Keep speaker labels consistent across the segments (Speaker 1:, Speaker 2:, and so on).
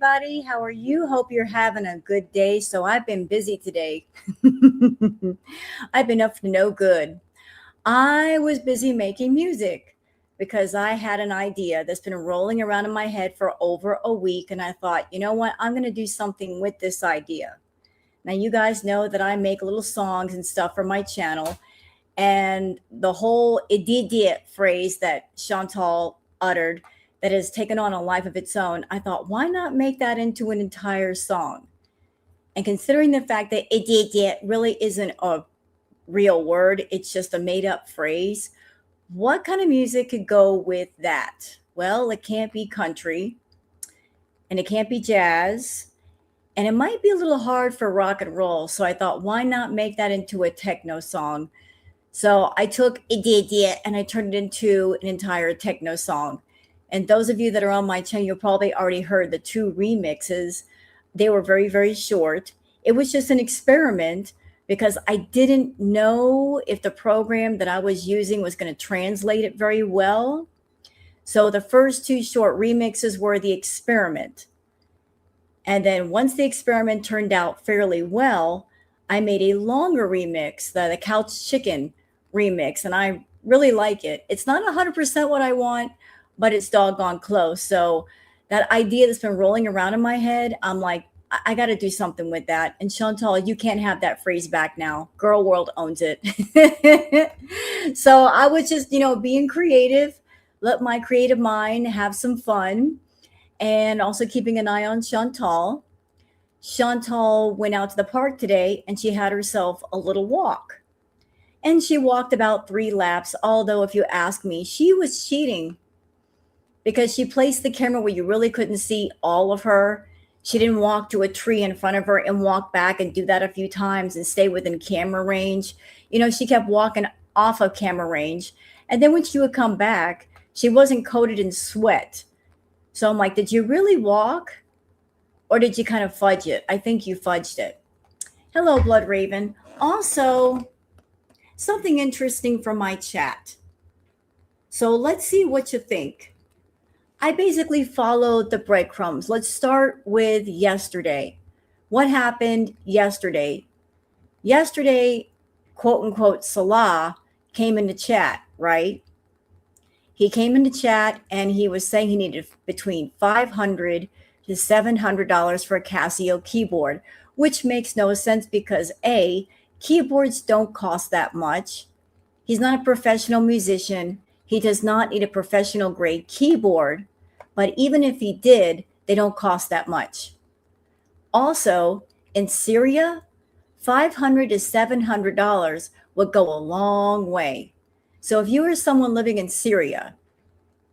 Speaker 1: everybody. How are you? Hope you're having a good day. So, I've been busy today. I've been up to no good. I was busy making music because I had an idea that's been rolling around in my head for over a week. And I thought, you know what? I'm going to do something with this idea. Now, you guys know that I make little songs and stuff for my channel. And the whole idiot phrase that Chantal uttered that has taken on a life of its own, I thought, why not make that into an entire song? And considering the fact that idiot really isn't a real word, it's just a made up phrase, what kind of music could go with that? Well, it can't be country and it can't be jazz. And it might be a little hard for rock and roll. So I thought, why not make that into a techno song? So I took Idiot and I turned it into an entire techno song. And those of you that are on my channel, you probably already heard the two remixes. They were very, very short. It was just an experiment because I didn't know if the program that I was using was going to translate it very well. So the first two short remixes were the experiment. And then once the experiment turned out fairly well, I made a longer remix, the Couch Chicken remix, and I really like it. It's not 100% what I want, but it's doggone close. So that idea that's been rolling around in my head, I'm like, I got to do something with that. And Chantal, you can't have that phrase back now. Girl World owns it. So I was just, being creative, let my creative mind have some fun, and also keeping an eye on Chantal. Chantal went out to the park today and she had herself a little walk. And she walked about 3 laps, although, if you ask me, she was cheating because she placed the camera where you really couldn't see all of her. She didn't walk to a tree in front of her and walk back and do that a few times and stay within camera range. She kept walking off of camera range. And then when she would come back, she wasn't coated in sweat. So I'm like, did you really walk? Or did you kind of fudge it? I think you fudged it. Hello, Blood Raven. Also, something interesting from my chat. So let's see what you think. I basically followed the breadcrumbs. Let's start with yesterday. What happened yesterday? Yesterday, quote unquote, Salah came into chat, right? He came into chat and he was saying he needed between $500 to $700 for a Casio keyboard, which makes no sense because A, keyboards don't cost that much. He's not a professional musician. He does not need a professional grade keyboard, but even if he did, they don't cost that much. Also, in Syria, $500 to $700 would go a long way. So if you were someone living in Syria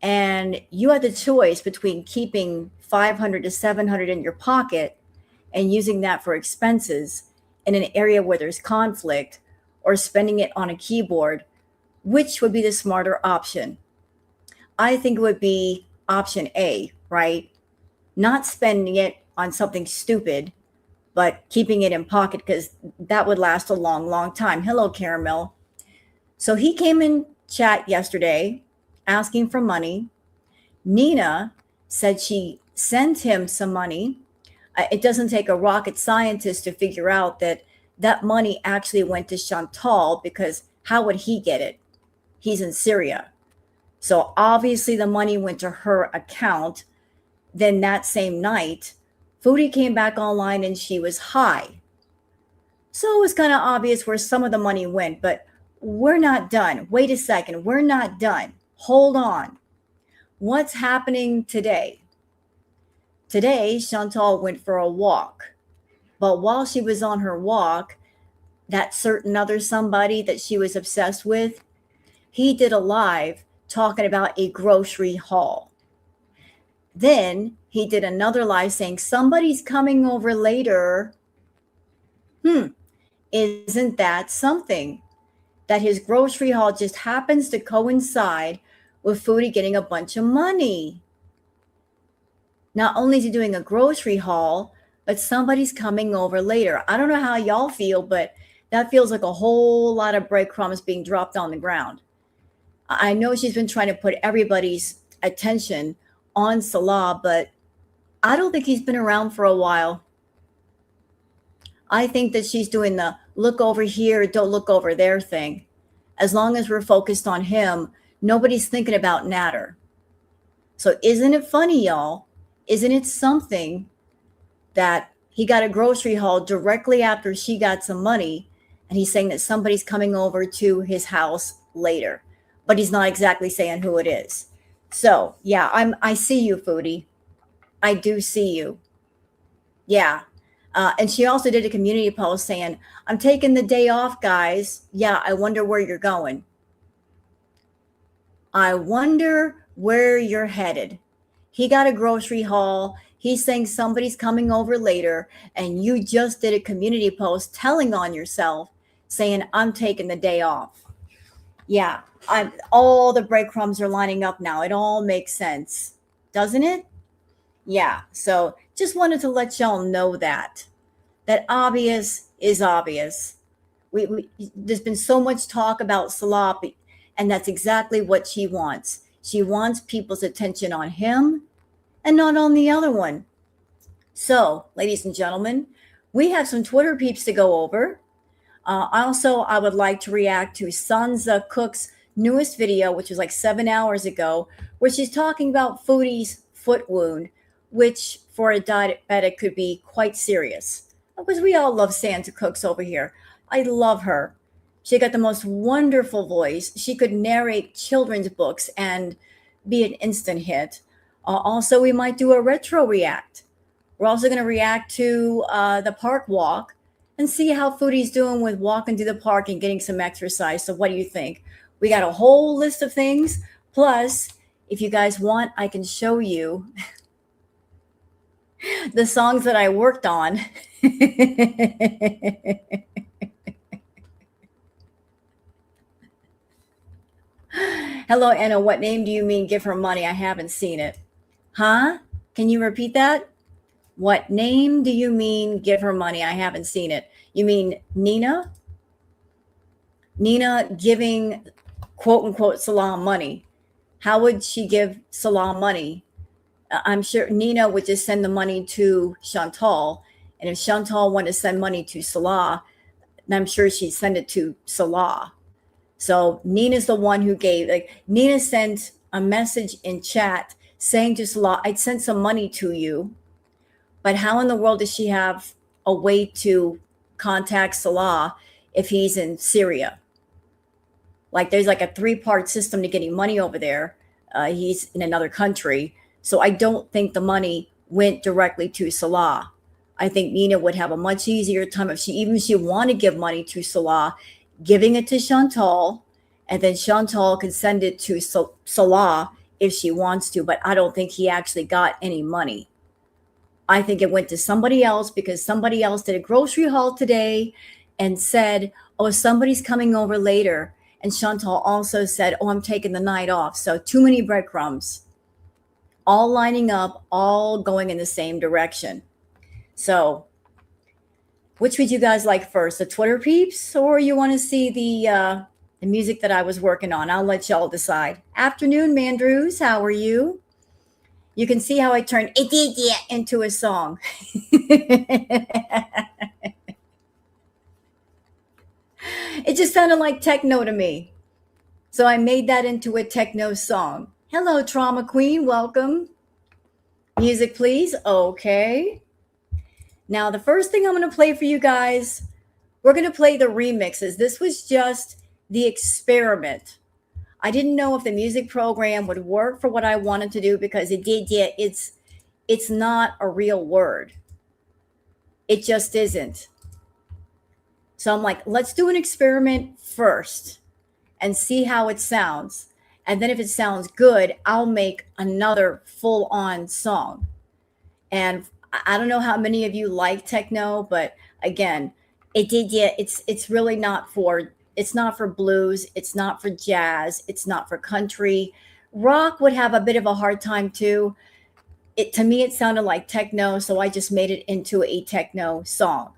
Speaker 1: and you had the choice between keeping $500 to $700 in your pocket and using that for expenses in an area where there's conflict, or spending it on a keyboard, which would be the smarter option? I think it would be option A, right? Not spending it on something stupid, but keeping it in pocket because that would last a long, long time. Hello, Caramel. So he came in chat yesterday asking for money. Nina said she sent him some money. It doesn't take a rocket scientist to figure out that that money actually went to Chantal, because how would he get it? He's in Syria. So obviously the money went to her account. Then that same night, Foodie came back online and she was high. So it was kind of obvious where some of the money went, but we're not done. Wait a second, we're not done. Hold on. What's happening today? Today, Chantal went for a walk. But while she was on her walk, that certain other somebody that she was obsessed with, he did a live talking about a grocery haul. Then he did another live saying somebody's coming over later. Isn't that something? That his grocery haul just happens to coincide with Foodie getting a bunch of money. Not only is he doing a grocery haul, but somebody's coming over later. I don't know how y'all feel, but that feels like a whole lot of breadcrumbs being dropped on the ground. I know she's been trying to put everybody's attention on Salah, but I don't think he's been around for a while. I think that she's doing the look over here, don't look over there thing. As long as we're focused on him, nobody's thinking about Natter. So isn't it funny, y'all? Isn't it something that he got a grocery haul directly after she got some money, and he's saying that somebody's coming over to his house later, but he's not exactly saying who it is. So yeah, I see you, Foodie. I do see you. Yeah. And she also did a community post saying, I'm taking the day off, guys. Yeah, I wonder where you're going. I wonder where you're headed. He got a grocery haul. He's saying somebody's coming over later, and you just did a community post telling on yourself, saying, I'm taking the day off. Yeah, all the breadcrumbs are lining up now. It all makes sense, doesn't it? Yeah, so just wanted to let y'all know that obvious is obvious. There's been so much talk about Salah, and that's exactly what she wants. She wants people's attention on him and not on the other one. So, ladies and gentlemen, we have some Twitter peeps to go over. Also, I would like to react to Sansa Cook's newest video, which was like 7 hours ago, where she's talking about Foodie's foot wound, which for a diabetic could be quite serious. Because we all love Sansa Cooks over here. I love her. She got the most wonderful voice. She could narrate children's books and be an instant hit. Also, we might do a retro react. We're also going to react to the park walk and see how Foodie's doing with walking through the park and getting some exercise. So what do you think? We got a whole list of things. Plus, if you guys want, I can show you the songs that I worked on. Hello, Anna. What name do you mean give her money? I haven't seen it. Huh? Can you repeat that? What name do you mean give her money? I haven't seen it. You mean Nina? Nina giving quote unquote Salah money. How would she give Salah money? I'm sure Nina would just send the money to Chantal. And if Chantal wanted to send money to Salah, I'm sure she'd send it to Salah. So Nina's the one who gave, like, Nina sent a message in chat saying to Salah, I'd send some money to you. But how in the world does she have a way to contact Salah if he's in Syria? Like, there's like a 3-part system to getting money over there. He's in another country. So I don't think the money went directly to Salah. I think Nina would have a much easier time if she wanted to give money to Salah, giving it to Chantal, and then Chantal can send it to Salah if she wants to. But I don't think he actually got any money. I think it went to somebody else because somebody else did a grocery haul today and said, oh, somebody's coming over later. And Chantal also said, oh, I'm taking the night off. So too many breadcrumbs, all lining up, all going in the same direction. So which would you guys like first, the Twitter peeps, or you want to see the music that I was working on? I'll let y'all decide. Afternoon, Mandrews, how are you? You can see how I turned it into a song. It just sounded like techno to me. So I made that into a techno song. Hello, Trauma Queen. Welcome. Music, please. Okay. Now, the first thing I'm going to play for you guys, we're going to play the remixes. This was just the experiment. I didn't know if the music program would work for what I wanted to do because it did. Yeah, it's not a real word. It just isn't. So I'm like, let's do an experiment first and see how it sounds. And then if it sounds good, I'll make another full-on song. And I don't know how many of you like techno, but again, it's really not for, it's not for blues, it's not for jazz, it's not for country. Rock would have a bit of a hard time too. To me, it sounded like techno, so I just made it into a techno song.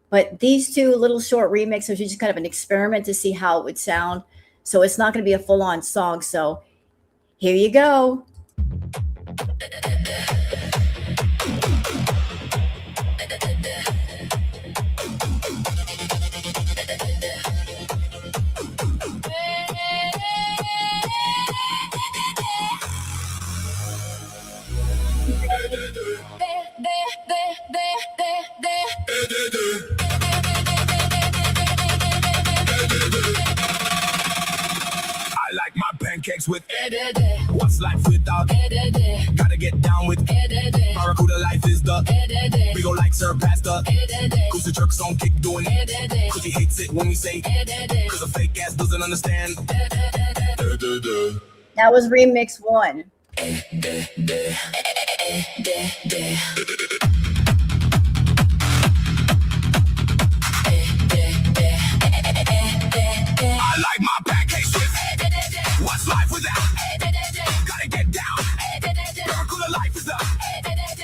Speaker 1: But these two little short remixes are just kind of an experiment to see how it would sound. So it's not going to be a full-on song. So here you go.
Speaker 2: pancakes with what's life without gotta get down with Barracuda life is the we go like Sir Pastor cause the jerks on kick doing cause he hates it when we say cause a fake ass doesn't understand.
Speaker 1: That was remix 1.
Speaker 2: I like my pancakes with what's life without gotta get down Barracuda life is the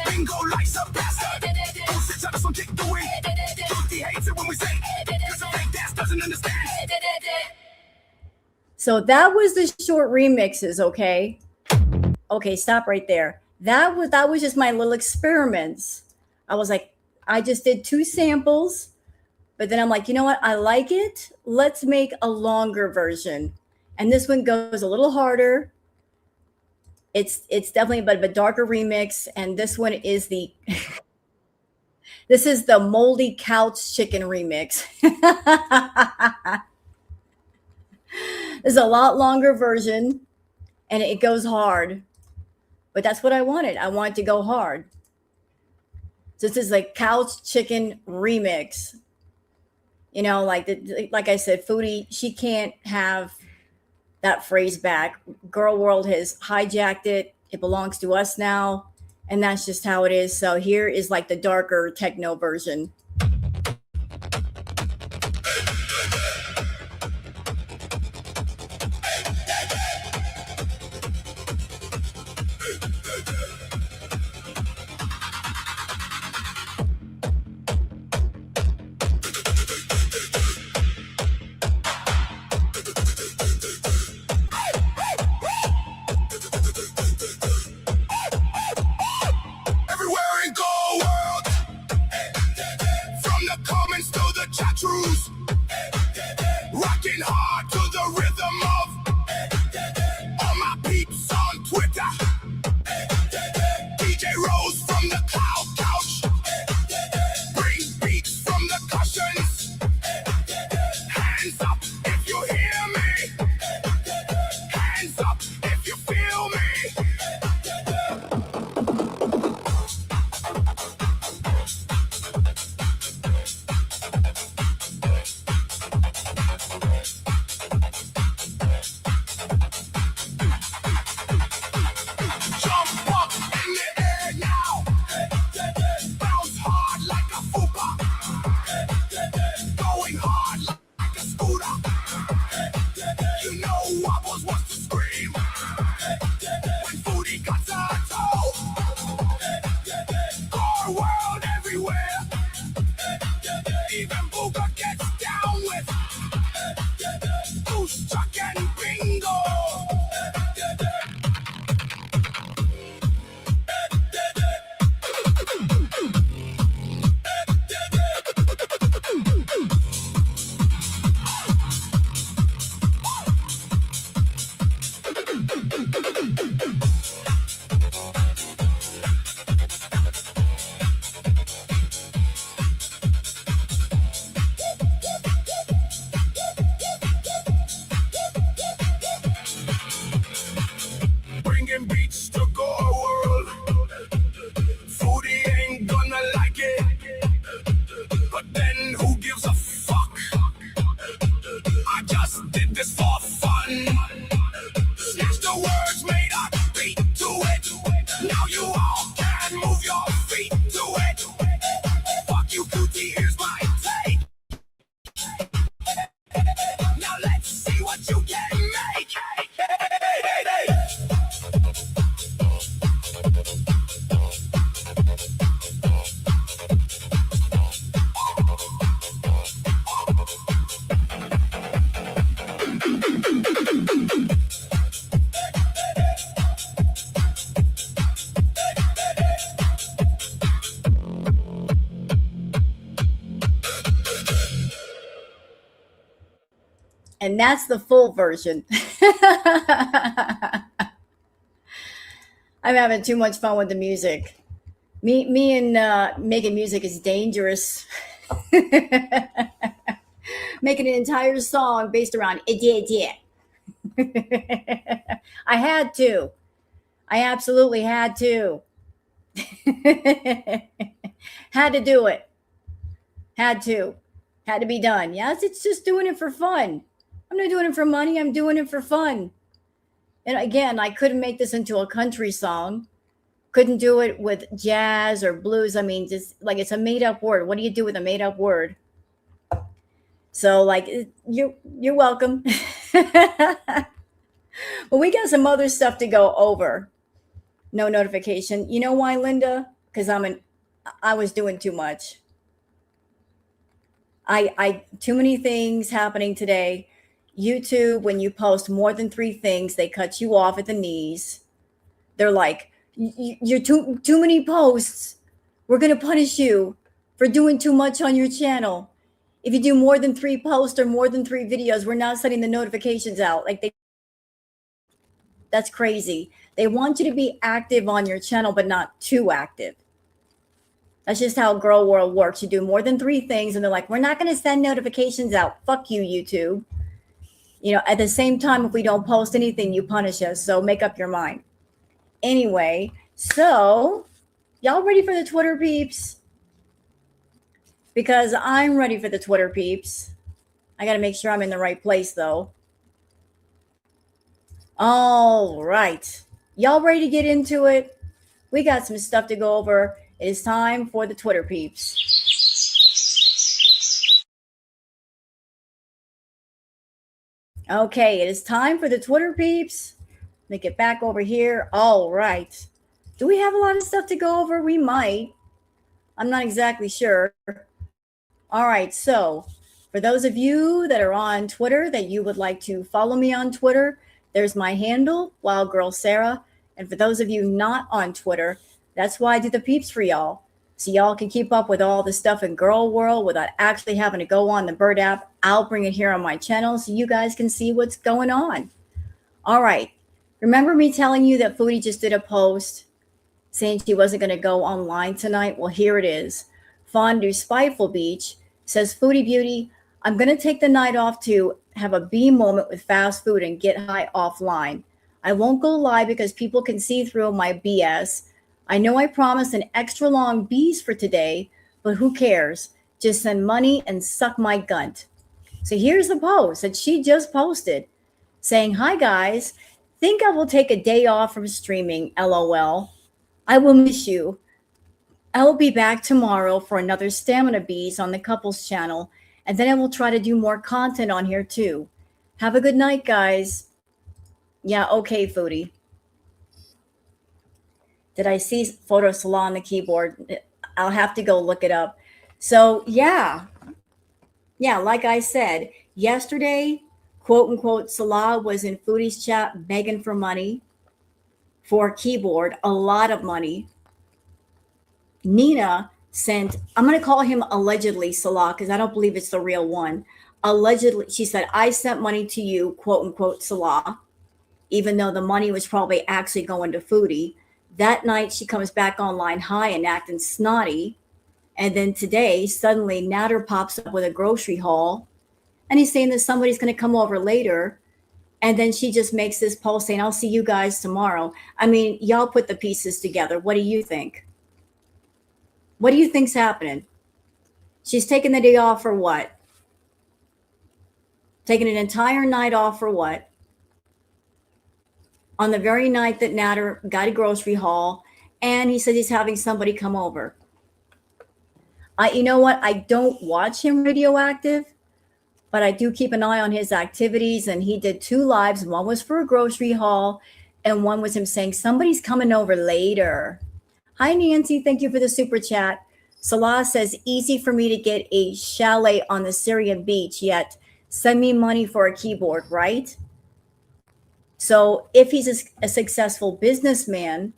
Speaker 2: bingo like Sir Pastor cause the jerks on kick doing cause he hates it when we say cause a fake ass doesn't understand.
Speaker 1: So that was the short remixes, okay? Okay, stop right there. That was just my little experiments. I was like, I just did 2 samples, but then I'm like, you know what? I like it. Let's make a longer version. And this one goes a little harder. It's definitely a bit of a darker remix, and this one is the this is the moldy couch chicken remix. This is a lot longer version, and it goes hard. But that's what I wanted. I wanted to go hard. So this is like couch chicken remix. You know, like I said, Foodie, she can't have that phrase back. Girl World has hijacked it. It belongs to us now, and that's just how it is. So here is like the darker techno version.
Speaker 2: Rocking hard to the rhythm of all my peeps on Twitter. DJ Rose from the cloud couch. Bring beats from the cushions. Hands up if you hear me. Hands up if you feel me. Beats to go world. Foodie ain't gonna like it, but then who gives a fuck? I just did this for fun. Snatch the words, made a beat to it. Now you all can move your feet to it. Fuck you, Cootie, here's my take. Now let's see what you can make.
Speaker 1: And that's the full version. I'm having too much fun with the music. Me and making music is dangerous. Making an entire song based around it. I had to. I absolutely had to. Had to do it. Had to. Had to be done. Yes, it's just doing it for fun. I'm not doing it for money. I'm doing it for fun. And again, I couldn't make this into a country song. Couldn't do it with jazz or blues. I mean, just like it's a made up word. What do you do with a made up word? So like you're welcome. But we got some other stuff to go over. No notification. You know why, Linda? Because I was doing too much. I too many things happening today. YouTube, when you post more than 3 things, they cut you off at the knees. They're like, you're too many posts. We're gonna punish you for doing too much on your channel. If you do more than 3 posts or more than 3 videos, we're not sending the notifications out. That's crazy. They want you to be active on your channel, but not too active. That's just how Girl World works. You do more than 3 things, and they're like, we're not going to send notifications out. Fuck you, YouTube. You know, at the same time, if we don't post anything, you punish us. So make up your mind. Anyway, so y'all ready for the Twitter peeps? Because I'm ready for the Twitter peeps. I got to make sure I'm in the right place, though. All right. Y'all ready to get into it? We got some stuff to go over. It is time for the Twitter peeps. Okay, it is time for the Twitter peeps. Let me get back over here. All right. Do we have a lot of stuff to go over? We might. I'm not exactly sure. All right, so for those of you that are on Twitter that you would like to follow me on Twitter, there's my handle, Wild Girl Sarah. And for those of you not on Twitter, that's why I do the peeps for y'all. So y'all can keep up with all the stuff in Girl World without actually having to go on the Bird app. I'll bring it here on my channel so you guys can see what's going on. All right. Remember me telling you that Foodie just did a post saying she wasn't going to go online tonight? Well, here it is. Fondue Spiteful Beach says, Foodie Beauty, I'm going to take the night off to have a bee moment with fast food and get high offline. I won't go live because people can see through my BS. I know I promised an extra long bees for today, but who cares? Just send money and suck my gunt. So here's the post that she just posted saying, hi guys, think I will take a day off from streaming, LOL. I will miss you. I will be back tomorrow for another Stamina Bees on the couples channel, and then I will try to do more content on here too. Have a good night, guys. Yeah, okay, Foodie. Did I see Photo Salah on the keyboard? I'll have to go look it up. So yeah, like I said, yesterday, quote unquote, Salah was in Foodie's chat begging for money for a keyboard, a lot of money. Nina sent, I'm going to call him allegedly Salah because I don't believe it's the real one. Allegedly, she said, I sent money to you, quote unquote, Salah, even though the money was probably actually going to Foodie. That night, she comes back online high and acting snotty. And then today, suddenly, Natter pops up with a grocery haul. And he's saying that somebody's going to come over later. And then she just makes this post saying, I'll see you guys tomorrow. I mean, y'all put the pieces together. What do you think? What do you think's happening? She's taking the day off for what? Taking an entire night off for what? On the very night that Natter got a grocery haul, and he said he's having somebody come over. You know what? I don't watch him radioactive, but I do keep an eye on his activities. And he did 2 lives. One was for a grocery haul, and one was him saying somebody's coming over later. Hi, Nancy. Thank you for the super chat. Salah says, easy for me to get a chalet on the Syrian beach, yet send me money for a keyboard, right? So if he's a successful businessman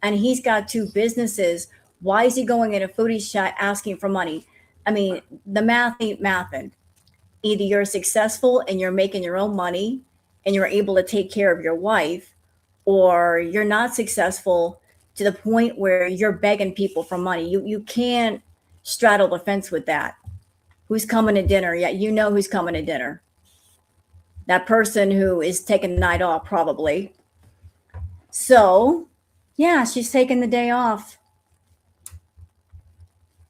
Speaker 1: and he's got 2 businesses, why is he going in a Foodie chat asking for money? I mean, the math ain't mathin'. Either you're successful and you're making your own money and you're able to take care of your wife, or you're not successful to the point where you're begging people for money. You can't straddle the fence with that. Who's coming to dinner? Yeah, you know who's coming to dinner. that person who is taking the night off, probably. So, yeah, she's taking the day off.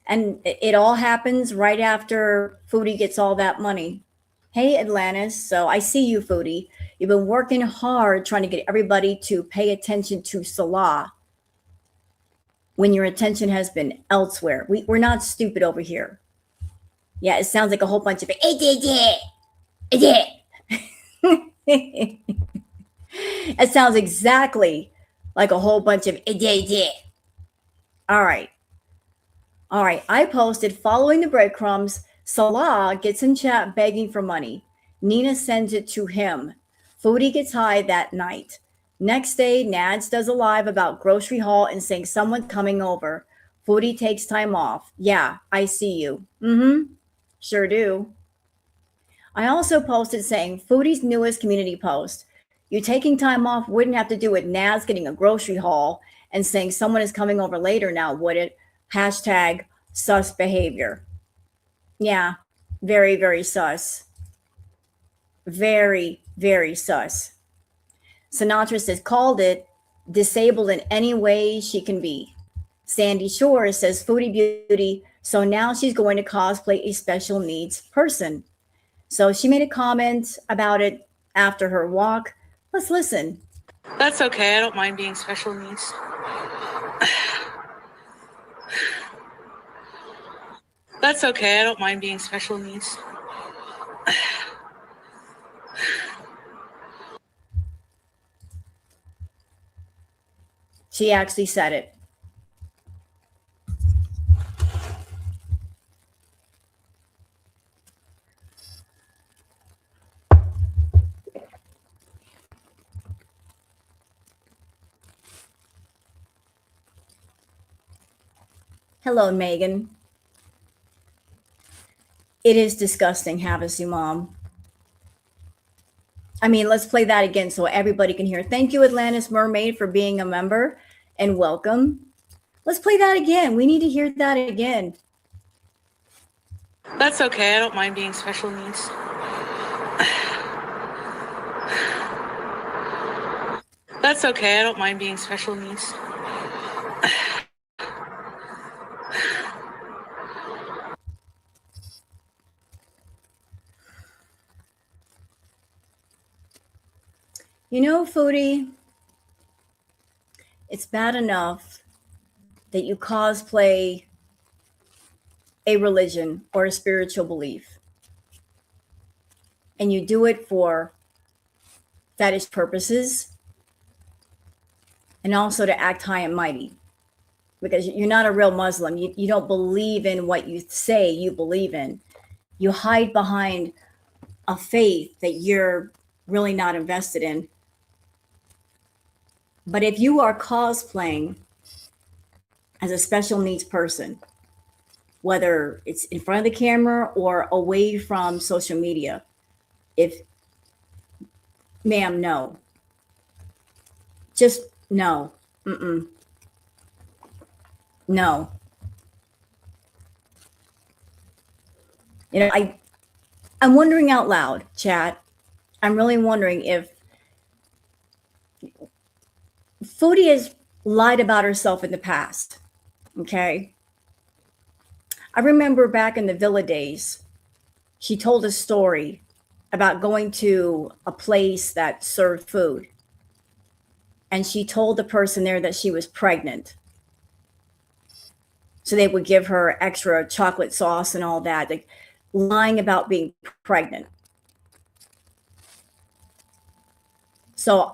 Speaker 1: And it all happens right after Foodie gets all that money. Hey, Atlantis. So I see you, Foodie. You've been working hard trying to get everybody to pay attention to Salah when your attention has been elsewhere. We're not stupid over here. Yeah, it sounds like a whole bunch of it. It sounds exactly like a whole bunch of All right. All right. I posted following the breadcrumbs. Salah gets in chat begging for money. Nina sends it to him. Foodie gets high that night. Next day, Nads does a live about grocery haul and saying someone's coming over. Foodie takes time off. Yeah, I see you. Mm-hmm. Sure do. I also posted saying Foodie's newest community post. You taking time off wouldn't have to do with Nads getting a grocery haul and saying someone is coming over later now, would it? Hashtag sus behavior. Yeah, very, very sus. Very, very sus. Sinatra says, called it, disabled in any way she can be. Sandy Shore says, Foodie Beauty, so now she's going to cosplay a special needs person. So she made a comment about it after her walk. Let's listen.
Speaker 3: That's okay. I don't mind being special needs. That's okay. I don't mind being special needs.
Speaker 1: She actually said it. Hello, Megan. It is disgusting, Havasu Mom. I mean, let's play that again so everybody can hear. Thank you, Atlantis Mermaid, for being a member and welcome. Let's play that again. We need to hear that again.
Speaker 3: That's okay. I don't mind being special needs. That's okay. I don't mind being special needs.
Speaker 1: You know, Foodie, it's bad enough that you cosplay a religion or a spiritual belief, and you do it for fetish purposes and also to act high and mighty, because you're not a real Muslim. You don't believe in what you say you believe in. You hide behind a faith that you're really not invested in. But if you are cosplaying as a special needs person, whether it's in front of the camera or away from social media, ma'am, no. Just no. No. You know, I'm wondering out loud, chat. I'm really wondering if Foodie has lied about herself in the past. Okay. I remember back in the Villa days, she told a story about going to a place that served food. And she told the person there that she was pregnant. So they would give her extra chocolate sauce and all that, like lying about being pregnant. So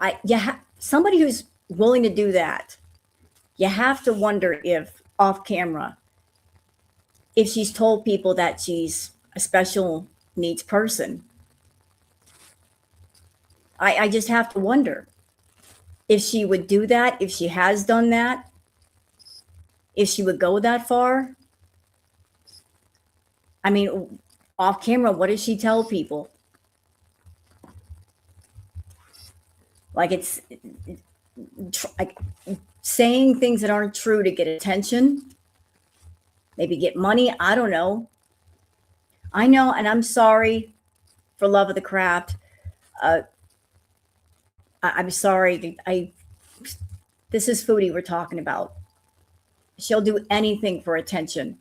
Speaker 1: somebody who's willing to do that, you have to wonder if off camera, if she's told people that she's a special needs person. I just have to wonder if she would do that, if she has done that, if she would go that far. I mean, off camera, what does she tell people? Like it's like saying things that aren't true to get attention, maybe get money. I don't know. I know, and I'm sorry for Love of the Craft. Uh, I'm sorry. This is Foodie we're talking about. She'll do anything for attention,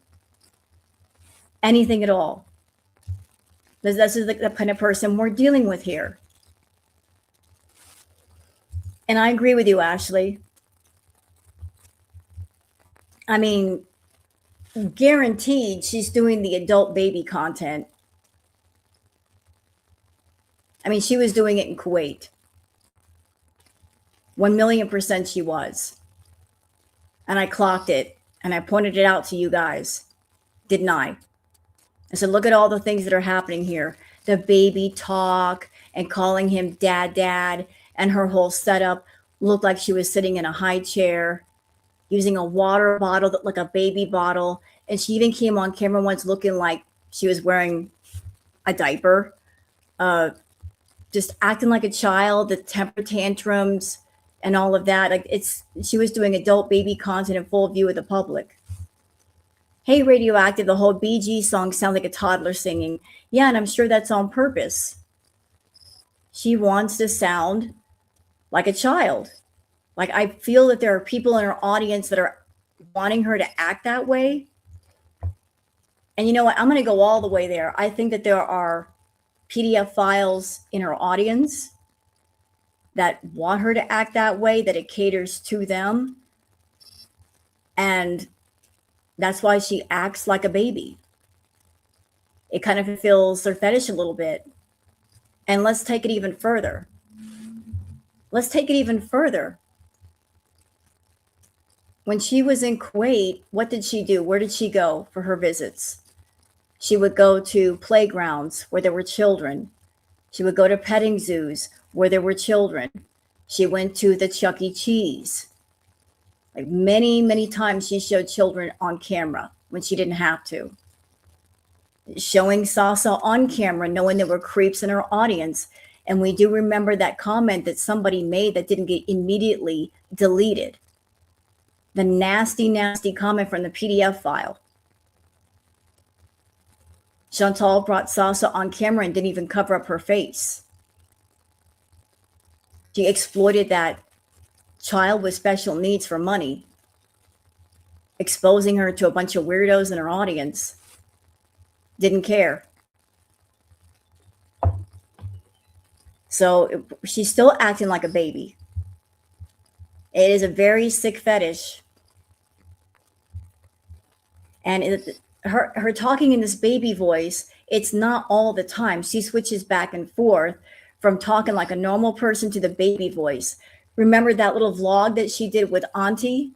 Speaker 1: anything at all. This is the kind of person we're dealing with here. And I agree with you, Ashley. I mean, guaranteed she's doing the adult baby content. I mean, she was doing it in Kuwait. 1,000,000% she was. And I clocked it and I pointed it out to you guys, didn't I? I said, look at all the things that are happening here. The baby talk and calling him dad, dad, and her whole setup looked like she was sitting in a high chair, using a water bottle that like a baby bottle. And she even came on camera once looking like she was wearing a diaper, just acting like a child, the temper tantrums and all of that. Like she was doing adult baby content in full view of the public. Hey, Radioactive, the whole BG song sounds like a toddler singing. Yeah, and I'm sure that's on purpose. She wants to sound like a child. Like, I feel that there are people in her audience that are wanting her to act that way. And you know what? I'm going to go all the way there. I think that there are PDF files in her audience that want her to act that way, that it caters to them. And that's why she acts like a baby. It kind of fulfills their fetish a little bit. And let's take it even further. Let's take it even further. When she was in Kuwait, what did she do? Where did she go for her visits? She would go to playgrounds where there were children. She would go to petting zoos where there were children. She went to the Chuck E. Cheese. Like many, many times she showed children on camera when she didn't have to. Showing Sasa on camera, knowing there were creeps in her audience. And we do remember that comment that somebody made that didn't get immediately deleted. The nasty, nasty comment from the PDF file. Chantal brought Sasa on camera and didn't even cover up her face. She exploited that child with special needs for money, exposing her to a bunch of weirdos in her audience. Didn't care. So she's still acting like a baby. It is a very sick fetish. And her talking in this baby voice, it's not all the time. She switches back and forth from talking like a normal person to the baby voice. Remember that little vlog that she did with Auntie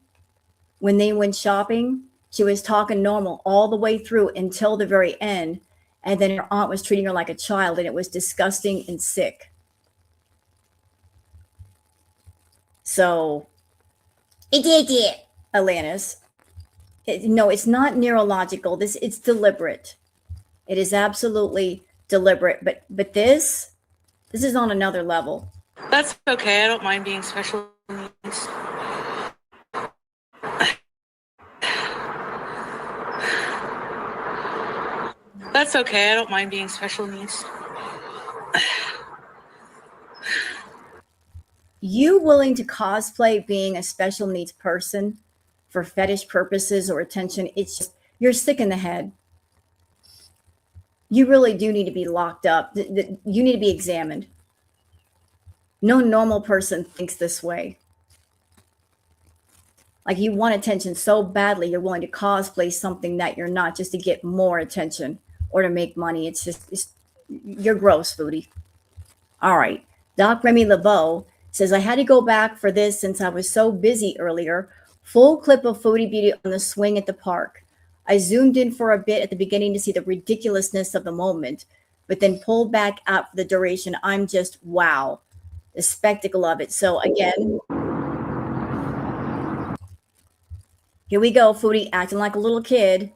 Speaker 1: when they went shopping? She was talking normal all the way through until the very end. And then her aunt was treating her like a child, and it was disgusting and sick. So, Alanis. No, it's not neurological. It's deliberate. It is absolutely deliberate. But this is on another level.
Speaker 3: That's okay. I don't mind being special needs. That's okay. I don't mind being special needs.
Speaker 1: You willing to cosplay being a special needs person for fetish purposes or attention? It's just, you're sick in the head. You really do need to be locked up. You need to be examined. No normal person thinks this way. Like, you want attention so badly, you're willing to cosplay something that you're not just to get more attention or to make money. You're gross, Foodie. All right. Doc Remy LeBeau says, I had to go back for this since I was so busy earlier. Full clip of Foodie Beauty on the swing at the park. I zoomed in for a bit at the beginning to see the ridiculousness of the moment, but then pulled back out for the duration. I'm just, wow, the spectacle of it. So again, here we go, Foodie acting like a little kid.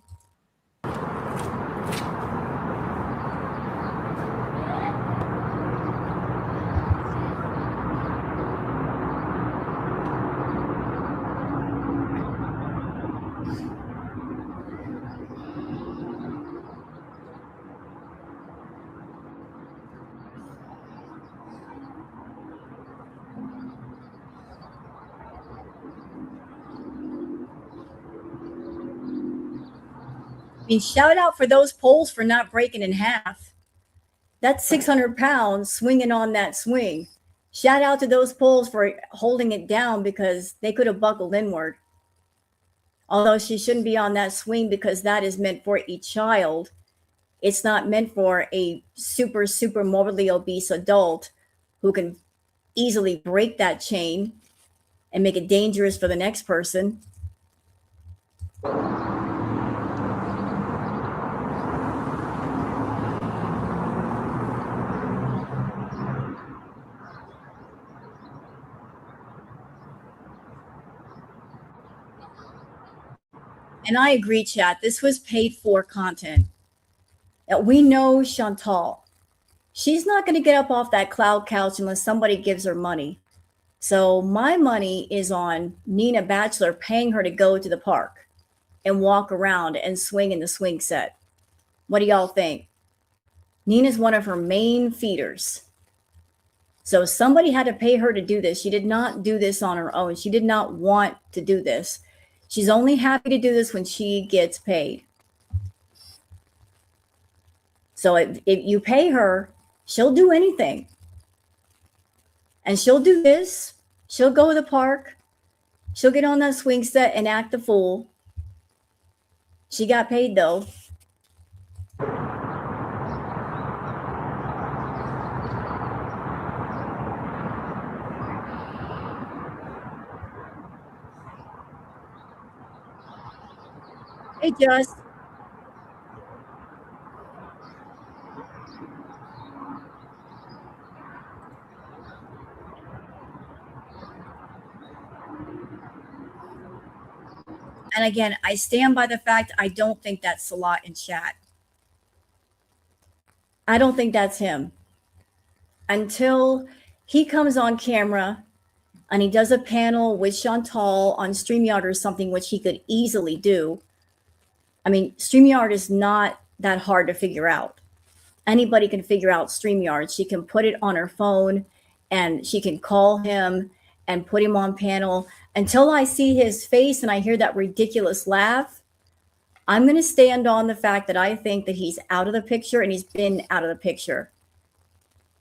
Speaker 1: mean, shout out for those poles for not breaking in half. That's 600 pounds swinging on that swing. Shout out to those poles for holding it down because they could have buckled inward. Although she shouldn't be on that swing because that is meant for a child. It's not meant for a super, super morbidly obese adult who can easily break that chain and make it dangerous for the next person. And I agree, chat. This was paid for content. That we know Chantal. She's not going to get up off that cloud couch unless somebody gives her money. So my money is on Nina Bachelor paying her to go to the park and walk around and swing in the swing set. What do y'all think? Nina's one of her main feeders. So somebody had to pay her to do this. She did not do this on her own. She did not want to do this. She's only happy to do this when she gets paid. So if you pay her, she'll do anything. And she'll do this. She'll go to the park. She'll get on that swing set and act the fool. She got paid though. Hey, Just. And again, I stand by the fact I don't think that's Salah in chat. I don't think that's him. Until he comes on camera and he does a panel with Chantal on StreamYard or something, which he could easily do. I mean, StreamYard is not that hard to figure out. Anybody can figure out StreamYard. She can put it on her phone and she can call him and put him on panel. Until I see his face and I hear that ridiculous laugh, I'm going to stand on the fact that I think that he's out of the picture and he's been out of the picture.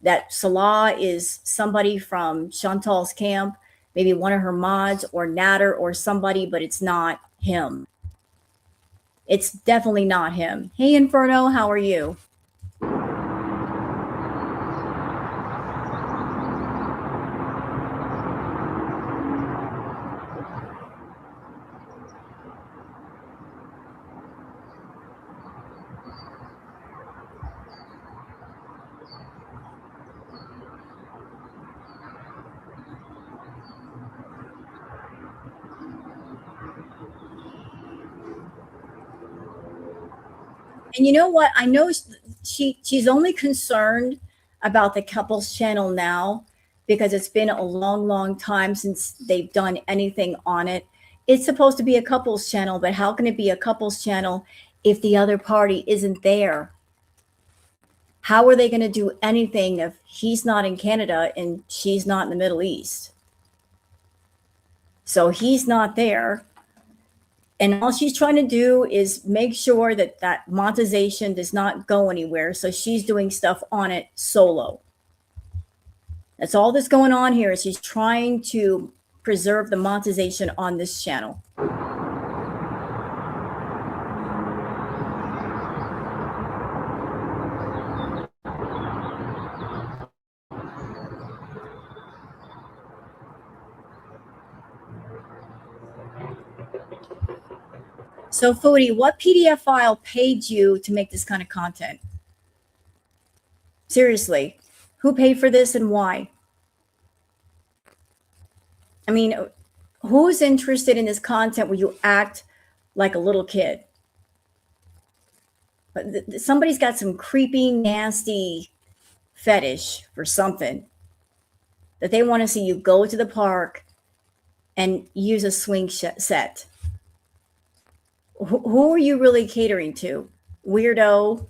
Speaker 1: That Salah is somebody from Chantal's camp, maybe one of her mods or Natter or somebody, but it's not him. It's definitely not him. Hey, Inferno, how are you? And you know what? I know she's only concerned about the couples channel now because it's been a long, long time since they've done anything on it. It's supposed to be a couples channel, but how can it be a couples channel if the other party isn't there? How are they going to do anything if he's not in Canada and she's not in the Middle East? So he's not there. And all she's trying to do is make sure that that monetization does not go anywhere. So she's doing stuff on it solo. That's all that's going on here is she's trying to preserve the monetization on this channel. So Foodie, what PDF file paid you to make this kind of content? Seriously, who paid for this and why? I mean, who's interested in this content where you act like a little kid? Somebody's got some creepy, nasty fetish for something that they want to see you go to the park and use a swing set. Who are you really catering to? Weirdo.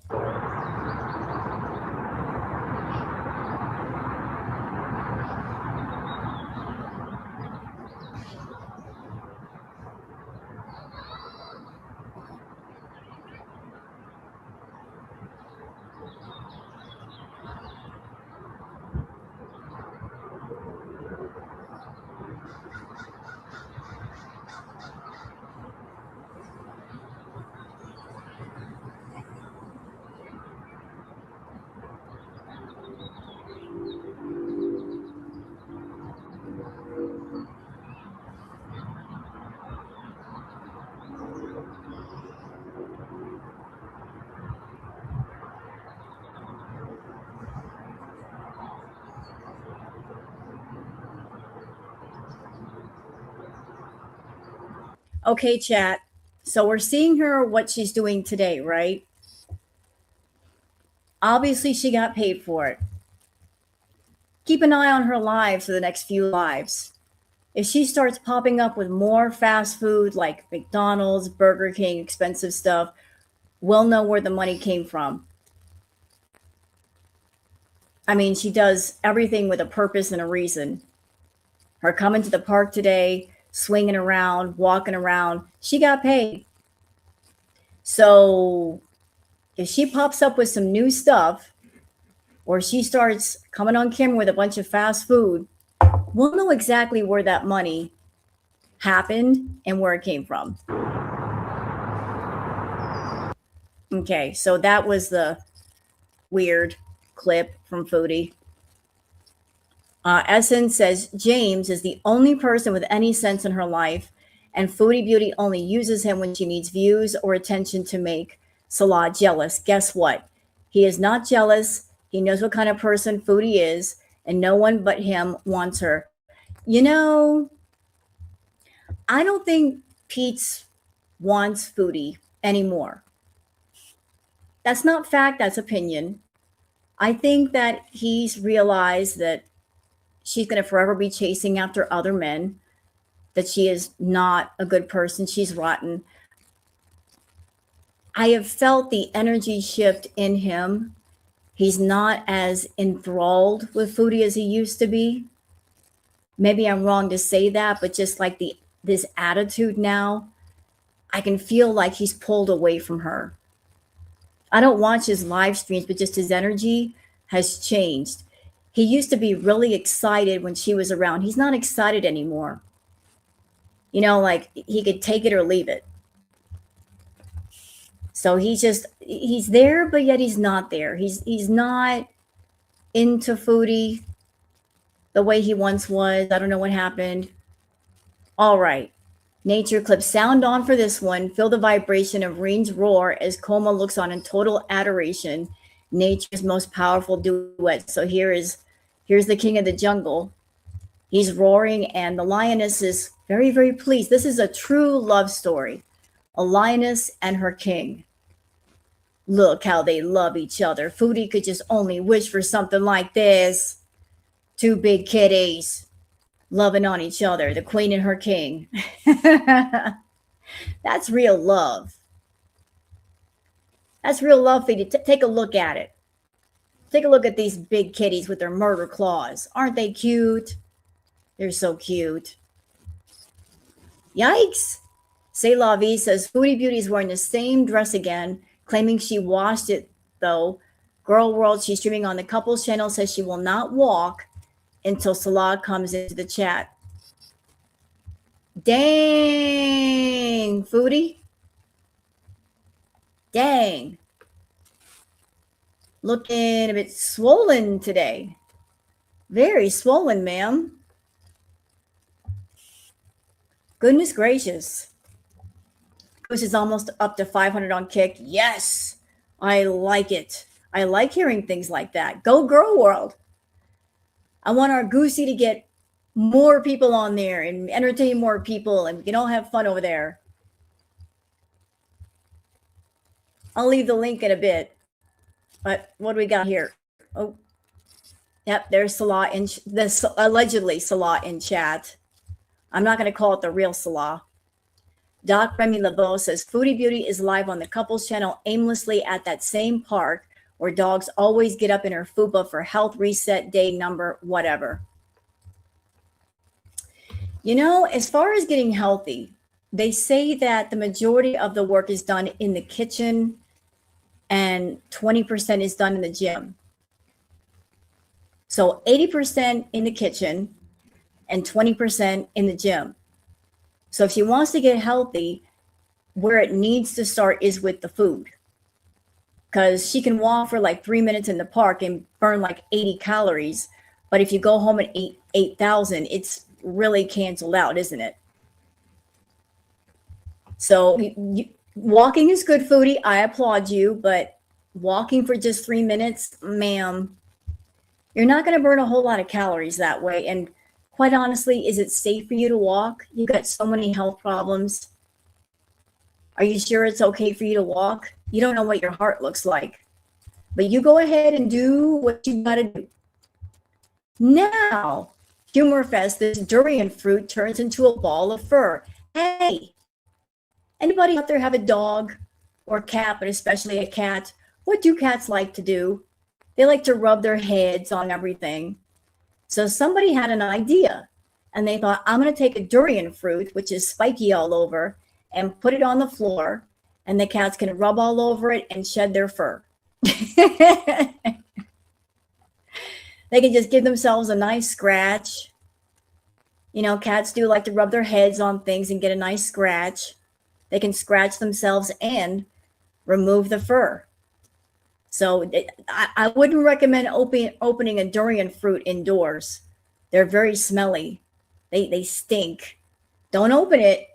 Speaker 1: Okay, chat. So we're seeing her what she's doing today, right? Obviously, she got paid for it. Keep an eye on her lives for the next few lives. If she starts popping up with more fast food like McDonald's, Burger King, expensive stuff, we'll know where the money came from. I mean, she does everything with a purpose and a reason. Her coming to the park today, swinging around, walking around, she got paid. So if she pops up with some new stuff or she starts coming on camera with a bunch of fast food, we'll know exactly where that money happened and where it came from. Okay, so that was the weird clip from Foodie. Essence says James is the only person with any sense in her life, and Foodie Beauty only uses him when she needs views or attention to make Salah jealous. Guess what? He is not jealous. He knows what kind of person Foodie is, and no one but him wants her. You know, I don't think Pete's wants Foodie anymore. That's not fact, that's opinion. I think that he's realized that she's going to forever be chasing after other men, that she is not a good person. She's rotten. I have felt the energy shift in him. He's not as enthralled with Foodie as he used to be. Maybe I'm wrong to say that, but just like this attitude now, I can feel like he's pulled away from her. I don't watch his live streams, but just his energy has changed. He used to be really excited when she was around. He's not excited anymore. You know, like he could take it or leave it. So he's there, but yet he's not there. He's not into Foodie the way he once was. I don't know what happened. All right. Nature clip, sound on for this one. Feel the vibration of Reen's roar as Coma looks on in total adoration. Nature's most powerful duet. So here's the king of the jungle. He's roaring, and the lioness is very, very pleased. This is a true love story. A lioness and her king. Look how they love each other. Foodie could just only wish for something like this. Two big kitties loving on each other, the queen and her king. That's real love. That's real love, Foodie. Take a look at it. Take a look at these big kitties with their murder claws. Aren't they cute? They're so cute. Yikes. C'est la vie says Foodie Beauty is wearing the same dress again, claiming she washed it though. Girl World, she's streaming on the couples channel, says she will not walk until Salah comes into the chat. Dang, Foodie. Dang. Looking a bit swollen today. Very swollen, ma'am. Goodness gracious. Goose is almost up to 500 on Kick. Yes, I like it. I like hearing things like that. Go Girl World. I want our Goosey to get more people on there and entertain more people, and we can all have fun over there. I'll leave the link in a bit. But what do we got here? Oh, yep, there's Salah in this allegedly Salah in chat. I'm not going to call it the real Salah. Doc Remy LeBeau says Foodie Beauty is live on the couples channel aimlessly at that same park where dogs always get up in her fupa for health reset day number, whatever. You know, as far as getting healthy, they say that the majority of the work is done in the kitchen and 20% is done in the gym. So 80% in the kitchen and 20% in the gym. So if she wants to get healthy, where it needs to start is with the food. Because she can walk for like 3 minutes in the park and burn like 80 calories. But if you go home and eat 8,000, it's really canceled out, isn't it? So walking is good, Foodie. I applaud you. But walking for just 3 minutes, ma'am, you're not going to burn a whole lot of calories that way. And quite honestly, is it safe for you to walk? You've got so many health problems. Are you sure it's okay for you to walk? You don't know what your heart looks like. But you go ahead and do what you got to do. Now, Humorfest, this durian fruit turns into a ball of fur. Hey, anybody out there have a dog or cat, but especially a cat? What do cats like to do? They like to rub their heads on everything. So somebody had an idea and they thought, I'm going to take a durian fruit, which is spiky all over, and put it on the floor, and the cats can rub all over it and shed their fur. They can just give themselves a nice scratch. You know, cats do like to rub their heads on things and get a nice scratch. They can scratch themselves and remove the fur. So I wouldn't recommend opening a durian fruit indoors. They're very smelly. They stink. Don't open it.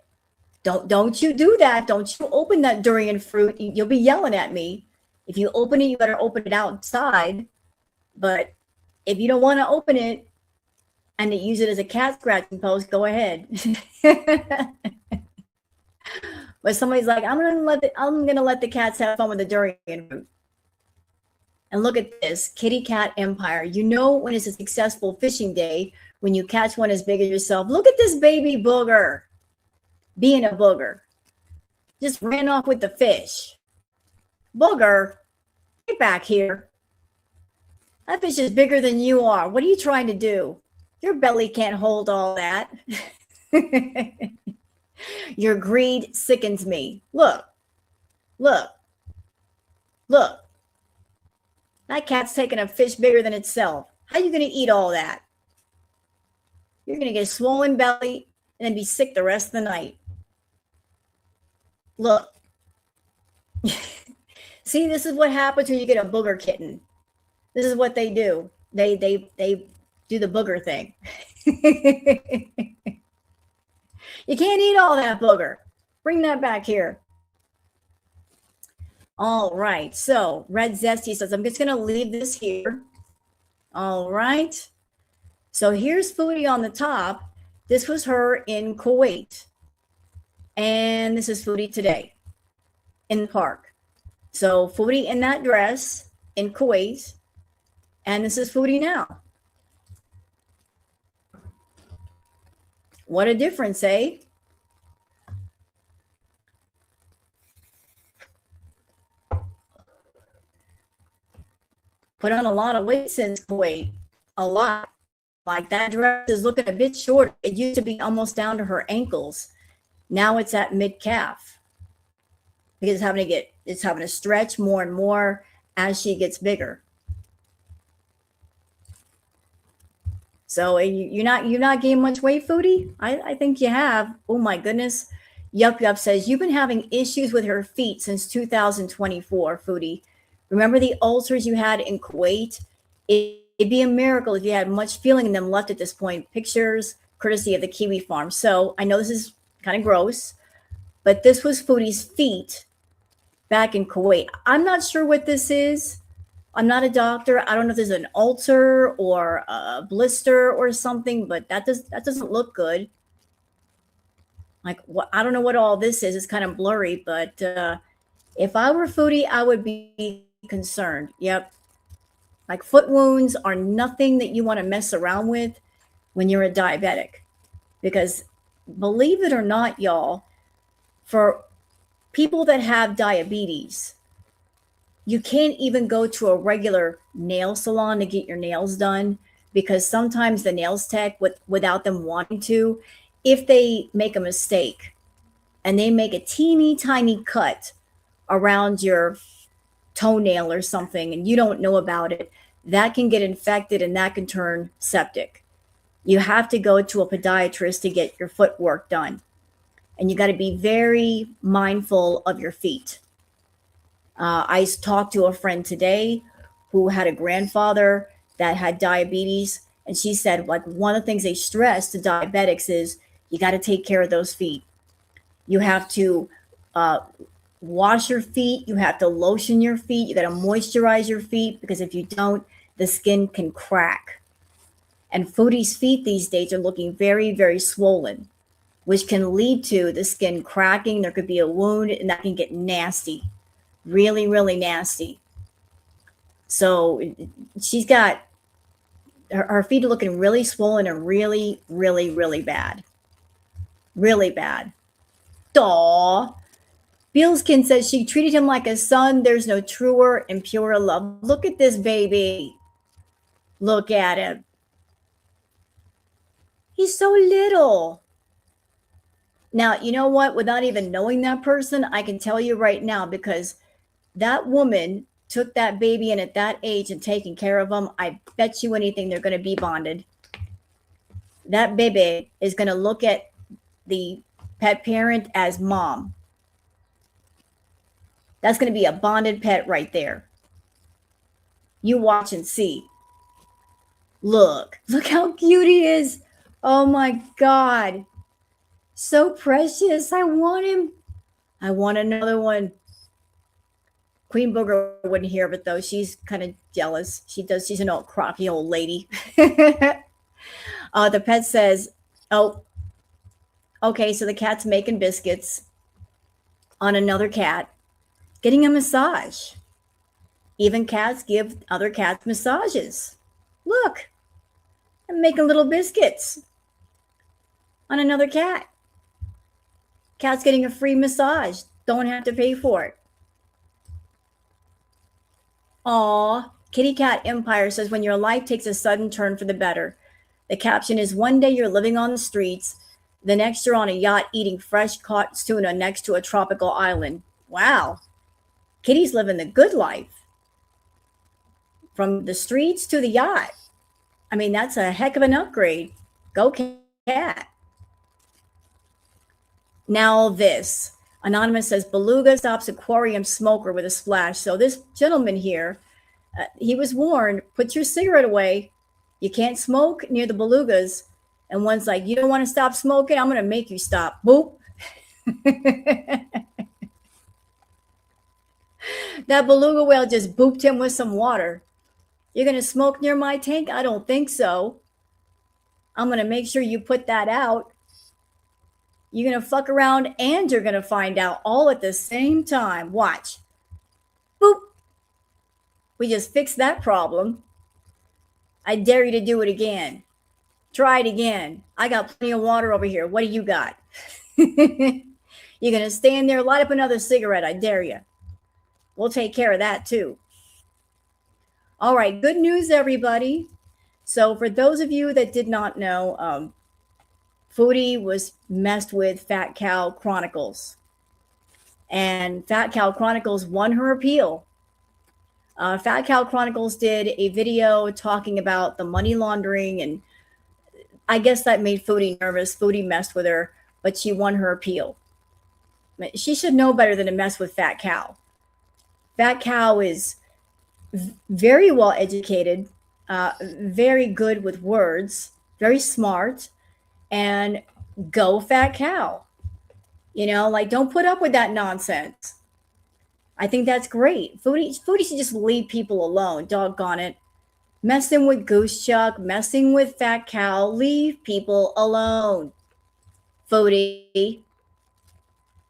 Speaker 1: Don't you do that. Don't you open that durian fruit. You'll be yelling at me. If you open it, you better open it outside. But if you don't want to open it and to use it as a cat scratching post, go ahead. But somebody's like, I'm gonna let the cats have fun with the durian fruit. And look at this, kitty cat empire. You know when it's a successful fishing day when you catch one as big as yourself. Look at this baby booger, being a booger. Just ran off with the fish. Booger, get back here. That fish is bigger than you are. What are you trying to do? Your belly can't hold all that. Your greed sickens me. Look. That cat's taking a fish bigger than itself. How are you going to eat all that? You're going to get a swollen belly and then be sick the rest of the night. Look. See, this is what happens when you get a booger kitten. This is what they do. They do the booger thing. You can't eat all that booger. Bring that back here. All right. So Red Zesty says, I'm just going to leave this here. All right. So here's Foodie on the top. This was her in Kuwait. And this is Foodie today in the park. So Foodie in that dress in Kuwait. And this is Foodie now. What a difference, eh? Put on a lot of weight since Kuwait. A lot. Like that dress is looking a bit short. It used to be almost down to her ankles. Now it's at mid-calf. Because it's having to stretch more and more as she gets bigger. So you're not gaining much weight, Foodie? I think you have. Oh my goodness. Yup says, you've been having issues with her feet since 2024, Foodie. Remember the ulcers you had in Kuwait? It'd be a miracle if you had much feeling in them left at this point. Pictures courtesy of the Kiwi Farm. So I know this is kind of gross, but this was Foodie's feet back in Kuwait. I'm not sure what this is. I'm not a doctor. I don't know if there's an ulcer or a blister or something, but that doesn't look good. Like, what? I don't know what all this is. It's kind of blurry, but if I were Foodie, I would be concerned. Yep. Like, foot wounds are nothing that you want to mess around with when you're a diabetic. Because believe it or not, y'all, for people that have diabetes, you can't even go to a regular nail salon to get your nails done, because sometimes the nails tech, without them wanting to, if they make a mistake and they make a teeny tiny cut around your toenail or something and you don't know about it, that can get infected and that can turn septic. You have to go to a podiatrist to get your footwork done. And you got to be very mindful of your feet. I talked to a friend today who had a grandfather that had diabetes. And she said, like, one of the things they stress to diabetics is you got to take care of those feet. You have to wash your feet. You have to lotion your feet. You got to moisturize your feet, because if you don't, the skin can crack. And Foodie's feet these days are looking very, very swollen. which can lead to the skin cracking. There could be a wound, and that can get nasty, really, really nasty. So she's got her feet are looking really swollen and really, really, really bad. Really bad. Aw. Bealskin says she treated him like a son. There's no truer and purer love. Look at this baby. Look at him. He's so little. Now, you know what? Without even knowing that person, I can tell you right now, because that woman took that baby in at that age and taking care of him. I bet you anything they're going to be bonded. That baby is going to look at the pet parent as mom. That's going to be a bonded pet right there. You watch and see. Look how cute he is. Oh my God. So precious. I want him. I want another one. Queen Booger wouldn't hear of it though. She's kind of jealous. She's an old crocky old lady. The pet says, oh, okay, so the cat's making biscuits on another cat, getting a massage. Even cats give other cats massages. Look, I'm making little biscuits on another cat. Cat's getting a free massage. Don't have to pay for it. Aw, Kitty Cat Empire says, when your life takes a sudden turn for the better. The caption is, one day you're living on the streets, the next you're on a yacht eating fresh caught tuna next to a tropical island. Wow. Kitty's living the good life. From the streets to the yacht. I mean, that's a heck of an upgrade. Go cat. Now this. Anonymous says, beluga stops aquarium smoker with a splash. So this gentleman here, he was warned, put your cigarette away. You can't smoke near the belugas. And one's like, you don't want to stop smoking? I'm going to make you stop. Boop. That beluga whale just booped him with some water. You're going to smoke near my tank? I don't think so. I'm going to make sure you put that out. You're going to fuck around and you're going to find out all at the same time. Watch. Boop. We just fixed that problem. I dare you to do it again. Try it again. I got plenty of water over here. What do you got? You're going to stand there, light up another cigarette. I dare you. We'll take care of that too. All right. Good news, everybody. So for those of you that did not know, Foodie was messed with Fat Cow Chronicles. And Fat Cow Chronicles won her appeal. Fat Cow Chronicles did a video talking about the money laundering, and I guess that made Foodie nervous. Foodie messed with her, but she won her appeal. She should know better than to mess with Fat Cow. Fat Cow is very well educated, very good with words, very smart, and go Fat Cow. You know, like, don't put up with that nonsense. I think that's great. Foodie should just leave people alone. Doggone it. Messing with Goose Chuck, messing with Fat Cow, leave people alone. Foodie,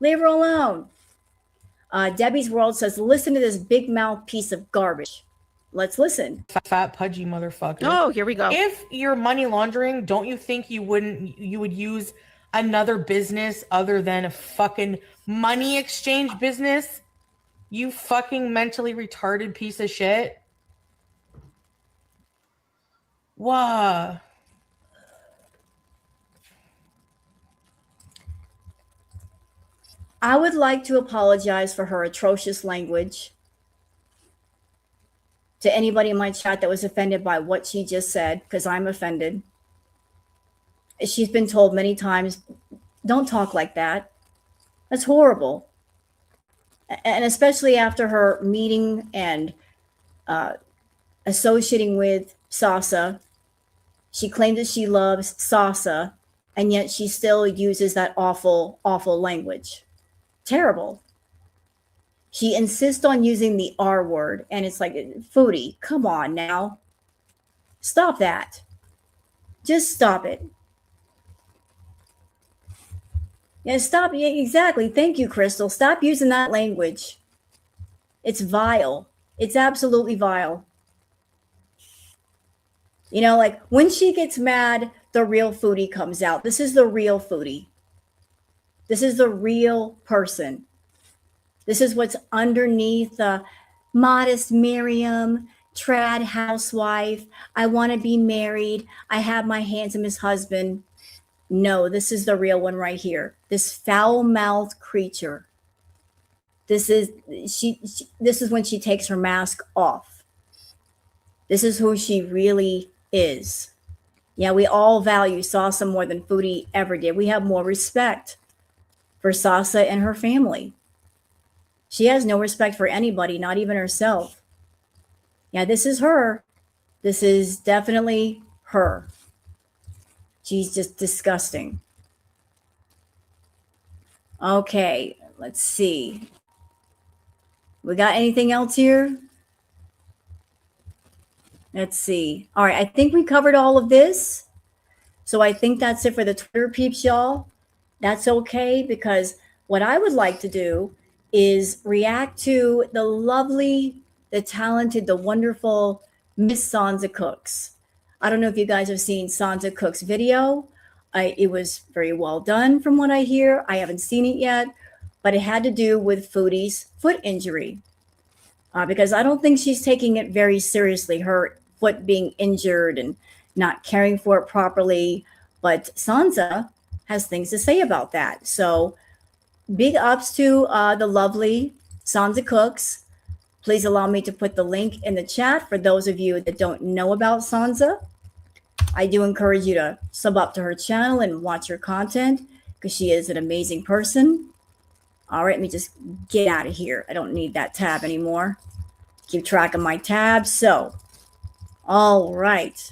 Speaker 1: leave her alone. Debbie's World says, listen to this big mouth piece of garbage. Let's listen.
Speaker 4: Fat pudgy motherfucker.
Speaker 5: Oh, here we go.
Speaker 4: If you're money laundering, don't you think you would use another business other than a fucking money exchange business? You fucking mentally retarded piece of shit. Wow.
Speaker 1: I would like to apologize for her atrocious language to anybody in my chat that was offended by what she just said, because I'm offended. She's been told many times, don't talk like that. That's horrible. And especially after her meeting and associating with Sasa. She claims that she loves Sasa, and yet she still uses that awful, awful language. Terrible. She insists on using the R word, and it's like, Foodie, come on now. Stop that. Just stop it. Yeah, stop. Yeah, exactly. Thank you, Crystal. Stop using that language. It's vile. It's absolutely vile. You know, like when she gets mad, the real Foodie comes out. This is the real Foodie. This is the real person. This is what's underneath the modest Miriam, trad housewife. I want to be married. I have my handsomest husband. No, this is the real one right here. This foul-mouthed creature. This is this is when she takes her mask off. This is who she really is. Yeah, we all value Sasa more than Foodie ever did. We have more respect for Sasa and her family. She has no respect for anybody, not even herself. Yeah, this is her. This is definitely her. She's just disgusting. Okay, let's see. We got anything else here? Let's see. All right, I think we covered all of this. So I think that's it for the Twitter peeps, y'all. That's okay, because what I would like to do is react to the lovely, the talented, the wonderful Miss Sansa Cooks. I don't know if you guys have seen Sansa Cooks' video. It was very well done from what I hear. I haven't seen it yet, but it had to do with Foodie's foot injury. Because I don't think she's taking it very seriously, her foot being injured and not caring for it properly. But Sansa has things to say about that. So big ups to the lovely Sansa Cooks. Please allow me to put the link in the chat for those of you that don't know about Sansa. I do encourage you to sub up to her channel and watch her content because she is an amazing person. All right, let me just get out of here. I don't need that tab anymore. Keep track of my tabs. So, all right.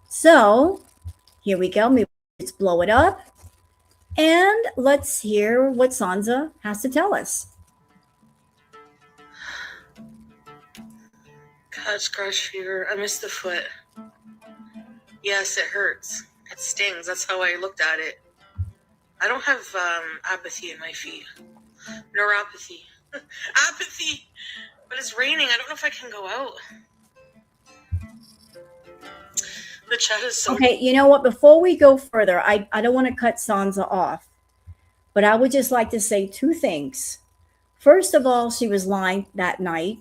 Speaker 1: So, here we go. Let's blow it up. And let's hear what Sansa has to tell us.
Speaker 3: God, scratch fever. I missed the foot. Yes, it hurts. It stings. That's how I looked at it. I don't have apathy in my feet. Neuropathy. Apathy. But it's raining. I don't know if I can go out. The chat is so...
Speaker 1: Okay, you know what? Before we go further, I don't want to cut Sansa off, but I would just like to say two things. First of all, she was lying that night.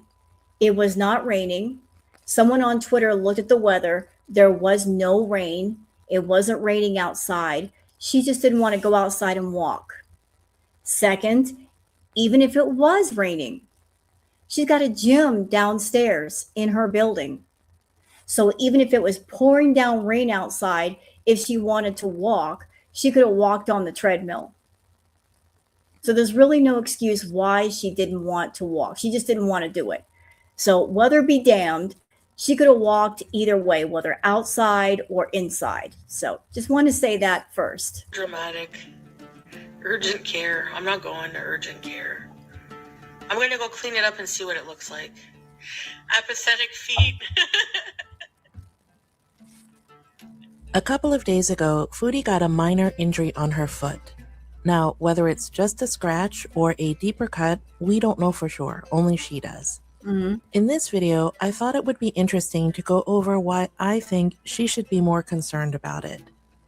Speaker 1: It was not raining. Someone on Twitter looked at the weather. There was no rain. It wasn't raining outside. She just didn't want to go outside and walk. Second, even if it was raining, she's got a gym downstairs in her building. So even if it was pouring down rain outside, if she wanted to walk, she could have walked on the treadmill. So there's really no excuse why she didn't want to walk. She just didn't want to do it. So weather be damned, she could have walked either way, whether outside or inside. So just want to say that first.
Speaker 3: Dramatic. Urgent care. I'm not going to urgent care. I'm going to go clean it up and see what it looks like. Apathetic feet.
Speaker 5: A couple of days ago, Foodie got a minor injury on her foot. Now, whether it's just a scratch or a deeper cut, we don't know for sure, only she does.
Speaker 1: Mm-hmm.
Speaker 5: In this video, I thought it would be interesting to go over why I think she should be more concerned about it.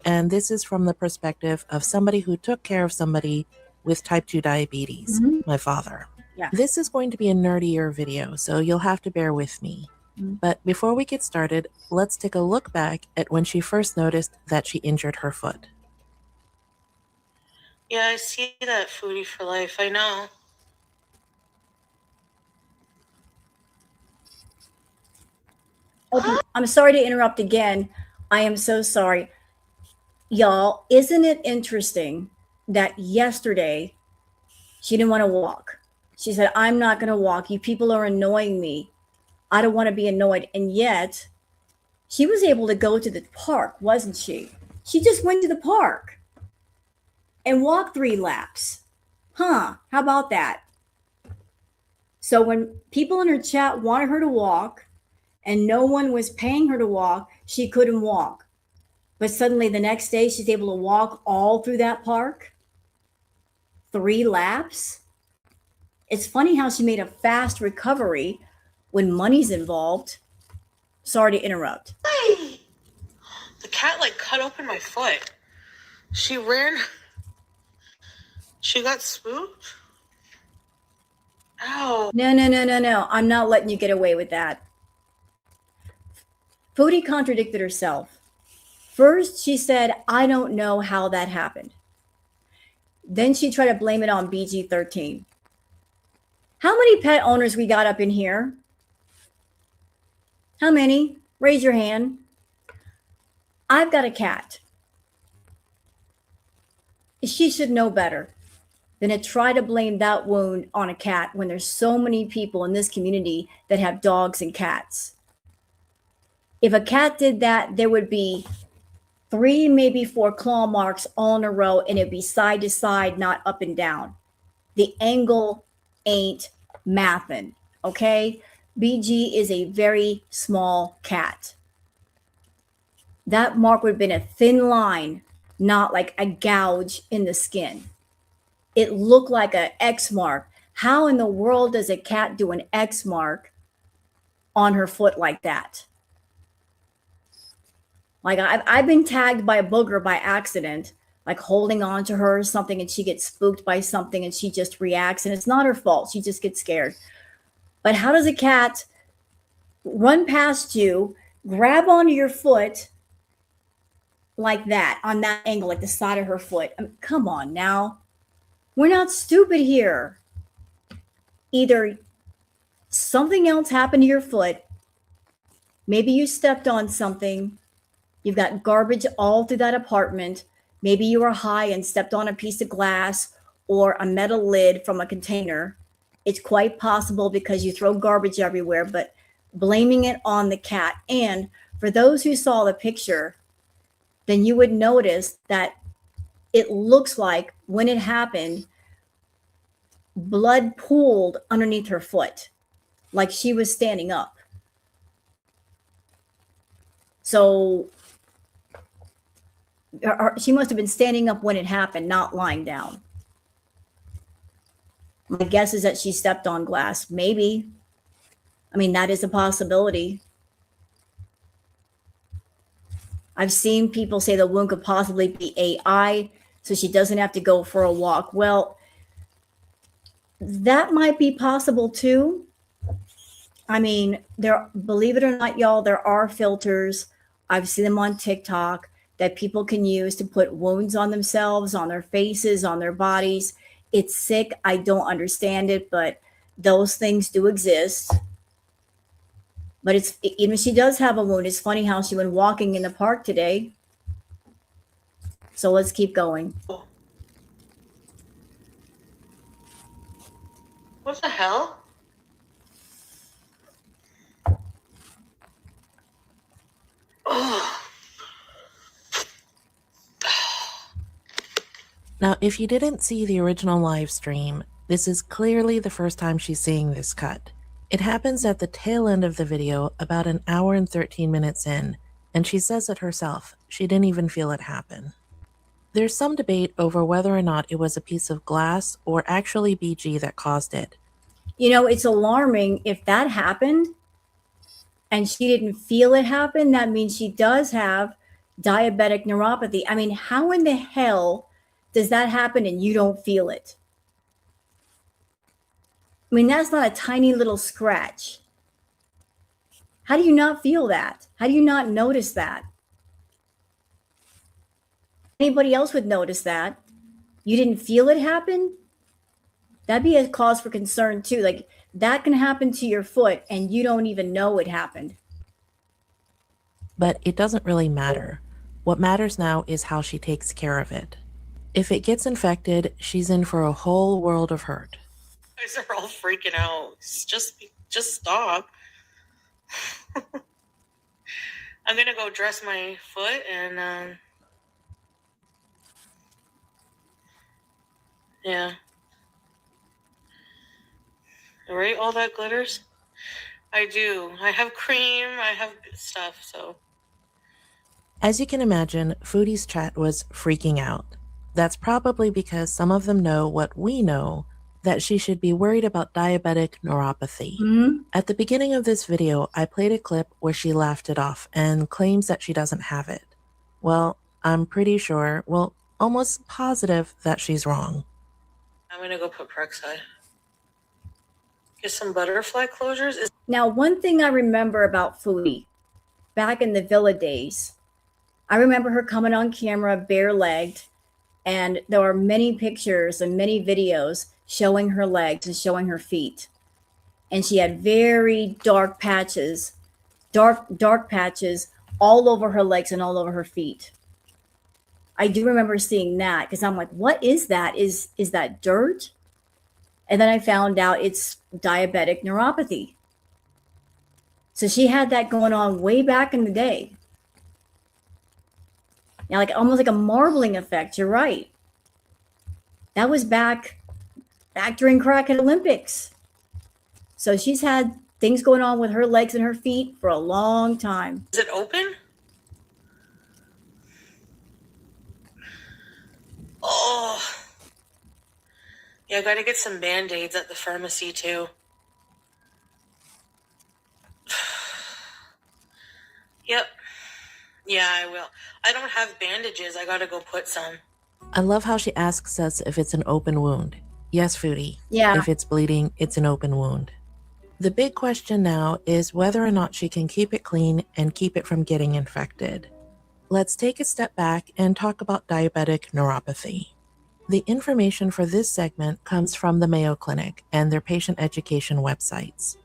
Speaker 5: And this is from the perspective of somebody who took care of somebody with type 2 diabetes, my father.
Speaker 1: Yeah.
Speaker 5: This is going to be a nerdier video, so you'll have to bear with me. But before we get started, let's take a look back at when she first noticed that she injured her foot.
Speaker 3: Yeah, I see that, Foodie for life. I know.
Speaker 1: Okay, I'm sorry to interrupt again. I am so sorry. Y'all, isn't it interesting that yesterday she didn't want to walk? She said, I'm not going to walk. You people are annoying me. I don't want to be annoyed. And yet she was able to go to the park, wasn't she? She just went to the park and walked 3 laps. Huh? How about that? So when people in her chat wanted her to walk and no one was paying her to walk, she couldn't walk. But suddenly the next day, she's able to walk all through that park, 3 laps. It's funny how she made a fast recovery when money's involved. Sorry to interrupt.
Speaker 3: Hey! The cat like cut open my foot. She ran. She got spooked. Ow.
Speaker 1: No. I'm not letting you get away with that. Foodie contradicted herself. First, she said, I don't know how that happened. Then she tried to blame it on BG13. How many pet owners we got up in here? How many? Raise your hand. I've got a cat. She should know better than to try to blame that wound on a cat when there's so many people in this community that have dogs and cats. If a cat did that, there would be 3, maybe 4 claw marks all in a row, and it'd be side to side, not up and down. The angle ain't mathin', okay? BG is a very small cat. That mark would have been a thin line, not like a gouge in the skin. It looked like an X mark. How in the world does a cat do an X mark on her foot like that? Like I've been tagged by a booger by accident, like holding on to her or something, and she gets spooked by something and she just reacts, and it's not her fault. She just gets scared. But how does a cat run past you, grab onto your foot like that, on that angle, like the side of her foot? I mean, come on now. We're not stupid here. Either something else happened to your foot, maybe you stepped on something, you've got garbage all through that apartment, maybe you were high and stepped on a piece of glass or a metal lid from a container. It's quite possible because you throw garbage everywhere, but blaming it on the cat. And for those who saw the picture, then you would notice that it looks like when it happened, blood pooled underneath her foot, like she was standing up. So she must have been standing up when it happened, not lying down. My guess is that she stepped on glass. Maybe. I mean, that is a possibility. I've seen people say the wound could possibly be AI, so she doesn't have to go for a walk. Well, that might be possible too. I mean, believe it or not, y'all, there are filters. I've seen them on TikTok that people can use to put wounds on themselves, on their faces, on their bodies. It's sick. I don't understand it, but those things do exist. But even if she does have a wound, it's funny how she went walking in the park today. So let's keep going.
Speaker 3: What the hell? Oh.
Speaker 5: Now, if you didn't see the original live stream, this is clearly the first time she's seeing this cut. It happens at the tail end of the video, about an hour and 13 minutes in, and she says it herself. She didn't even feel it happen. There's some debate over whether or not it was a piece of glass or actually BG that caused it.
Speaker 1: You know, it's alarming if that happened and she didn't feel it happen. That means she does have diabetic neuropathy. I mean, how in the hell does that happen and you don't feel it? I mean, that's not a tiny little scratch. How do you not feel that? How do you not notice that? Anybody else would notice that. You didn't feel it happen? That'd be a cause for concern too. Like, that can happen to your foot and you don't even know it happened.
Speaker 5: But it doesn't really matter. What matters now is how she takes care of it. If it gets infected, she's in for a whole world of hurt.
Speaker 3: You guys are all freaking out. Just stop. I'm gonna go dress my foot and yeah. Right, all that glitters? I do. I have cream, I have good stuff, so
Speaker 5: As you can imagine, Foodie's chat was freaking out. That's probably because some of them know what we know, that she should be worried about diabetic neuropathy.
Speaker 1: Mhm.
Speaker 5: At the beginning of this video, I played a clip where she laughed it off and claims that she doesn't have it. Well, I'm pretty sure, well, almost positive that she's wrong.
Speaker 3: I'm gonna go put peroxide. Get some butterfly closures.
Speaker 1: Now, one thing I remember about Foodie, back in the Villa days, I remember her coming on camera bare-legged, and there are many pictures and many videos showing her legs and showing her feet. And she had very dark patches, dark patches all over her legs and all over her feet. I do remember seeing that because I'm like, what is that? Is that dirt? And then I found out it's diabetic neuropathy. So she had that going on way back in the day. Now, like almost like a marbling effect. You're right. That was back during Crackhead Olympics. So she's had things going on with her legs and her feet for a long time.
Speaker 3: Is it open? Oh. Yeah, I gotta get some Band-Aids at the pharmacy too. Yep. Yeah, I will. I don't have bandages. I gotta go put some.
Speaker 5: I love how she asks us if it's an open wound. Yes, Foodie.
Speaker 1: Yeah.
Speaker 5: If it's bleeding, it's an open wound. The big question now is whether or not she can keep it clean and keep it from getting infected. Let's take a step back and talk about diabetic neuropathy. The information for this segment comes from the Mayo Clinic and their patient education websites.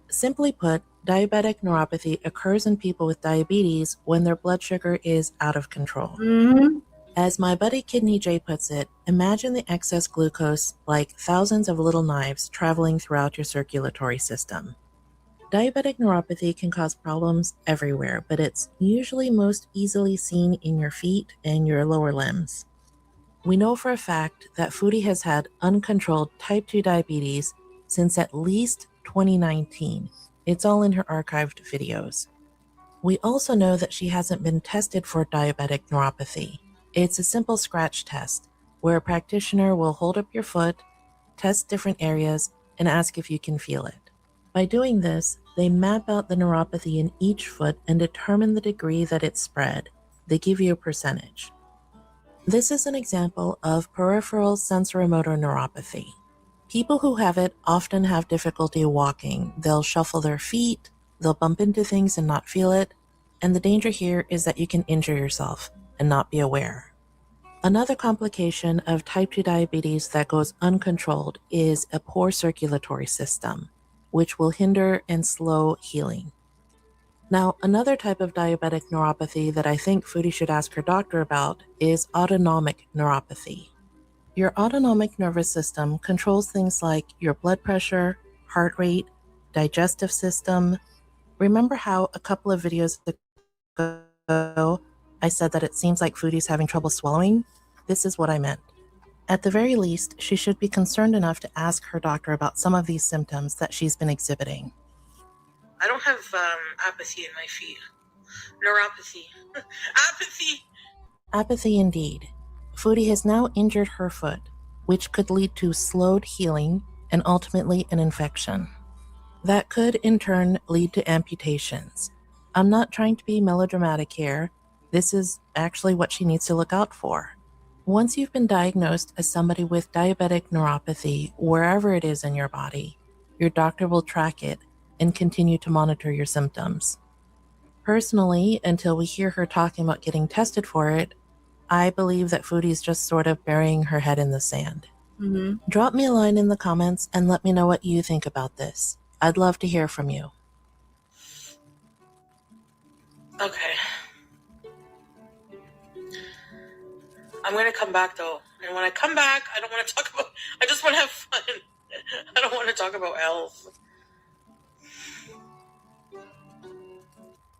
Speaker 5: Simply put, diabetic neuropathy occurs in people with diabetes when their blood sugar is out of control.
Speaker 1: Mm-hmm.
Speaker 5: As my buddy Kidney J puts it, imagine the excess glucose like thousands of little knives traveling throughout your circulatory system. Diabetic neuropathy can cause problems everywhere, but it's usually most easily seen in your feet and your lower limbs. We know for a fact that Foodie has had uncontrolled type 2 diabetes since at least 2019. It's all in her archived videos. We also know that she hasn't been tested for diabetic neuropathy. It's a simple scratch test where a practitioner will hold up your foot, test different areas, and ask if you can feel it. By doing this, they map out the neuropathy in each foot and determine the degree that it's spread. They give you a percentage. This is an example of peripheral sensorimotor neuropathy. People who have it often have difficulty walking. They'll shuffle their feet, they'll bump into things and not feel it, and the danger here is that you can injure yourself and not be aware. Another complication of type 2 diabetes that goes uncontrolled is a poor circulatory system, which will hinder and slow healing. Now, another type of diabetic neuropathy that I think Foodie should ask her doctor about is autonomic neuropathy. Your autonomic nervous system controls things like your blood pressure, heart rate, digestive system. Remember how a couple of videos ago I said that it seems like Foodie's having trouble swallowing? This is what I meant. At the very least, she should be concerned enough to ask her doctor about some of these symptoms that she's been exhibiting.
Speaker 3: I don't have apathy in my feet. Neuropathy. Apathy.
Speaker 5: Apathy indeed. Foodie has now injured her foot, which could lead to slowed healing and ultimately an infection. That could in turn lead to amputations. I'm not trying to be melodramatic here. This is actually what she needs to look out for. Once you've been diagnosed as somebody with diabetic neuropathy, wherever it is in your body, your doctor will track it and continue to monitor your symptoms. Personally, until we hear her talking about getting tested for it, I believe that Foodie's just sort of burying her head in the sand.
Speaker 1: Mm-hmm.
Speaker 5: Drop me a line in the comments and let me know what you think about this. I'd love to hear from you.
Speaker 3: Okay. I'm gonna come back though. And when I come back, I don't want to talk about, I just want to have fun. I don't want to talk about health.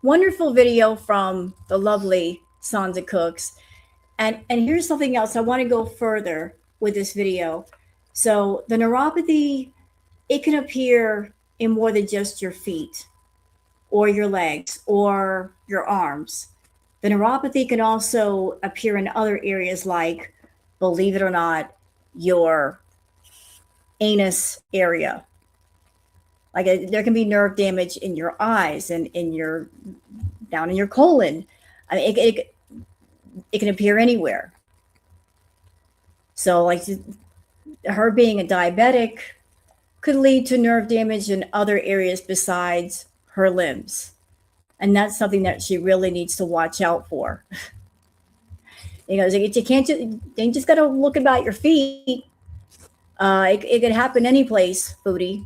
Speaker 1: Wonderful video from the lovely Sansa Cooks. And here's something else. I want to go further with this video. So the neuropathy, it can appear in more than just your feet or your legs or your arms. The neuropathy can also appear in other areas like, believe it or not, your anus area. Like there can be nerve damage in your eyes and in your down in your colon. I mean, it can appear anywhere. So, like her being a diabetic could lead to nerve damage in other areas besides her limbs, and that's something that she really needs to watch out for. You can't just got to look about your feet. It could happen any place, Foodie.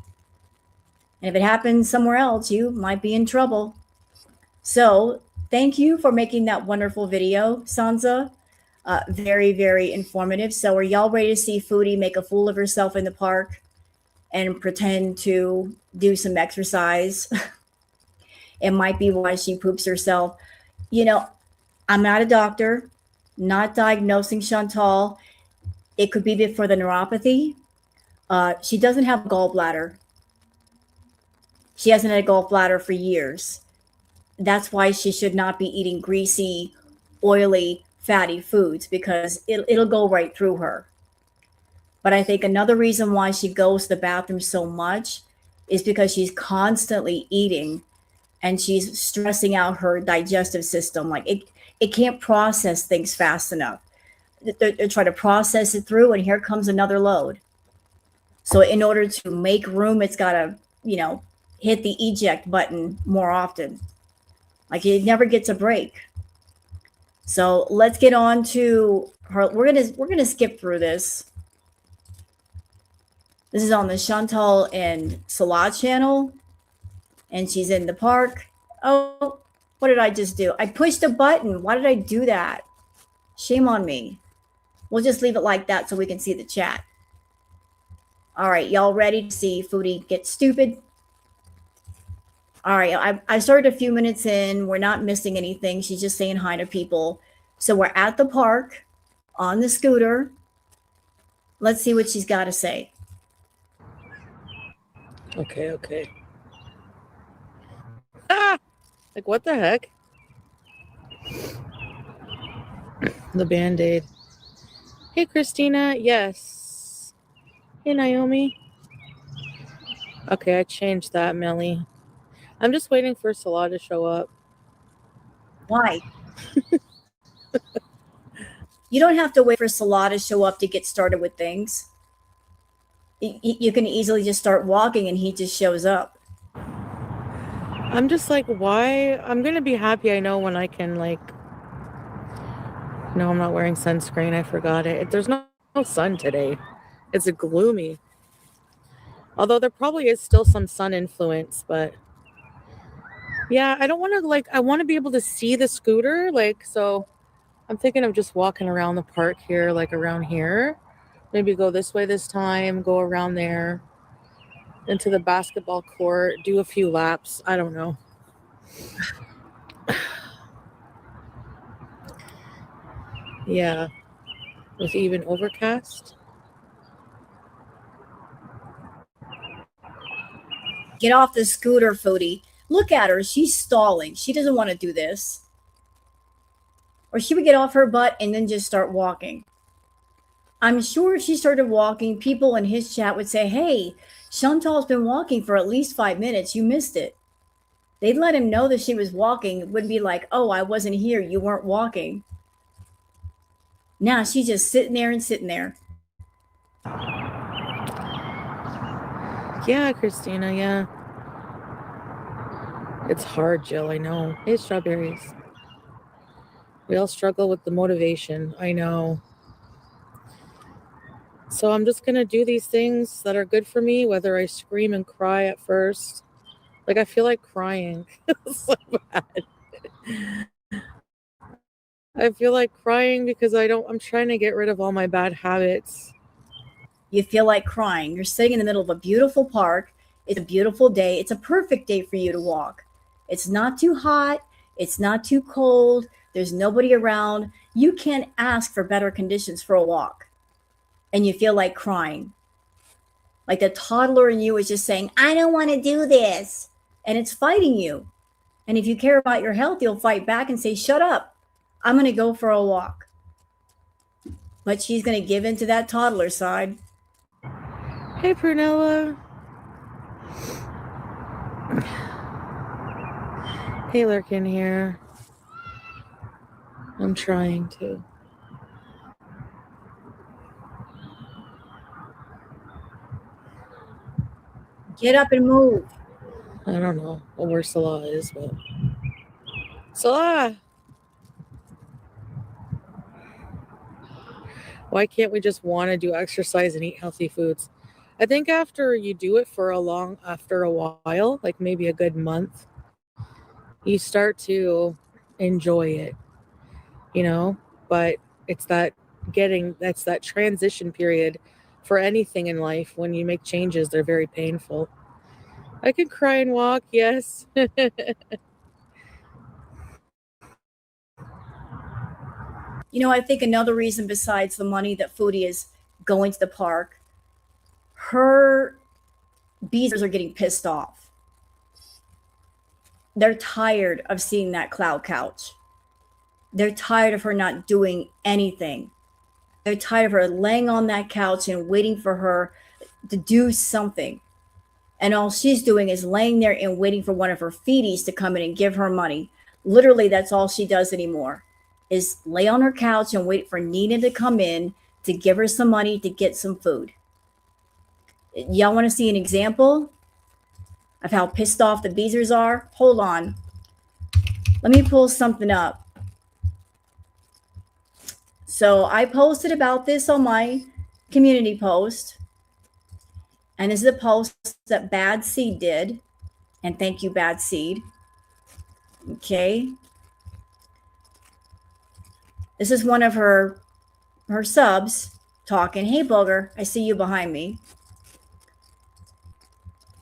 Speaker 1: And if it happens somewhere else, you might be in trouble. So thank you for making that wonderful video, Sansa. Very, very informative. So are y'all ready to see Foodie make a fool of herself in the park and pretend to do some exercise? It might be why she poops herself. You know, I'm not a doctor, not diagnosing Chantal. It could be for the neuropathy. She doesn't have a gallbladder. She hasn't had a gallbladder for years. That's why she should not be eating greasy, oily, fatty foods, because it'll go right through her. But I think another reason why she goes to the bathroom so much is because she's constantly eating and she's stressing out her digestive system. Like it can't process things fast enough. They're trying to process it through, and here comes another load. So in order to make room, it's got to, hit the eject button more often. Like it never gets a break. So let's get on to her. We're gonna skip through this. This is on the Chantal and Salah channel, and she's in the park. Oh, what did I just do? I pushed a button. Why did I do that? Shame on me. We'll just leave it like that so we can see the chat. All right, y'all ready to see Foodie get stupid? All right, I started a few minutes in. We're not missing anything. She's just saying hi to people. So we're at the park on the scooter. Let's see what she's got to say.
Speaker 5: Okay. Ah! Like, what the heck? The Band-Aid. Hey, Christina. Yes. Hey, Naomi. Okay, I changed that, Melly. I'm just waiting for Salah to show up.
Speaker 1: Why? You don't have to wait for Salah to show up to get started with things. You can easily just start walking and he just shows up.
Speaker 5: I'm just like, why? I'm going to be happy, I know, when I can, like... No, I'm not wearing sunscreen. I forgot it. There's no sun today. It's gloomy. Although there probably is still some sun influence, but... Yeah, I don't want to, like... I want to be able to see the scooter, like, so... I'm thinking of just walking around the park here, like around here. Maybe go this way this time, go around there, into the basketball court, do a few laps. I don't know. Yeah. With even overcast.
Speaker 1: Get off the scooter, Foodie. Look at her. She's stalling. She doesn't want to do this. Or she would get off her butt and then just start walking. I'm sure if she started walking, people in his chat would say, hey, Chantal's been walking for at least 5 minutes. You missed it. They'd let him know that she was walking. It wouldn't be like, oh, I wasn't here. You weren't walking. Now she's just sitting there and sitting there.
Speaker 5: Yeah, Christina, yeah. It's hard, Jill, I know. Hey, strawberries. We all struggle with the motivation. I know. So I'm just going to do these things that are good for me, whether I scream and cry at first. Like, I feel like crying. It's so bad. I feel like crying because I'm trying to get rid of all my bad habits.
Speaker 1: You feel like crying. You're sitting in the middle of a beautiful park. It's a beautiful day. It's a perfect day for you to walk. It's not too hot. It's not too cold. There's nobody around. You can't ask for better conditions for a walk. And you feel like crying. Like the toddler in you is just saying, I don't want to do this. And it's fighting you. And if you care about your health, you'll fight back and say, shut up. I'm going to go for a walk. But she's going to give in to that toddler side.
Speaker 4: Hey, Prunella. Hey, Lurkin here. I'm trying to.
Speaker 1: Get up and move.
Speaker 4: I don't know where Salah is, but Salah! Why can't we just want to do exercise and eat healthy foods? I think after you do it for after a while, like maybe a good month, you start to enjoy it, you know? But it's that transition period for anything in life. When you make changes, they're very painful. I can cry and walk, yes.
Speaker 1: You know, I think another reason besides the money that Foodie is going to the park, her beezers are getting pissed off. They're tired of seeing that cloud couch. They're tired of her not doing anything. They're tired of her laying on that couch and waiting for her to do something. And all she's doing is laying there and waiting for one of her feedies to come in and give her money. Literally, that's all she does anymore, is lay on her couch and wait for Nina to come in to give her some money to get some food. Y'all want to see an example of how pissed off the beezers are? Hold on. Let me pull something up. So I posted about this on my community post. And this is a post that Bad Seed did. And thank you, Bad Seed. Okay. This is one of her subs talking. Hey, Booger, I see you behind me.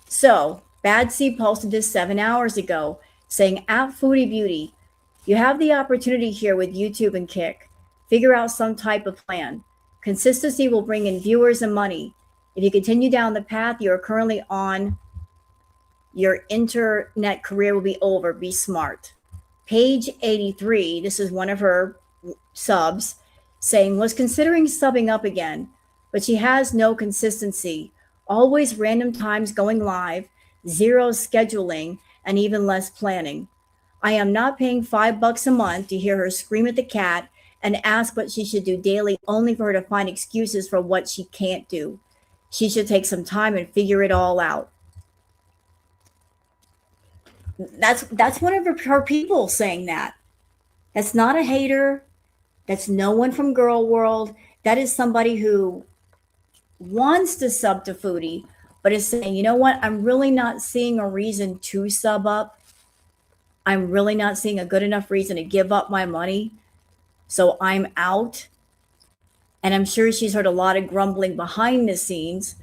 Speaker 1: So Bad Seed posted this 7 hours ago saying, at Foodie Beauty, you have the opportunity here with YouTube and Kick. Figure out some type of plan. Consistency will bring in viewers and money. If you continue down the path you are currently on, your internet career will be over. Be smart. Page 83, this is one of her subs, saying, was considering subbing up again, but she has no consistency. Always random times going live, zero scheduling, and even less planning. I am not paying $5 a month to hear her scream at the cat and ask what she should do daily, only for her to find excuses for what she can't do. She should take some time and figure it all out. That's one of her people saying that. That's not a hater. That's no one from Girl World. That is somebody who wants to sub to Foodie, but is saying, you know what? I'm really not seeing a reason to sub up. I'm really not seeing a good enough reason to give up my money. So I'm out. And I'm sure she's heard a lot of grumbling behind the scenes.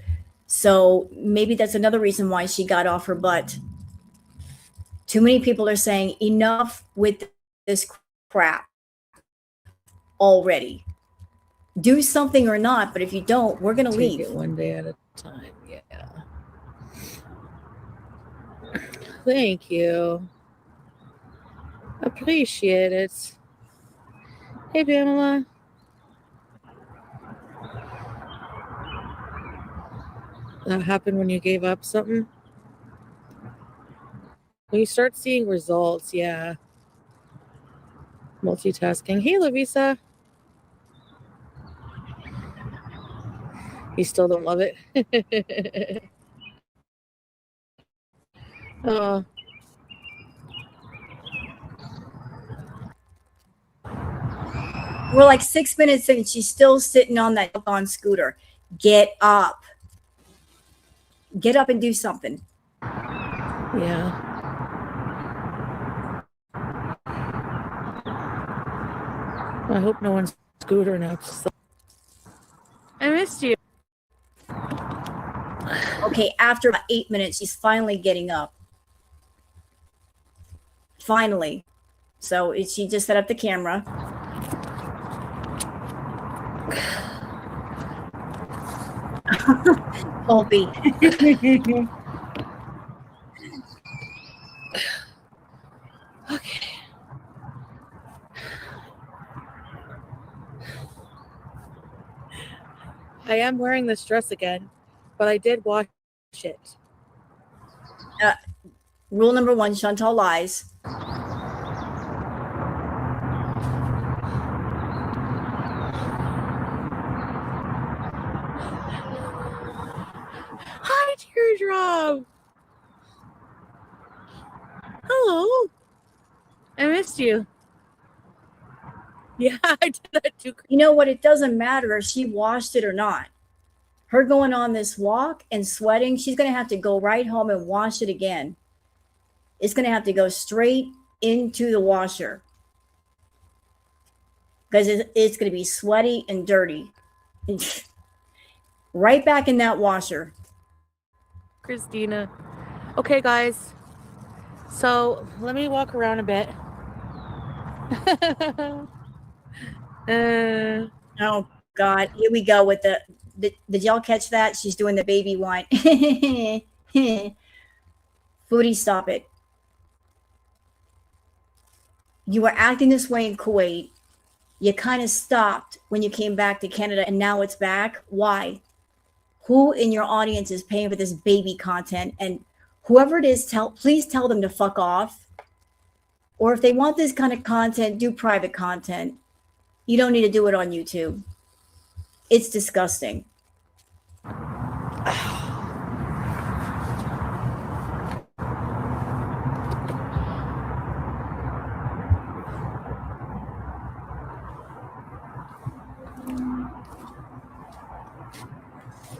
Speaker 1: So maybe that's another reason why she got off her butt. Too many people are saying enough with this crap already. Do something or not, but if you don't, we're going to leave.
Speaker 4: Take it one day at a time, yeah. Thank you. Appreciate it. Hey, Pamela. That happened when you gave up something? When you start seeing results, yeah. Multitasking. Hey, Lavisa. You still don't love it? Oh.
Speaker 1: We're like 6 minutes in, she's still sitting on that on scooter. Get up. Get up and do something.
Speaker 4: Yeah. I hope no one's scooter now. I missed you.
Speaker 1: Okay, after about 8 minutes, she's finally getting up. Finally. So she just set up the camera. Opie.
Speaker 4: Okay.
Speaker 5: I am wearing this dress again, but I did wash it.
Speaker 1: Rule number 1, Chantal lies.
Speaker 5: Hi, Teardrop. Hello. I missed you. Yeah, I did that too.
Speaker 1: You know what? It doesn't matter if she washed it or not. Her going on this walk and sweating, she's going to have to go right home and wash it again. It's going to have to go straight into the washer because it's going to be sweaty and dirty. Right back in that washer.
Speaker 5: Christina. Okay, guys. So let me walk around a bit.
Speaker 1: Oh God, here we go with the did y'all catch that? She's doing the baby one. Foodie, stop it. You were acting this way in Kuwait. You kind of stopped when you came back to Canada and now it's back. Why? Who in your audience is paying for this baby content? And whoever it is, please tell them to fuck off. Or if they want this kind of content, do private content. You don't need to do it on YouTube. It's disgusting.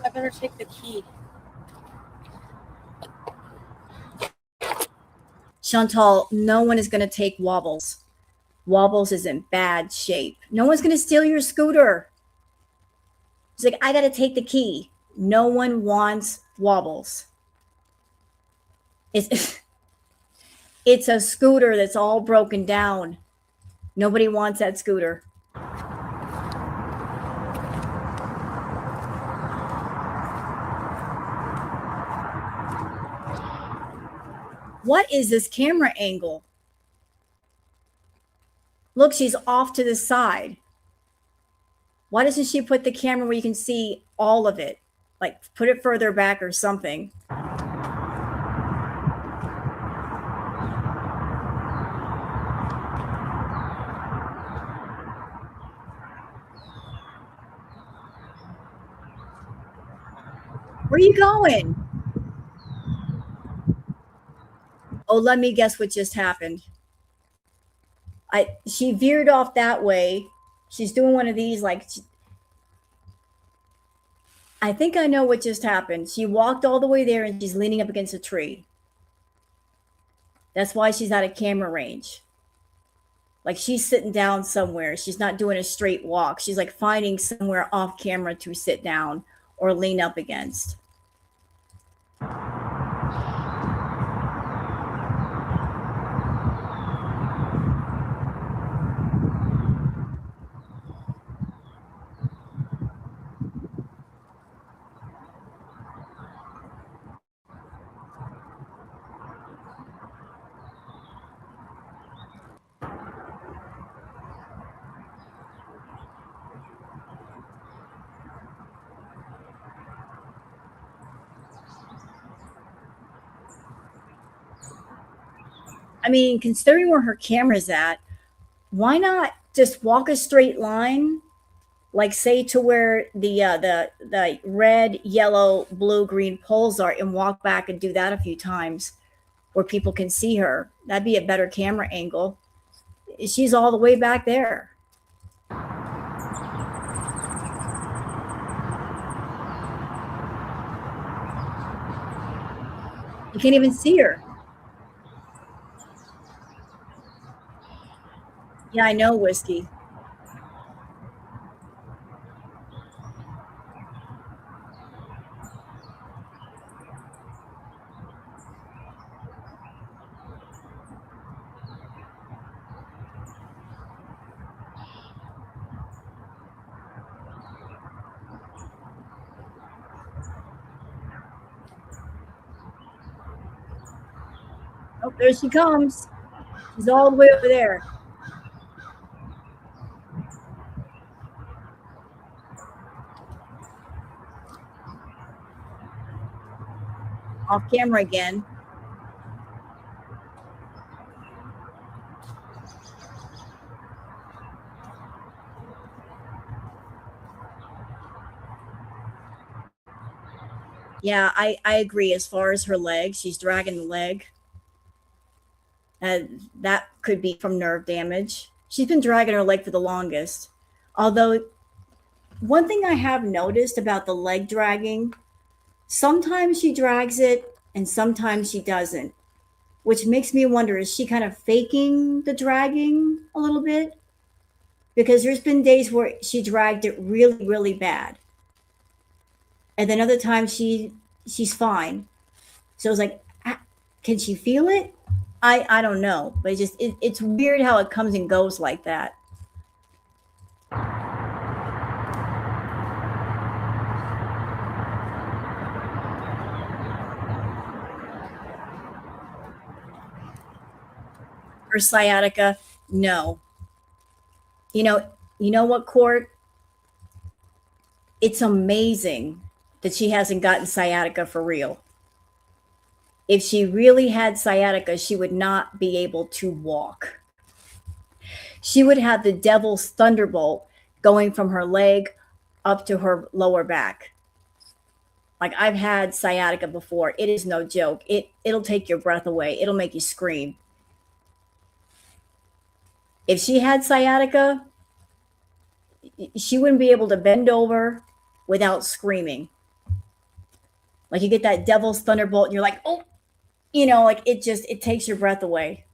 Speaker 5: I better take the key.
Speaker 1: Chantal, no one is going to take Wobbles. Wobbles is in bad shape. No one's going to steal your scooter. It's like, I got to take the key. No one wants Wobbles. It's a scooter that's all broken down. Nobody wants that scooter. What is this camera angle? Look, she's off to the side. Why doesn't she put the camera where you can see all of it? Like put it further back or something. Where are you going? Oh, let me guess what just happened. She veered off that way. She's doing one of these like, I think I know what just happened. She walked all the way there and she's leaning up against a tree. That's why she's out of camera range. Like she's sitting down somewhere. She's not doing a straight walk. She's like finding somewhere off camera to sit down or lean up against. I mean, considering where her camera's at, why not just walk a straight line, like say to where the red, yellow, blue, green poles are, and walk back and do that a few times, where people can see her. That'd be a better camera angle. She's all the way back there. You can't even see her. Yeah, I know, Whiskey. Oh, there she comes. She's all the way over there. off camera again. Yeah, I agree. As far as her leg, she's dragging the leg. That could be from nerve damage. She's been dragging her leg for the longest. Although, one thing I have noticed about the leg dragging, sometimes she drags it and sometimes she doesn't, which makes me wonder, is she kind of faking the dragging a little bit? Because there's been days where she dragged it really, really bad. And then other times she's fine. So it's like, can she feel it? I don't know, but it's weird how it comes and goes like that. Her sciatica, no. You know what, Court? It's amazing that she hasn't gotten sciatica for real. If she really had sciatica, she would not be able to walk. She would have the devil's thunderbolt going from her leg up to her lower back. Like, I've had sciatica before. It is no joke. It'll take your breath away. It'll make you scream. If she had sciatica, she wouldn't be able to bend over without screaming. Like, you get that devil's thunderbolt and you're like, oh, like it takes your breath away.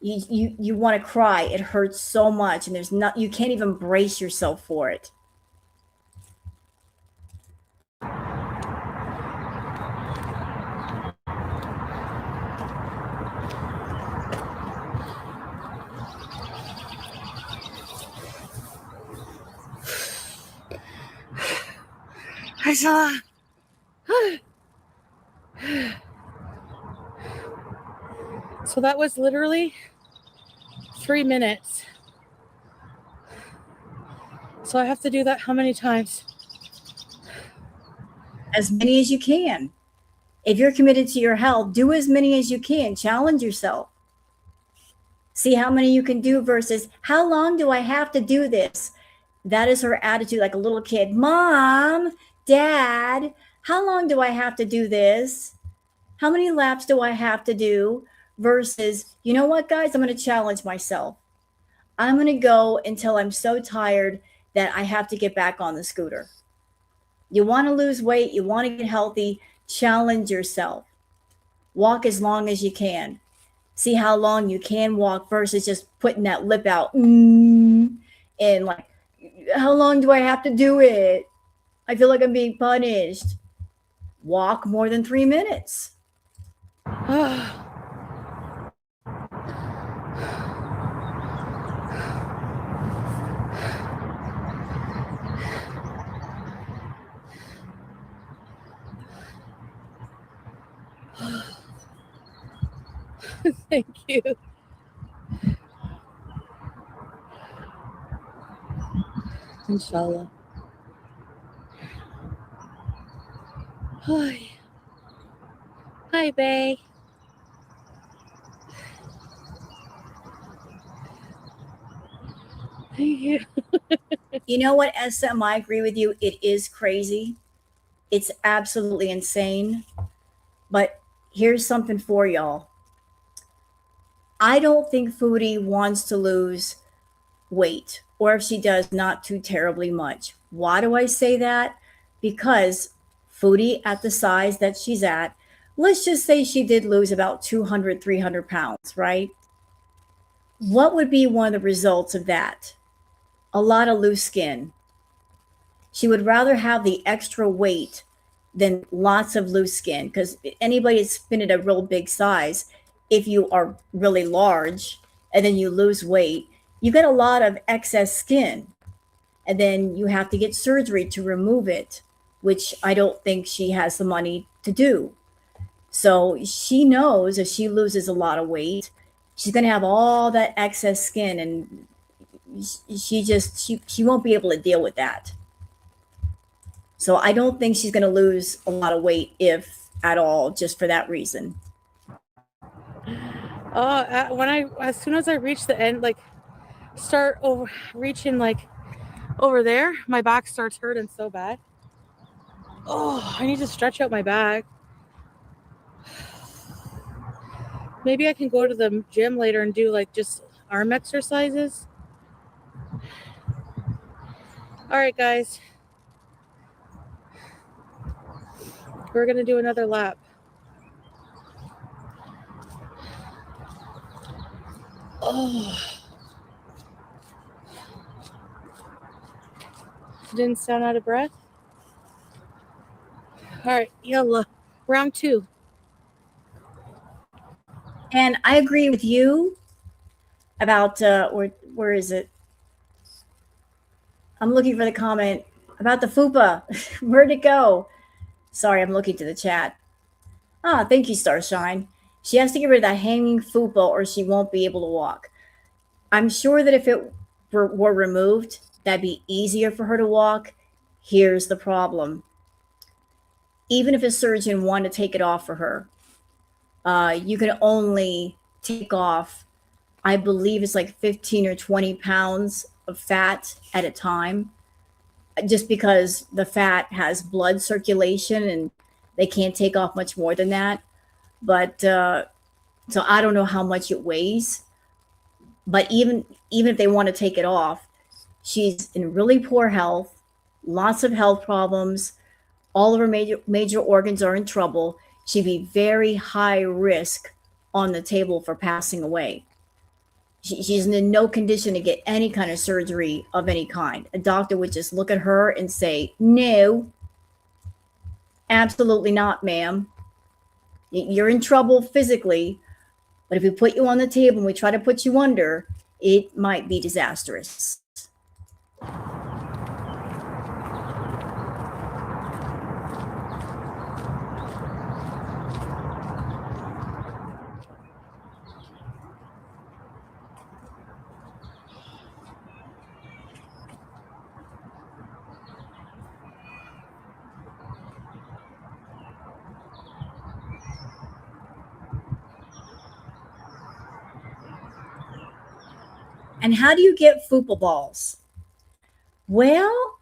Speaker 1: You want to cry. It hurts so much, and you can't even brace yourself for it.
Speaker 5: I saw. So that was literally 3 minutes. So I have to do that how many times?
Speaker 1: As many as you can. If you're committed to your health, do as many as you can. Challenge yourself. See how many you can do versus how long do I have to do this? That is her attitude, like a little kid. Mom, Dad, how long do I have to do this? How many laps do I have to do? Versus, you know what, guys? I'm going to challenge myself. I'm going to go until I'm so tired that I have to get back on the scooter. You want to lose weight, you want to get healthy, challenge yourself. Walk as long as you can. See how long you can walk versus just putting that lip out. And like, how long do I have to do it? I feel like I'm being punished. Walk more than 3 minutes.
Speaker 5: Thank you. Inshallah. Hi. Hi, bae. Thank you.
Speaker 1: You know what, SM? I agree with you. It is crazy. It's absolutely insane. But here's something for y'all. I don't think Foodie wants to lose weight, or if she does, not too terribly much. Why do I say that? Because Foodie, at the size that she's at, let's just say she did lose about 200, 300 pounds, right? What would be one of the results of that? A lot of loose skin. She would rather have the extra weight than lots of loose skin, because anybody that's been at a real big size, if you are really large and then you lose weight, you get a lot of excess skin, and then you have to get surgery to remove it, which I don't think she has the money to do. So she knows if she loses a lot of weight, she's going to have all that excess skin, and she won't be able to deal with that. So I don't think she's going to lose a lot of weight, if at all, just for that reason.
Speaker 4: As soon as I reach the end, like start over reaching like over there, my back starts hurting so bad. Oh, I need to stretch out my back. Maybe I can go to the gym later and do like just arm exercises. All right, guys. We're going to do another lap. Oh. Didn't sound out of breath? All right, yalla. Round 2.
Speaker 1: And I agree with you about, where is it? I'm looking for the comment about the fupa. Where'd it go? Sorry, I'm looking to the chat. Ah, thank you, Starshine. She has to get rid of that hanging fupa or she won't be able to walk. I'm sure that if it were removed, that'd be easier for her to walk. Here's the problem. Even if a surgeon wanted to take it off for her, you can only take off, I believe it's like 15 or 20 pounds of fat at a time, just because the fat has blood circulation and they can't take off much more than that. But so I don't know how much it weighs, but even if they want to take it off, she's in really poor health, lots of health problems. All of her major organs are in trouble. She'd be very high risk on the table for passing away. She's in no condition to get any kind of surgery of any kind. A doctor would just look at her and say, no, absolutely not, ma'am. You're in trouble physically, but if we put you on the table and we try to put you under, it might be disastrous. And how do you get fupa balls? Well,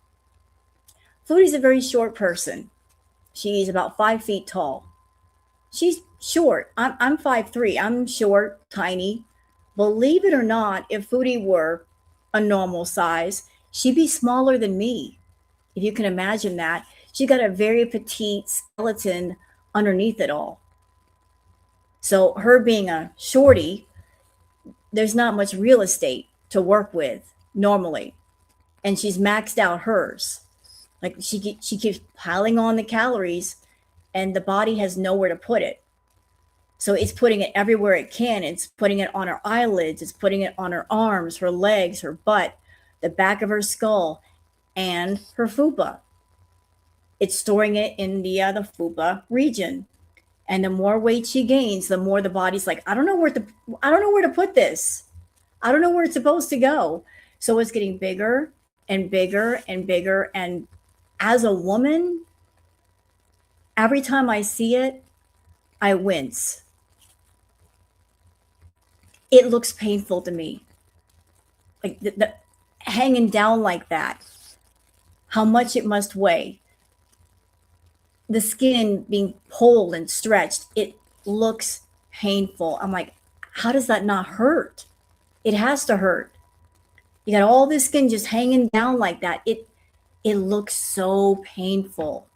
Speaker 1: Foodie's a very short person. She's about 5 feet tall. She's short. I'm 5'3". I'm short, tiny. Believe it or not, if Foodie were a normal size, she'd be smaller than me. If you can imagine that. She got a very petite skeleton underneath it all. So her being a shorty, there's not much real estate to work with normally. And she's maxed out hers. Like she keeps piling on the calories and the body has nowhere to put it. So it's putting it everywhere it can. It's putting it on her eyelids. It's putting it on her arms, her legs, her butt, the back of her skull, and her fupa. It's storing it in the fupa region. And the more weight she gains, the more the body's like, I don't know where to put this. I don't know where it's supposed to go. So it's getting bigger and bigger and bigger. And as a woman, every time I see it, I wince. It looks painful to me. Like the hanging down like that, how much it must weigh. The skin being pulled and stretched, it looks painful. I'm like, how does that not hurt? It has to hurt. You got all this skin just hanging down like that. It looks so painful.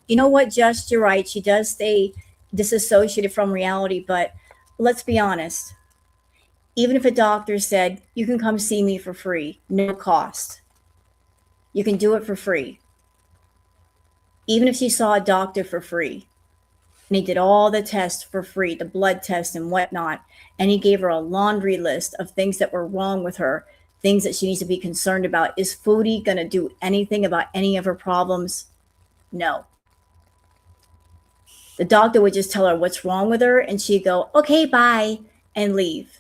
Speaker 1: You know what, Just, you're right. She does stay disassociated from reality, but let's be honest. Even if a doctor said, you can come see me for free, no cost. You can do it for free. Even if she saw a doctor for free and he did all the tests for free, the blood tests and whatnot, and he gave her a laundry list of things that were wrong with her, things that she needs to be concerned about. Is Foodie going to do anything about any of her problems? No. The doctor would just tell her what's wrong with her, and she'd go, okay, bye, and leave.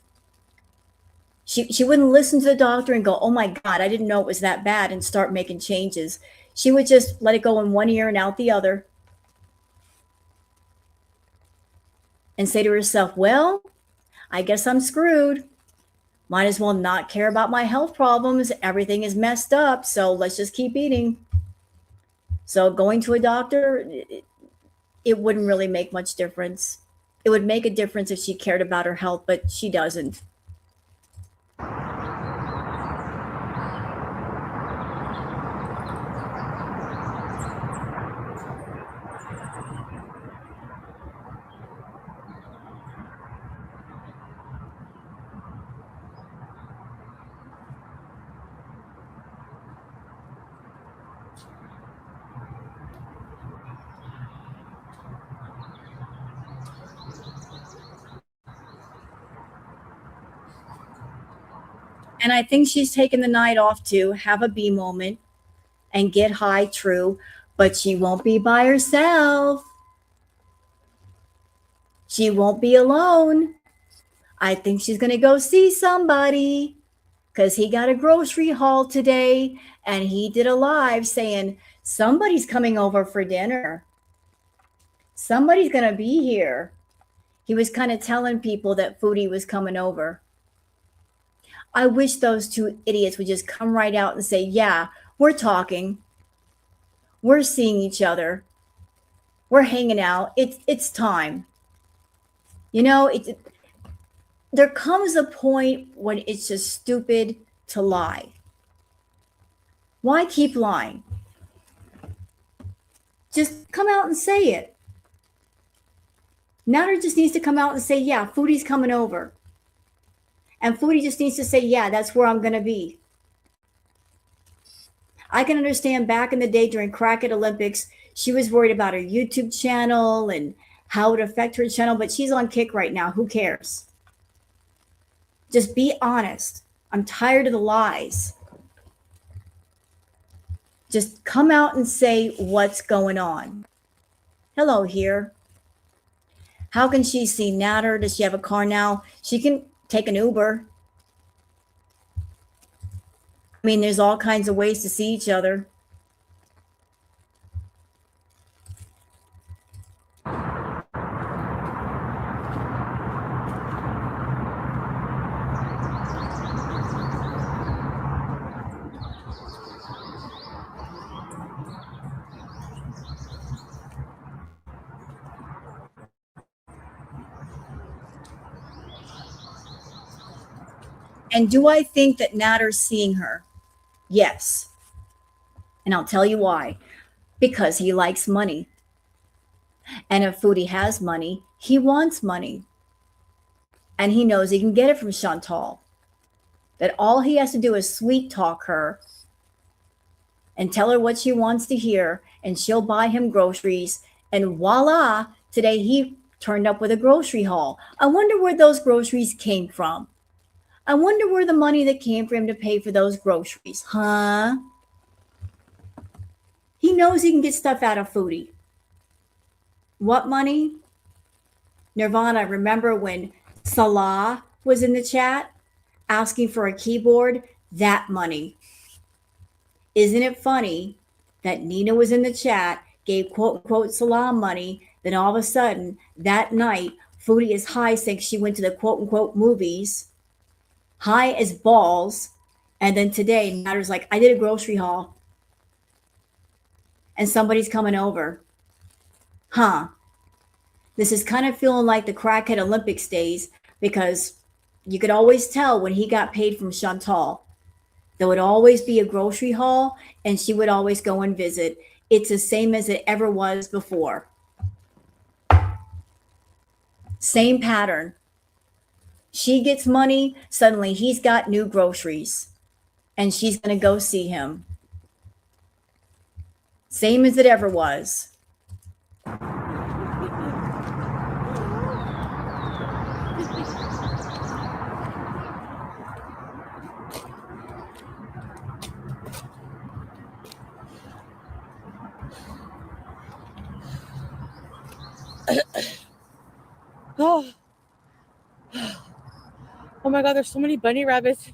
Speaker 1: She wouldn't listen to the doctor and go, oh my God, I didn't know it was that bad, and start making changes. She would just let it go in one ear and out the other and say to herself, well, I guess I'm screwed. Might as well not care about my health problems. Everything is messed up, so let's just keep eating. So going to a doctor, it wouldn't really make much difference. It would make a difference if she cared about her health, but she doesn't. And I think she's taken the night off to have a bee moment and get high, true, but she won't be by herself. She won't be alone. I think she's going to go see somebody because he got a grocery haul today and he did a live saying, somebody's coming over for dinner. Somebody's going to be here. He was kind of telling people that Foodie was coming over. I wish those two idiots would just come right out and say, yeah, we're talking. We're seeing each other. We're hanging out. It's time. You know, there comes a point when it's just stupid to lie. Why keep lying? Just come out and say it. Natter just needs to come out and say, yeah, Foodie's coming over. And Foodie just needs to say, yeah, that's where I'm going to be. I can understand back in the day during Crackhead Olympics, she was worried about her YouTube channel and how it would affect her channel, but she's on Kick right now. Who cares? Just be honest. I'm tired of the lies. Just come out and say what's going on. Hello here. How can she see Natter? Does she have a car now? She can take an Uber. I mean, there's all kinds of ways to see each other. And do I think that Natter's seeing her? Yes. And I'll tell you why. Because he likes money. And if Foodie has money, he wants money. And he knows he can get it from Chantal. That all he has to do is sweet talk her and tell her what she wants to hear, and she'll buy him groceries. And voila, today he turned up with a grocery haul. I wonder where those groceries came from. I wonder where the money that came for him to pay for those groceries, huh? He knows he can get stuff out of Foodie. What money? Nirvana, remember when Salah was in the chat asking for a keyboard? That money. Isn't it funny that Nina was in the chat, gave quote unquote Salah money, then all of a sudden that night, Foodie is high since she went to the quote unquote movies, high as balls, and then today Natter's like, I did a grocery haul and somebody's coming over. Huh. This is kind of feeling like the Crackhead Olympics days, because you could always tell when he got paid from Chantal. There would always be a grocery haul and she would always go and visit. It's the same as it ever was before. Same pattern. She gets money, suddenly he's got new groceries and she's going to go see him. Same as it ever was.
Speaker 4: Oh. Oh my God, there's so many bunny rabbits.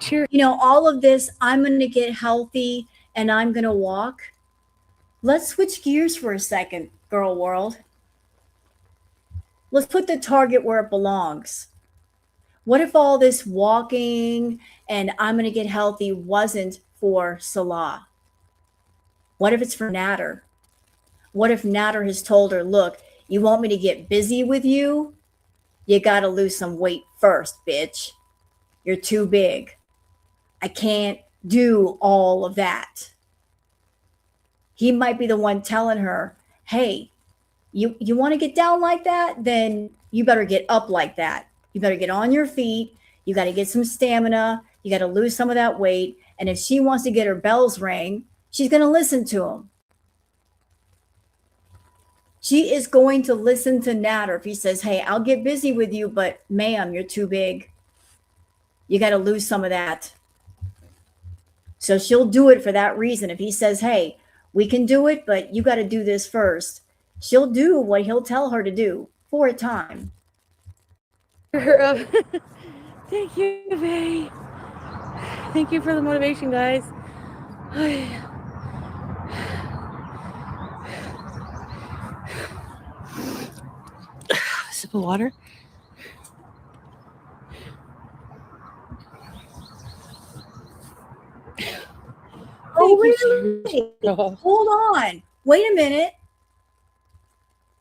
Speaker 4: Cheers.
Speaker 1: You know, all of this, I'm going to get healthy and I'm going to walk. Let's switch gears for a second, girl world. Let's put the target where it belongs. What if all this walking and I'm going to get healthy wasn't for Salah? What if it's for Natter? What if Natter has told her, look, you want me to get busy with you? You got to lose some weight first, bitch. You're too big. I can't do all of that. He might be the one telling her, hey, you want to get down like that? Then you better get up like that. You better get on your feet. You got to get some stamina. You got to lose some of that weight. And if she wants to get her bells rang, she's going to listen to him. She is going to listen to Natter if he says, hey, I'll get busy with you, but ma'am, you're too big. You got to lose some of that. So she'll do it for that reason. If he says, hey, we can do it, but you got to do this first, she'll do what he'll tell her to do for a time.
Speaker 4: Thank you, Faye. Thank you for the motivation, guys. Sip of water.
Speaker 1: Oh, really? Hold on. Wait a minute.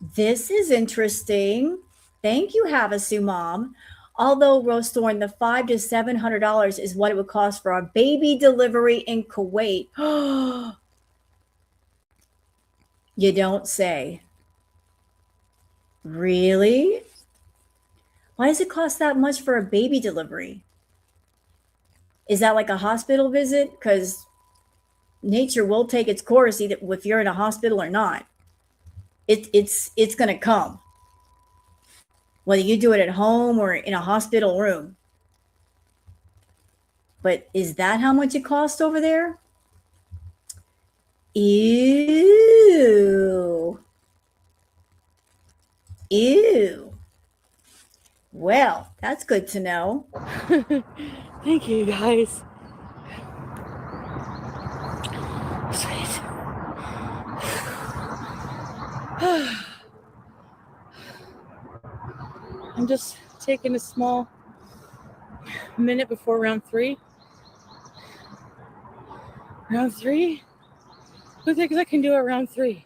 Speaker 1: This is interesting. Thank you, Havasu Mom. Although, Rose Thorn, the $500 to $700 is what it would cost for a baby delivery in Kuwait. You don't say. Really? Why does it cost that much for a baby delivery? Is that like a hospital visit? Because nature will take its course either if you're in a hospital or not. It's going to come. Whether you do it at home or in a hospital room. But is that how much it costs over there? Ew. Ew. Well, that's good to know.
Speaker 4: Thank you, guys. Sweet. I'm just taking a small minute before round 3. Round 3? Who thinks I can do it round 3?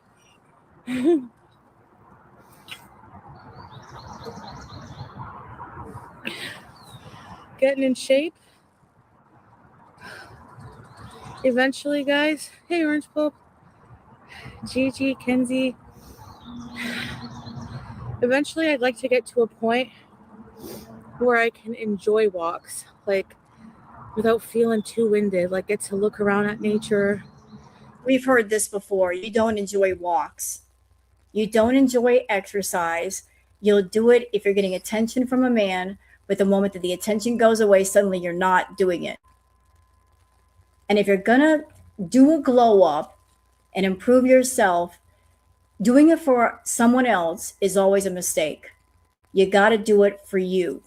Speaker 4: Getting in shape. Eventually, guys. Hey, Orange Pope. Gigi, Kenzie. Eventually, I'd like to get to a point where I can enjoy walks, like without feeling too winded, like get to look around at nature.
Speaker 1: We've heard this before. You don't enjoy walks. You don't enjoy exercise. You'll do it if you're getting attention from a man, but the moment that the attention goes away, suddenly you're not doing it. And if you're going to do a glow up and improve yourself, doing it for someone else is always a mistake. You got to do it for you.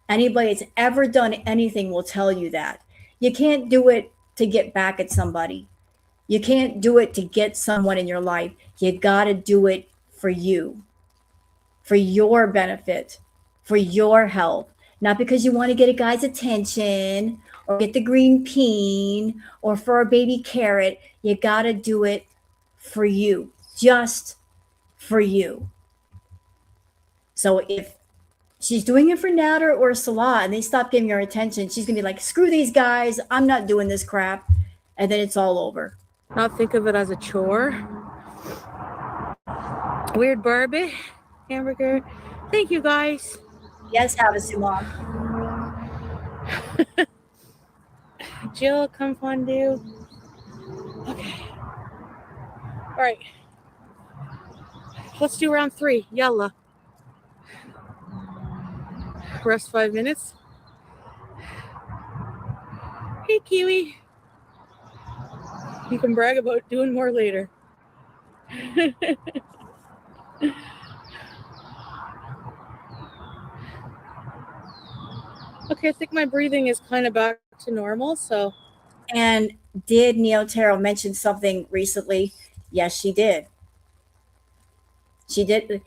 Speaker 1: Anybody that's ever done anything will tell you that. You can't do it to get back at somebody. You can't do it to get someone in your life. You got to do it for you, for your benefit, for your health. Not because you want to get a guy's attention or get the green peen or for a baby carrot. You got to do it for you, just for you. So if she's doing it for Natter or Salah and they stop giving her attention, she's going to be like, screw these guys. I'm not doing this crap. And then it's all over.
Speaker 4: Not think of it as a chore. Weird Barbie. Hamburger. Thank you, guys.
Speaker 1: Yes, Havasu Mom.
Speaker 4: Jill, come fondue. Okay. All right. Let's do round 3. Yalla. Rest 5 minutes. Hey, Kiwi. You can brag about doing more later. Okay, I think my breathing is kind of back to normal, so.
Speaker 1: And did Neo Tarot mention something recently? Yes, she did. She did.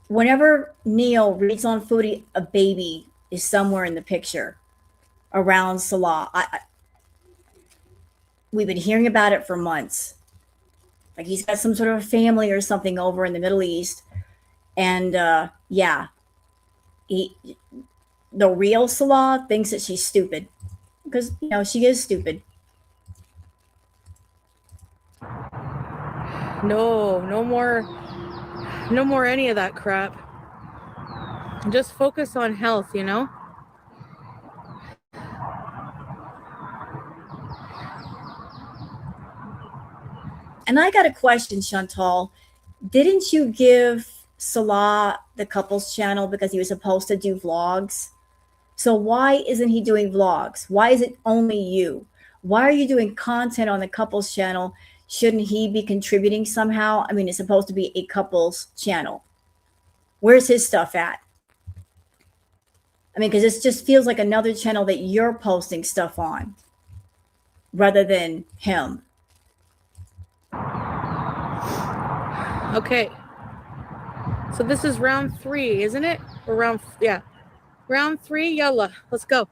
Speaker 1: Whenever Neo reads on Foodie, a baby is somewhere in the picture around Salah. We've been hearing about it for months. Like he's got some sort of family or something over in the Middle East. And yeah, the real Salah thinks that she's stupid because, you know, she is stupid.
Speaker 4: No more any of that crap. Just focus on health, you know?
Speaker 1: And I got a question, Chantal. Didn't you give Salah the couples channel because he was supposed to do vlogs? So why isn't he doing vlogs? Why is it only you? Why are you doing content on the couples channel? Shouldn't he be contributing somehow? I mean, it's supposed to be a couples channel. Where's his stuff at? I mean, because it just feels like another channel that you're posting stuff on rather than him.
Speaker 4: Okay. So this is round 3, isn't it? Or yeah. Round 3, yalla. Let's go.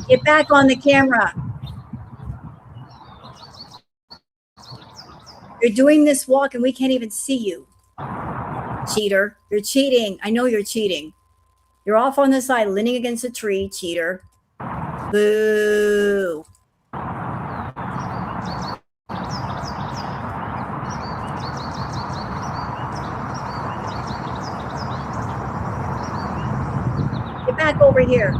Speaker 1: Get back on the camera. You're doing this walk and we can't even see you. Cheater. You're cheating. I know you're cheating. You're off on the side, leaning against a tree, cheater. Boo. Get back over here.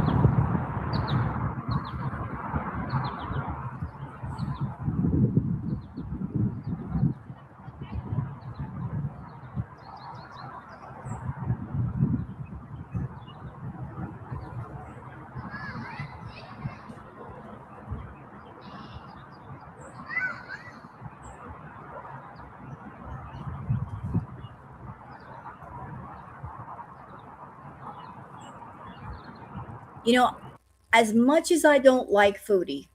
Speaker 1: You know, as much as I don't like Foodie,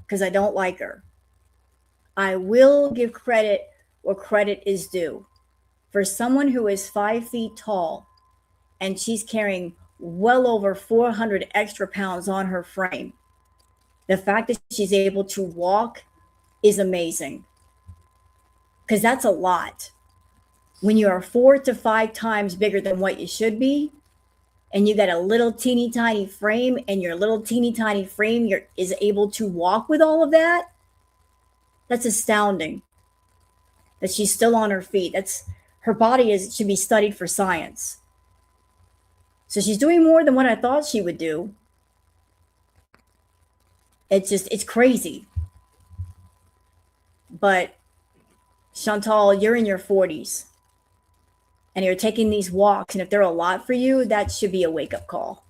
Speaker 1: because I don't like her, I will give credit where credit is due. For someone who is 5 feet tall and she's carrying well over 400 extra pounds on her frame, the fact that she's able to walk is amazing. Because that's a lot. When you are 4 to 5 times bigger than what you should be, and you got a little teeny tiny frame, and your little teeny tiny frame is able to walk with all of that, that's astounding. That she's still on her feet. Her body should be studied for science. So she's doing more than what I thought she would do. It's crazy. But Chantal, you're in your 40s and you're taking these walks, and if they're a lot for you, that should be a wake-up call.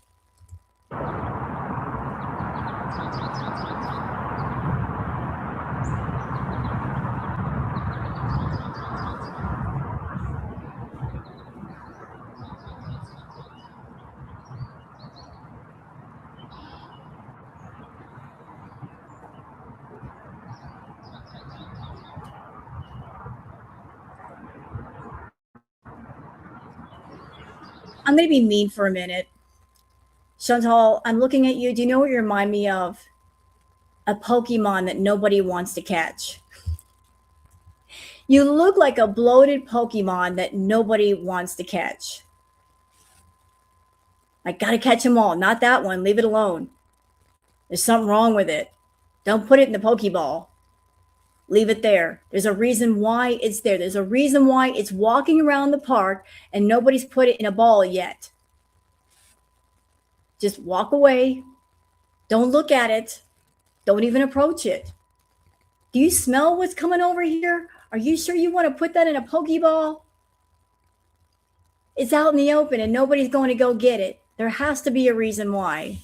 Speaker 1: I'm going to be mean for a minute. Chantal, I'm looking at you. Do you know what you remind me of? A Pokemon that nobody wants to catch. You look like a bloated Pokemon that nobody wants to catch. I gotta catch them all. Not that one. Leave it alone. There's something wrong with it. Don't put it in the Pokeball. Leave it there. There's a reason why it's there. There's a reason why it's walking around the park and nobody's put it in a ball yet. Just walk away. Don't look at it. Don't even approach it. Do you smell what's coming over here? Are you sure you want to put that in a Pokeball? It's out in the open and nobody's going to go get it. There has to be a reason why.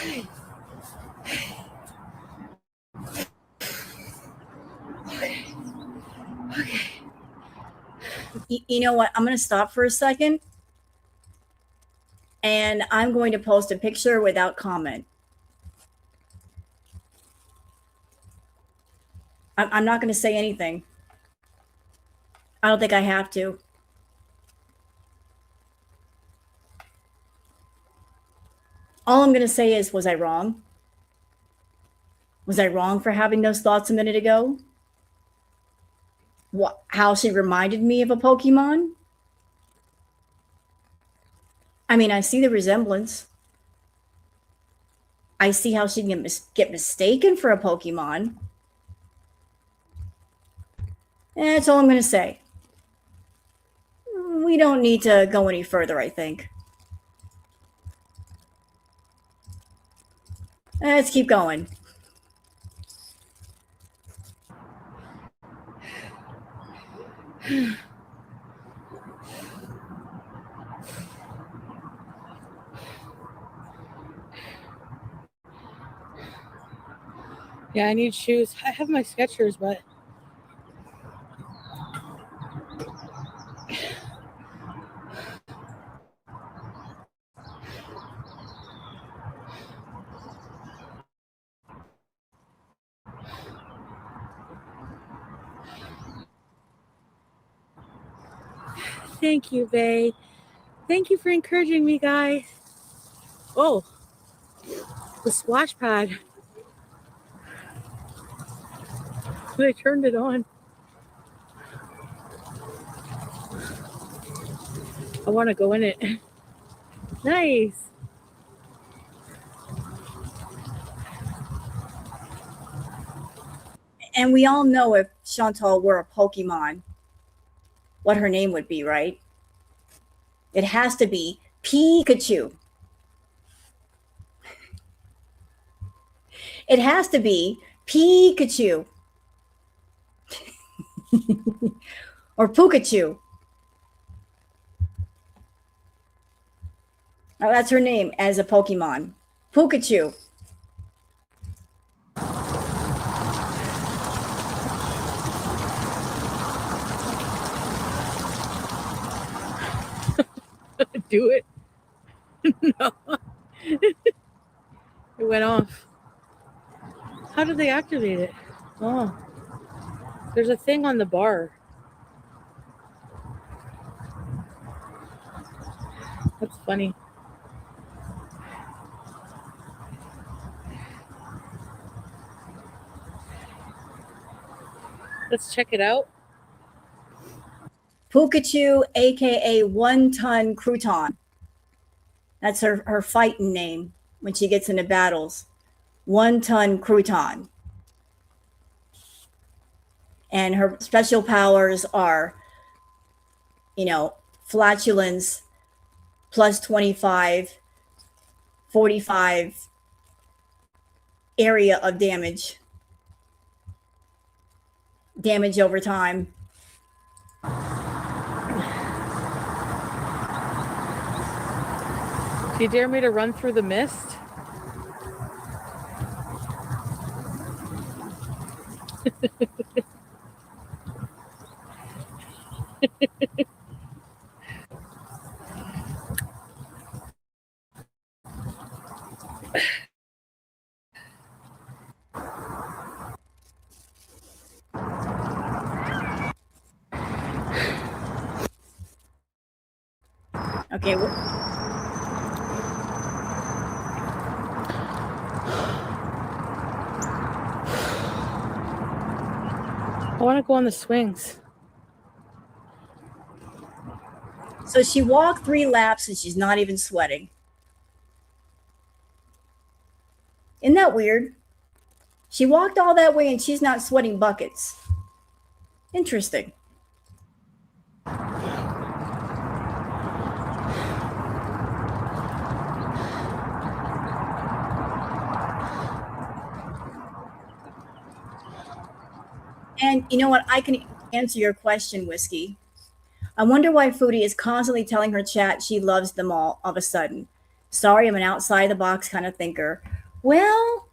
Speaker 1: Okay. You know what? I'm going to stop for a second. And I'm going to post a picture without comment. I'm not going to say anything. I don't think I have to. All I'm going to say is, was I wrong? Was I wrong for having those thoughts a minute ago? How she reminded me of a Pokemon? I mean, I see the resemblance. I see how she can get mistaken for a Pokemon. And that's all I'm going to say. We don't need to go any further, I think. Let's keep going.
Speaker 4: Yeah, I need shoes. I have my Skechers, but thank you, Bae. Thank you for encouraging me, guys. Oh, the splash pad. I turned it on. I want to go in it. Nice.
Speaker 1: And we all know if Chantal were a Pokemon, what her name would be, right? It has to be Pikachu. It has to be Pikachu. Or Pikachu. Oh, that's her name as a Pokemon. Pikachu.
Speaker 4: Do it. No. It went off. How did they activate it? Oh. There's a thing on the bar. That's funny. Let's check it out.
Speaker 1: Pikachu, aka 1-ton crouton. That's her fighting name when she gets into battles. 1-ton crouton. And her special powers are, flatulence, plus 25, 45 area of damage. Damage over time.
Speaker 4: Do you dare me to run through the mist?
Speaker 1: Okay.
Speaker 4: I want to go on the swings.
Speaker 1: So she walked 3 laps and she's not even sweating. Isn't that weird? She walked all that way and she's not sweating buckets. Interesting. And you know what? I can answer your question, Whiskey. I wonder why Foodie is constantly telling her chat she loves them all of a sudden. Sorry, I'm an outside the box kind of thinker. Well,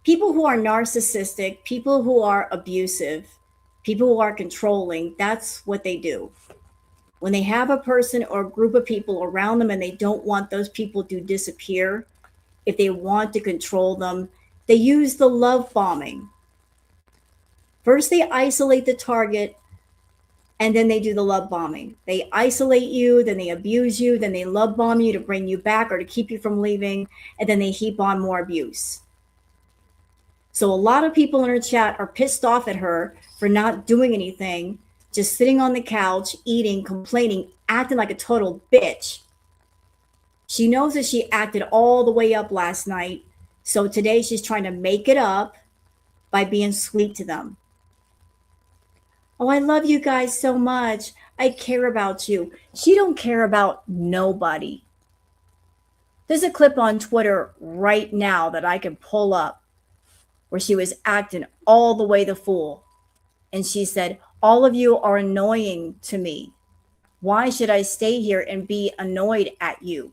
Speaker 1: people who are narcissistic, people who are abusive, people who are controlling, that's what they do. When they have a person or a group of people around them and they don't want those people to disappear, if they want to control them, they use the love bombing. First, they isolate the target and then they do the love bombing. They isolate you, then they abuse you, then they love bomb you to bring you back or to keep you from leaving, and then they heap on more abuse. So a lot of people in her chat are pissed off at her for not doing anything, just sitting on the couch, eating, complaining, acting like a total bitch. She knows that she acted all the way up last night, so today she's trying to make it up by being sweet to them. Oh, I love you guys so much. I care about you. She don't care about nobody. There's a clip on Twitter right now that I can pull up where she was acting all the way the fool. And she said, all of you are annoying to me. Why should I stay here and be annoyed at you?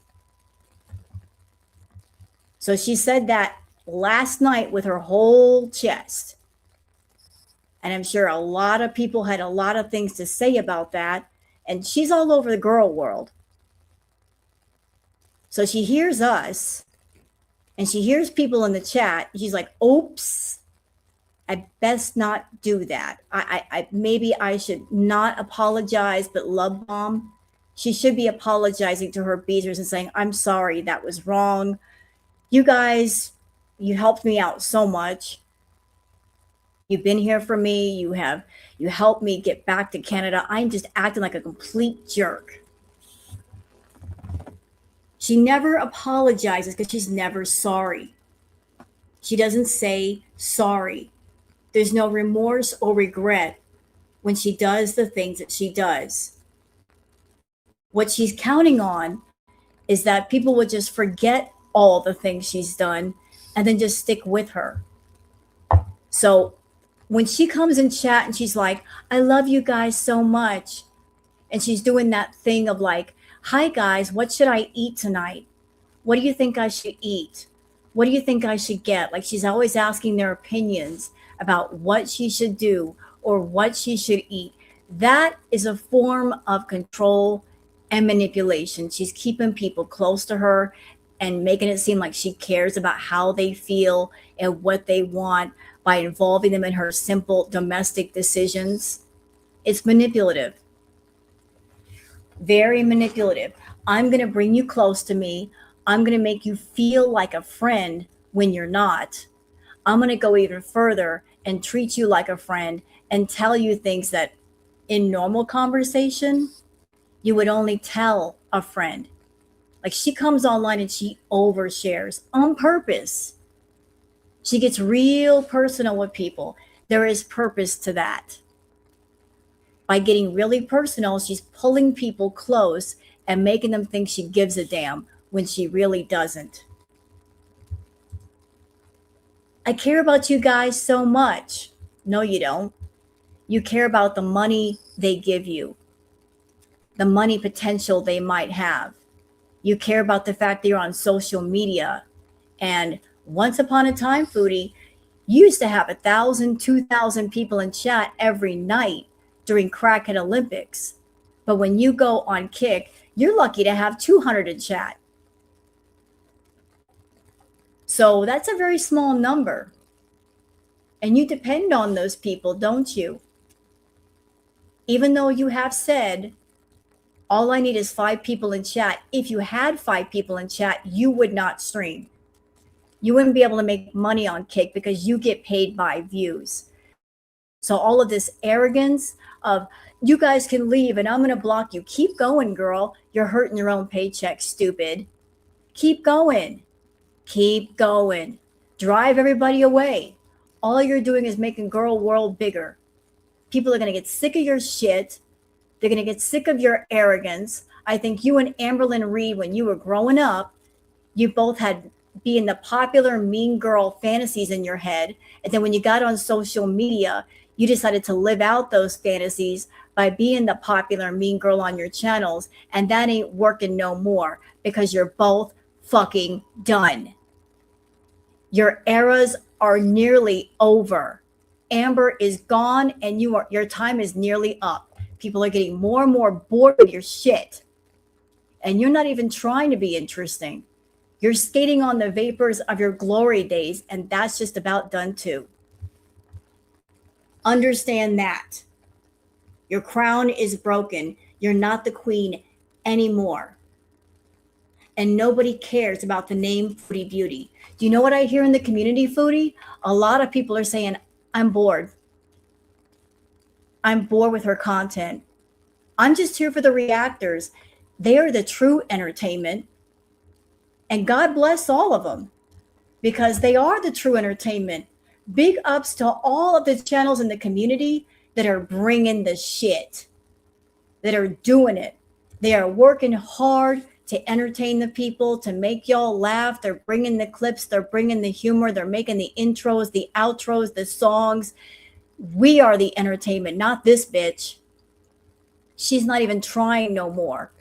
Speaker 1: So she said that last night with her whole chest. And I'm sure a lot of people had a lot of things to say about that. And she's all over the girl world. So she hears us and she hears people in the chat. She's like, oops, I best not do that. Maybe I should not apologize, but love bomb. She should be apologizing to her beaters and saying, I'm sorry, that was wrong. You guys, you helped me out so much. You've been here for me. You helped me get back to Canada. I'm just acting like a complete jerk. She never apologizes because she's never sorry. She doesn't say sorry. There's no remorse or regret when she does the things that she does. What she's counting on is that people would just forget all the things she's done and then just stick with her. So when she comes in chat and she's like, I love you guys so much. And she's doing that thing of like, hi guys, what should I eat tonight? What do you think I should eat? What do you think I should get? Like she's always asking their opinions about what she should do or what she should eat. That is a form of control and manipulation. She's keeping people close to her and making it seem like she cares about how they feel and what they want by involving them in her simple domestic decisions. It's manipulative. Very manipulative. I'm going to bring you close to me. I'm going to make you feel like a friend when you're not. I'm going to go even further and treat you like a friend and tell you things that in normal conversation, you would only tell a friend. Like she comes online and she overshares on purpose. She gets real personal with people. There is purpose to that. By getting really personal, she's pulling people close and making them think she gives a damn when she really doesn't. I care about you guys so much. No, you don't. You care about the money they give you, the money potential they might have. You care about the fact that you're on social media. And once upon a time, Foodie, You used to have 1,000, 2,000 people in chat every night during Crackhead Olympics. But when you go on Kick, you're lucky to have 200 in chat. So that's a very small number. And you depend on those people, don't you? Even though you have said, all I need is 5 people in chat. If you had 5 people in chat, you would not stream. You wouldn't be able to make money on Kick because you get paid by views. So all of this arrogance of, you guys can leave and I'm going to block you. Keep going, girl. You're hurting your own paycheck, stupid. Keep going. Keep going. Drive everybody away. All you're doing is making girl world bigger. People are going to get sick of your shit. They're going to get sick of your arrogance. I think you and Amberlynn Reed, when you were growing up, you both had being the popular mean girl fantasies in your head. And then when you got on social media, you decided to live out those fantasies by being the popular mean girl on your channels. And that ain't working no more because you're both fucking done. Your eras are nearly over. Amber is gone and your time is nearly up. People are getting more and more bored with your shit. And you're not even trying to be interesting. You're skating on the vapors of your glory days, and that's just about done too. Understand that. Your crown is broken. You're not the queen anymore. And nobody cares about the name Foodie Beauty. Do you know what I hear in the community, Foodie? A lot of people are saying, I'm bored. I'm bored with her content. I'm just here for the reactors. They are the true entertainment. And God bless all of them because they are the true entertainment. Big ups to all of the channels in the community that are bringing the shit, that are doing it. They are working hard to entertain the people, to make y'all laugh. They're bringing the clips. They're bringing the humor. They're making the intros, the outros, the songs. We are the entertainment, not this bitch. She's not even trying no more.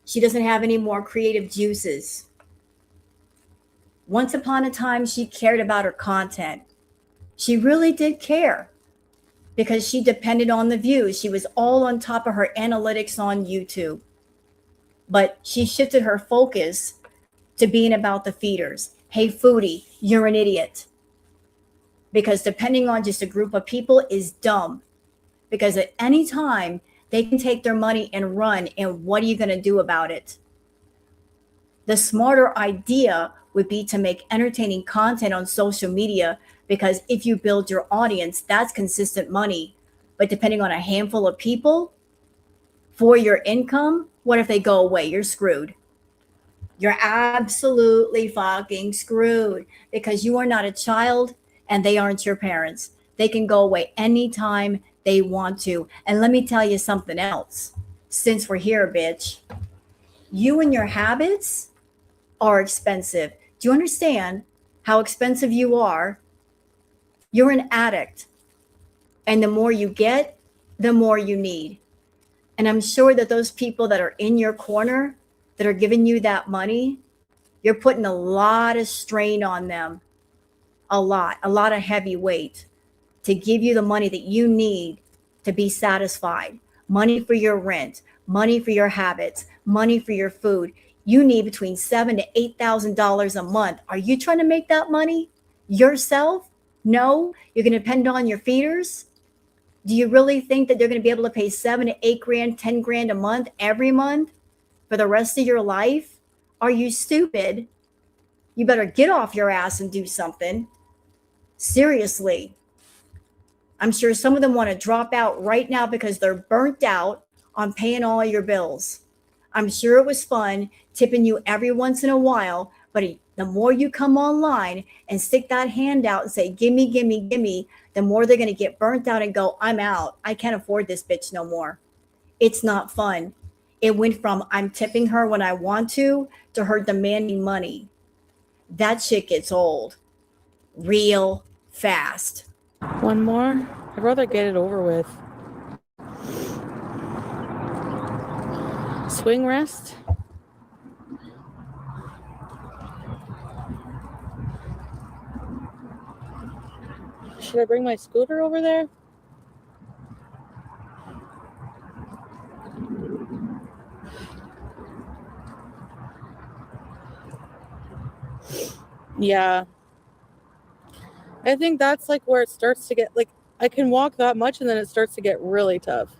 Speaker 1: She doesn't have any more creative juices. Once upon a time, she cared about her content. She really did care because she depended on the views. She was all on top of her analytics on YouTube. But she shifted her focus to being about the feeders. Hey, Foodie, you're an idiot. Because depending on just a group of people is dumb. Because at any time, they can take their money and run, and what are you going to do about it? The smarter idea would be to make entertaining content on social media, because if you build your audience, that's consistent money. But depending on a handful of people for your income, what if they go away? You're screwed. You're absolutely fucking screwed because you are not a child and they aren't your parents. They can go away anytime they want to. And let me tell you something else. Since we're here, bitch, you and your habits are expensive. Do you understand how expensive you are? You're an addict. And the more you get, the more you need. And I'm sure that those people that are in your corner that are giving you that money, you're putting a lot of strain on them. A lot of heavy weight to give you the money that you need to be satisfied. Money for your rent, money for your habits, money for your food. You need between $7,000 to $8,000 a month. Are you trying to make that money yourself? No, you're going to depend on your feeders. Do you really think that they're going to be able to pay $7,000 to $8,000, $10,000 a month every month for the rest of your life? Are you stupid? You better get off your ass and do something. Seriously. I'm sure some of them want to drop out right now because they're burnt out on paying all your bills. I'm sure it was fun tipping you every once in a while, but the more you come online and stick that hand out and say, gimme, gimme, gimme, the more they're going to get burnt out and go, I'm out. I can't afford this bitch no more. It's not fun. It went from I'm tipping her when I want to her demanding money. That shit gets old real fast.
Speaker 4: One more? I'd rather get it over with. Swing rest? Should I bring my scooter over there? Yeah. I think that's like where it starts to get like I can walk that much and then it starts to get really tough.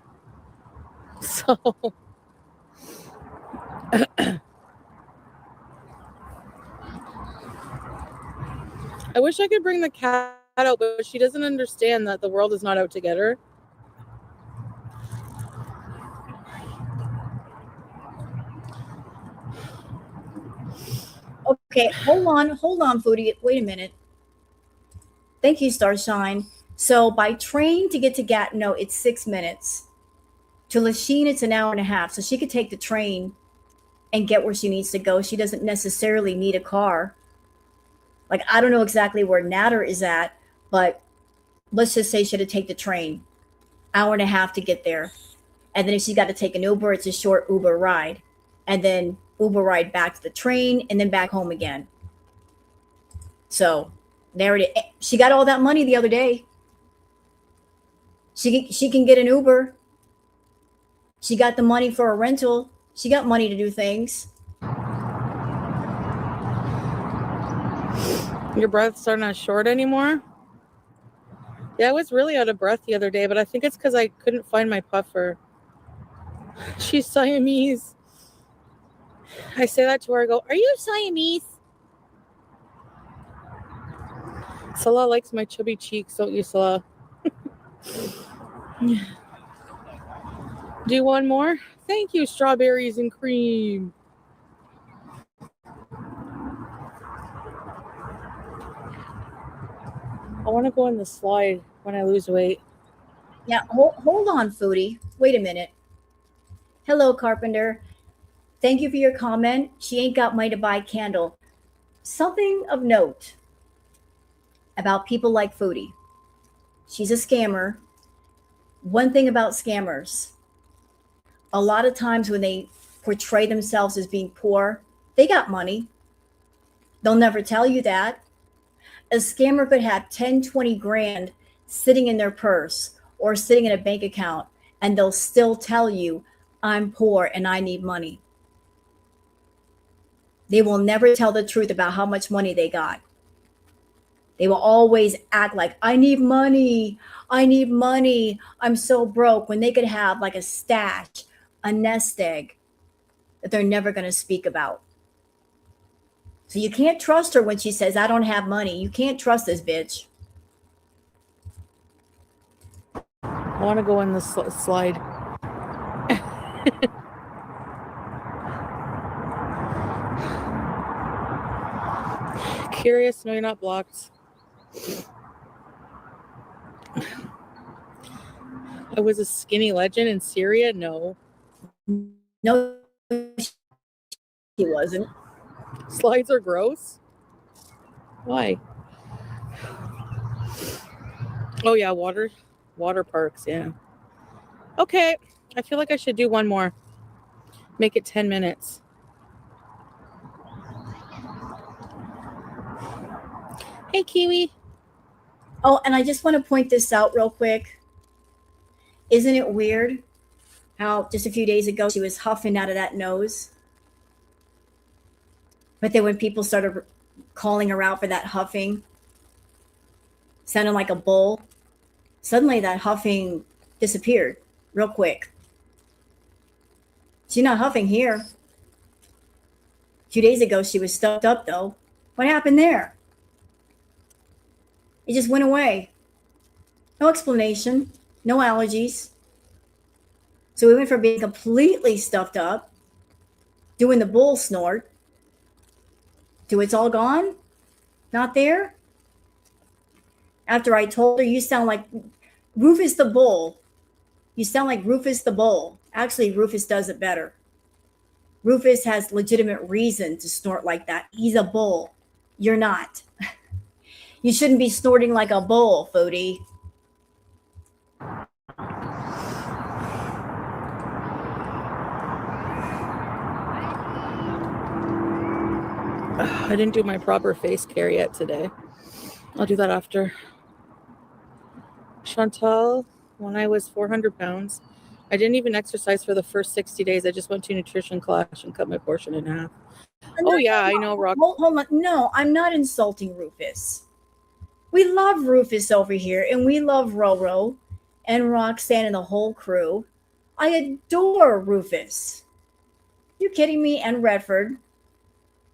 Speaker 4: So I wish I could bring the cat out, but she doesn't understand that the world is not out to get her.
Speaker 1: Okay, hold on, Foodie. Wait a minute. Thank you, Starshine. So by train to get to Gatineau, it's 6 minutes. To Lachine, it's an hour and a half. So she could take the train and get where she needs to go. She doesn't necessarily need a car. Like, I don't know exactly where Natter is at, but let's just say she had to take the train, hour and a half to get there. And then if she got to take an Uber, it's a short Uber ride. And then Uber ride back to the train and then back home again. So there it is. She got all that money the other day. She can get an Uber. She got the money for a rental. She got money to do things.
Speaker 4: Your breath's are not short anymore? Yeah, I was really out of breath the other day, but I think it's because I couldn't find my puffer. She's Siamese. I say that to her, I go, "Are you Siamese?" Salah likes my chubby cheeks, don't you, Salah? Do you want more? Thank you, strawberries and cream. I want to go on the slide when I lose weight.
Speaker 1: Yeah, hold on, Foodie. Wait a minute. Hello, Carpenter. Thank you for your comment. She ain't got money to buy a candle. Something of note about people like Foodie. She's a scammer. One thing about scammers, a lot of times when they portray themselves as being poor, they got money. They'll never tell you that. A scammer could have 10, 20 grand sitting in their purse or sitting in a bank account, and they'll still tell you, I'm poor and I need money. They will never tell the truth about how much money they got. They will always act like, I need money. I need money. I'm so broke, when they could have like a stash, a nest egg that they're never going to speak about. So you can't trust her when she says, I don't have money. You can't trust this bitch.
Speaker 4: I want to go in the slide. Curious? No, you're not blocked. I was a skinny legend in Syria? No.
Speaker 1: No, he wasn't.
Speaker 4: Slides are gross? Why? Oh, yeah, water parks, yeah. Okay, I feel like I should do one more. Make it 10 minutes. Hey, Kiwi.
Speaker 1: Oh, and I just want to point this out real quick. Isn't it weird how just a few days ago she was huffing out of that nose? But then when people started calling her out for that huffing, sounding like a bull, suddenly that huffing disappeared real quick. She's not huffing here. A few days ago, she was stuffed up, though. What happened there? It just went away. No explanation, no allergies. So we went from being completely stuffed up, doing the bull snort, to it's all gone? Not there? After I told her, you sound like Rufus the Bull. You sound like Rufus the Bull. Actually, Rufus does it better. Rufus has legitimate reason to snort like that. He's a bull. You're not. You shouldn't be snorting like a bull, Foodie.
Speaker 4: I didn't do my proper face care yet today. I'll do that after. Chantal, when I was 400 pounds, I didn't even exercise for the first 60 days. I just went to nutrition class and cut my portion in half. Oh, yeah, I know, Rock.
Speaker 1: Hold on. No, I'm not insulting Rufus. We love Rufus over here, and we love Roro and Roxanne and the whole crew. I adore Rufus. You kidding me? And Redford.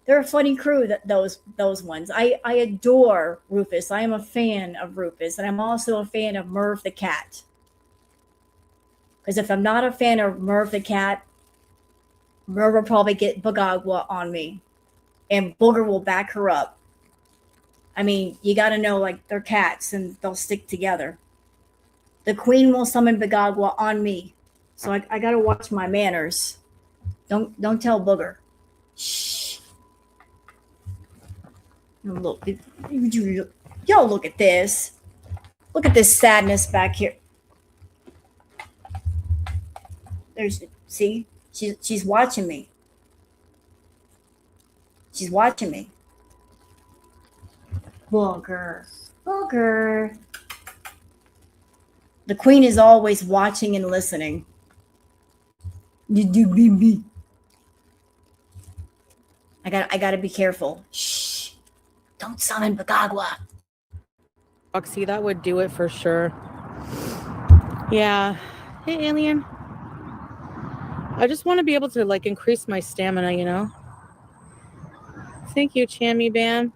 Speaker 1: They're a funny crew, those ones. I adore Rufus. I am a fan of Rufus, and I'm also a fan of Merv the cat. Because if I'm not a fan of Merv the cat, Merv will probably get Bagagwa on me, and Booger will back her up. I mean, you got to know, like, they're cats, and they'll stick together. The queen will summon Bagagwa on me, so I got to watch my manners. Don't tell Booger. Shh. Look, y'all look at this. Look at this sadness back here. See, she's watching me. She's watching me. Booger. The queen is always watching and listening. You do be. I gotta be careful. Shh. Don't summon Bagagwa.
Speaker 4: Roxy, that would do it for sure. Yeah. Hey, alien. I just want to be able to, like, increase my stamina, you know? Thank you, Chammy Bam.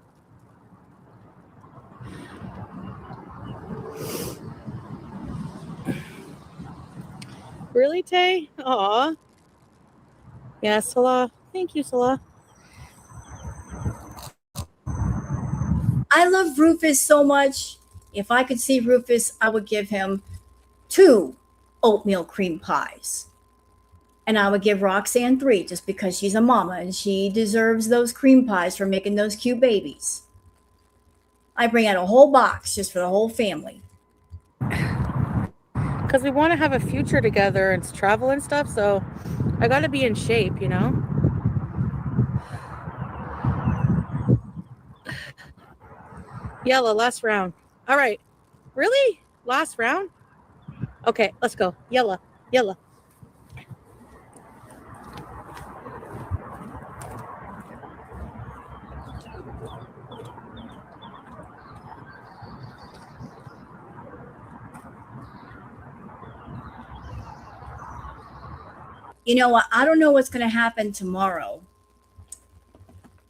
Speaker 4: Really, Tay? Aw. Yeah, Salah. Thank you, Salah.
Speaker 1: I love Rufus so much. If I could see Rufus, I would give him 2 oatmeal cream pies. And I would give Roxanne 3 just because she's a mama and she deserves those cream pies for making those cute babies. I bring out a whole box just for the whole family.
Speaker 4: Because we want to have a future together and travel and stuff, so I got to be in shape, you know? Yella, last round. All right. Really? Last round? Okay, let's go. Yella.
Speaker 1: You know what? I don't know what's going to happen tomorrow.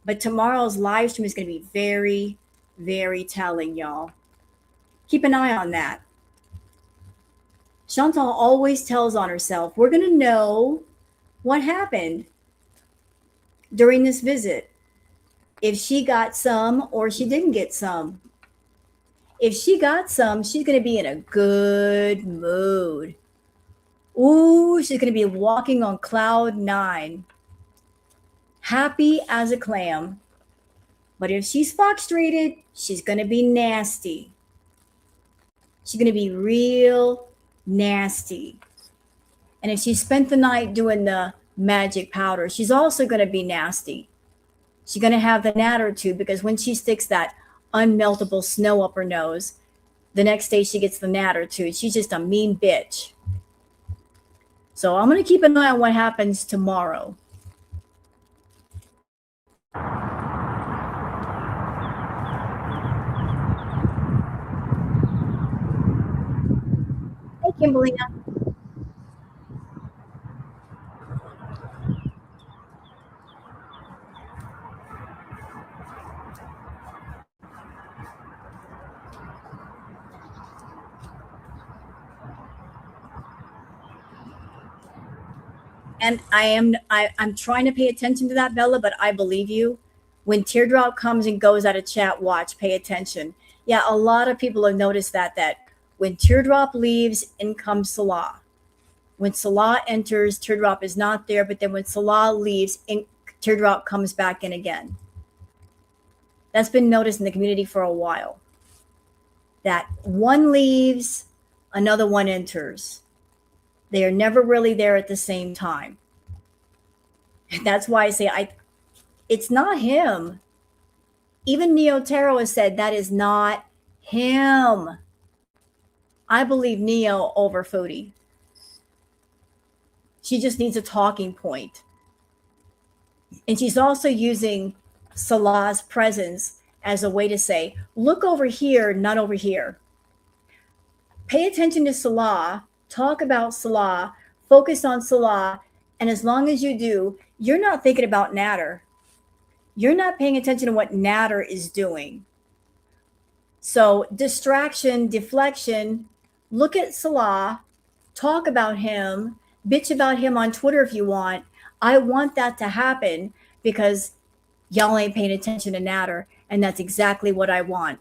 Speaker 1: But tomorrow's live stream is going to be very, very telling, y'all. Keep an eye on that. Chantal always tells on herself. We're going to know what happened during this visit. If she got some or she didn't get some. If she got some, she's going to be in a good mood. Ooh, she's going to be walking on cloud 9. Happy as a clam. But if she's frustrated, she's going to be nasty. She's going to be real nasty. And if she spent the night doing the magic powder, she's also going to be nasty. She's going to have the attitude because when she sticks that unmeltable snow up her nose, the next day she gets the attitude. She's just a mean bitch. So I'm going to keep an eye on what happens tomorrow. Hey, Kimberly. And I'm trying to pay attention to that, Bella, but I believe you. When Teardrop comes and goes out of chat, watch, pay attention. Yeah, a lot of people have noticed that when Teardrop leaves, in comes Salah. When Salah enters, Teardrop is not there, but then when Salah leaves, Teardrop comes back in again. That's been noticed in the community for a while. That one leaves, another one enters. They are never really there at the same time. That's why I say it's not him. Even Neo Taro has said that is not him. I believe Neo over Foodie. She just needs a talking point. And she's also using Salah's presence as a way to say, look over here, not over here. Pay attention to Salah, talk about Salah, focus on Salah. And as long as you do, you're not thinking about Natter. You're not paying attention to what Natter is doing. So distraction, deflection, look at Salah, talk about him, bitch about him on Twitter if you want. I want that to happen because y'all ain't paying attention to Natter. And that's exactly what I want.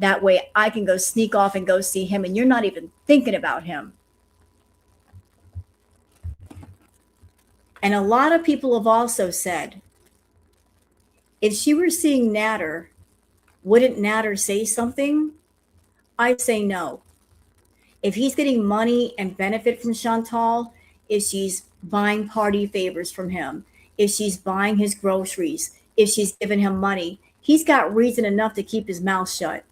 Speaker 1: That way I can go sneak off and go see him and you're not even thinking about him. And a lot of people have also said, if she were seeing Natter, wouldn't Natter say something? I'd say no. If he's getting money and benefit from Chantal, if she's buying party favors from him, if she's buying his groceries, if she's giving him money, he's got reason enough to keep his mouth shut.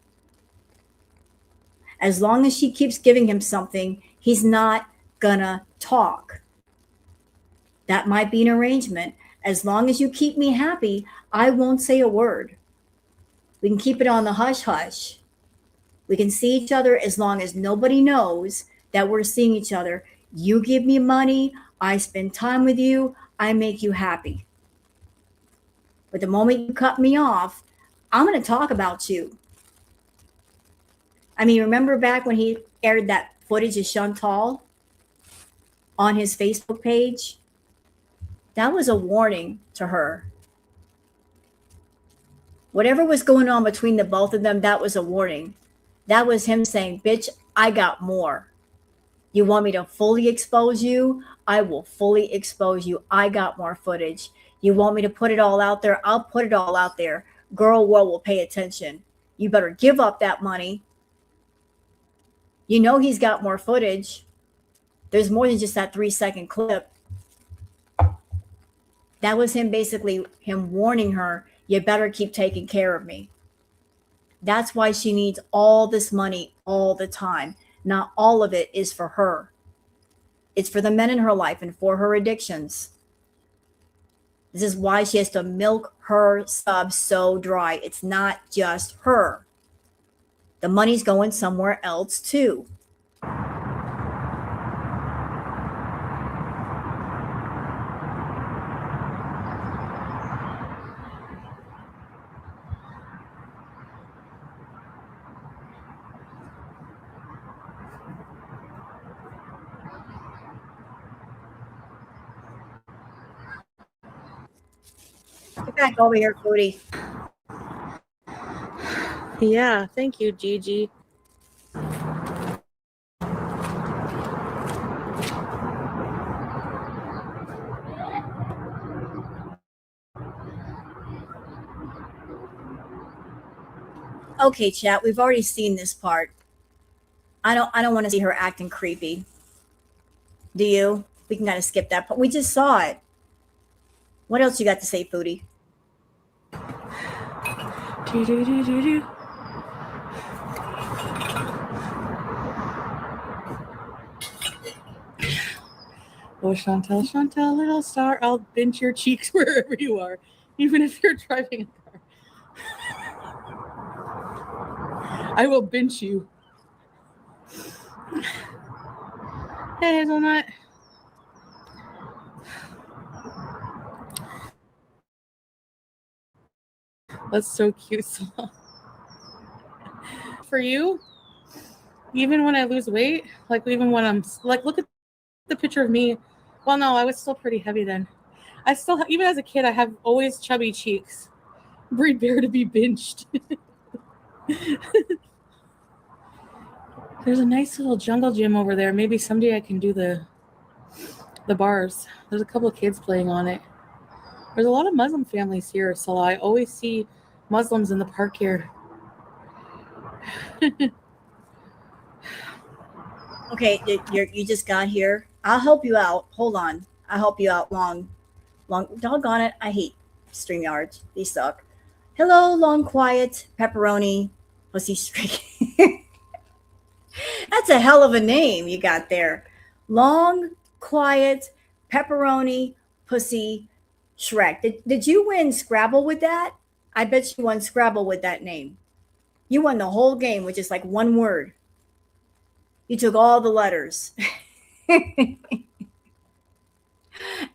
Speaker 1: As long as she keeps giving him something, he's not gonna talk. That might be an arrangement. As long as you keep me happy, I won't say a word. We can keep it on the hush hush. We can see each other as long as nobody knows that we're seeing each other. You give me money, I spend time with you, I make you happy. But the moment you cut me off, I'm going to talk about you. I mean, remember back when he aired that footage of Chantal on his Facebook page? That was a warning to her. Whatever was going on between the both of them, that was a warning. That was him saying, bitch, I got more. You want me to fully expose you? I will fully expose you. I got more footage. You want me to put it all out there? I'll put it all out there. Girl world will pay attention. You better give up that money. You know he's got more footage. There's more than just that 3-second clip. That was him basically, him warning her, you better keep taking care of me. That's why she needs all this money all the time. Not all of it is for her. It's for the men in her life and for her addictions. This is why she has to milk her sub so dry. It's not just her. The money's going somewhere else too. Get back over here, Foodie.
Speaker 5: Yeah, thank you, Gigi.
Speaker 1: Okay, chat, we've already seen this part. I don't want to see her acting creepy. Do you? We can kind of skip that part. We just saw it. What else you got to say, Foodie?
Speaker 4: Oh, Chantal, Chantal, little star, I'll pinch your cheeks wherever you are, even if you're driving a car. I will pinch you. Hey, Hazelnut. That's so cute. For you, even when I lose weight, like even when I'm like, look at the picture of me. Well, no, I was still pretty heavy then. I still, even as a kid, I have always chubby cheeks. Breed bear to be benched. There's a nice little jungle gym over there. Maybe someday I can do the bars. There's a couple of kids playing on it. There's a lot of Muslim families here, so I always see Muslims in the park here.
Speaker 1: Okay, you just got here. I'll help you out. Hold on. I'll help you out long. Doggone it. I hate StreamYards. They suck. Hello, long, quiet, pepperoni, pussy streak. That's a hell of a name you got there. Long, quiet, pepperoni, pussy, Shrek. Did you win Scrabble with that? I bet you won Scrabble with that name. You won the whole game with just like one word. You took all the letters.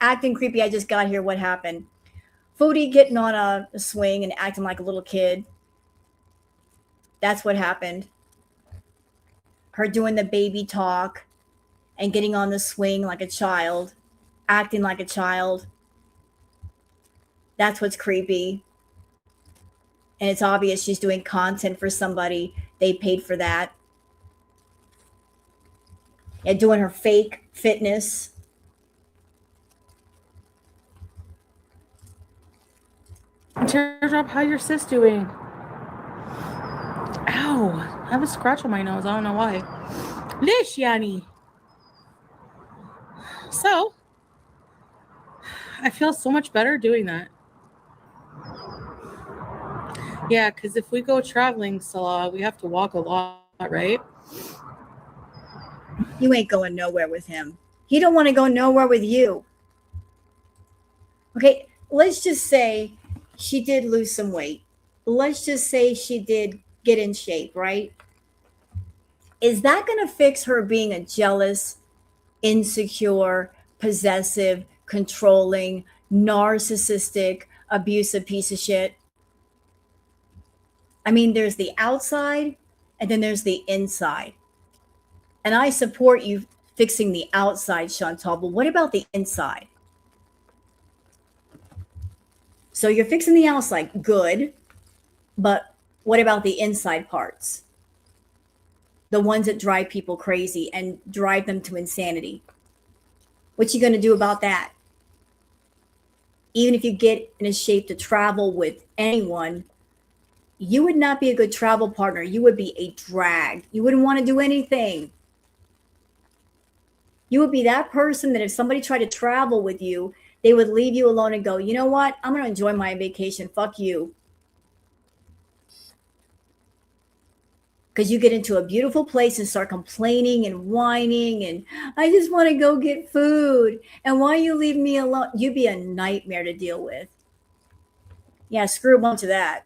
Speaker 1: Acting creepy. I just got here. What happened? Foodie getting on a swing and acting like a little kid. That's what happened. Her doing the baby talk and getting on the swing like a child, acting like a child. That's what's creepy. And it's obvious she's doing content for somebody. They paid for that. Yeah, doing her fake fitness.
Speaker 4: Teardrop, how your sis doing? Ow, I have a scratch on my nose. I don't know why. Lish, Yani. So, I feel so much better doing that. Yeah, because if we go traveling, Salah, we have to walk a lot, right?
Speaker 1: You ain't going nowhere with him. He don't want to go nowhere with you. Okay, let's just say she did lose some weight. Let's just say she did get in shape, right? Is that going to fix her being a jealous, insecure, possessive, controlling, narcissistic, abusive piece of shit? I mean, there's the outside and then there's the inside. And I support you fixing the outside, Chantal, but what about the inside? So you're fixing the outside, good, but what about the inside parts? The ones that drive people crazy and drive them to insanity. What you going to do about that? Even if you get in a shape to travel with anyone, you would not be a good travel partner. You would be a drag. You wouldn't want to do anything. You would be that person that if somebody tried to travel with you, they would leave you alone and go, you know what? I'm going to enjoy my vacation. Fuck you. Because you get into a beautiful place and start complaining and whining and I just want to go get food. And why you leave me alone? You'd be a nightmare to deal with. Yeah, screw a bunch of that.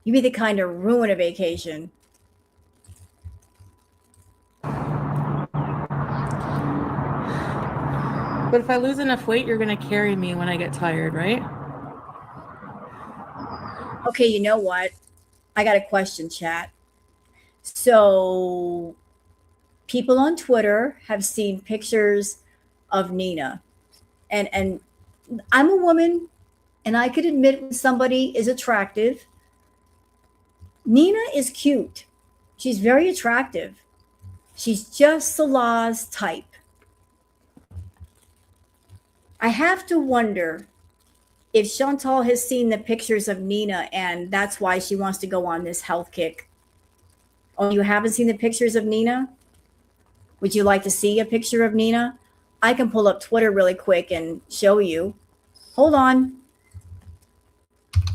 Speaker 1: You'd be the kind to ruin a vacation.
Speaker 4: But if I lose enough weight, you're going to carry me when I get tired, right?
Speaker 1: Okay, you know what? I got a question, chat. So people on Twitter have seen pictures of Nina. And I'm a woman and I could admit when somebody is attractive. Nina is cute. She's very attractive. She's just Salah's type. I have to wonder if Chantal has seen the pictures of Nina and that's why she wants to go on this health kick. Oh, you haven't seen the pictures of Nina? Would you like to see a picture of Nina? I can pull up Twitter really quick and show you. Hold on.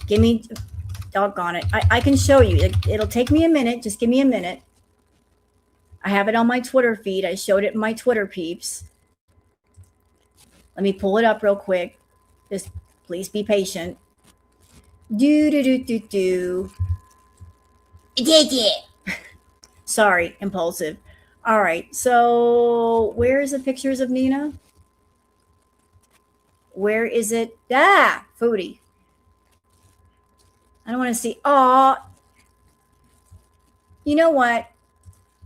Speaker 1: Give me, doggone it. I can show you. It'll take me a minute. Just give me a minute. I have it on my Twitter feed. I showed it in my Twitter peeps. Let me pull it up real quick. Just please be patient. Do. Sorry, impulsive. All right. So where's the pictures of Nina? Where is it? Ah, Foodie. I don't want to see. Oh, you know what?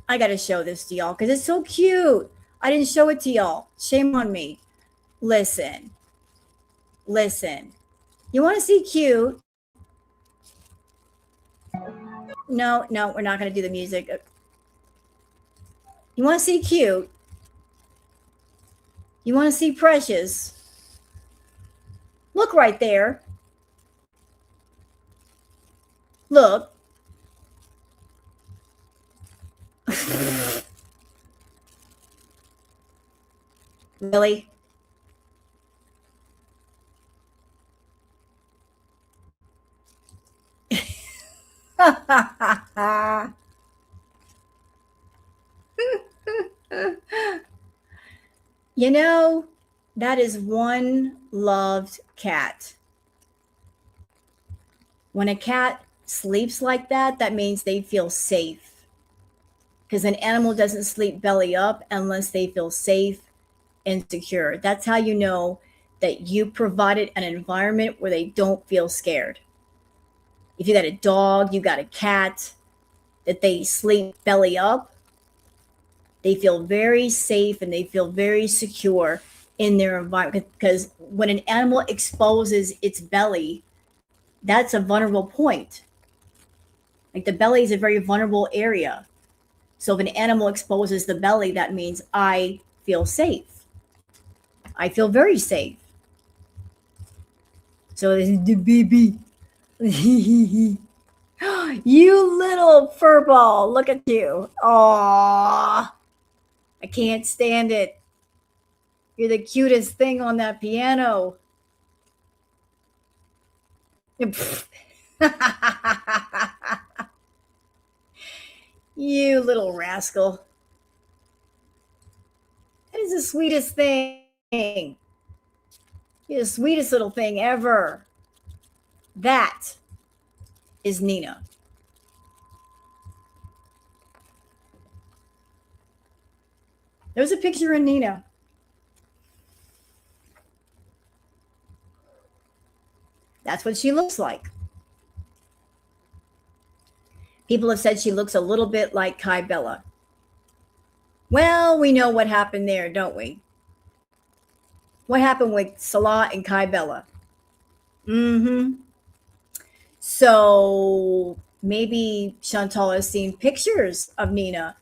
Speaker 1: I got to show this to y'all because it's so cute. I didn't show it to y'all. Shame on me. Listen. You want to see cute? No, we're not going to do the music. You want to see cute? You want to see precious? Look right there. Look. Really? You know, that is one loved cat. When a cat sleeps like that, that means they feel safe. Because an animal doesn't sleep belly up unless they feel safe and secure. That's how you know that you provided an environment where they don't feel scared. If you got a dog, you got a cat, that they sleep belly up, they feel very safe and they feel very secure in their environment. Because when an animal exposes its belly, that's a vulnerable point. Like the belly is a very vulnerable area. So if an animal exposes the belly, that means I feel safe. I feel very safe. So this is the baby. You little furball. Look at you. Aww. I can't stand it. You're the cutest thing on that piano. You little rascal. That is the sweetest thing. You're the sweetest little thing ever. That is Nina. There's a picture of Nina. That's what she looks like. People have said she looks a little bit like Kai Bella. Well, we know what happened there, don't we? What happened with Salah and Kai Bella? So maybe Chantal has seen pictures of Nina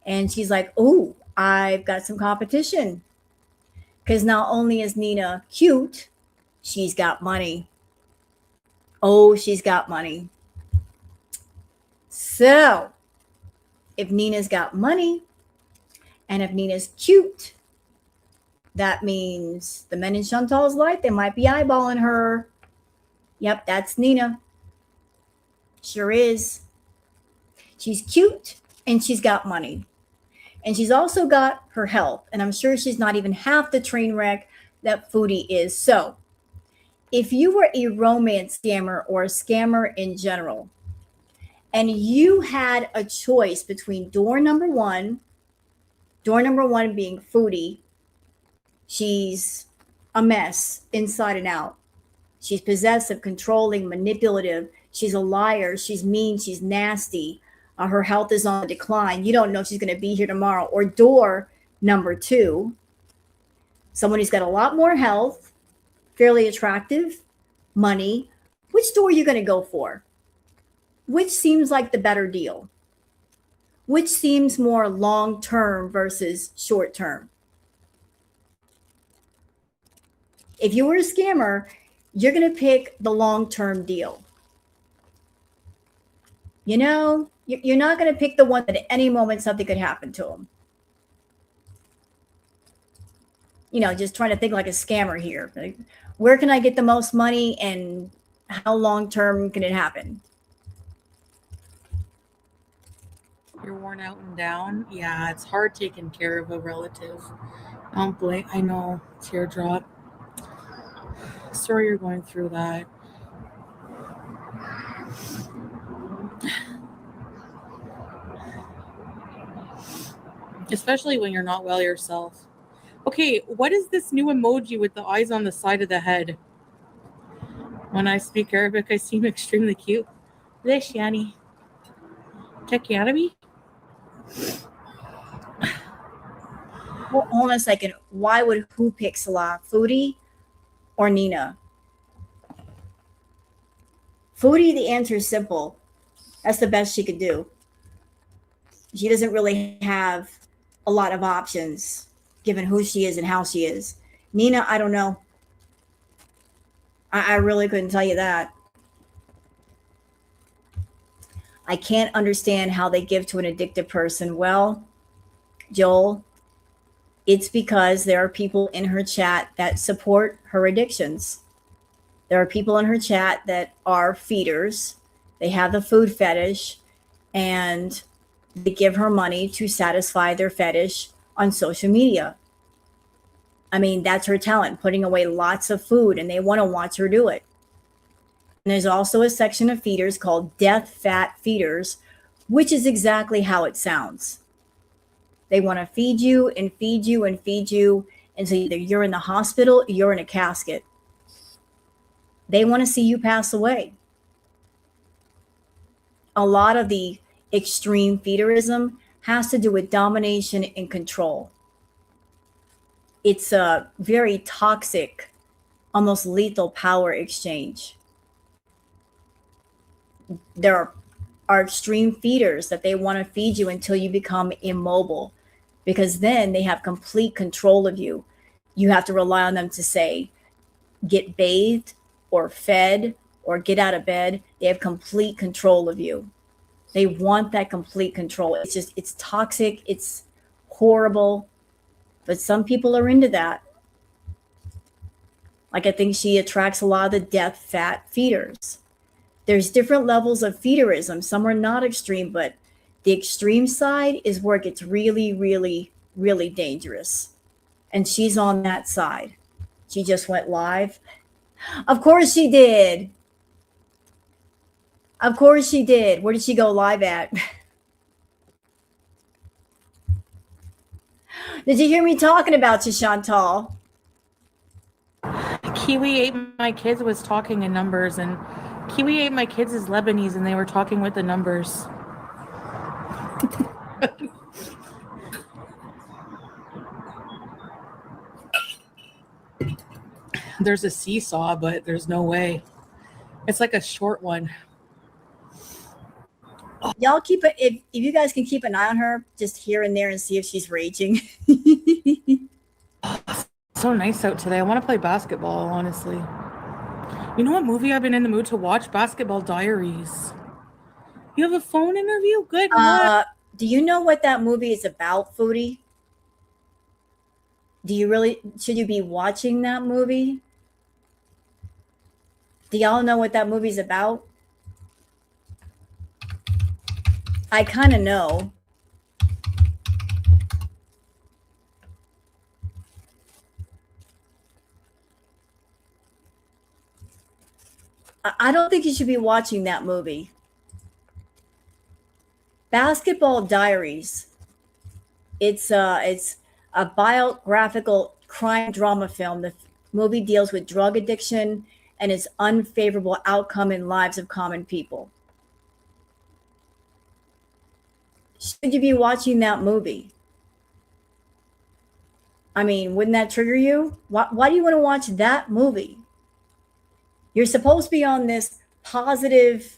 Speaker 1: and she's like, oh, I've got some competition. Because not only is Nina cute, she's got money. Oh, she's got money. So if Nina's got money and if Nina's cute, that means the men in Chantal's life, they might be eyeballing her. Yep, that's Nina. Sure is. She's cute and she's got money. And she's also got her health. And I'm sure she's not even half the train wreck that Foodie is. So if you were a romance scammer or a scammer in general, and you had a choice between door number one being Foodie, she's a mess inside and out. She's possessive, controlling, manipulative. She's a liar. She's mean. She's nasty. Her health is on decline. You don't know if she's going to be here tomorrow. Or door number two, someone who's got a lot more health, fairly attractive, money. Which door are you going to go for? Which seems like the better deal? Which seems more long-term versus short-term? If you were a scammer, you're going to pick the long-term deal. You know, you're not going to pick the one that at any moment something could happen to them. You know, just trying to think like a scammer here. Like, where can I get the most money and how long-term can it happen?
Speaker 4: You're worn out and down. Yeah, it's hard taking care of a relative. Don't blame. I know, teardrop. Sorry you're going through that. Especially when you're not well yourself. Okay, what is this new emoji with the eyes on the side of the head? When I speak Arabic, I seem extremely cute. ليش يعني? تحكي عربي?
Speaker 1: Well, hold on a second. Why would who pick Salah? Foodie or Nina? Foodie, the answer is simple. That's the best she could do. She doesn't really have a lot of options given who she is and how she is. Nina, I don't know. I really couldn't tell you that. I can't understand how they give to an addicted person. Well, Joel, it's because there are people in her chat that support her addictions. There are people in her chat that are feeders. They have the food fetish and they give her money to satisfy their fetish on social media. I mean, that's her talent, putting away lots of food, and they want to watch her do it. And there's also a section of feeders called death fat feeders, which is exactly how it sounds. They want to feed you and feed you and feed you. And so either you're in the hospital or you're in a casket. They want to see you pass away. A lot of the extreme feederism has to do with domination and control. It's a very toxic, almost lethal power exchange. There are extreme feeders that they want to feed you until you become immobile, because then they have complete control of you. You have to rely on them to say, get bathed or fed or get out of bed. They have complete control of you. They want that complete control. It's toxic. It's horrible. But some people are into that. Like, I think she attracts a lot of the death fat feeders. There's different levels of feederism. Some are not extreme, but the extreme side is where it gets really, really, really dangerous. And she's on that side. She just went live. Of course she did. Of course she did. Where did she go live at? Did you hear me talking about you, Chantal?
Speaker 4: Kiwi Ate My Kids was talking in numbers, and Kiwi Ate My Kids is Lebanese, and they were talking with the numbers. There's a seesaw, but there's no way. It's like a short one.
Speaker 1: Y'all keep it. If you guys can keep an eye on her, just here and there, and see if she's raging.
Speaker 4: So nice out today. I want to play basketball, honestly. You know what movie I've been in the mood to watch? Basketball Diaries. You have a phone interview? Good.
Speaker 1: Do you know what that movie is about, Foodie? Do you really? Should you be watching that movie? Do y'all know what that movie's about? I kind of know. I don't think you should be watching that movie. Basketball Diaries. It's a biographical crime drama film. The movie deals with drug addiction and its unfavorable outcome in lives of common people. Should you be watching that movie? I mean, wouldn't that trigger you? Why do you want to watch that movie? You're supposed to be on this positive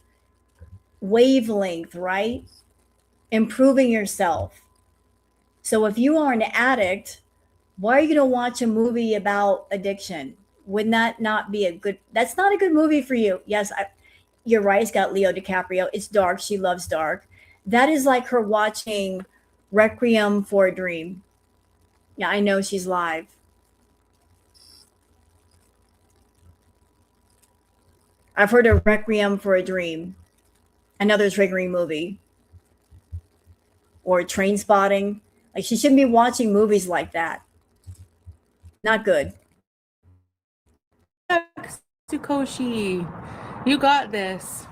Speaker 1: wavelength, right? Improving yourself. So if you are an addict, why are you going to watch a movie about addiction? Wouldn't that not be that's not a good movie for you. Yes, you're right. It's got Leo DiCaprio. It's dark. She loves dark. That is like her watching Requiem for a Dream. Yeah, I know she's live. I've heard of Requiem for a Dream, another triggering movie, or Train Spotting. Like, she shouldn't be watching movies like that. Not good.
Speaker 4: Tsukoshi, you got this.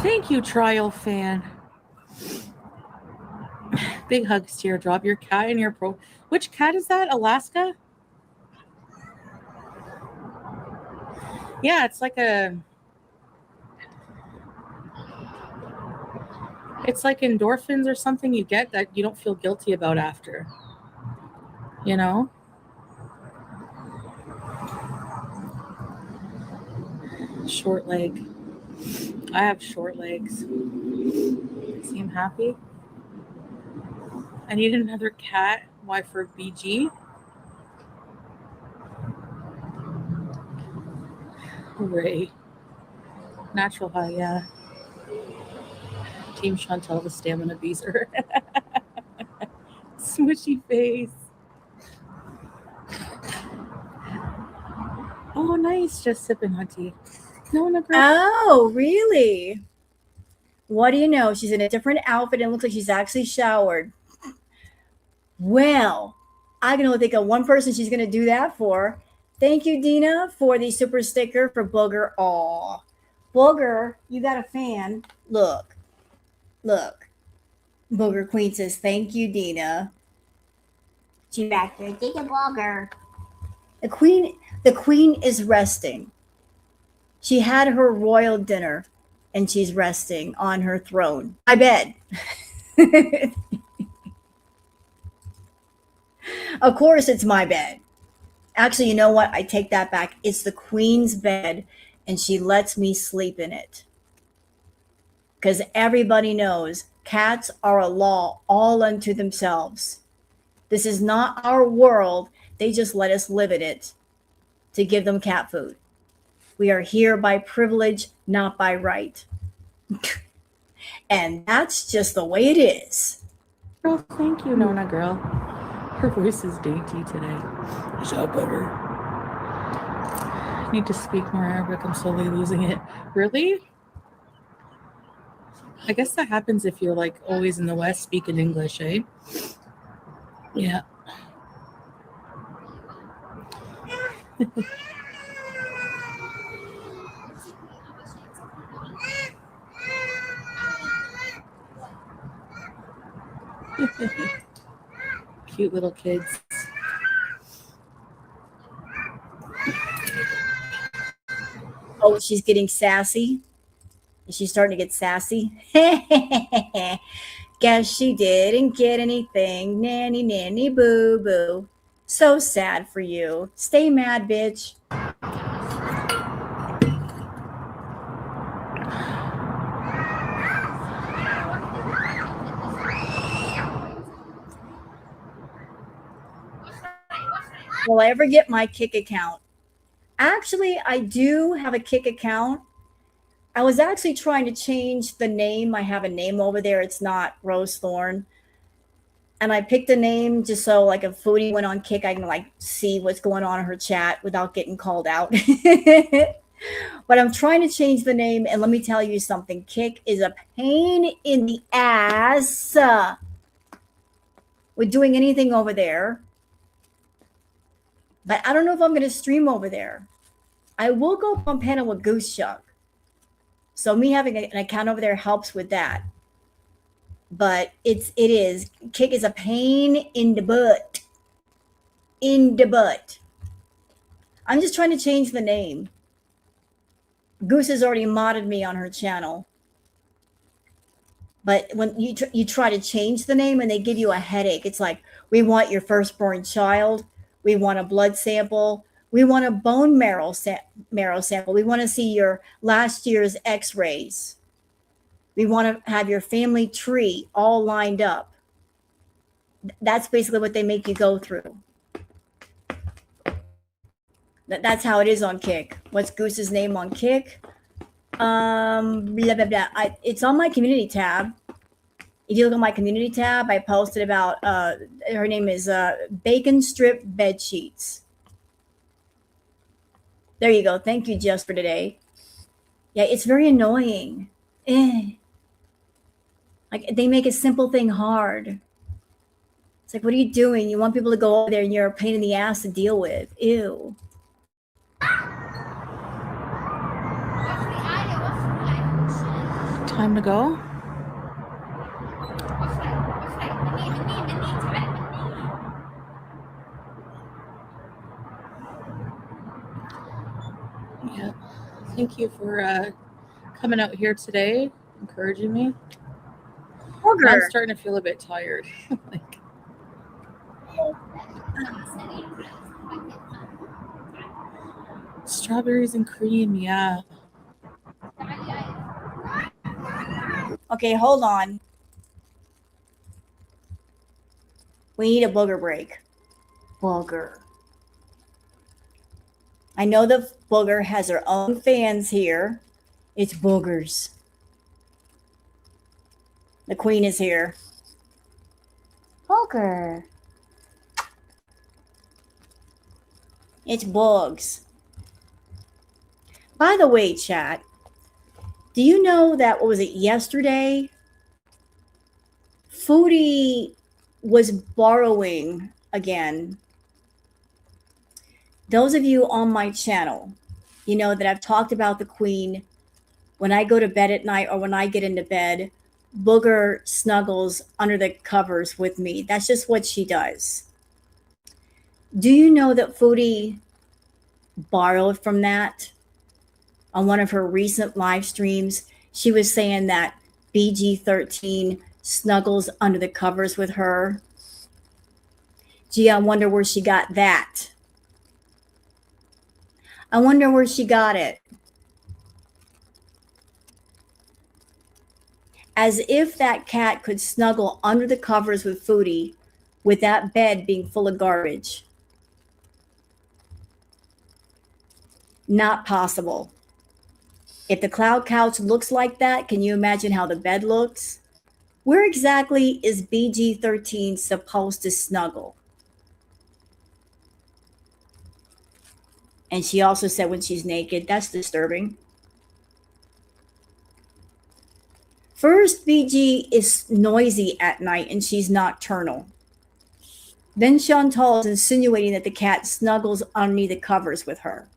Speaker 4: Thank you, Trial Fan. Big hugs, Teardrop. Your cat and your Which cat is that? Alaska? Yeah, it's like it's like endorphins or something you get that you don't feel guilty about after. You know? Short leg. I have short legs. Seem happy? I need another cat. Why, for BG? Hooray. Natural high, yeah. Team Chantal, the stamina beezer. Smushy face. Oh, nice. Just sipping hot tea. No, no, girl.
Speaker 1: Oh, really? What do you know? She's in a different outfit and looks like she's actually showered. Well, I can only think of one person she's going to do that for. Thank you, Dina, for the super sticker for Booger. Aw. Booger, you got a fan. Look. Booger Queen says, thank you, Dina. She back there. Take a Booger. The queen is resting. She had her royal dinner and she's resting on her throne. My bed. Of course, it's my bed. Actually, you know what? I take that back. It's the queen's bed, and she lets me sleep in it. Because everybody knows cats are a law all unto themselves. This is not our world. They just let us live in it to give them cat food. We are here by privilege, not by right. And that's just the way it is.
Speaker 4: Girl, thank you, Nona girl. Her voice is dainty today. Is that better? I need to speak more Arabic. I'm slowly losing it. Really? I guess that happens if you're like always in the West speaking English, eh? Yeah. Cute little kids.
Speaker 1: Oh, she's getting sassy. She's starting to get sassy. Guess she didn't get anything. Nanny, nanny, boo, boo. So sad for you. Stay mad, bitch. Will I ever get my Kick account? Actually, I do have a Kick account. I was actually trying to change the name. I have a name over there. It's not Rose Thorn. And I picked a name just so like if Foodie went on Kick, I can like see what's going on in her chat without getting called out. But I'm trying to change the name. And let me tell you something. Kick is a pain in the ass with doing anything over there. But I don't know if I'm going to stream over there. I will go on panel with Goose Chuck. So me having an account over there helps with that. But it is. Kick is a pain in the butt. In the butt. I'm just trying to change the name. Goose has already modded me on her channel. But when you try to change the name and they give you a headache, it's like, we want your firstborn child. We want a blood sample. We want a bone marrow sample. We want to see your last year's x-rays. We want to have your family tree all lined up. That's basically what they make you go through. That's how it is on Kick. What's Goose's name on Kick? Blah, blah, blah. It's on my community tab. If you look at my community tab, I posted about, her name is Bacon Strip Bed Sheets. There you go. Thank you, Just for today. Yeah, it's very annoying. Like, they make a simple thing hard. It's like, what are you doing? You want people to go over there and you're a pain in the ass to deal with. Ew.
Speaker 4: Time to go? Yeah. Thank you for coming out here today, encouraging me. I'm starting to feel a bit tired. Like, strawberries and cream, yeah.
Speaker 1: Okay, hold on. We need a booger break. Booger. I know the booger has her own fans here. It's boogers. The queen is here. Booger. It's Boogs. By the way, chat, do you know that, what was it, yesterday? Foodie was borrowing again. Those of you on my channel, you know that I've talked about the queen. When I go to bed at night or when I get into bed, Booger snuggles under the covers with me. That's just what she does. Do you know that Foodie borrowed from that on one of her recent live streams? She was saying that BG13 snuggles under the covers with her. Gee, I wonder where she got that. I wonder where she got it. As if that cat could snuggle under the covers with Foodie with that bed being full of garbage. Not possible. If the cloud couch looks like that, can you imagine how the bed looks? Where exactly is BG13 supposed to snuggle? And she also said when she's naked. That's disturbing. First, BG is noisy at night and she's nocturnal. Then Chantal is insinuating that the cat snuggles underneath the covers with her.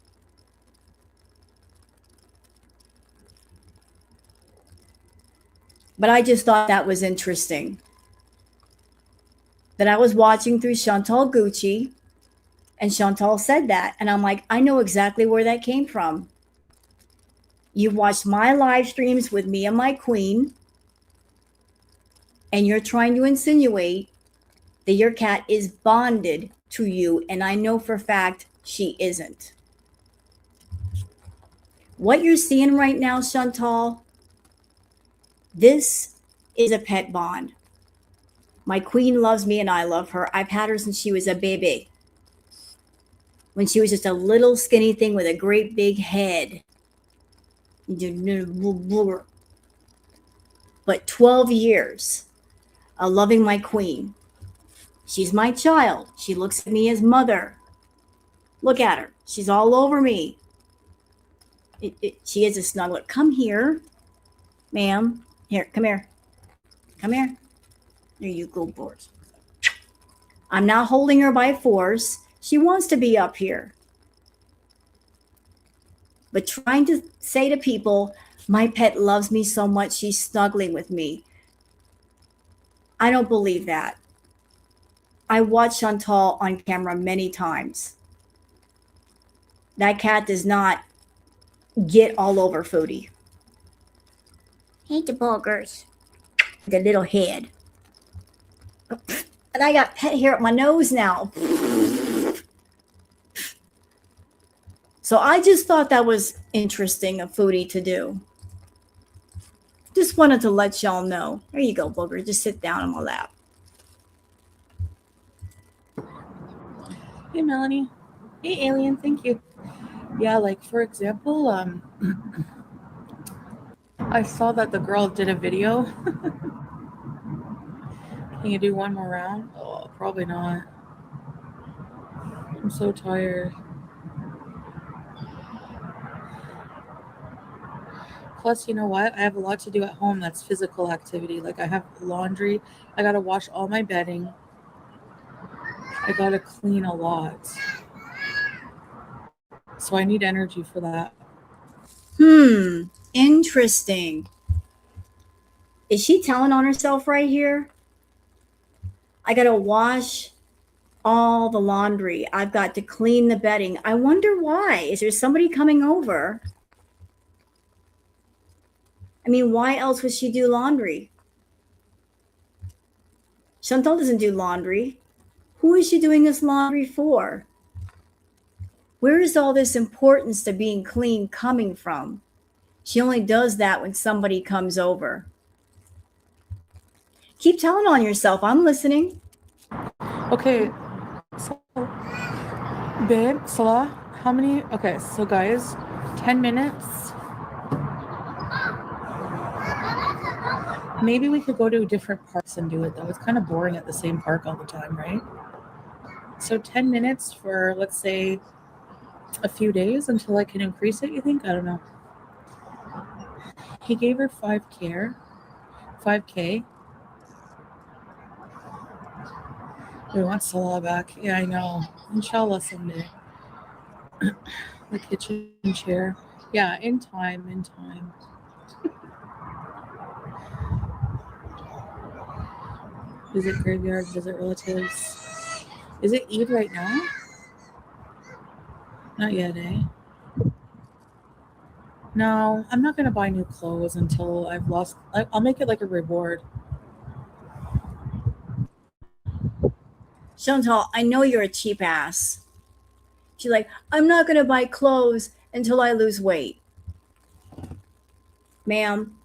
Speaker 1: But I just thought that was interesting. That I was watching through Chantal Gucci, and Chantal said that. And I'm like, I know exactly where that came from. You watched my live streams with me and my queen, and you're trying to insinuate that your cat is bonded to you, and I know for a fact she isn't. What you're seeing right now, Chantal, this is a pet bond. My queen loves me and I love her. I've had her since she was a baby. When she was just a little skinny thing with a great big head. But 12 years of loving my queen. She's my child. She looks at me as mother. Look at her. She's all over me. She is a snuggler. Come here, ma'am. Here, come here. Come here. There you go, boys. I'm not holding her by force. She wants to be up here. But trying to say to people, my pet loves me so much, she's snuggling with me. I don't believe that. I watched Chantal on camera many times. That cat does not get all over Foodie. Hate the boogers. The little head. And I got pet hair up my nose now. So I just thought that was interesting of Foodie to do. Just wanted to let y'all know. There you go, booger. Just sit down on my lap.
Speaker 4: Hey, Melanie. Hey, Alien. Thank you. Yeah, like, for example, I saw that the girl did a video. Can you do one more round? Oh, probably not. I'm so tired. Plus, you know what? I have a lot to do at home that's physical activity. Like, I have laundry. I got to wash all my bedding. I got to clean a lot. So I need energy for that.
Speaker 1: Interesting. Is she telling on herself right here? I got to wash all the laundry. I've got to clean the bedding. I wonder why. Is there somebody coming over? I mean, why else would she do laundry? Chantal doesn't do laundry. Who is she doing this laundry for? Where is all this importance to being clean coming from? She only does that when somebody comes over. Keep telling on yourself. I'm listening.
Speaker 4: Okay. So, babe, Salah, how many? Okay, so guys, 10 minutes. Maybe we could go to different parks and do it, though. It's kind of boring at the same park all the time, right? So 10 minutes for, let's say, a few days until I can increase it, you think? I don't know. He gave her 5K. We want Salah back. Yeah, I know. Inshallah someday. The kitchen chair. Yeah, in time, in time. Visit graveyard, visit relatives. Is it Eid right now? Not yet, eh? No, I'm not going to buy new clothes until I've lost. I'll make it like a reward.
Speaker 1: Chantal, I know you're a cheap ass. She's like, I'm not going to buy clothes until I lose weight. Ma'am,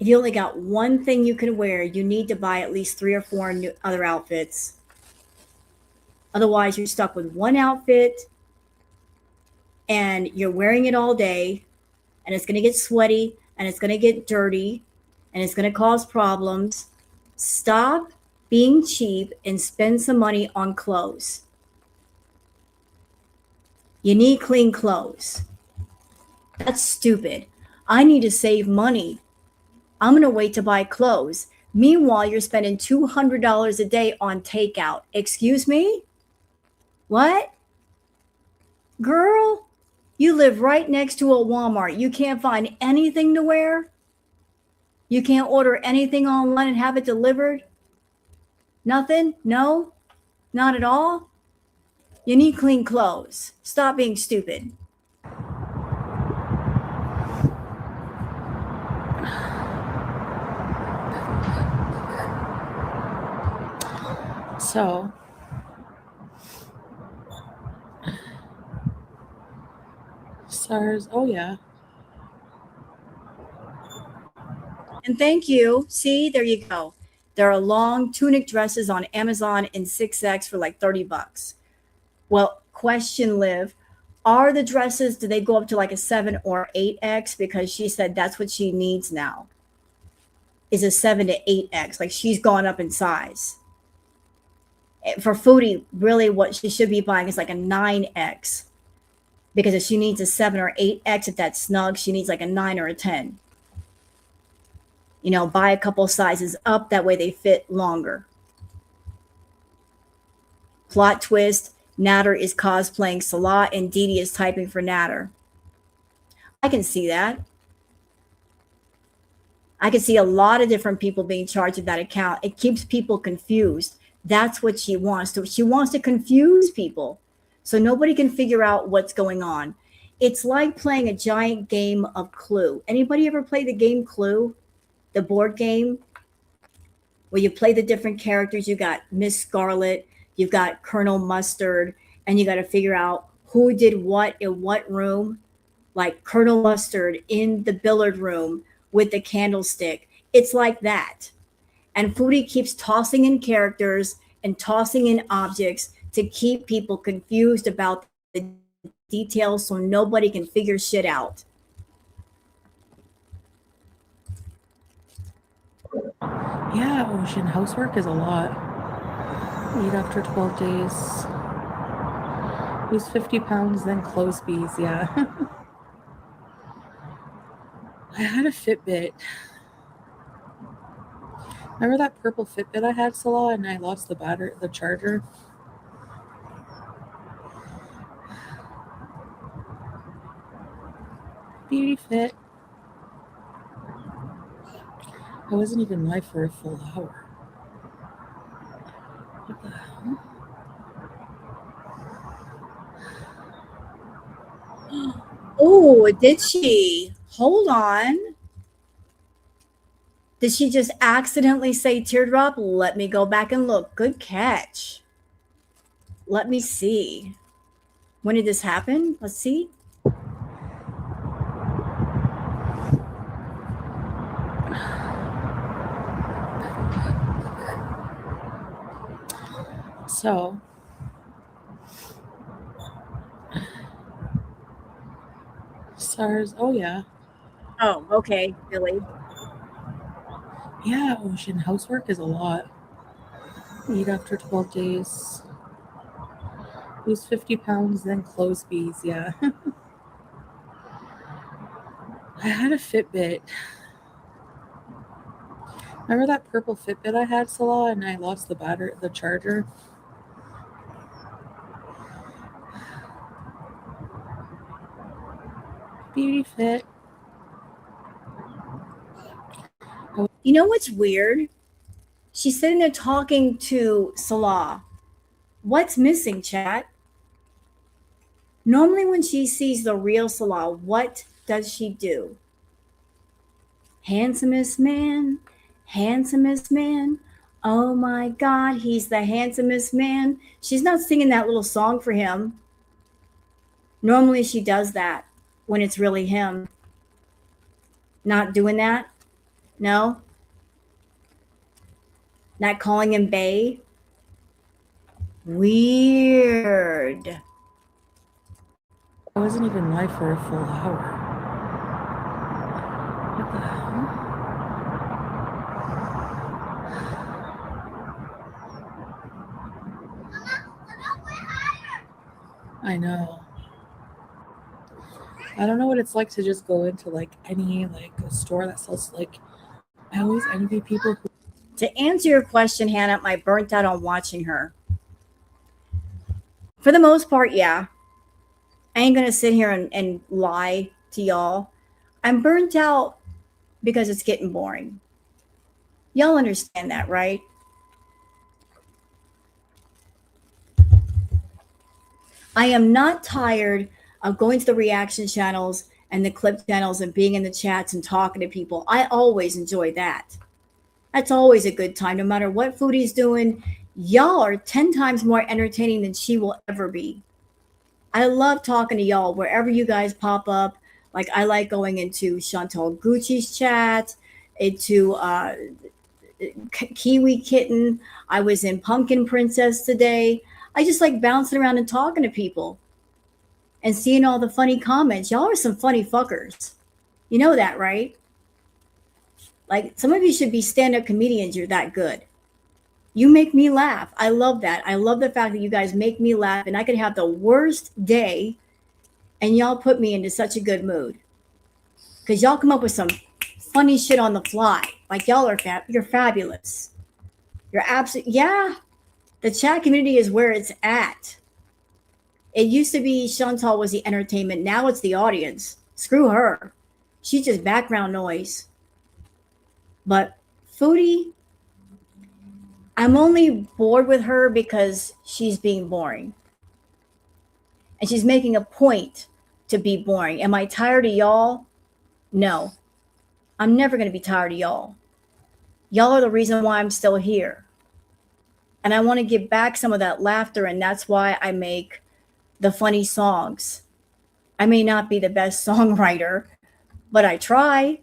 Speaker 1: if you only got one thing you can wear, you need to buy at least 3 or 4 new other outfits. Otherwise, you're stuck with one outfit and you're wearing it all day and it's going to get sweaty and it's going to get dirty and it's going to cause problems. Stop being cheap and spend some money on clothes. You need clean clothes. That's stupid. I need to save money. I'm going to wait to buy clothes. Meanwhile, you're spending $200 a day on takeout. Excuse me? What? Girl, you live right next to a Walmart. You can't find anything to wear? You can't order anything online and have it delivered? Nothing? No? Not at all? You need clean clothes. Stop being stupid.
Speaker 4: So, SARS. Oh, yeah.
Speaker 1: And thank you. See, there you go. There are long tunic dresses on Amazon in 6X for like $30. Well, question, Liv, are the dresses, do they go up to like a 7 or 8X? Because she said that's what she needs now, is a 7 to 8X. Like she's gone up in size. For Foodie, really what she should be buying is like a 9X. Because if she needs a 7 or 8X, if that's snug, she needs like a 9 or a 10. You know, buy a couple sizes up. That way they fit longer. Plot twist. Natter is cosplaying Salah and Dee Dee is typing for Natter. I can see that. I can see a lot of different people being charged with that account. It keeps people confused. That's what she wants. So she wants to confuse people so nobody can figure out what's going on. It's like playing a giant game of Clue. Anybody ever play the game Clue? The board game where you play the different characters. You got Miss Scarlet, you've got Colonel Mustard, and you got to figure out who did what in what room. Like Colonel Mustard in the billiard room with the candlestick. It's like that. And Foodie keeps tossing in characters and tossing in objects to keep people confused about the details so nobody can figure shit out.
Speaker 4: Yeah, Ocean. Housework is a lot. Eat after 12 days. Lose 50 pounds, then clothes bees. Yeah. I had a Fitbit. Remember that purple Fitbit I had, Salah, and I lost the charger? Beauty Fit. I wasn't even live for a full hour. What the hell?
Speaker 1: Oh, did she? Hold on. Did she just accidentally say teardrop? Let me go back and look. Good catch. Let me see. When did this happen? Let's see.
Speaker 4: So, SARS. Oh, yeah.
Speaker 1: Oh, okay, Billy.
Speaker 4: Yeah, Ocean. Housework is a lot. Eat after 12 days. Lose 50 pounds, then clothes bees. Yeah. I had a Fitbit. Remember that purple Fitbit I had, Salah, and I lost the charger?
Speaker 5: Beauty fit.
Speaker 1: You know what's weird? She's sitting there talking to Salah. What's missing, chat? Normally, when she sees the real Salah, what does she do? Handsomest man, handsomest man. Oh my God, he's the handsomest man. She's not singing that little song for him. Normally, she does that when it's really him. Not doing that? No? Not calling him Bae? Weird.
Speaker 5: I wasn't even live for a full hour. What the hell? I know. I don't know what it's like to just go into like any like a store that sells like. I always envy people who.
Speaker 1: To answer your question, Hannah, am I burnt out on watching her? For the most part, yeah. I ain't gonna sit here and lie to y'all. I'm burnt out because it's getting boring. Y'all understand that, right? I am not tired of going to the reaction channels and the clip channels and being in the chats and talking to people. I always enjoy that. That's always a good time, no matter what Foodie's doing. Y'all are 10 times more entertaining than she will ever be. I love talking to y'all wherever you guys pop up. Like, I like going into Chantal Gucci's chat, into Kiwi Kitten. I was in Pumpkin Princess today. I just like bouncing around and talking to people and seeing all the funny comments. Y'all are some funny fuckers. You know that, right? Like, some of you should be stand-up comedians. You're that good. You make me laugh. I love that. I love the fact that you guys make me laugh, and I could have the worst day and y'all put me into such a good mood. Because y'all come up with some funny shit on the fly. Like, y'all are you're fabulous. You're absolutely, yeah. The chat community is where it's at. It used to be Chantal was the entertainment. Now it's the audience. Screw her. She's just background noise. But Foodie, I'm only bored with her because she's being boring. And she's making a point to be boring. Am I tired of y'all? No. I'm never going to be tired of y'all. Y'all are the reason why I'm still here. And I want to give back some of that laughter, and that's why I make the funny songs. I may not be the best songwriter, but I try.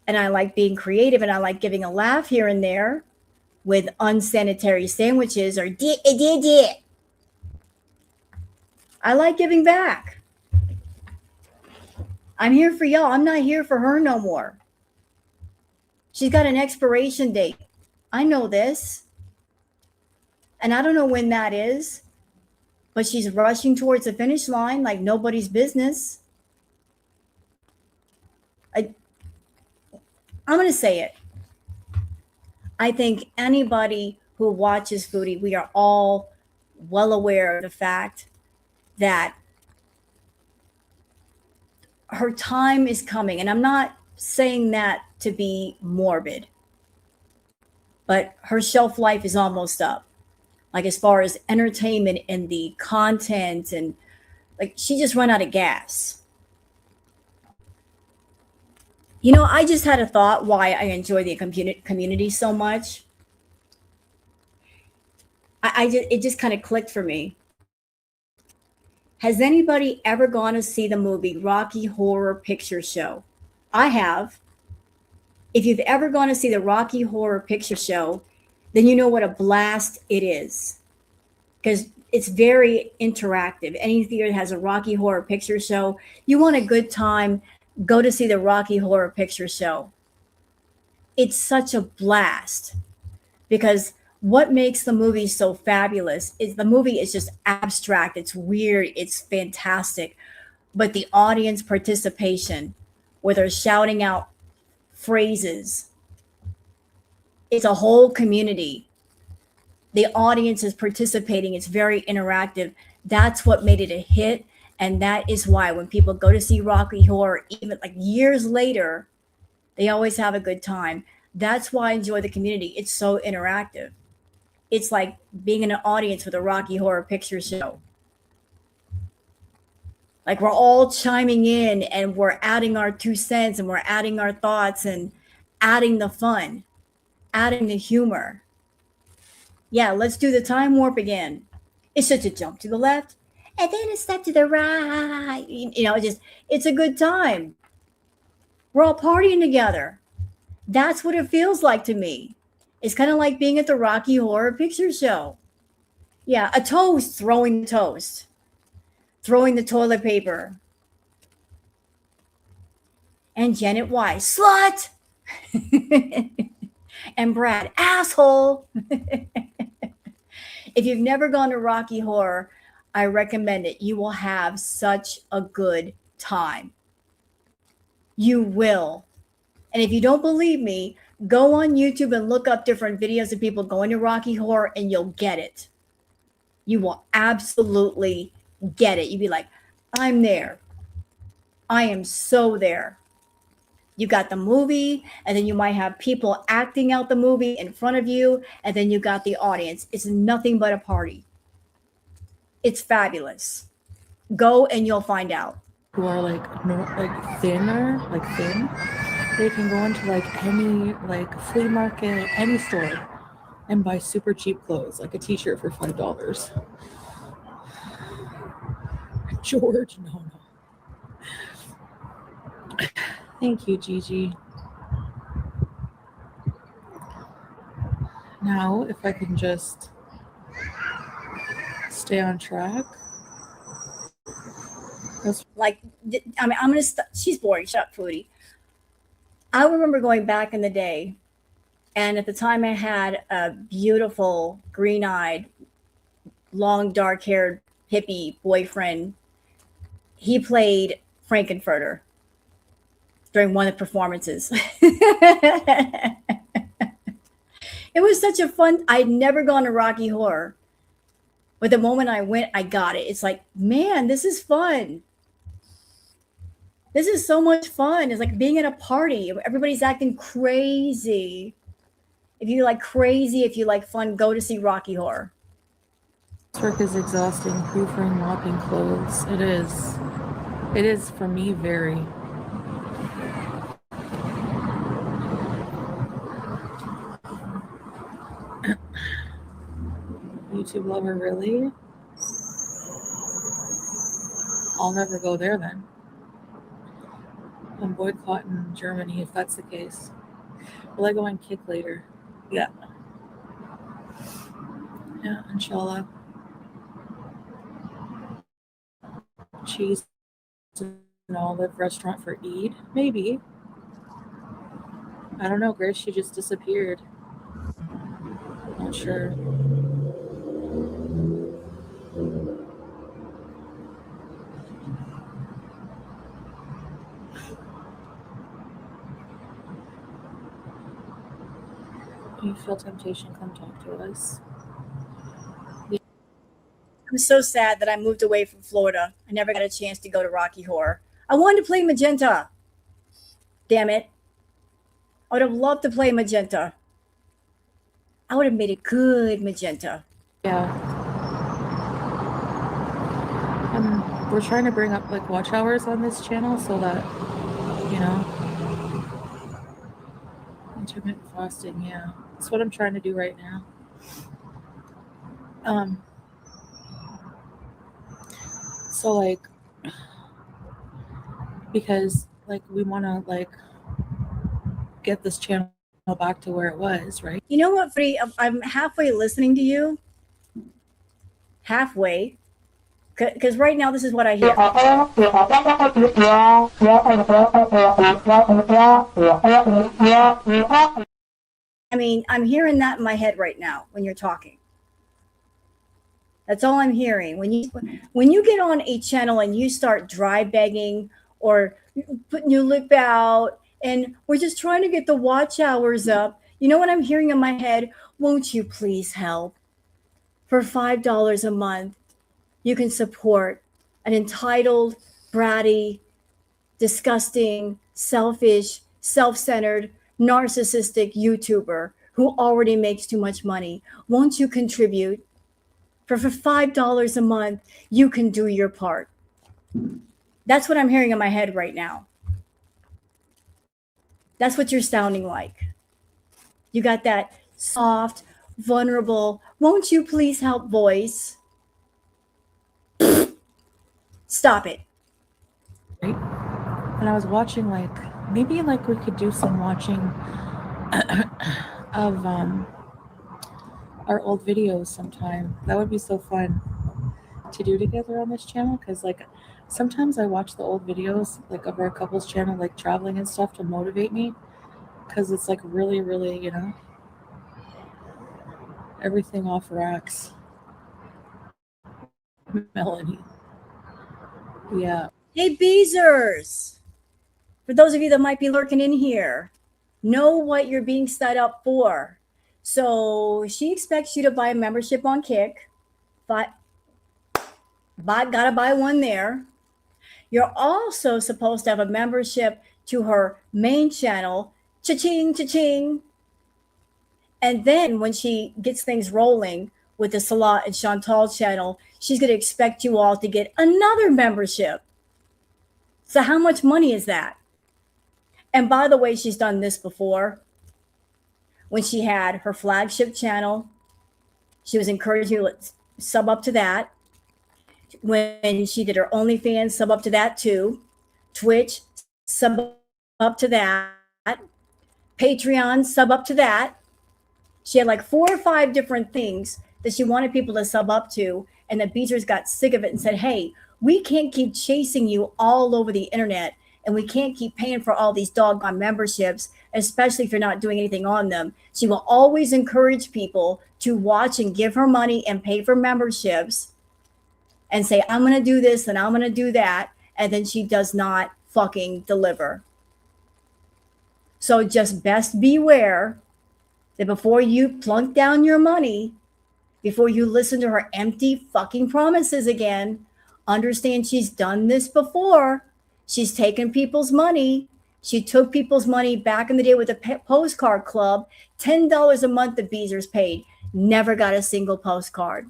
Speaker 1: And I like being creative, and I like giving a laugh here and there with unsanitary sandwiches or did. I like giving back. I'm here for y'all. I'm not here for her no more. She's got an expiration date. I know this. And I don't know when that is, but she's rushing towards the finish line like nobody's business. I'm going to say it. I think anybody who watches Foodie, we are all well aware of the fact that her time is coming. And I'm not saying that to be morbid, but her shelf life is almost up. Like, as far as entertainment and the content, and like, she just ran out of gas. You know, I just had a thought why I enjoy the community so much. It just kind of clicked for me. Has anybody ever gone to see the movie Rocky Horror Picture Show? I have. If you've ever gone to see the Rocky Horror Picture Show, then you know what a blast it is. Because it's very interactive. Any theater that has a Rocky Horror Picture Show, you want a good time, go to see the Rocky Horror Picture Show. It's such a blast. Because what makes the movie so fabulous is the movie is just abstract. It's weird. It's fantastic. But the audience participation, where they're shouting out phrases, it's a whole community. The audience is participating. It's very interactive. That's what made it a hit. And that is why when people go to see Rocky Horror, even like years later, they always have a good time. That's why I enjoy the community. It's so interactive. It's like being in an audience with a Rocky Horror Picture Show. Like we're all chiming in and we're adding our 2 cents and we're adding our thoughts and adding the fun, adding the humor. Yeah, let's do the time warp again. It's just a jump to the left and then a step to the right. It's a good time. We're all partying together. That's what it feels like to me. It's kind of like being at the Rocky Horror Picture Show. Yeah, a toast, throwing the toast, throwing the toilet paper. And Janet Weiss, slut! And Brad, asshole! If you've never gone to Rocky Horror, I recommend it. You will have such a good time. You will. And if you don't believe me, go on YouTube and look up different videos of people going to Rocky Horror and you'll get it. You will absolutely get it. You'd be like, I'm there. I am so there. You got the movie, and then you might have people acting out the movie in front of you, and then you got the audience. It's nothing but a party. It's fabulous. Go and you'll find out.
Speaker 6: Who are like thinner, like thin, they can go into like any like flea market, any store, and buy super cheap clothes, like a t-shirt for $5. George, no. Thank you, Gigi. Now, if I can just stay on track.
Speaker 1: Like, I mean, I'm going to she's boring. Shut up, Foodie. I remember going back in the day, and at the time I had a beautiful, green-eyed, long, dark-haired, hippie boyfriend. He played Frankenfurter during one of the performances. It was such a fun, I'd never gone to Rocky Horror. But the moment I went, I got it. It's like, man, this is fun. This is so much fun. It's like being at a party. Everybody's acting crazy. If you like crazy, if you like fun, go to see Rocky Horror.
Speaker 6: This work is exhausting. Hoovering, mopping clothes. It is. It is for me very. YouTube lover, really? I'll never go there then. I'm boycotting Germany if that's the case. Will I go and kick later? Yeah. Yeah, inshallah. Cheese and olive restaurant for Eid? Maybe. I don't know, Grace. She just disappeared. Not sure. If you feel temptation, come talk to us.
Speaker 1: I'm so sad that I moved away from Florida. I never got a chance to go to Rocky Horror. I wanted to play Magenta. Damn it. I would have loved to play Magenta. I would have made a good Magenta.
Speaker 6: Yeah. We're trying to bring up like watch hours on this channel so that, you know, intermittent fasting, yeah. That's what I'm trying to do right now. So like, because like we want to like get this channel back to where it was, right?
Speaker 1: You know what, Free? I'm halfway listening to you. Halfway. Because right now, this is what I hear. I mean, I'm hearing that in my head right now when you're talking. That's all I'm hearing. When you get on a channel and you start dry begging or putting your lip out and we're just trying to get the watch hours up, you know what I'm hearing in my head? Won't you please help? For $5 a month, you can support an entitled, bratty, disgusting, selfish, self-centered, narcissistic YouTuber who already makes too much money? Won't you contribute? For $5 a month, you can do your part. That's what I'm hearing in my head right now. That's what you're sounding like. You got that soft, vulnerable, won't you please help voice. Stop it.
Speaker 6: Right? And I was watching, like, maybe like we could do some watching of our old videos sometime. That would be so fun to do together on this channel, because like sometimes I watch the old videos like of our couples channel, like traveling and stuff, to motivate me, because it's like really, really, you know, everything off racks. Melanie. Yeah.
Speaker 1: Hey, Beezers. For those of you that might be lurking in here, know what you're being set up for. So she expects you to buy a membership on Kick, but gotta buy one there. You're also supposed to have a membership to her main channel, cha-ching, cha-ching. And then when she gets things rolling with the Salah and Chantal channel, she's going to expect you all to get another membership. So how much money is that? And by the way, she's done this before. When she had her flagship channel, she was encouraging you to sub up to that. When she did her OnlyFans, sub up to that too. Twitch, sub up to that. Patreon, sub up to that. She had like 4 or 5 different things that she wanted people to sub up to. And the Beezers got sick of it and said, hey, we can't keep chasing you all over the internet. And we can't keep paying for all these doggone memberships, especially if you're not doing anything on them. She will always encourage people to watch and give her money and pay for memberships and say, I'm going to do this and I'm going to do that. And then she does not fucking deliver. So just best beware that before you plunk down your money, before you listen to her empty fucking promises again, understand she's done this before. She's taken people's money. She took people's money back in the day with the postcard club. $10 a month the Beezers paid. Never got a single postcard.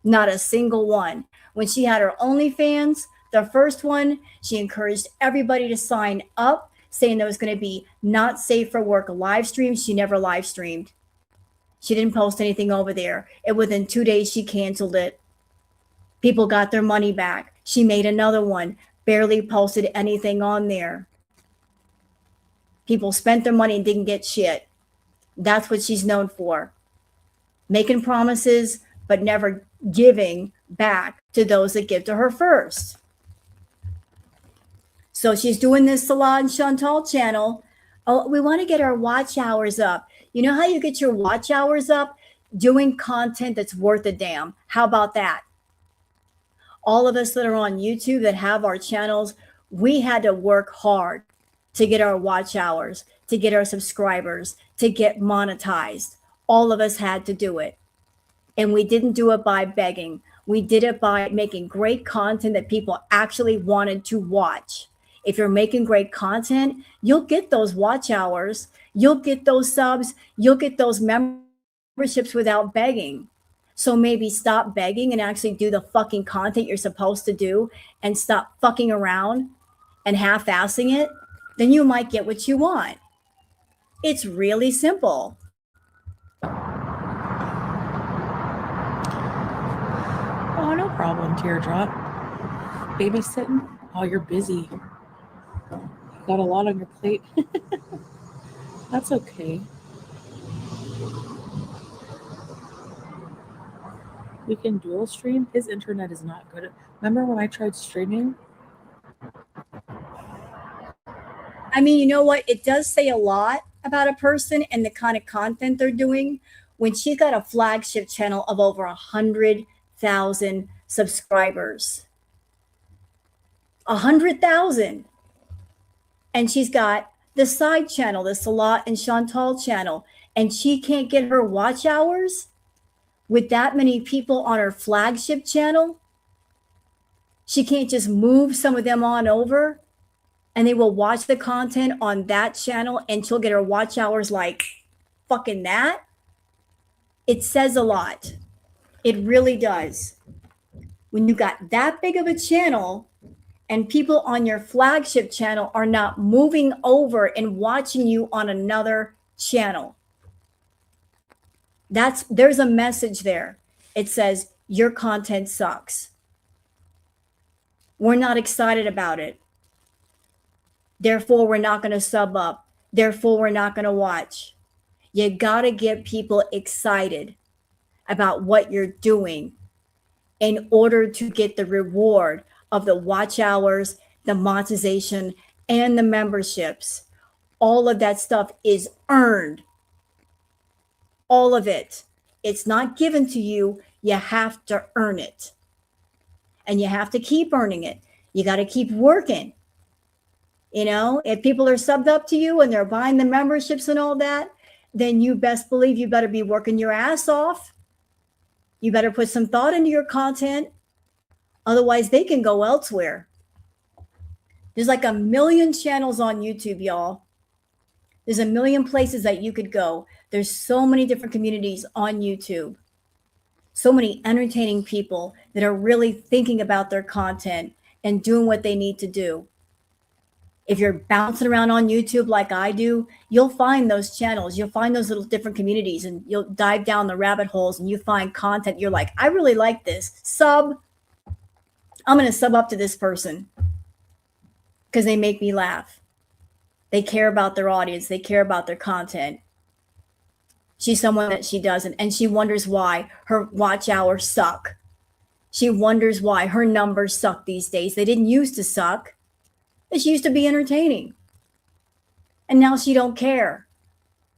Speaker 1: Not a single one. When she had her OnlyFans, the first one, she encouraged everybody to sign up, saying there was going to be not safe for work live streams. She never live streamed. She didn't post anything over there. And within 2 days, she canceled it. People got their money back. She made another one, barely posted anything on there. People spent their money and didn't get shit. That's what she's known for. Making promises, but never giving back to those that give to her first. So she's doing this Salah and Chantal channel. Oh, we want to get our watch hours up. You know how you get your watch hours up? Doing content that's worth a damn. How about that? All of us that are on YouTube that have our channels, we had to work hard to get our watch hours, to get our subscribers, to get monetized. All of us had to do it. And we didn't do it by begging. We did it by making great content that people actually wanted to watch. If you're making great content, you'll get those watch hours. You'll get those subs. You'll get those memberships without begging. So maybe stop begging and actually do the fucking content you're supposed to do and stop fucking around and half-assing it. Then you might get what you want. It's really simple.
Speaker 6: Oh, no problem, Teardrop. Babysitting? Oh, you're busy. Got a lot on your plate. That's okay. We can dual stream. His internet is not good. Remember when I tried streaming?
Speaker 1: I mean, you know what? It does say a lot about a person and the kind of content they're doing when she's got a flagship channel of over 100,000 subscribers. 100,000. And she's got the side channel, the Salah and Chantal channel, and she can't get her watch hours with that many people on her flagship channel. She can't just move some of them on over and they will watch the content on that channel and she'll get her watch hours like fucking that. It says a lot. It really does. When you got that big of a channel and people on your flagship channel are not moving over and watching you on another channel, there's a message there. It says your content sucks. We're not excited about it. Therefore, we're not going to sub up. Therefore, we're not going to watch. You got to get people excited about what you're doing in order to get the reward of the watch hours, the monetization, and the memberships. All of that stuff is earned. All of it. It's not given to you. You have to earn it. And you have to keep earning it. You got to keep working. You know, if people are subbed up to you and they're buying the memberships and all that, then you best believe you better be working your ass off. You better put some thought into your content. Otherwise, they can go elsewhere. There's like 1 million channels on YouTube, y'all. There's 1 million places that you could go. There's so many different communities on YouTube. So many entertaining people that are really thinking about their content and doing what they need to do. If you're bouncing around on YouTube like I do, you'll find those channels. You'll find those little different communities and you'll dive down the rabbit holes and you find content. You're like, I really like this. Sub. I'm going to sub up to this person because they make me laugh. They care about their audience. They care about their content. She's someone that she doesn't. And she wonders why her watch hours suck. She wonders why her numbers suck these days. They didn't used to suck. She used to be entertaining. And now she don't care.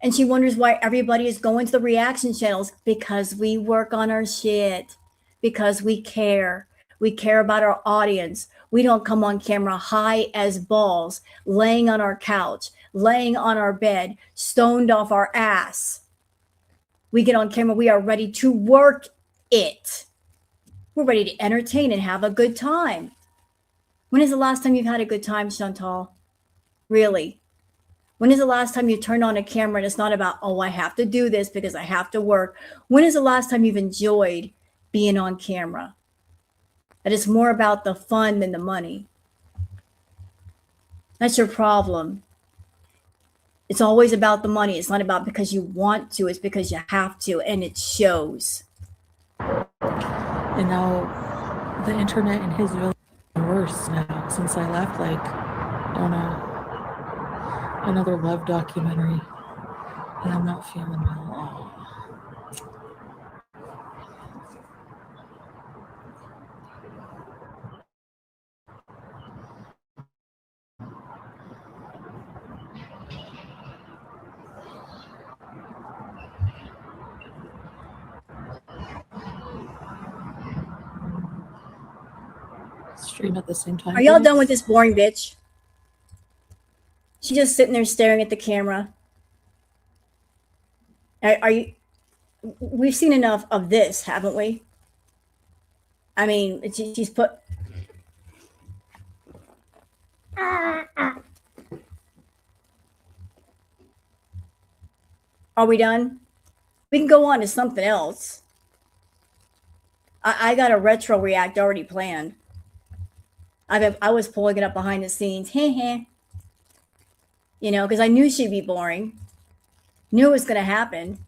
Speaker 1: And she wonders why everybody is going to the reaction channels because we work on our shit. Because we care. We care about our audience. We don't come on camera high as balls, laying on our couch, laying on our bed, stoned off our ass. We get on camera. We are ready to work it. We're ready to entertain and have a good time. When is the last time you've had a good time, Chantal? Really? When is the last time you turned on a camera and it's not about, oh, I have to do this because I have to work? When is the last time you've enjoyed being on camera? That it's more about the fun than the money. That's your problem. It's always about the money. It's not about because you want to, it's because you have to, and it shows.
Speaker 6: And now the internet and his village is worse now since I left, like on another love documentary. And I'm not feeling well. Stream at the same time.
Speaker 1: Are y'all done with this boring bitch? She's just sitting there staring at the camera. Are you? We've seen enough of this, haven't we? I mean, she's put. Are we done? We can go on to something else. I got a retro react already planned. I was pulling it up behind the scenes. You know, because I knew she'd be boring. Knew it was going to happen.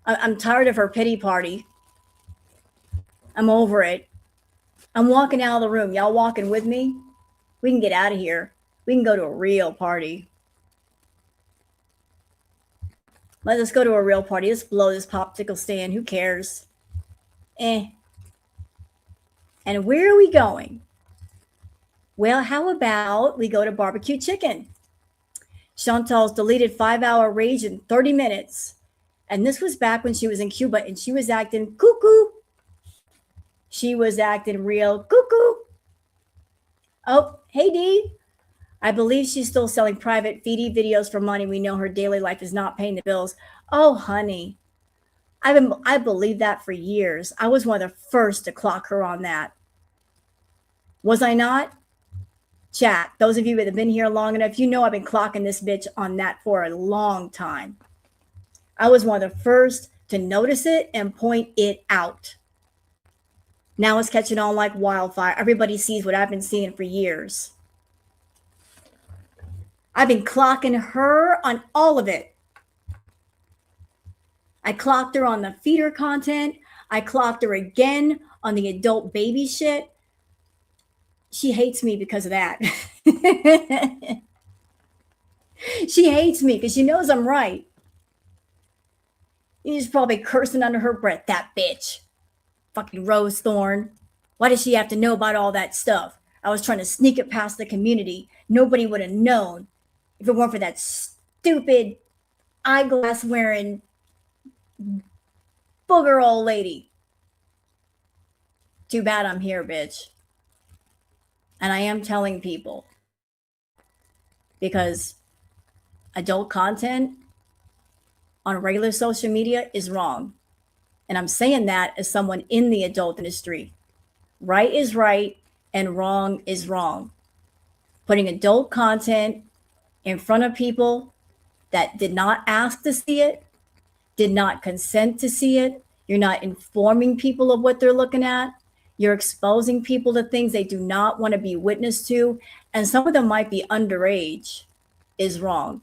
Speaker 1: I'm tired of her pity party. I'm over it. I'm walking out of the room. Y'all walking with me? We can get out of here. We can go to a real party. Let's go to a real party. Let's blow this popsicle stand. Who cares? And where are we going? Well, how about we go to barbecue chicken? Chantal's deleted 5-hour rage in 30 minutes. And this was back when she was in Cuba and she was acting cuckoo. She was acting real cuckoo. Oh, hey, Dee. I believe she's still selling private Foodie videos for money. We know her daily life is not paying the bills. Oh, honey. I believed that for years. I was one of the first to clock her on that. Was I not? Chat, those of you that have been here long enough, you know I've been clocking this bitch on that for a long time. I was one of the first to notice it and point it out. Now it's catching on like wildfire. Everybody sees what I've been seeing for years. I've been clocking her on all of it. I clocked her on the feeder content. I clocked her again on the adult baby shit. She hates me because of that. She hates me because she knows I'm right. She's probably cursing under her breath, that bitch. Fucking Rose Thorn. Why does she have to know about all that stuff? I was trying to sneak it past the community. Nobody would have known if it weren't for that stupid eyeglass wearing booger old lady. Too bad I'm here, bitch. And I am telling people, because adult content on regular social media is wrong. And I'm saying that as someone in the adult industry. Right is right and wrong is wrong. Putting adult content in front of people that did not ask to see it, did not consent to see it. You're not informing people of what they're looking at. You're exposing people to things they do not want to be witness to. And some of them might be underage, is wrong.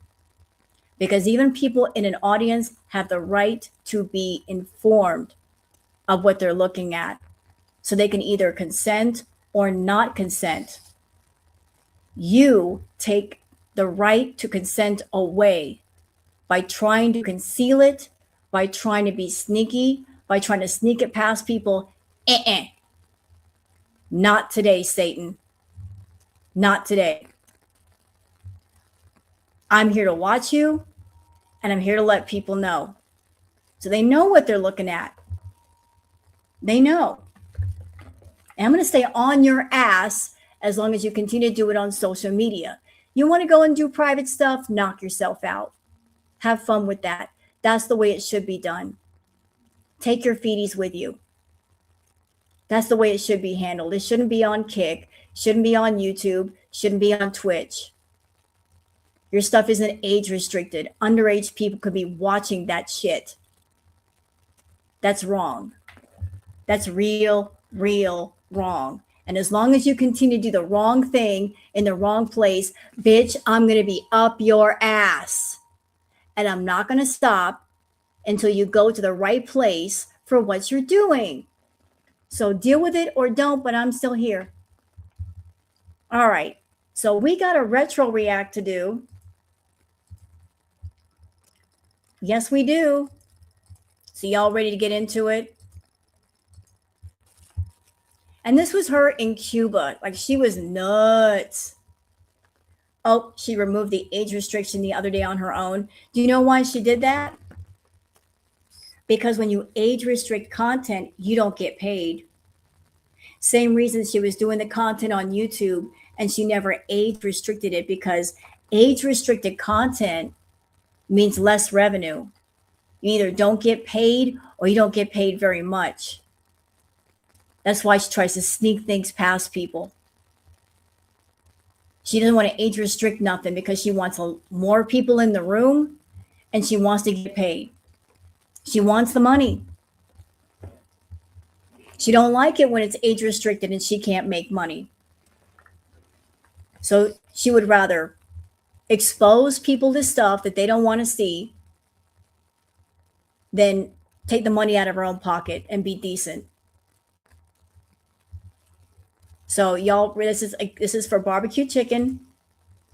Speaker 1: Because even people in an audience have the right to be informed of what they're looking at. So they can either consent or not consent. You take the right to consent away by trying to conceal it, by trying to be sneaky, by trying to sneak it past people. Not today, Satan. Not today. I'm here to watch you, and I'm here to let people know. So they know what they're looking at. They know. And I'm going to stay on your ass as long as you continue to do it on social media. You want to go and do private stuff? Knock yourself out. Have fun with that. That's the way it should be done. Take your feeties with you. That's the way it should be handled. It shouldn't be on Kick, shouldn't be on YouTube, shouldn't be on Twitch. Your stuff isn't age restricted. Underage people could be watching that shit. That's wrong. That's real wrong. And as long as you continue to do the wrong thing in the wrong place, bitch, I'm going to be up your ass. And I'm not going to stop until you go to the right place for what you're doing. So deal with it or don't, but I'm still here. All right. So we got a retro react to do. Yes, we do. So y'all ready to get into it? And this was her in Cuba. Like, she was nuts. Oh, she removed the age restriction the other day on her own. Do you know why she did that? Because when you age restrict content, you don't get paid. Same reason she was doing the content on YouTube and she never age restricted it, because age restricted content means less revenue. You either don't get paid or you don't get paid very much. That's why she tries to sneak things past people. She doesn't want to age restrict nothing because she wants more people in the room and she wants to get paid. She wants the money. She don't like it when it's age restricted and she can't make money. So she would rather expose people to stuff that they don't want to see than take the money out of her own pocket and be decent. So y'all, this is for barbecue chicken.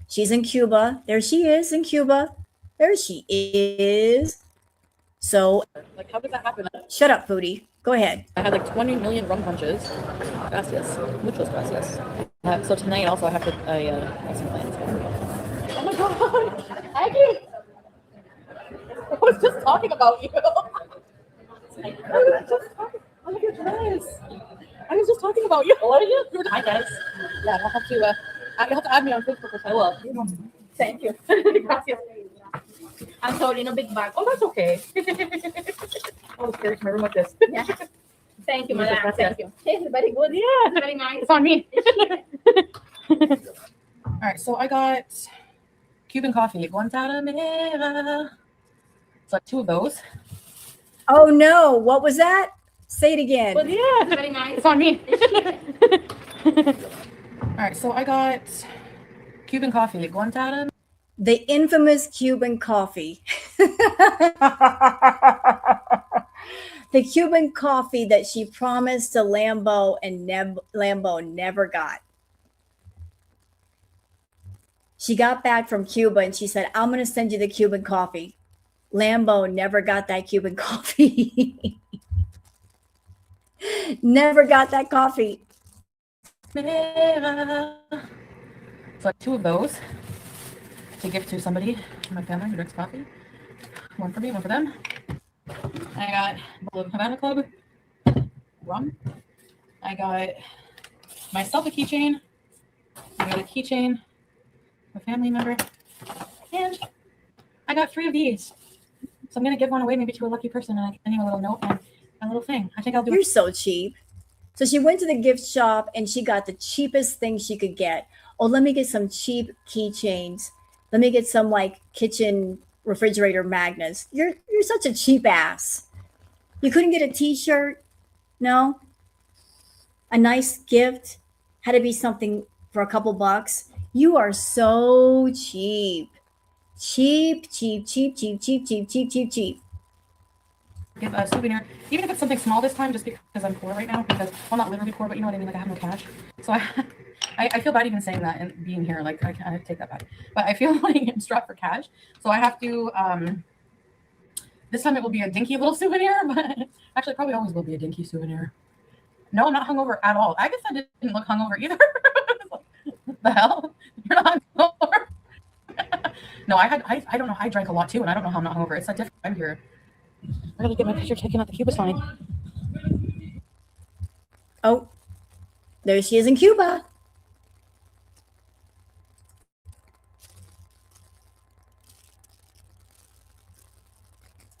Speaker 1: She's in Cuba. There she is in Cuba. There she is. So,
Speaker 6: Like, how did that happen?
Speaker 1: Shut up, Foodie. Go ahead.
Speaker 6: I had like 20 million rum punches. Gracias. Muchos gracias. So tonight also I have to, I have some plans. Oh my god! Aggie! I was just talking about you. I was just talking about you. What are you? Hi guys. Yeah, I'll have to add me on Facebook. I will. Thank you. Gracias.
Speaker 7: I'm holding a big bag.
Speaker 4: Oh, that's okay. Oh, it's scary. My room like this.
Speaker 7: Yeah. Thank you,
Speaker 4: Muchas
Speaker 7: madam.
Speaker 4: gracias.
Speaker 7: Thank you. It's very good.
Speaker 4: Yeah.
Speaker 7: It's very nice.
Speaker 4: It's on me. All right, so I got Cuban coffee, Guantanamera. So 2 of those.
Speaker 1: Oh no, what was that? Say it again.
Speaker 4: But yeah,
Speaker 7: It's very nice.
Speaker 4: it's on me. All right, so I got Cuban coffee, Guantanamera.
Speaker 1: The infamous Cuban coffee. The Cuban coffee that she promised to Lambo and Lambo never got. She got back from Cuba and she said, I'm going to send you the Cuban coffee. Lambo never got that Cuban coffee. Never got that coffee.
Speaker 4: So 2 of those to give to somebody in my family who drinks coffee. 1 for me, 1 for them. I got a bottle of Havana Club rum. I got myself a keychain. I got a keychain, a family member, and I got 3 of these. So I'm gonna give one away maybe to a lucky person, and I send you a little note and a little thing. I think I'll do
Speaker 1: You're
Speaker 4: it.
Speaker 1: so cheap. So she went to the gift shop and she got the cheapest thing she could get. Oh, let me get some cheap keychains. Let me get some like kitchen refrigerator magnets. You're such a cheap ass. You couldn't get a t-shirt? No? A nice gift? Had to be something for a couple bucks? You are so cheap. Cheap, cheap, cheap, cheap, cheap, cheap, cheap, cheap, cheap.
Speaker 4: Give a souvenir, even if it's something small this time, just because I'm poor right now. Because well, not literally poor, but you know what I mean. Like I have no cash, so I feel bad even saying that and being here. Like I take that back, but I feel like I'm strapped for cash, so I have to. This time it will be a dinky little souvenir, but actually it probably always will be a dinky souvenir. No, I'm not hungover at all. I guess I didn't look hungover either. What the hell? You're not hungover. No, I don't know. I drank a lot too, and I don't know how I'm not hungover. It's a different time here. I gotta get my picture taken at the Cuba sign.
Speaker 1: Oh, there she is in Cuba.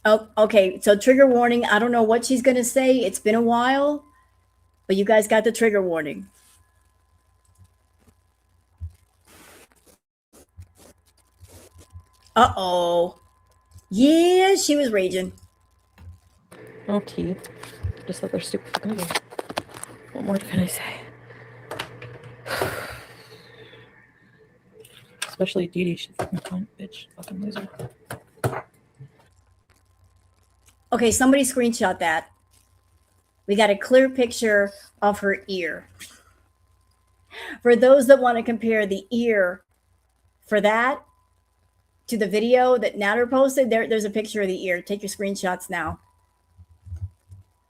Speaker 1: Oh, okay. So trigger warning. I don't know what she's going to say. It's been a while, but you guys got the trigger warning. Uh-oh. Yeah, she was raging.
Speaker 6: Oh, teeth. Just like they're stupid fucking movies. What more can I say? Especially Dee Dee. She's fucking cunt, bitch. Fucking loser.
Speaker 1: Okay, somebody screenshot that. We got a clear picture of her ear. For those that want to compare the ear for that to the video that Natter posted, there's a picture of the ear. Take your screenshots now.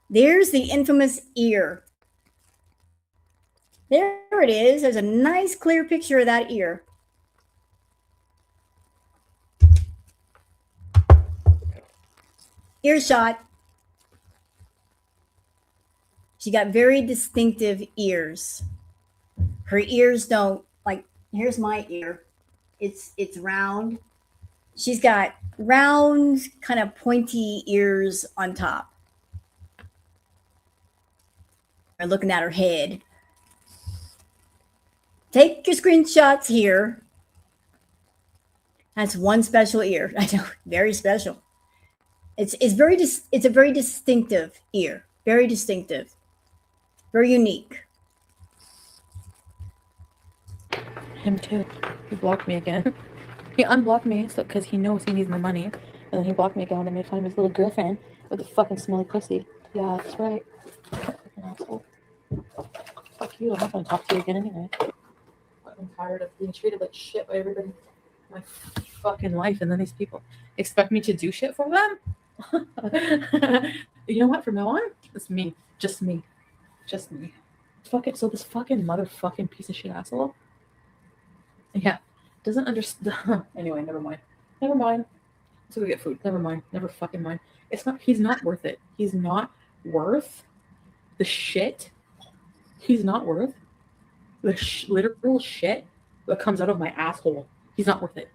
Speaker 1: There's the infamous ear. There it is. There's a nice clear picture of that ear. Earshot. She got very distinctive ears. Her ears don't, like, here's my ear. It's round. She's got round, kind of pointy ears on top. We're looking at her head. Take your screenshots here. That's one special ear. I know, very special. It's a very distinctive ear. Very distinctive. Very unique.
Speaker 6: Him too. He blocked me again. He unblocked me so because he knows he needs my money. And then he blocked me again and made fun of his little girlfriend with a fucking smelly pussy. Yeah, that's right. Fucking asshole. Fuck you. I'm not gonna talk to you again anyway. I'm tired of being treated like shit by everybody. My fucking life, and then these people expect me to do shit for them. You know what? From now on, it's me. Just me. Just me. Fuck it. So this fucking motherfucking piece of shit asshole. Yeah. Doesn't understand. Anyway, never mind. Never mind. Let's go get food. Never mind. Never fucking mind. It's not. He's not worth it. He's not worth the shit. He's not worth the literal shit that comes out of my asshole. He's not worth it.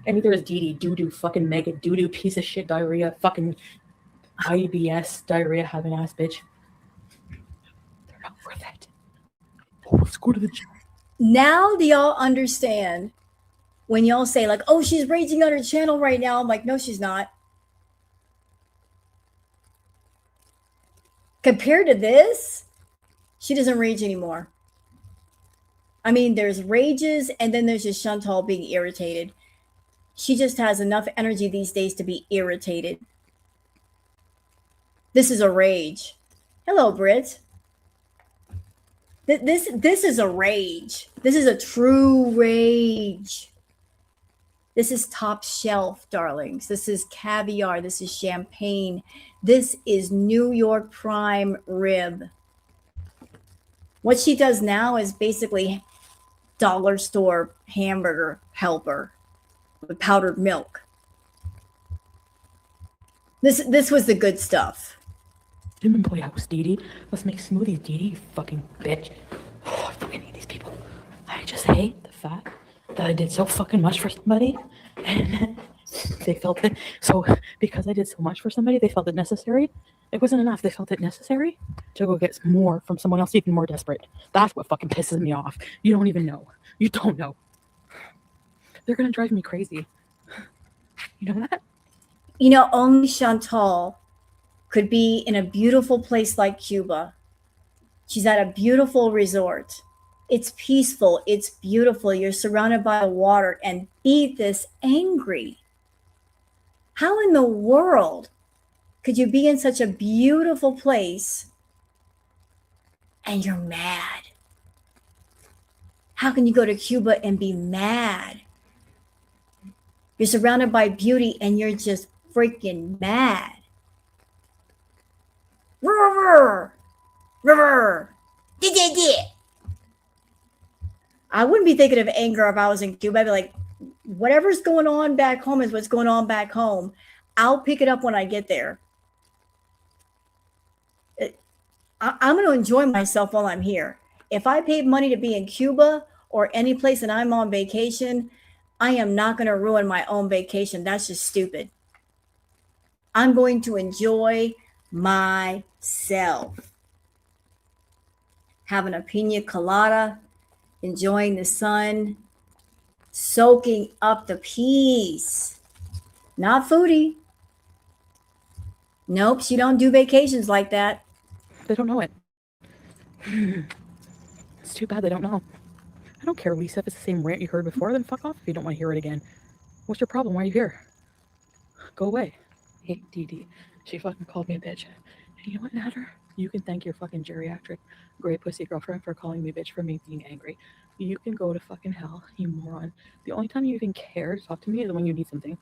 Speaker 4: And neither is Dee Dee. Doo-doo, fucking mega doo-doo, piece of shit diarrhea, fucking IBS diarrhea having ass bitch. They're not worth it. Oh, let's go to the gym.
Speaker 1: Now do y'all understand when y'all say like, oh, she's raging on her channel right now? I'm like, no, she's not. Compared to this, she doesn't rage anymore. I mean, there's rages and then there's just Chantal being irritated. She just has enough energy these days to be irritated. This is a rage. Hello, Britt. This is a rage. This is a true rage. This is top shelf, darlings. This is caviar. This is champagne. This is New York prime rib. What she does now is basically dollar store hamburger helper with powdered milk. This was the good stuff.
Speaker 4: Gym and Playhouse, Dee Dee. Let's make smoothies, Dee Dee, you fucking bitch. Oh, I fucking hate these people. I just hate the fact that I did so fucking much for somebody and they felt it. So because I did so much for somebody, they felt it necessary. It wasn't enough. They felt it necessary to go get more from someone else even more desperate. That's what fucking pisses me off. You don't even know. You don't know. They're gonna drive me crazy. You know that?
Speaker 1: You know, only Chantal could be in a beautiful place like Cuba. She's at a beautiful resort. It's peaceful. It's beautiful. You're surrounded by water and be this angry. How in the world could you be in such a beautiful place and you're mad? How can you go to Cuba and be mad? You're surrounded by beauty and you're just freaking mad. River, river, I wouldn't be thinking of anger if I was in Cuba. I'd be like, whatever's going on back home is what's going on back home. I'll pick it up when I get there. I'm going to enjoy myself while I'm here. If I paid money to be in Cuba or any place and I'm on vacation, I am not going to ruin my own vacation. That's just stupid. I'm going to enjoy myself. Having a pina colada, enjoying the sun, soaking up the peace. Not Foodie. Nope, she don't do vacations like that.
Speaker 4: They don't know it. It's too bad they don't know. I don't care, Lisa. If it's the same rant you heard before, then fuck off if you don't want to hear it again. What's your problem? Why are you here? Go away. Hey, Dee Dee. She fucking called me a bitch. And you know what, Natter? You can thank your fucking geriatric gray pussy girlfriend for calling me a bitch for me being angry. You can go to fucking hell, you moron. The only time you even care to talk to me is when you need something.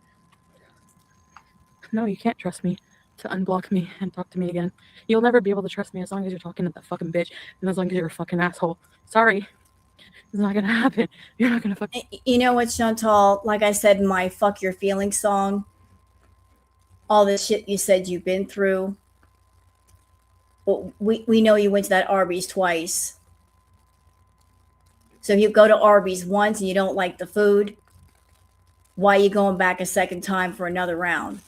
Speaker 4: No, you can't trust me to unblock me and talk to me again. You'll never be able to trust me as long as you're talking to that fucking bitch and as long as you're a fucking asshole. Sorry. It's not gonna happen. You're not gonna fucking...
Speaker 1: You know what, Chantal? Like I said in my Fuck Your Feelings song, all the shit you said you've been through. Well, we know you went to that Arby's twice. So if you go to Arby's once and you don't like the food, why are you going back a second time for another round?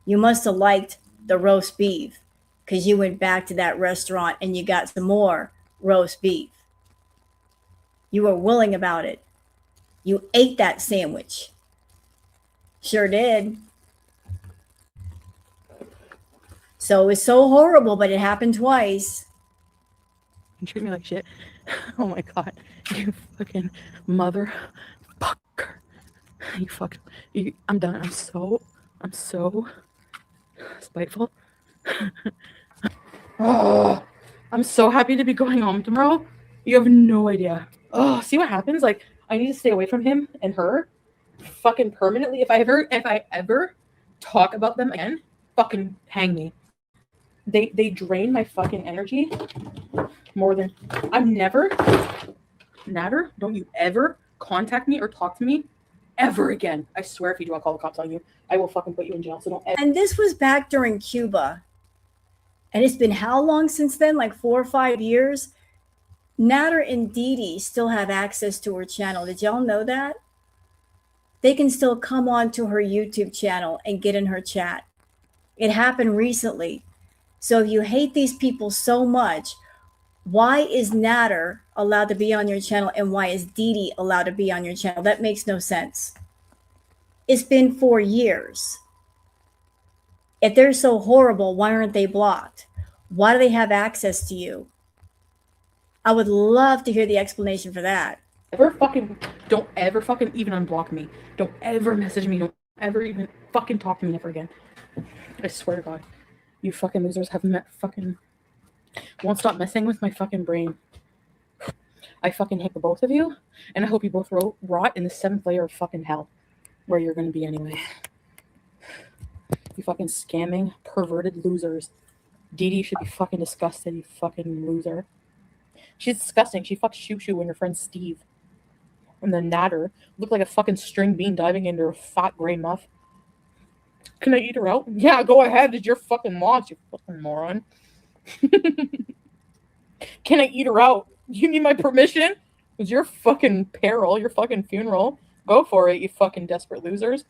Speaker 1: You must have liked the roast beef because you went back to that restaurant and you got some more roast beef. You were willing about it. You ate that sandwich. Sure did. So it's so horrible, but it happened twice.
Speaker 4: You treat me like shit. Oh my god. You fucking motherfucker. You fucking... I'm done. I'm so spiteful. Oh, I'm so happy to be going home tomorrow. You have no idea. Oh, see what happens? Like, I need to stay away from him and her fucking permanently. If I ever talk about them again, fucking hang me. They drain my fucking energy more than... I'm never... Natter, don't you ever contact me or talk to me ever again. I swear if you do, I'll call the cops on you. I will fucking put you in jail. So don't ever...
Speaker 1: And this was back during Cuba. And it's been how long since then? Like 4 or 5 years? Natter and Dee Dee still have access to her channel. Did y'all know that? they can still come onto her YouTube channel and get in her chat. It happened recently. So if you hate these people so much, why is Natter allowed to be on your channel and why is Dee Dee allowed to be on your channel? That makes no sense. It's been 4 years. If they're so horrible, why aren't they blocked? Why do they have access to you? I would love to hear the explanation for that.
Speaker 6: Don't ever fucking even unblock me. Don't ever message me. Don't ever even fucking talk to me ever again. I swear to God. You fucking losers have fucking won't stop messing with my fucking brain. I fucking hate the both of you, and I hope you both rot in the 7th layer of fucking hell, where you're gonna be anyway. You fucking scamming, perverted losers. Dee Dee should be fucking disgusted, you fucking loser. She's disgusting. She fucked Shoo Shoo and her friend Steve. And then Natter looked like a fucking string bean diving into a fat gray muff. Can I eat her out? Yeah, go ahead. It's your fucking loss, you fucking moron. Can I eat her out? You need my permission? It's your fucking peril, your fucking funeral. Go for it, you fucking desperate losers.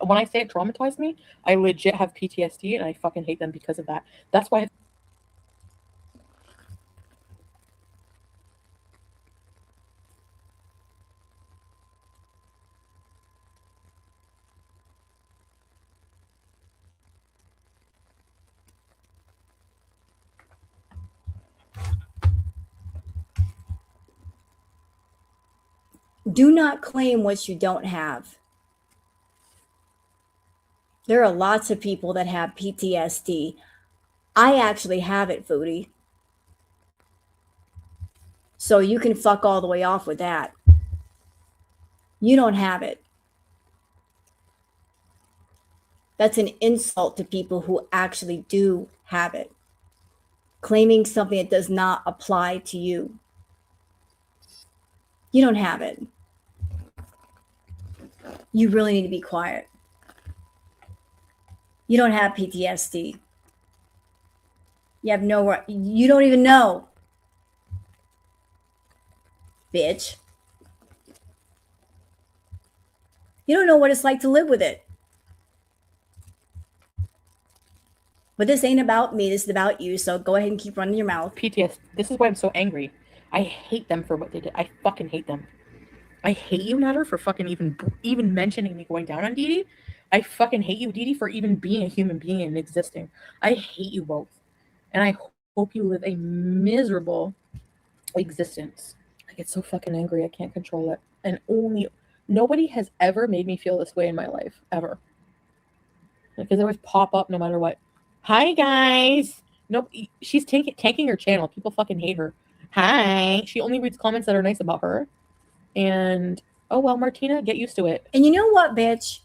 Speaker 6: When I say it traumatized me, I legit have PTSD and I fucking hate them because of that. That's why
Speaker 1: Do not claim what you don't have. There are lots of people that have PTSD. I actually have it, Foodie. So you can fuck all the way off with that. You don't have it. That's an insult to people who actually do have it. Claiming something that does not apply to you. You don't have it. You really need to be quiet. You don't have PTSD. You have no, you don't even know. Bitch. You don't know what it's like to live with it. But this ain't about me. This is about you. So go ahead and keep running your mouth.
Speaker 6: PTSD. This is why I'm so angry. I hate them for what they did. I fucking hate them. I hate you, Natter, for fucking even mentioning me going down on Dee Dee. I fucking hate you, Dee Dee, for even being a human being and existing. I hate you both. And I hope you live a miserable existence. I get so fucking angry. I can't control it. And nobody has ever made me feel this way in my life. Ever. Because they always pop up no matter what. Hi, guys. Nope. She's tanking her channel. People fucking hate her. Hi. She only reads comments that are nice about her. And, oh, well, Martina, get used to it.
Speaker 1: And you know what, bitch?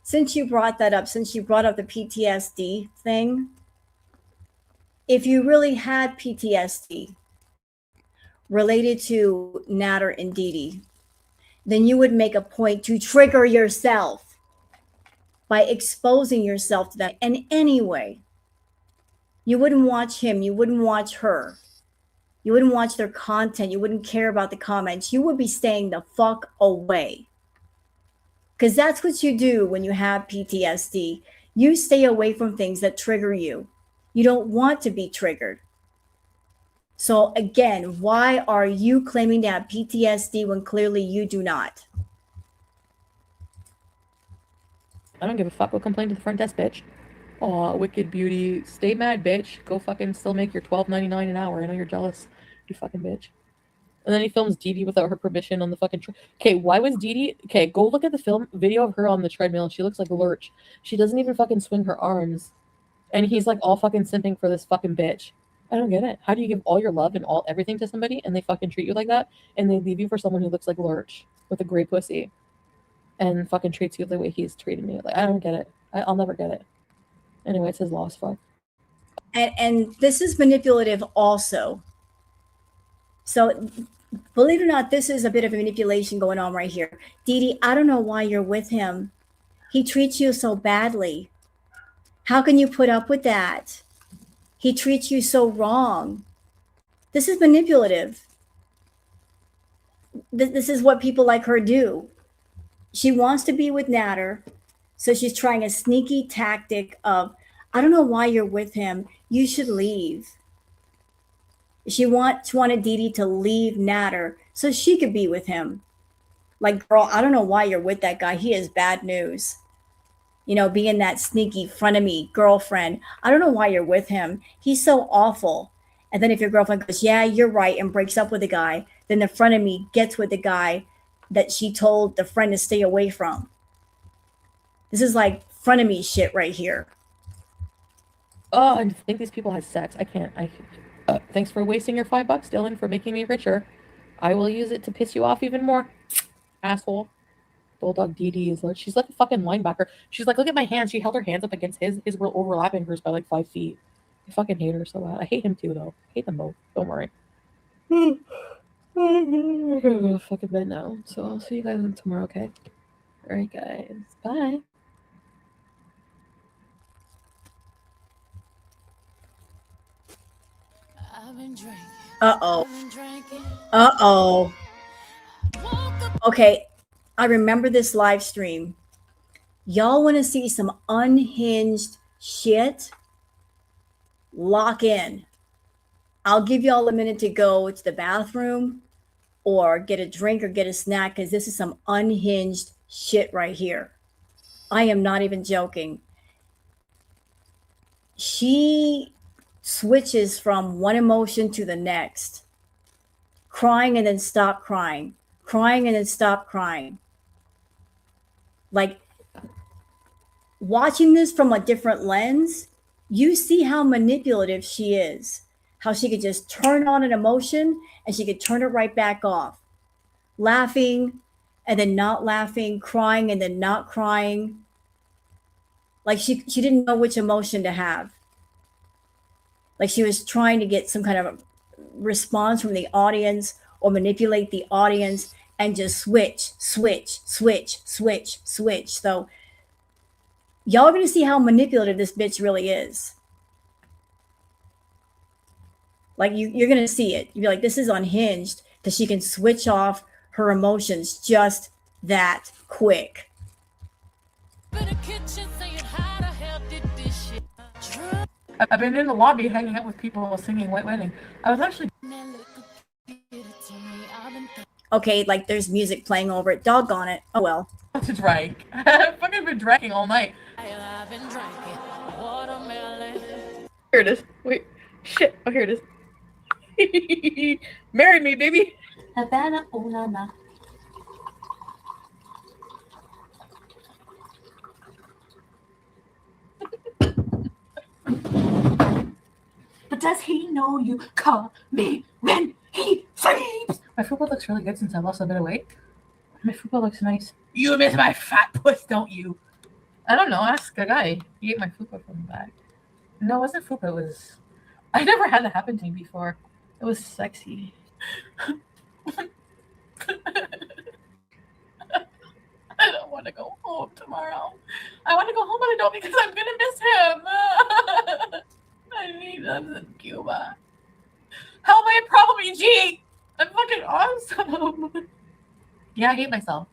Speaker 1: Since you brought that up, since you brought up the PTSD thing, if you really had PTSD related to Natter and Dee Dee, then you would make a point to trigger yourself by exposing yourself to that in any way. You wouldn't watch him. You wouldn't watch her. You wouldn't watch their content. You wouldn't care about the comments. You would be staying the fuck away. Because that's what you do when you have PTSD. You stay away from things that trigger you. You don't want to be triggered. So again, why are you claiming to have PTSD when clearly you do not?
Speaker 6: I don't give a fuck. Go complain to the front desk, bitch. Aw, wicked beauty. Stay mad, bitch. Go fucking still make your $12.99 an hour. I know you're jealous. You fucking bitch. And then he films Dee Dee without her permission on the fucking... Okay, why was Dee Dee... Okay, go look at the video of her on the treadmill. She looks like a lurch. She doesn't even fucking swing her arms. And he's like all fucking simping for this fucking bitch. I don't get it. How do you give all your love and everything to somebody and they fucking treat you like that? And they leave you for someone who looks like lurch with a gray pussy and fucking treats you the way he's treated me. Like, I don't get it. I'll never get it. Anyway, it's his loss. Fuck.
Speaker 1: And this is manipulative also. So believe it or not, this is a bit of a manipulation going on right here. Dee Dee, I don't know why you're with him. He treats you so badly. How can you put up with that? He treats you so wrong. This is manipulative. This is what people like her do. She wants to be with Natter, so she's trying a sneaky tactic of, I don't know why you're with him. You should leave. She wanted Dee Dee to leave Natter so she could be with him. Like, girl, I don't know why you're with that guy. He is bad news. You know, being that sneaky frenemy girlfriend. I don't know why you're with him. He's so awful. And then if your girlfriend goes, yeah, you're right, and breaks up with the guy, then the frenemy gets with the guy that she told the friend to stay away from. This is like frenemy shit right here.
Speaker 6: Oh, I think these people had sex. I can't. Thanks for wasting your $5, Dylan, for making me richer. I will use it to piss you off even more, asshole. Bulldog DD is like, she's like a fucking linebacker. She's like, look at my hands. She held her hands up against his. His were overlapping hers by like 5 feet. I fucking hate her so bad. I hate him too, though. I hate them both. Don't worry. I'm gonna go to fucking bed now. So I'll see you guys tomorrow, okay? Alright, guys. Bye.
Speaker 1: Uh-oh. Uh-oh. Okay, I remember this live stream. Y'all want to see some unhinged shit? Lock in. I'll give y'all a minute to go to the bathroom or get a drink or get a snack, because this is some unhinged shit right here. I am not even joking. She switches from one emotion to the next. Crying and then stop crying. Crying and then stop crying. Like, watching this from a different lens, you see how manipulative she is. How she could just turn on an emotion and she could turn it right back off. Laughing and then not laughing, crying and then not crying. Like she didn't know which emotion to have. Like she was trying to get some kind of response from the audience or manipulate the audience and just switch. So y'all are going to see how manipulative this bitch really is. Like you're going to see it. You'll be like, this is unhinged, because she can switch off her emotions just that quick.
Speaker 6: I've been in the lobby hanging out with people singing White Wedding. I was actually...
Speaker 1: Okay, like there's music playing over it. Doggone it. Oh well.
Speaker 6: to drink. I've fucking been drinking all night. Here it is. Wait. Shit. Oh, here it is. Marry me, baby.
Speaker 8: Havana, Olana. But does he know you call me when he sleeps?
Speaker 6: My football looks really good since I lost a bit of weight. My football looks nice. You miss my fat puss, don't you? I don't know. Ask a guy. He ate my fupa from the back. No, it wasn't fupa. It was... I never had that happen to me before. It was sexy. I don't want to go home tomorrow. I want to go home, but I don't, because I'm going to miss him. I need him in Cuba. Help my problem, G. I'm fucking awesome. Yeah, I hate myself.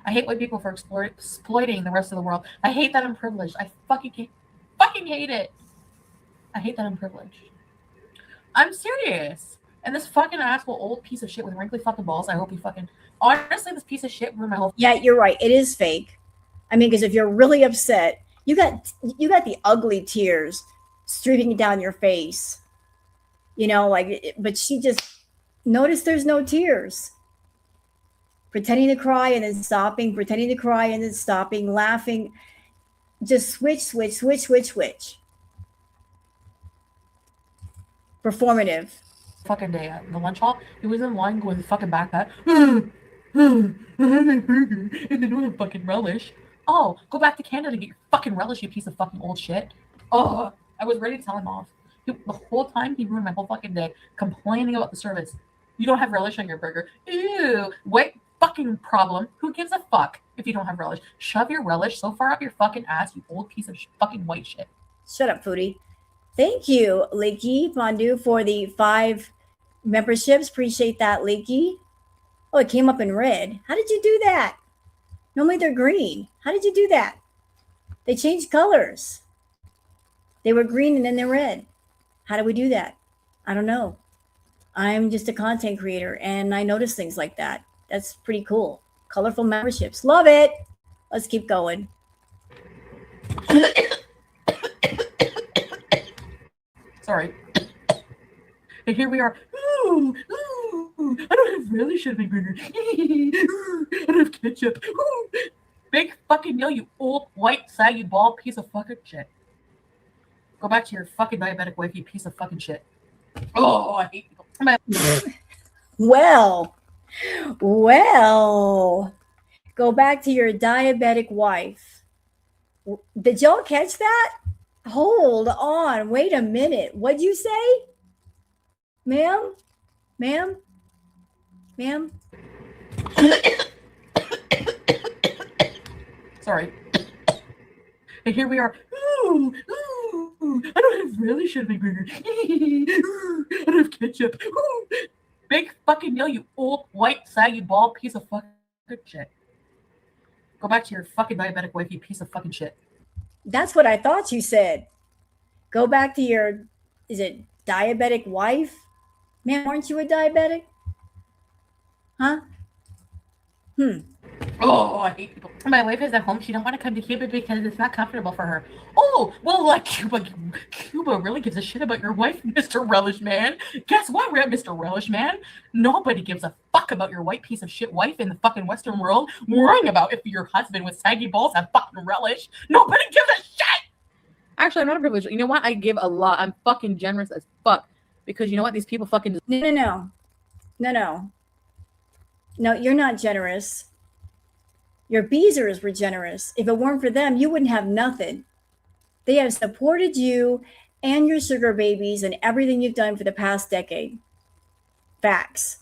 Speaker 6: I hate white people for exploiting the rest of the world. I hate that I'm privileged. I fucking hate it. I hate that I'm privileged. I'm serious. And this fucking asshole old piece of shit with wrinkly fucking balls, I hope he fucking... Honestly, this piece of shit ruined my whole...
Speaker 1: Yeah, you're right. It is fake. I mean, because if you're really upset, you got the ugly tears streaming down your face. You know, like, but she just... Notice there's no tears. Pretending to cry and then stopping, pretending to cry and then stopping, laughing. Just switch. Performative.
Speaker 6: Fucking day at the lunch hall. He was in line going fucking backpack. I had my burger and they don't have fucking relish. Oh, go back to Canada to get your fucking relish, you piece of fucking old shit. Oh, I was ready to tell him off. The whole time he ruined my whole fucking day complaining about the service. You don't have relish on your burger. Ew. White fucking problem. Who gives a fuck if you don't have relish? Shove your relish so far up your fucking ass, you old piece of fucking white shit.
Speaker 1: Shut up, Foodie. Thank you, Leaky Fondu, for the 5 memberships. Appreciate that, Leaky. Oh, it came up in red. How did you do that? Normally they're green. How did you do that? They changed colors. They were green and then they're red. How do we do that? I don't know. I'm just a content creator and I notice things like that. That's pretty cool. Colorful memberships. Love it. Let's keep going.
Speaker 6: Sorry. And here we are. Ooh, ooh, I don't have relish on my burger. I don't have ketchup. Ooh. Big fucking no, you old, white, saggy, bald piece of fucking shit. Go back to your fucking diabetic wife, you piece of fucking shit. Oh, I hate people.
Speaker 1: Well, go back to your diabetic wife. Did y'all catch that? Hold on. Wait a minute. What'd you say? Ma'am? Ma'am? Ma'am?
Speaker 6: Sorry. And here we are. Ooh, ooh, I don't have relish on my burger. I don't have ketchup. Ooh. Big fucking no, you old, white, saggy, bald piece of fucking shit. Go back to your fucking diabetic wife, you piece of fucking shit.
Speaker 1: That's what I thought you said. Go back to your, is it diabetic wife? Man, aren't you a diabetic? Huh?
Speaker 6: Oh, I hate people. My wife is at home. She don't want to come to Cuba because it's not comfortable for her. Oh, well, like Cuba really gives a shit about your wife, Mr. Relish Man. Guess what, Mr. Relish Man? Nobody gives a fuck about your white piece of shit wife in the fucking Western world. Worrying about if your husband with saggy balls have fucking relish. Nobody gives a shit. Actually, I'm not a privileged. You know what? I give a lot. I'm fucking generous as fuck. Because you know what? These people fucking...
Speaker 1: No, you're not generous. Your Beezers were generous. If it weren't for them, you wouldn't have nothing. They have supported you and your sugar babies and everything you've done for the past decade. Facts.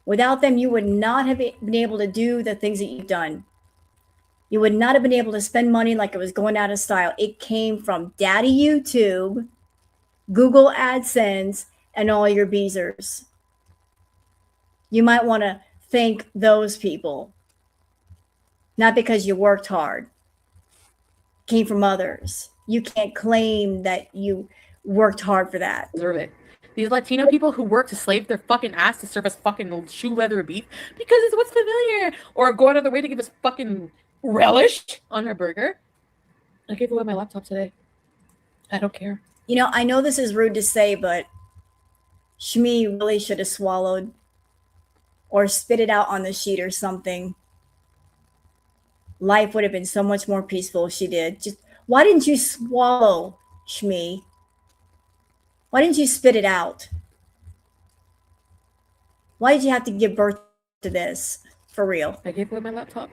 Speaker 1: Without them, you would not have been able to do the things that you've done. You would not have been able to spend money like it was going out of style. It came from Daddy YouTube, Google AdSense, and all your Beezers. You might want to thank those people. Not because you worked hard. Came from others. You can't claim that you worked hard for that.
Speaker 6: Deserve it. These Latino people who work to slave their fucking ass to serve us fucking shoe leather beef because it's what's familiar, or go out of their way to give us fucking relish on our burger. I gave away my laptop today. I don't care.
Speaker 1: You know, I know this is rude to say, but Shmi really should have swallowed or spit it out on the sheet or something. Life would have been so much more peaceful if she did. Just why didn't you swallow, Shmi? Why didn't you spit it out? Why did you have to give birth to this? For real.
Speaker 6: I gave away my laptop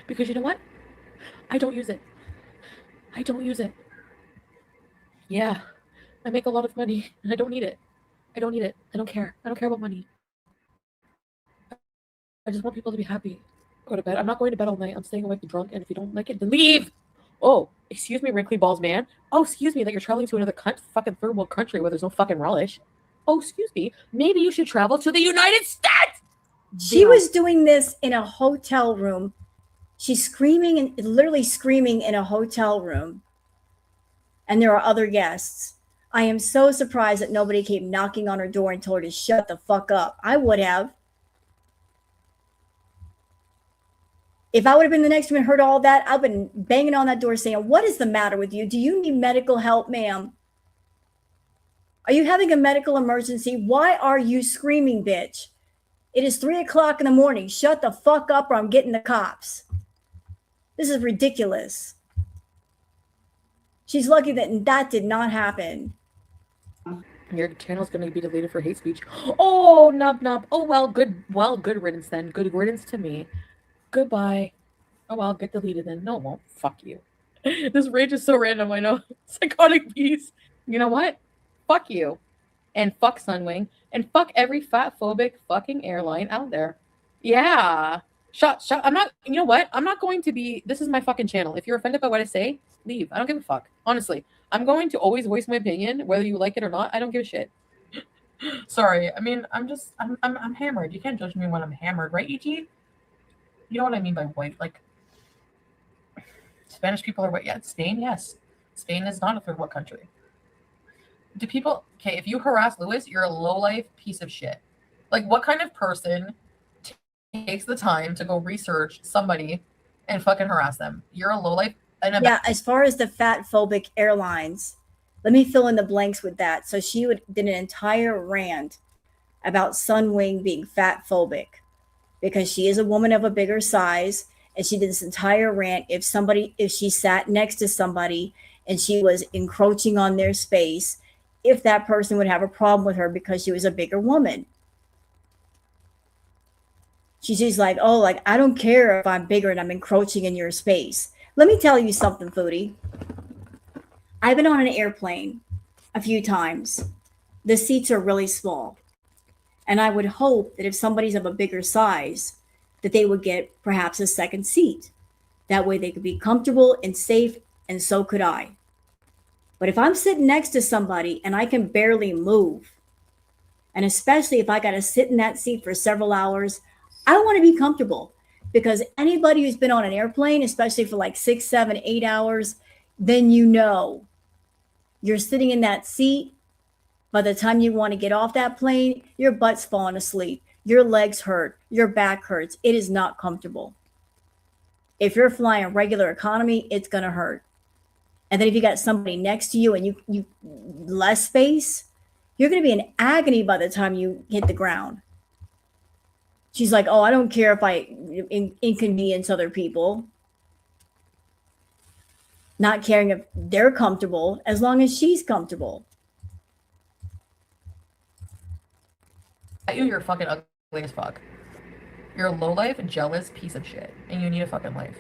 Speaker 6: because you know what? I don't use it. I don't use it. Yeah, I make a lot of money and I don't need it. I don't need it. I don't care. I don't care about money. I just want people to be happy. Go to bed. I'm not going to bed all night. I'm staying awake drunk, and if you don't like it, then leave. Oh, excuse me, wrinkly balls man. Oh, excuse me that you're traveling to another fucking third world country where there's no fucking relish. Oh, excuse me. Maybe you should travel to the United States.
Speaker 1: She was doing this in a hotel room. She's screaming and literally screaming in a hotel room. And there are other guests. I am so surprised that nobody came knocking on her door and told her to shut the fuck up. I would have. If I would have been the next one and heard all that, I've been banging on that door saying, what is the matter with you? Do you need medical help, ma'am? Are you having a medical emergency? Why are you screaming, bitch? It is 3 o'clock in the morning. Shut the fuck up or I'm getting the cops. This is ridiculous. She's lucky that that did not happen.
Speaker 6: Your channel's going to be deleted for hate speech. Oh, nub nub. Oh, well, good riddance then. Good riddance to me. Goodbye. Oh, well, get deleted then. No, it won't. Fuck you. This rage is so random, I know. Psychotic beast. You know what? Fuck you. And fuck Sunwing. And fuck every fat phobic fucking airline out there. Yeah. Shut. I'm not, you know what? I'm not going to be, this is my fucking channel. If you're offended by what I say, leave. I don't give a fuck. Honestly. I'm going to always voice my opinion, whether you like it or not. I don't give a shit. Sorry. I mean, I'm hammered. You can't judge me when I'm hammered, right, EG?
Speaker 4: You know what I mean by white? Like, Spanish people are white. Yeah, Spain, yes. Spain is not a third world country. Do people, okay, if you harass Lewis, you're a low-life piece of shit. Like, what kind of person takes the time to go research somebody and fucking harass them? You're a low-life.
Speaker 1: Yeah, as far as the fat phobic airlines, let me fill in the blanks with that. So she did an entire rant about Sunwing being fat phobic because she is a woman of a bigger size, and she did this entire rant. If she sat next to somebody and she was encroaching on their space, if that person would have a problem with her because she was a bigger woman. She's just like, oh, like, I don't care if I'm bigger and I'm encroaching in your space. Let me tell you something, Foodie. I've been on an airplane a few times. The seats are really small. And I would hope that if somebody's of a bigger size, that they would get perhaps a second seat. That way they could be comfortable and safe, and so could I. But if I'm sitting next to somebody and I can barely move, and especially if I got to sit in that seat for several hours, I want to be comfortable, because anybody who's been on an airplane, especially for like 6, 7, 8 hours, then you know you're sitting in that seat. By the time you want to get off that plane, your butt's falling asleep, your legs hurt, your back hurts. It is not comfortable. If you're flying regular economy, it's going to hurt. And then if you got somebody next to you and you less space, you're going to be in agony by the time you hit the ground. She's like, oh, I don't care if I inconvenience other people. Not caring if they're comfortable, as long as she's comfortable.
Speaker 4: You're fucking ugly as fuck. You're a low-life, jealous piece of shit, and you need a fucking life.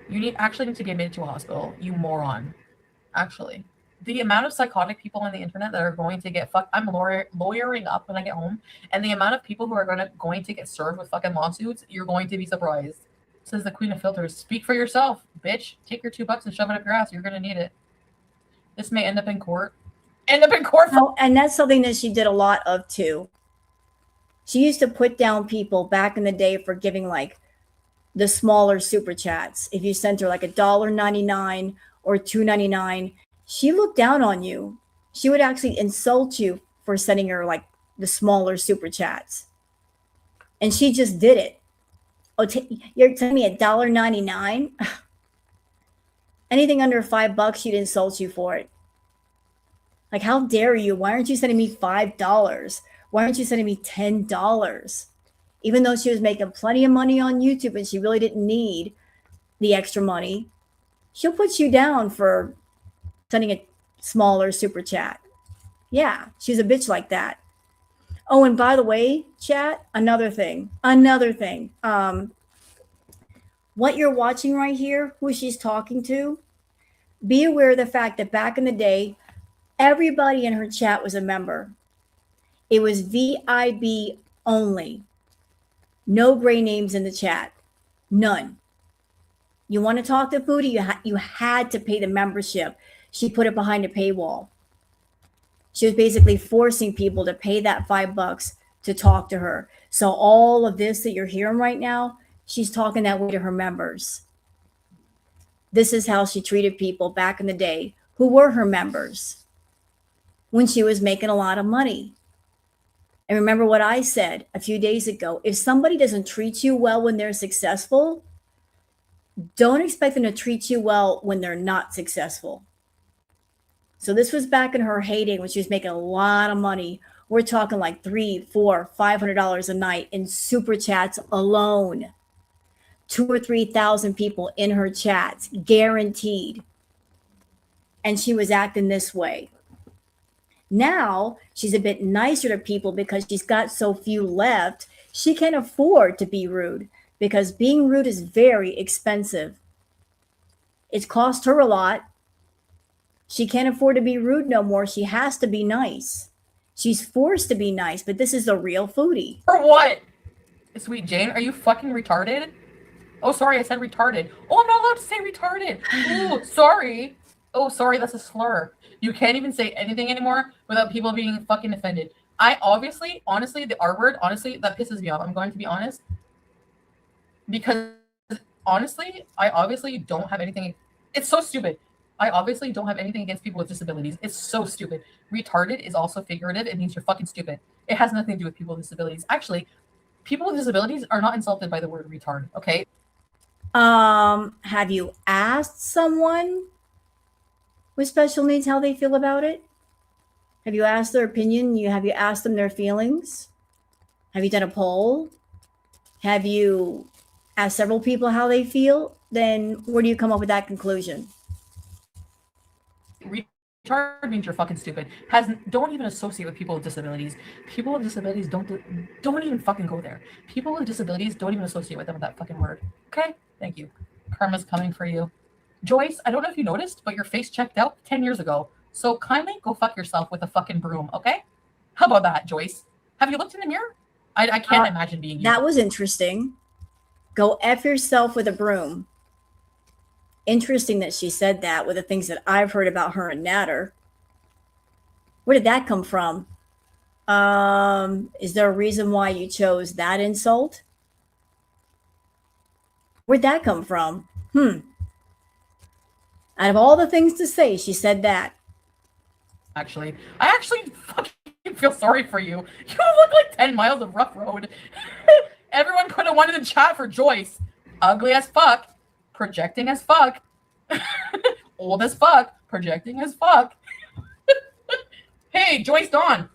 Speaker 4: You actually need to be admitted to a hospital, you moron. Actually. The amount of psychotic people on the internet that are going to get fucked, I'm lawyering up when I get home, and the amount of people who are going to get served with fucking lawsuits, you're going to be surprised. Says the queen of filters. Speak for yourself, bitch. Take your $2 and shove it up your ass. You're going to need it. This may end up in court.
Speaker 1: And that's something that she did a lot of too. She used to put down people back in the day for giving like the smaller super chats. If you sent her like $1.99 or $2.99, she looked down on you. She would actually insult you for sending her like the smaller super chats. And she just did it. Oh, you're telling me $1.99? Anything under $5, she'd insult you for it. Like, how dare you? Why aren't you sending me $5? Why aren't you sending me $10? Even though she was making plenty of money on YouTube and she really didn't need the extra money, she'll put you down for sending a smaller super chat. Yeah, she's a bitch like that. Oh, and by the way, chat, another thing. What you're watching right here, who she's talking to, be aware of the fact that back in the day, everybody in her chat was a member. It was VIB only. No gray names in the chat. None. You want to talk to Foodie, you had to pay the membership. She put it behind a paywall. She was basically forcing people to pay that $5 to talk to her. So all of this that you're hearing right now, she's talking that way to her members. This is how she treated people back in the day who were her members when she was making a lot of money. And remember what I said a few days ago. If somebody doesn't treat you well when they're successful, don't expect them to treat you well when they're not successful. So this was back in her heyday when she was making a lot of money. We're talking like $300, $400, $500 a night in super chats alone. 2,000 or 3,000 people in her chats, guaranteed. And she was acting this way. Now she's a bit nicer to people because she's got so few left. She can afford to be rude because being rude is very expensive. It's cost her a lot. She can't afford to be rude no more. She has to be nice. She's forced to be nice, but this is the real Foodie.
Speaker 4: For what? Sweet Jane, are you fucking retarded? Oh, sorry, I said retarded. Oh, I'm not allowed to say retarded. Oh, sorry. Oh, sorry, that's a slur. You can't even say anything anymore without people being fucking offended. I honestly, the R word, honestly, that pisses me off. I'm going to be honest.
Speaker 9: Because honestly, I obviously don't have anything. It's so stupid. I obviously don't have anything against people with disabilities. It's so stupid. Retarded is also figurative. It means you're fucking stupid. It has nothing to do with people with disabilities. Actually, people with disabilities are not insulted by the word retard, okay?
Speaker 1: Have you asked someone with special needs how they feel about it? Have you asked their opinion? Have you asked them their feelings? Have you done a poll? Have you asked several people how they feel? Then where do you come up with that conclusion?
Speaker 9: Retard means you're fucking stupid. Don't even associate with people with disabilities. People with disabilities don't even fucking go there. People with disabilities don't even associate with them with that fucking word. Okay? Thank you. Karma's coming for you. Joyce, I don't know if you noticed, but your face checked out 10 years ago. So kindly go fuck yourself with a fucking broom, okay? How about that, Joyce? Have you looked in the mirror? I can't imagine being you.
Speaker 1: That was interesting. Go F yourself with a broom. Interesting that she said that with the things that I've heard about her and Natter. Where did that come from? Is there a reason why you chose that insult? Where'd that come from? Out of all the things to say, she said that.
Speaker 9: I actually fucking feel sorry for you. You look like 10 miles of rough road. Everyone could have wanted to chat for Joyce. Ugly as fuck. Projecting as fuck. Old as fuck. Projecting as fuck. Hey, Joyce Dawn.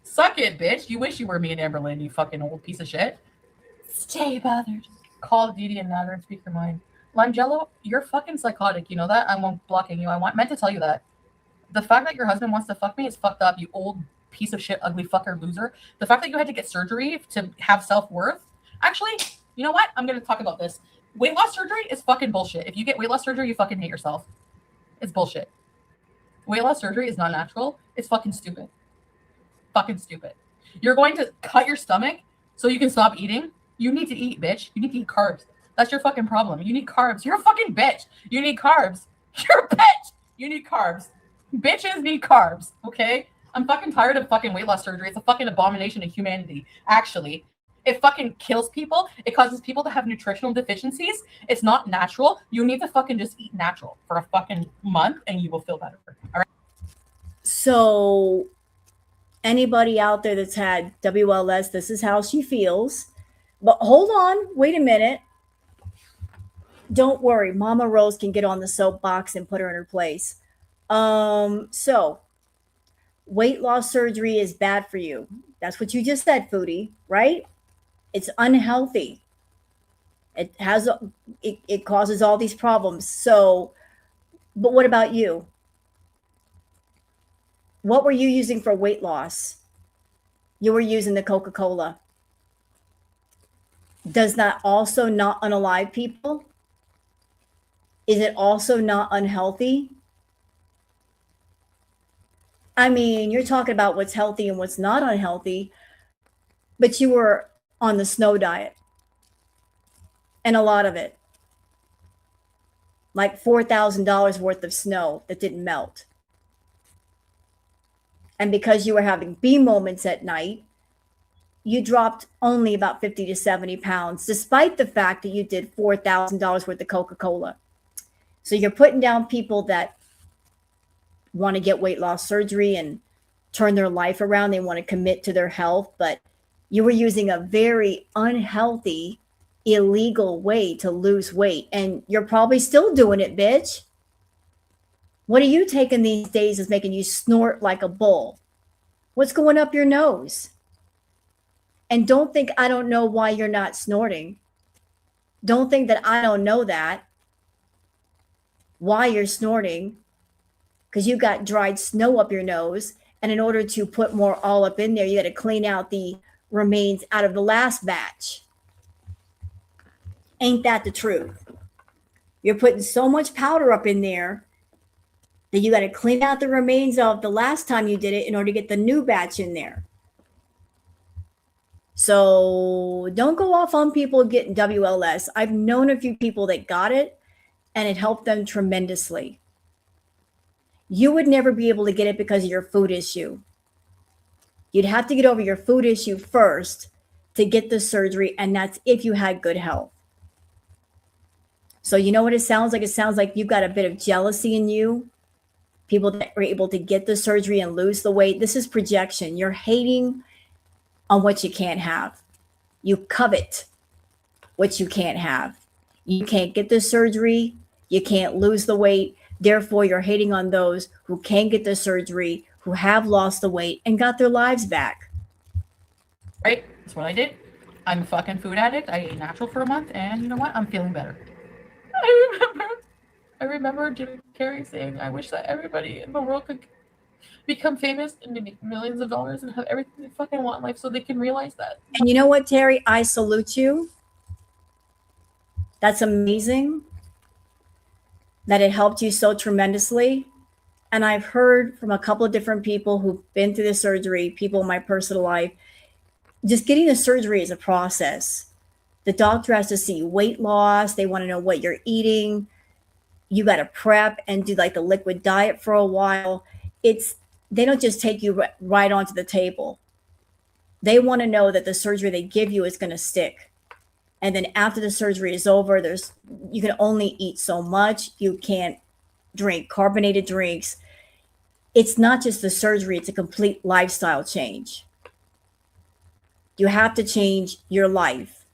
Speaker 9: Suck it, bitch. You wish you were me and Amberlynn, you fucking old piece of shit.
Speaker 8: Stay bothered.
Speaker 9: Call Dee Dee and Natter and speak your mind. Langelo, you're fucking psychotic. You know that? I'm blocking you. Meant to tell you that. The fact that your husband wants to fuck me is fucked up, you old piece of shit, ugly fucker loser. The fact that you had to get surgery to have self-worth. Actually, you know what? I'm going to talk about this. Weight loss surgery is fucking bullshit. If you get weight loss surgery, you fucking hate yourself. It's bullshit. Weight loss surgery is not natural. It's fucking stupid. Fucking stupid. You're going to cut your stomach so you can stop eating? You need to eat, bitch. You need to eat carbs. That's your fucking problem. You need carbs. You're a fucking bitch. You need carbs. You're a bitch. You need carbs. Bitches need carbs, okay? I'm fucking tired of fucking weight loss surgery. It's a fucking abomination of humanity, actually. It fucking kills people. It causes people to have nutritional deficiencies. It's not natural. You need to fucking just eat natural for a fucking month and you will feel better. All right?
Speaker 1: So anybody out there that's had WLS, this is how she feels. But hold on, wait a minute. Don't worry, Mama Rose can get on the soapbox and put her in her place. So weight loss surgery is bad for you. That's what you just said, Foodie, right? It's unhealthy. It causes all these problems. So, but what about you? What were you using for weight loss? You were using the Coca-Cola. Does that also not unalive people? Is it also not unhealthy? I mean, you're talking about what's healthy and what's not unhealthy, but you were on the snow diet. And a lot of it. Like $4,000 worth of snow that didn't melt. And because you were having bee moments at night, you dropped only about 50 to 70 pounds, despite the fact that you did $4,000 worth of Coca-Cola. So you're putting down people that want to get weight loss surgery and turn their life around. They want to commit to their health, but you were using a very unhealthy, illegal way to lose weight. And you're probably still doing it, bitch. What are you taking these days that's making you snort like a bull? What's going up your nose? And don't think I don't know why you're not snorting. Don't think that I don't know that. Why you're snorting. Because you got dried snow up your nose. And in order to put more all up in there, you got to clean out the remains out of the last batch. Ain't that the truth? You're putting so much powder up in there that you got to clean out the remains of the last time you did it in order to get the new batch in there. So don't go off on people getting WLS. I've known a few people that got it and it helped them tremendously. You would never be able to get it because of your food issue. You'd have to get over your food issue first to get the surgery, and that's if you had good health. So you know what it sounds like? It sounds like you've got a bit of jealousy in you. People that were able to get the surgery and lose the weight. This is projection. You're hating on what you can't have. You covet what you can't have. You can't get the surgery. You can't lose the weight. Therefore, you're hating on those who can get the surgery, who have lost the weight and got their lives back.
Speaker 9: Right? That's what I did. I'm a fucking food addict. I ate natural for a month, and you know what? I'm feeling better. I remember Jim Carrey saying, "I wish that everybody in the world could become famous and make millions of dollars and have everything they fucking want in life, so they can realize that."
Speaker 1: And you know what, Terry? I salute you. That's amazing that it helped you so tremendously. And I've heard from a couple of different people who've been through the surgery, people in my personal life, just getting the surgery is a process. The doctor has to see weight loss. They want to know what you're eating. You got to prep and do like the liquid diet for a while. They don't just take you right onto the table. They want to know that the surgery they give you is going to stick. And then after the surgery is over, you can only eat so much. You can't drink carbonated drinks. It's not just the surgery, it's a complete lifestyle change. You have to change your life.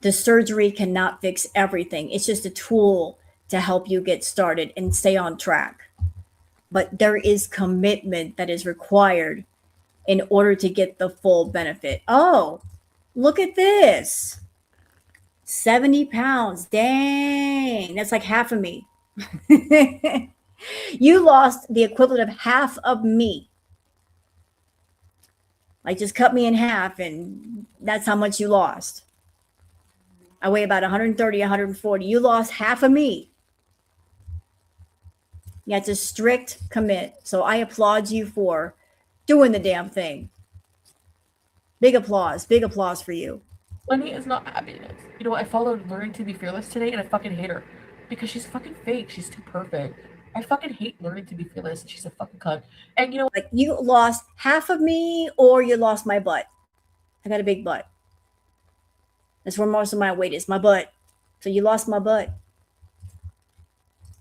Speaker 1: The surgery cannot fix everything. It's just a tool to help you get started and stay on track. But there is commitment that is required in order to get the full benefit. Oh, look at this. 70 pounds. Dang. That's like half of me. You lost the equivalent of half of me. Like just cut me in half and that's how much you lost. I weigh about 130, 140. You lost half of me. Yeah, it's a strict commit. So I applaud you for doing the damn thing. Big applause for you.
Speaker 9: Money is not happiness. You know, I followed Learning to Be Fearless today, and I fucking hate her because she's fucking fake. She's too perfect. I fucking hate Learning to Be Fearless. She's a fucking cunt. And you know,
Speaker 1: like you lost half of me, or you lost my butt. I got a big butt. That's where most of my weight is, my butt. So you lost my butt.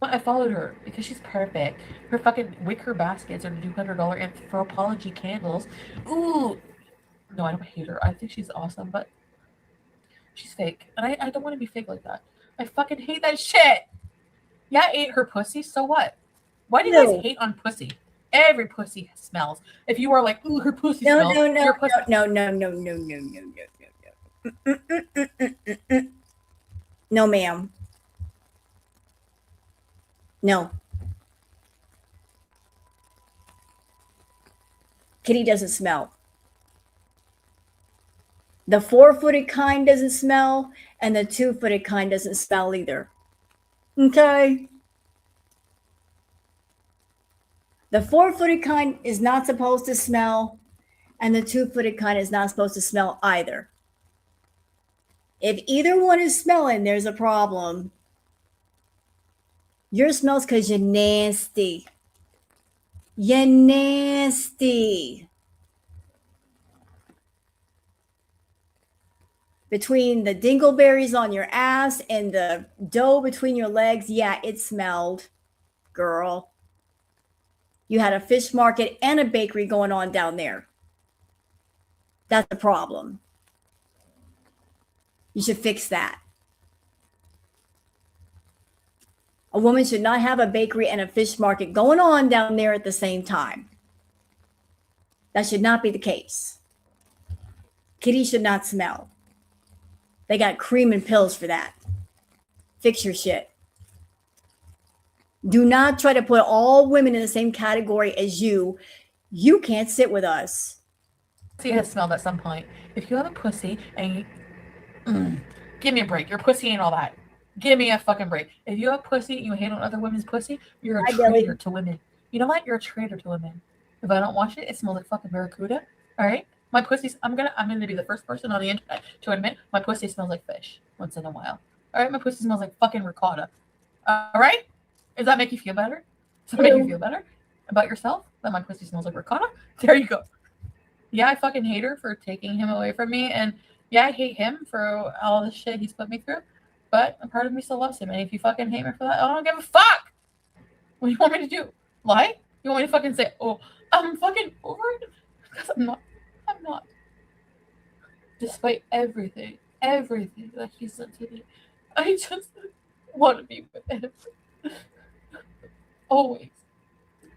Speaker 9: I followed her because she's perfect. Her fucking wicker baskets are $200 anthropology candles. Ooh. No, I don't hate her. I think she's awesome, but she's fake. And I don't want to be fake like that. I fucking hate that shit. Yeah, I ate her pussy, so what? Why do you guys hate on pussy? Every pussy smells. If you are like, ooh, her pussy smells. Your pussy...
Speaker 1: No. No, ma'am. No. Kitty doesn't smell. The 4-footed kind doesn't smell, and the 2-footed kind doesn't smell either. Okay? The 4-footed kind is not supposed to smell, and the 2-footed kind is not supposed to smell either. If either one is smelling, there's a problem. Yours smells because you're nasty. You're nasty. Between the dingleberries on your ass and the dough between your legs, yeah, it smelled, girl. You had a fish market and a bakery going on down there. That's the problem. You should fix that. A woman should not have a bakery and a fish market going on down there at the same time. That should not be the case. Kitty should not smell. They got cream and pills for that. Fix your shit. Do not try to put all women in the same category as you. You can't sit with us.
Speaker 9: Pussy has smelled at some point. If you have a pussy and you... give me a break. Your pussy ain't all that. Give me a fucking break. If you have pussy and you hate on other women's pussy, you're a traitor to women. You know what? You're a traitor to women. If I don't wash it, it smells like fucking barracuda. All right? My pussy's... I'm gonna be the first person on the internet to admit my pussy smells like fish once in a while. All right? My pussy smells like fucking ricotta. All right? Does that make you feel better? Does that make you feel better about yourself? That my pussy smells like ricotta? There you go. Yeah, I fucking hate her for taking him away from me. And yeah, I hate him for all the shit he's put me through. But but a part of me still loves him. And if you fucking hate me for that, I don't give a fuck. What do you want me to do? Lie? You want me to fucking say, oh, I'm fucking over it? Because I'm not. I'm not. Despite everything that he's done to me, I just want to be with him. Always.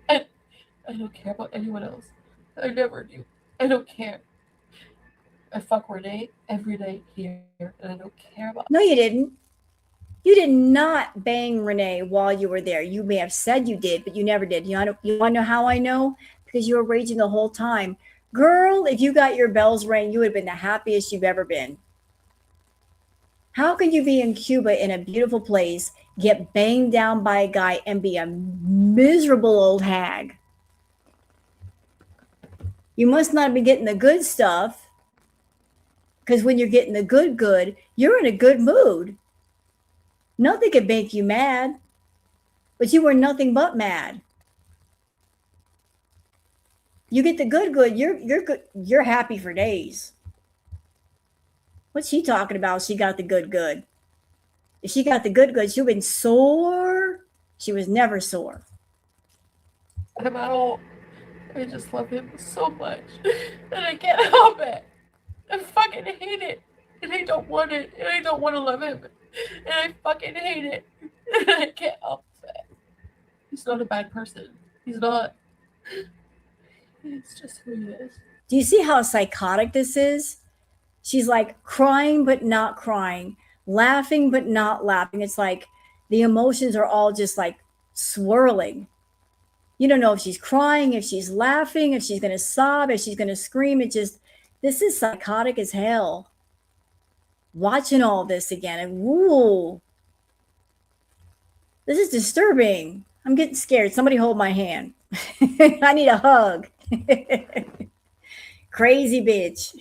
Speaker 9: And I don't care about anyone else. I never do. I don't care. I fuck Renee every day here, and I don't care about.
Speaker 1: No, you didn't. You did not bang Renee while you were there. You may have said you did, but you never did. You want to know how I know? Because you were raging the whole time. Girl, if you got your bells rang, you would have been the happiest you've ever been. How could you be in Cuba in a beautiful place, get banged down by a guy, and be a miserable old hag? You must not be getting the good stuff, because when you're getting the good, you're in a good mood. Nothing could make you mad, but you were nothing but mad. You get the good, you're good, you're happy for days. What's she talking about? She got the good. If she got the good, she'd been sore. She was never sore.
Speaker 9: I'm out. I just love him so much. And I can't help it. I fucking hate it. And I don't want it. And I don't want to love him. And I fucking hate it. And I can't help it. He's not a bad person. He's not. It's just who he is.
Speaker 1: Do you see how psychotic this is? She's like crying but not crying, laughing but not laughing. It's like the emotions are all just like swirling. You don't know if she's crying, if she's laughing, if she's going to sob, if she's going to scream. This is psychotic as hell. Watching all this again, and woo, this is disturbing. I'm getting scared. Somebody hold my hand. I need a hug. Crazy bitch.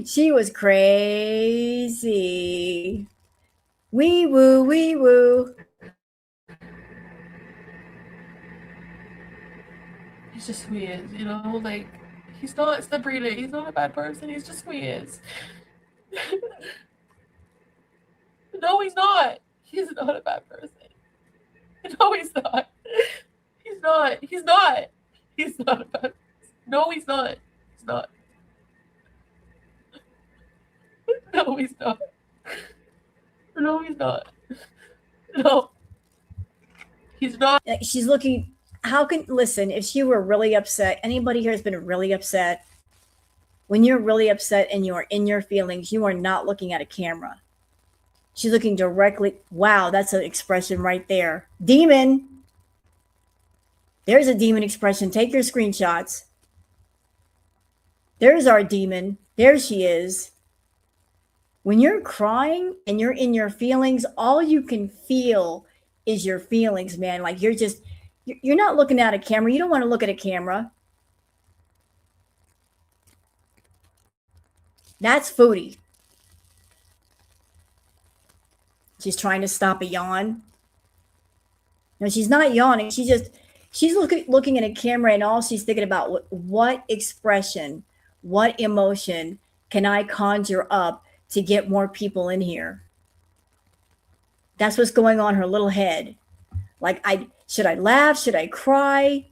Speaker 1: She was crazy. Wee woo, wee woo.
Speaker 9: He's just who he is, you know? Like, he's not Sabrina. He's not a bad person. He's just who he is. No, he's not. He's not a bad person. No, he's not. He's not. He's not. He's not a bad person. No, he's not. He's not. No, he's not. No, he's not. No. He's not.
Speaker 1: She's looking. Listen, if she were really upset, anybody here has been really upset. When you're really upset and you are in your feelings, you are not looking at a camera. She's looking directly. Wow, that's an expression right there. Demon. There's a demon expression. Take your screenshots. There's our demon. There she is. When you're crying and you're in your feelings, all you can feel is your feelings, man. Like you're not looking at a camera. You don't want to look at a camera. That's Foodie. She's trying to stop a yawn. No, she's not yawning. She's looking at a camera, and all she's thinking about what expression, what emotion can I conjure up to get more people in here? That's what's going on in her little head. Like, should I laugh? Should I cry?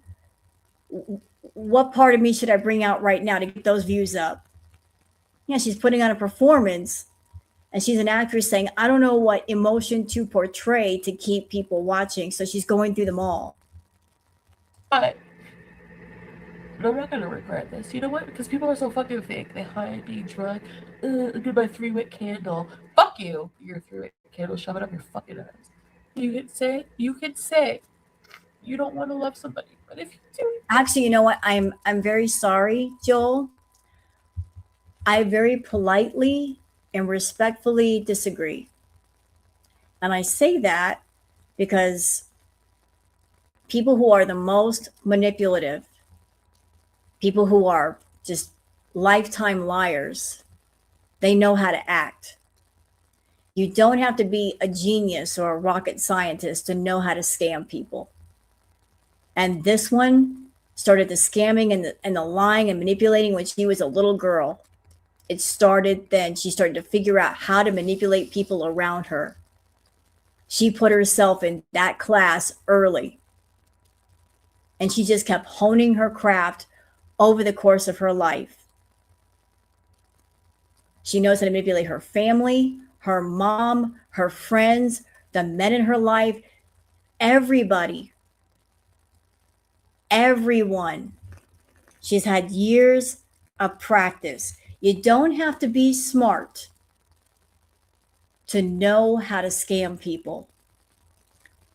Speaker 1: What part of me should I bring out right now to get those views up? Yeah, she's putting on a performance, and she's an actress saying, I don't know what emotion to portray to keep people watching. So she's going through them all.
Speaker 9: But I'm not going to regret this. You know what? Because people are so fucking fake. They hide being drunk. Look at my 3-wick candle. Fuck you. Your 3-wick candle. Shove it up your fucking ass. You could say you don't want to love somebody. But if you do.
Speaker 1: Actually, you know what? I'm very sorry, Joel. I very politely and respectfully disagree. And I say that because people who are the most manipulative, people who are just lifetime liars, they know how to act. You don't have to be a genius or a rocket scientist to know how to scam people. And this one started the scamming and the lying and manipulating when she was a little girl. It started then. She started to figure out how to manipulate people around her. She put herself in that class early. And she just kept honing her craft over the course of her life. She knows how to manipulate her family, her mom, her friends, the men in her life, everybody, everyone. She's had years of practice. You don't have to be smart to know how to scam people.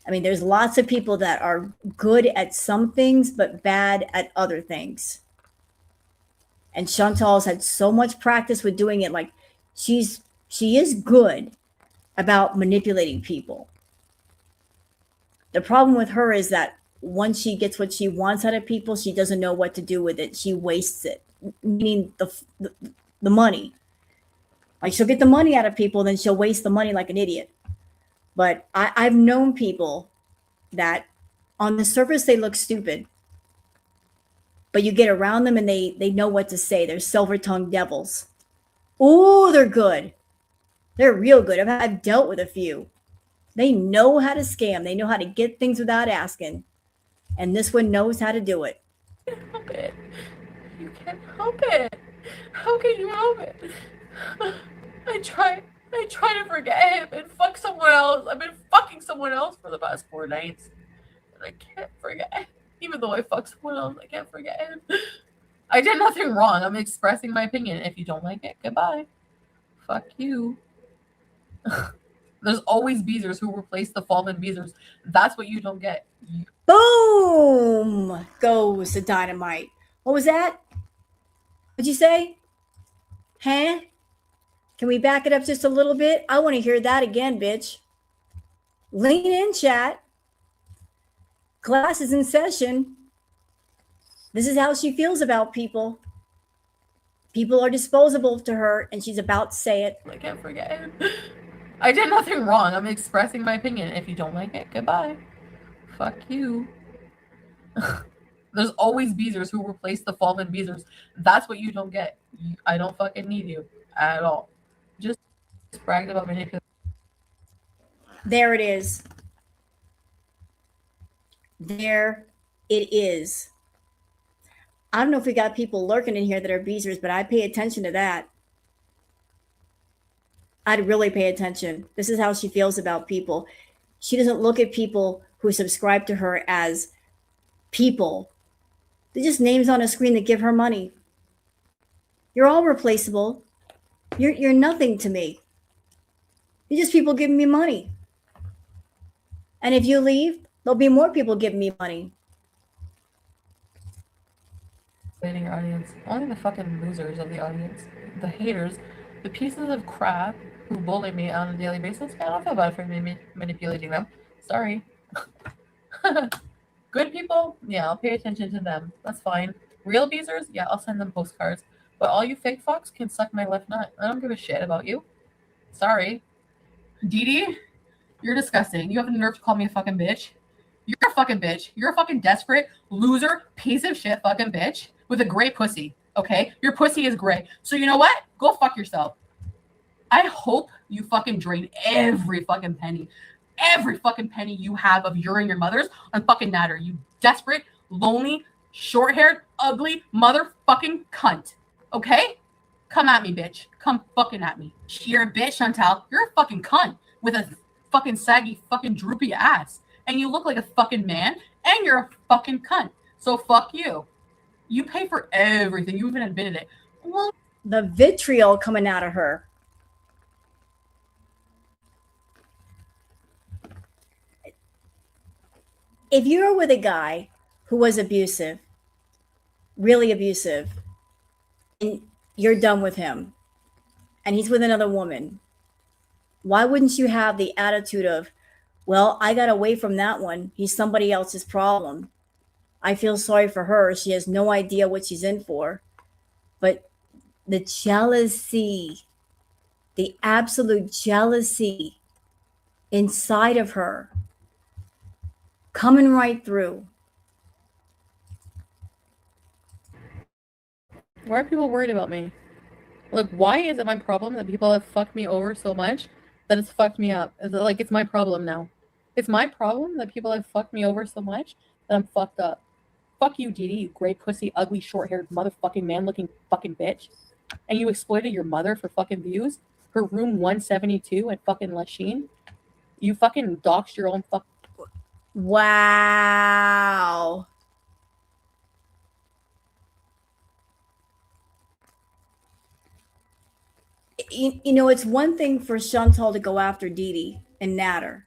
Speaker 1: I mean, there's lots of people that are good at some things, but bad at other things. And Chantal's had so much practice with doing it. Like she is good about manipulating people. The problem with her is that once she gets what she wants out of people, she doesn't know what to do with it. She wastes it, meaning the money. Like she'll get the money out of people, then she'll waste the money like an idiot. But I've known people that on the surface they look stupid, but you get around them and they know what to say. They're silver-tongued devils. Oh, they're good. They're real good. I've dealt with a few. They know how to scam. They know how to get things without asking. And this one knows how to do it.
Speaker 9: Help it. You can't help it. How can you help it? I try to forget him and fuck someone else. I've been fucking someone else for the past 4 nights. And I can't forget him. Even though I fucked someone else, I can't forget him. I did nothing wrong. I'm expressing my opinion. If you don't like it, goodbye. Fuck you. There's always Beezers who replace the fallen Beezers. That's what you don't get.
Speaker 1: Boom goes the dynamite. What was that? What'd you say? Huh? Can we back it up just a little bit? I want to hear that again, bitch. Lean in, chat. Class is in session. This is how she feels about people. People are disposable to her, and she's about to say it.
Speaker 9: I can't forget him. I did nothing wrong. I'm expressing my opinion. If you don't like it, goodbye. Fuck you. There's always Beezers who replace the fallen Beezers. That's what you don't get. I don't fucking need you at all. Just bragged about manipulation.
Speaker 1: There it is. There it is. I don't know if we got people lurking in here that are Beezers, but I pay attention to that. I'd really pay attention. This is how she feels about people. She doesn't look at people who subscribe to her as people. They're just names on a screen that give her money. You're all replaceable. You're nothing to me. You're just people giving me money. And if you leave, there'll be more people giving me money.
Speaker 9: Your audience. Only the fucking losers of the audience. The haters. The pieces of crap who bully me on a daily basis. I don't feel bad for manipulating them. Sorry. Good people? Yeah, I'll pay attention to them. That's fine. Real Beezers? Yeah, I'll send them postcards. But all you fake fucks can suck my left nut. I don't give a shit about you. Sorry. Dee Dee, you're disgusting. You have the nerve to call me a fucking bitch. You're a fucking bitch. You're a fucking desperate, loser, piece of shit fucking bitch with a gray pussy, okay? Your pussy is gray. So you know what? Go fuck yourself. I hope you fucking drain every fucking penny you have of your mother's on fucking Natter. You desperate, lonely, short-haired, ugly motherfucking cunt. Okay? Come at me, bitch. Come fucking at me. You're a bitch, Chantal. You're a fucking cunt with a fucking saggy, fucking droopy ass. And you look like a fucking man, and you're a fucking cunt. So fuck you. You pay for everything. You even admitted it. Well,
Speaker 1: the vitriol coming out of her. If you're with a guy who was abusive, really abusive, and you're done with him, and he's with another woman, why wouldn't you have the attitude of, well, I got away from that one. He's somebody else's problem. I feel sorry for her. She has no idea what she's in for. But the jealousy, the absolute jealousy inside of her, coming right through.
Speaker 9: Why are people worried about me? Like, why is it my problem that people have fucked me over so much that it's fucked me up? Is it like it's my problem now? It's my problem that people have fucked me over so much that I'm fucked up. Fuck you, Dee Dee, you gray pussy, ugly, short-haired, motherfucking man-looking fucking bitch. And you exploited your mother for fucking views? Her room 172 at fucking Lachine? You fucking doxed your own fuck.
Speaker 1: Wow. You know, it's one thing for Chantal to go after Dee Dee and Natter,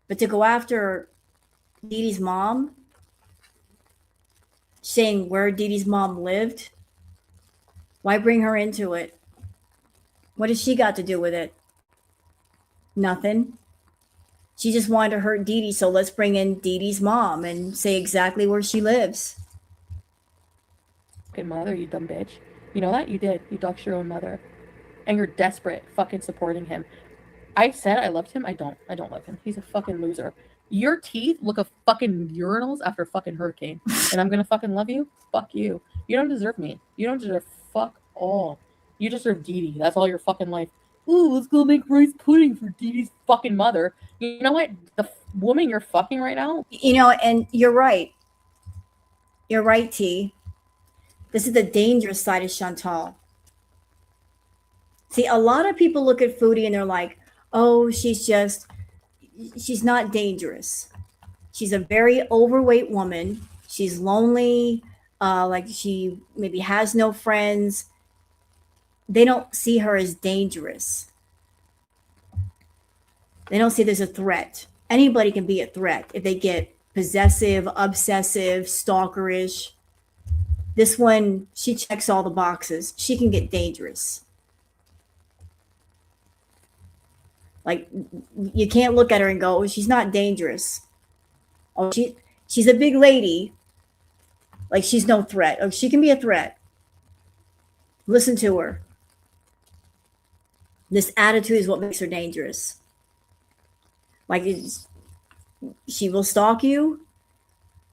Speaker 1: but to go after Dee Dee's mom, saying where Dee Dee's mom lived, why bring her into it? What has she got to do with it? Nothing. She just wanted to hurt Dee Dee, so let's bring in Dee Dee's mom and say exactly where she lives.
Speaker 9: Fucking mother, you dumb bitch. You know that? You did. You doxed your own mother. And you're desperate fucking supporting him. I said I loved him. I don't. I don't love him. He's a fucking loser. Your teeth look like fucking urinals after a fucking hurricane. And I'm gonna fucking love you? Fuck you. You don't deserve me. You don't deserve fuck all. You deserve Dee Dee. That's all your fucking life. Ooh, let's go make rice pudding for Dee Dee's fucking mother. You know what? The woman you're fucking right now.
Speaker 1: You know, and you're right. You're right, T. This is the dangerous side of Chantal. See, a lot of people look at Foodie and they're like, oh, she's not dangerous. She's a very overweight woman. She's lonely. Like she maybe has no friends. They don't see her as dangerous. They don't see there's a threat. Anybody can be a threat if they get possessive, obsessive, stalkerish. This one, she checks all the boxes. She can get dangerous. Like you can't look at her and go, oh, she's not dangerous. Oh, she's a big lady. Like she's no threat. Oh, she can be a threat. Listen to her. This attitude is what makes her dangerous. Like she will stalk you.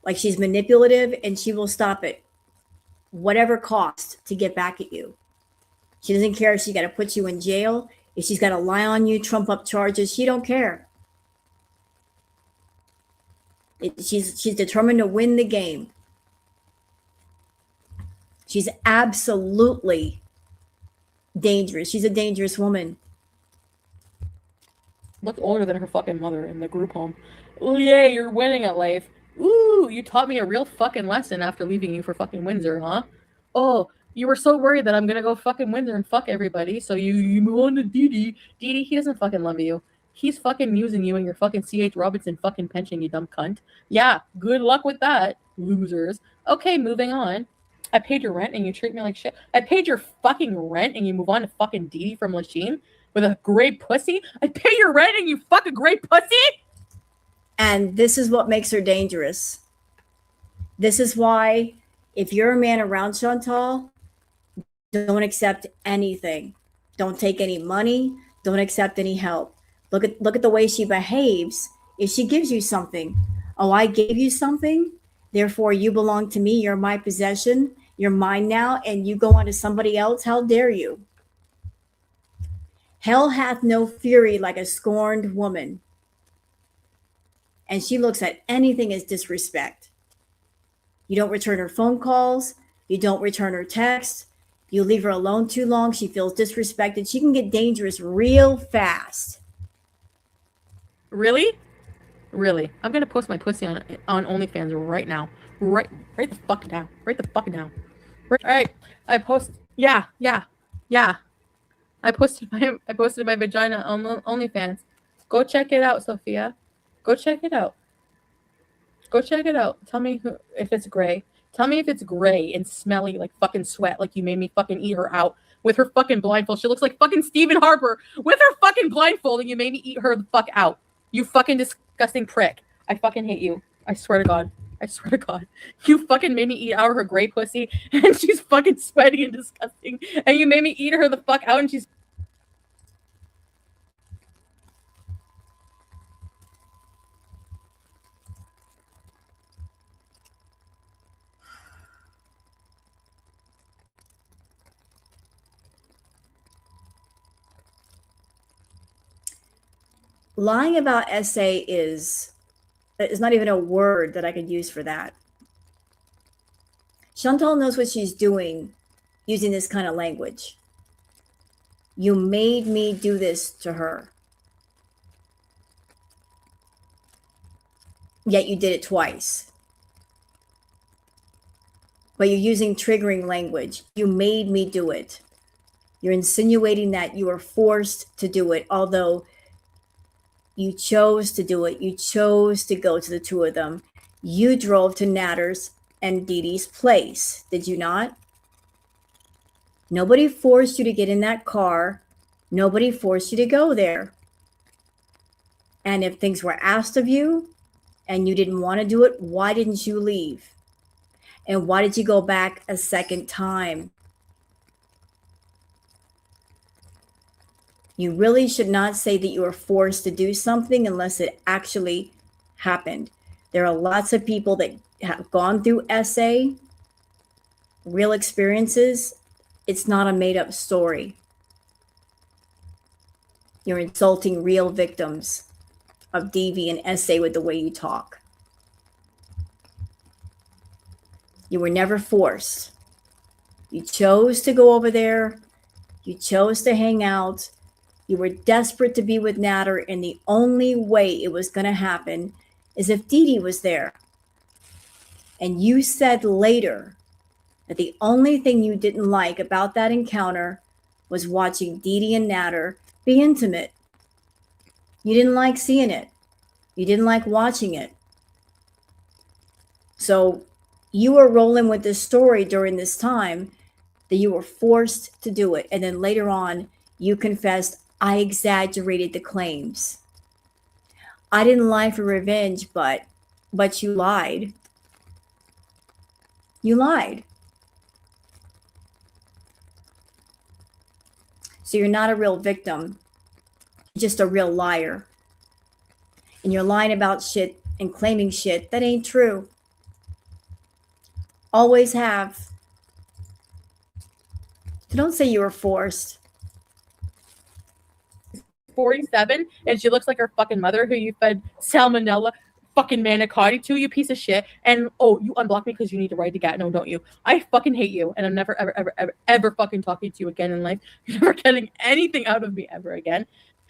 Speaker 1: Like she's manipulative and she will stop it. Whatever cost to get back at you. She doesn't care if she got to put you in jail. If she's got to lie on you, trump up charges, she don't care. She's determined to win the game. She's absolutely dangerous. She's a dangerous woman.
Speaker 9: Looked older than her fucking mother in the group home. Oh yeah, you're winning at life. Ooh, you taught me a real fucking lesson after leaving you for fucking Windsor, huh? Oh, you were so worried that I'm gonna go fucking Windsor and fuck everybody, so you move on to Dee Dee. Dee Dee, he doesn't fucking love you. He's fucking using you and your fucking C.H. Robinson fucking pension, you dumb cunt. Yeah, good luck with that, losers. Okay, moving on. I paid your rent and you treat me like shit. I paid your fucking rent and you move on to fucking Dee Dee from Lachine with a gray pussy? I pay your rent and you fuck a gray pussy?
Speaker 1: And this is what makes her dangerous. This is why if you're a man around Chantal, don't accept anything. Don't take any money. Don't accept any help. Look at the way she behaves. If she gives you something, oh, I gave you something, therefore you belong to me. You're my possession. You're mine now, and you go on to somebody else. How dare you? Hell hath no fury like a scorned woman. And she looks at anything as disrespect. You don't return her phone calls. You don't return her texts. You leave her alone too long. She feels disrespected. She can get dangerous real fast.
Speaker 9: Really? Really? I'm gonna post my pussy on OnlyFans right now. Right the fuck now. Right the fuck now. All right. I post. Yeah. I posted my vagina on OnlyFans. Go check it out, Sophia. Go check it out. Go check it out. Tell me if it's gray. Tell me if it's gray and smelly like fucking sweat, like you made me fucking eat her out with her fucking blindfold. She looks like fucking Stephen Harper with her fucking blindfold, and you made me eat her the fuck out. You fucking disgusting prick. I fucking hate you. I swear to God. I swear to God. You fucking made me eat out her gray pussy, and she's fucking sweaty and disgusting. And you made me eat her the fuck out, and she's
Speaker 1: Lying about SA is not even a word that I could use for that. Chantal knows what she's doing using this kind of language. You made me do this to her. Yet you did it twice. But you're using triggering language. You made me do it. You're insinuating that you were forced to do it, although you chose to do it. You chose to go to the two of them. You drove to Natter's and Dee Dee's place, did you not? Nobody forced you to get in that car. Nobody forced you to go there. And if things were asked of you and you didn't want to do it, why didn't you leave? And why did you go back a second time? You really should not say that you were forced to do something unless it actually happened. There are lots of people that have gone through SA, real experiences. It's not a made up story. You're insulting real victims of DV and SA with the way you talk. You were never forced. You chose to go over there. You chose to hang out. You were desperate to be with Natter, and the only way it was going to happen is if Dee Dee was there. And you said later that the only thing you didn't like about that encounter was watching Dee Dee and Natter be intimate. You didn't like seeing it. You didn't like watching it. So you were rolling with this story during this time that you were forced to do it. And then later on, you confessed, I exaggerated the claims. I didn't lie for revenge, but you lied. You lied. So you're not a real victim. You're just a real liar. And you're lying about shit and claiming shit that ain't true. Always have. So don't say you were forced.
Speaker 9: 47 and she looks like her fucking mother who you fed salmonella fucking manicotti to, you piece of shit. And oh, you unblock me because you need to ride to Gatineau, don't you? I fucking hate you, and I'm never ever fucking talking to you again in life. You're never getting anything out of me ever again.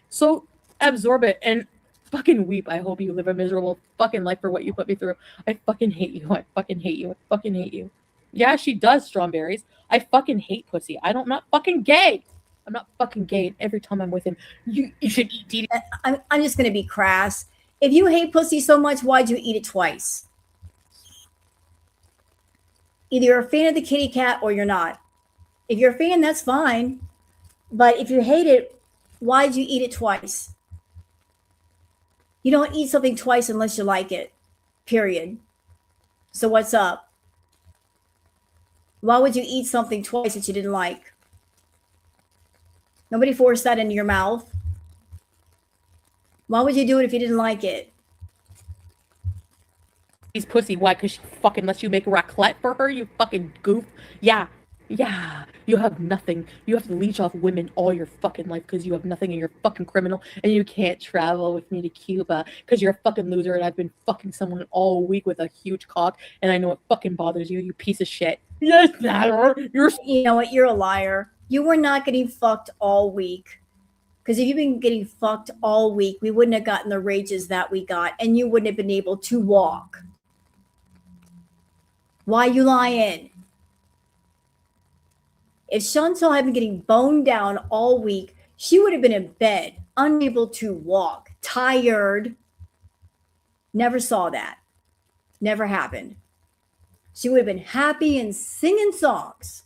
Speaker 9: So absorb it and fucking weep. I hope you live a miserable fucking life for what you put me through. I fucking hate you. I fucking hate you. I fucking hate you. Yeah, she does strawberries. I fucking hate pussy. I'm not fucking gay. I'm not fucking gay. And every time I'm with him, you should eat Dee Dee.
Speaker 1: I'm just going to be crass. If you hate pussy so much, why'd you eat it twice? Either you're a fan of the kitty cat or you're not. If you're a fan, that's fine. But if you hate it, why'd you eat it twice? You don't eat something twice unless you like it, period. So what's up? Why would you eat something twice that you didn't like? Nobody forced that into your mouth. Why would you do it if you didn't like it?
Speaker 9: He's pussy. Why? Because she fucking lets you make raclette for her, you fucking goof. Yeah. You have nothing. You have to leech off women all your fucking life because you have nothing and you're a fucking criminal and you can't travel with me to Cuba because you're a fucking loser and I've been fucking someone all week with a huge cock and I know it fucking bothers you, you piece of shit. Yes, Natter.
Speaker 1: You know what? You're a liar. You were not getting fucked all week. Because if you've been getting fucked all week, we wouldn't have gotten the rages that we got, and you wouldn't have been able to walk. Why you lying? If Chantal had been getting boned down all week, she would have been in bed, unable to walk, tired. Never saw that. Never happened. She would have been happy and singing songs.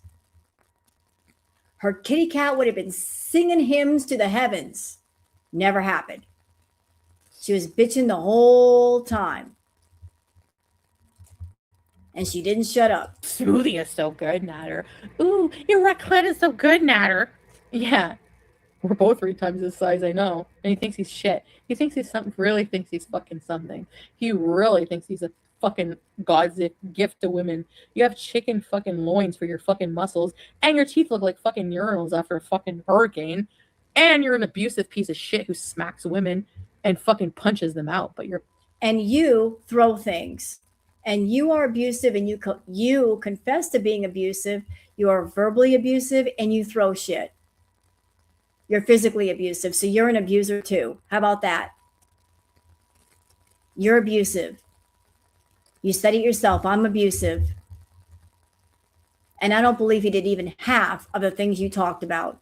Speaker 1: Her kitty cat would have been singing hymns to the heavens. Never happened. She was bitching the whole time. And she didn't shut up.
Speaker 9: Smoothie is so good, Natter. Ooh, your raclette is so good, Natter. Yeah. We're both 3 times his size, I know. And he thinks he's shit. He thinks he's something, really thinks he's fucking something. He really thinks he's a fucking God's gift to women. You have chicken fucking loins for your fucking muscles, and your teeth look like fucking urinals after a fucking hurricane, and you're an abusive piece of shit who smacks women. and fucking punches them out. But you're
Speaker 1: and you throw things, and you are abusive, and you confess to being abusive. You are verbally abusive, and you throw shit. You're physically abusive, so you're an abuser too. How about that? You're abusive. You said it yourself. I'm abusive. And I don't believe you did even half of the things you talked about.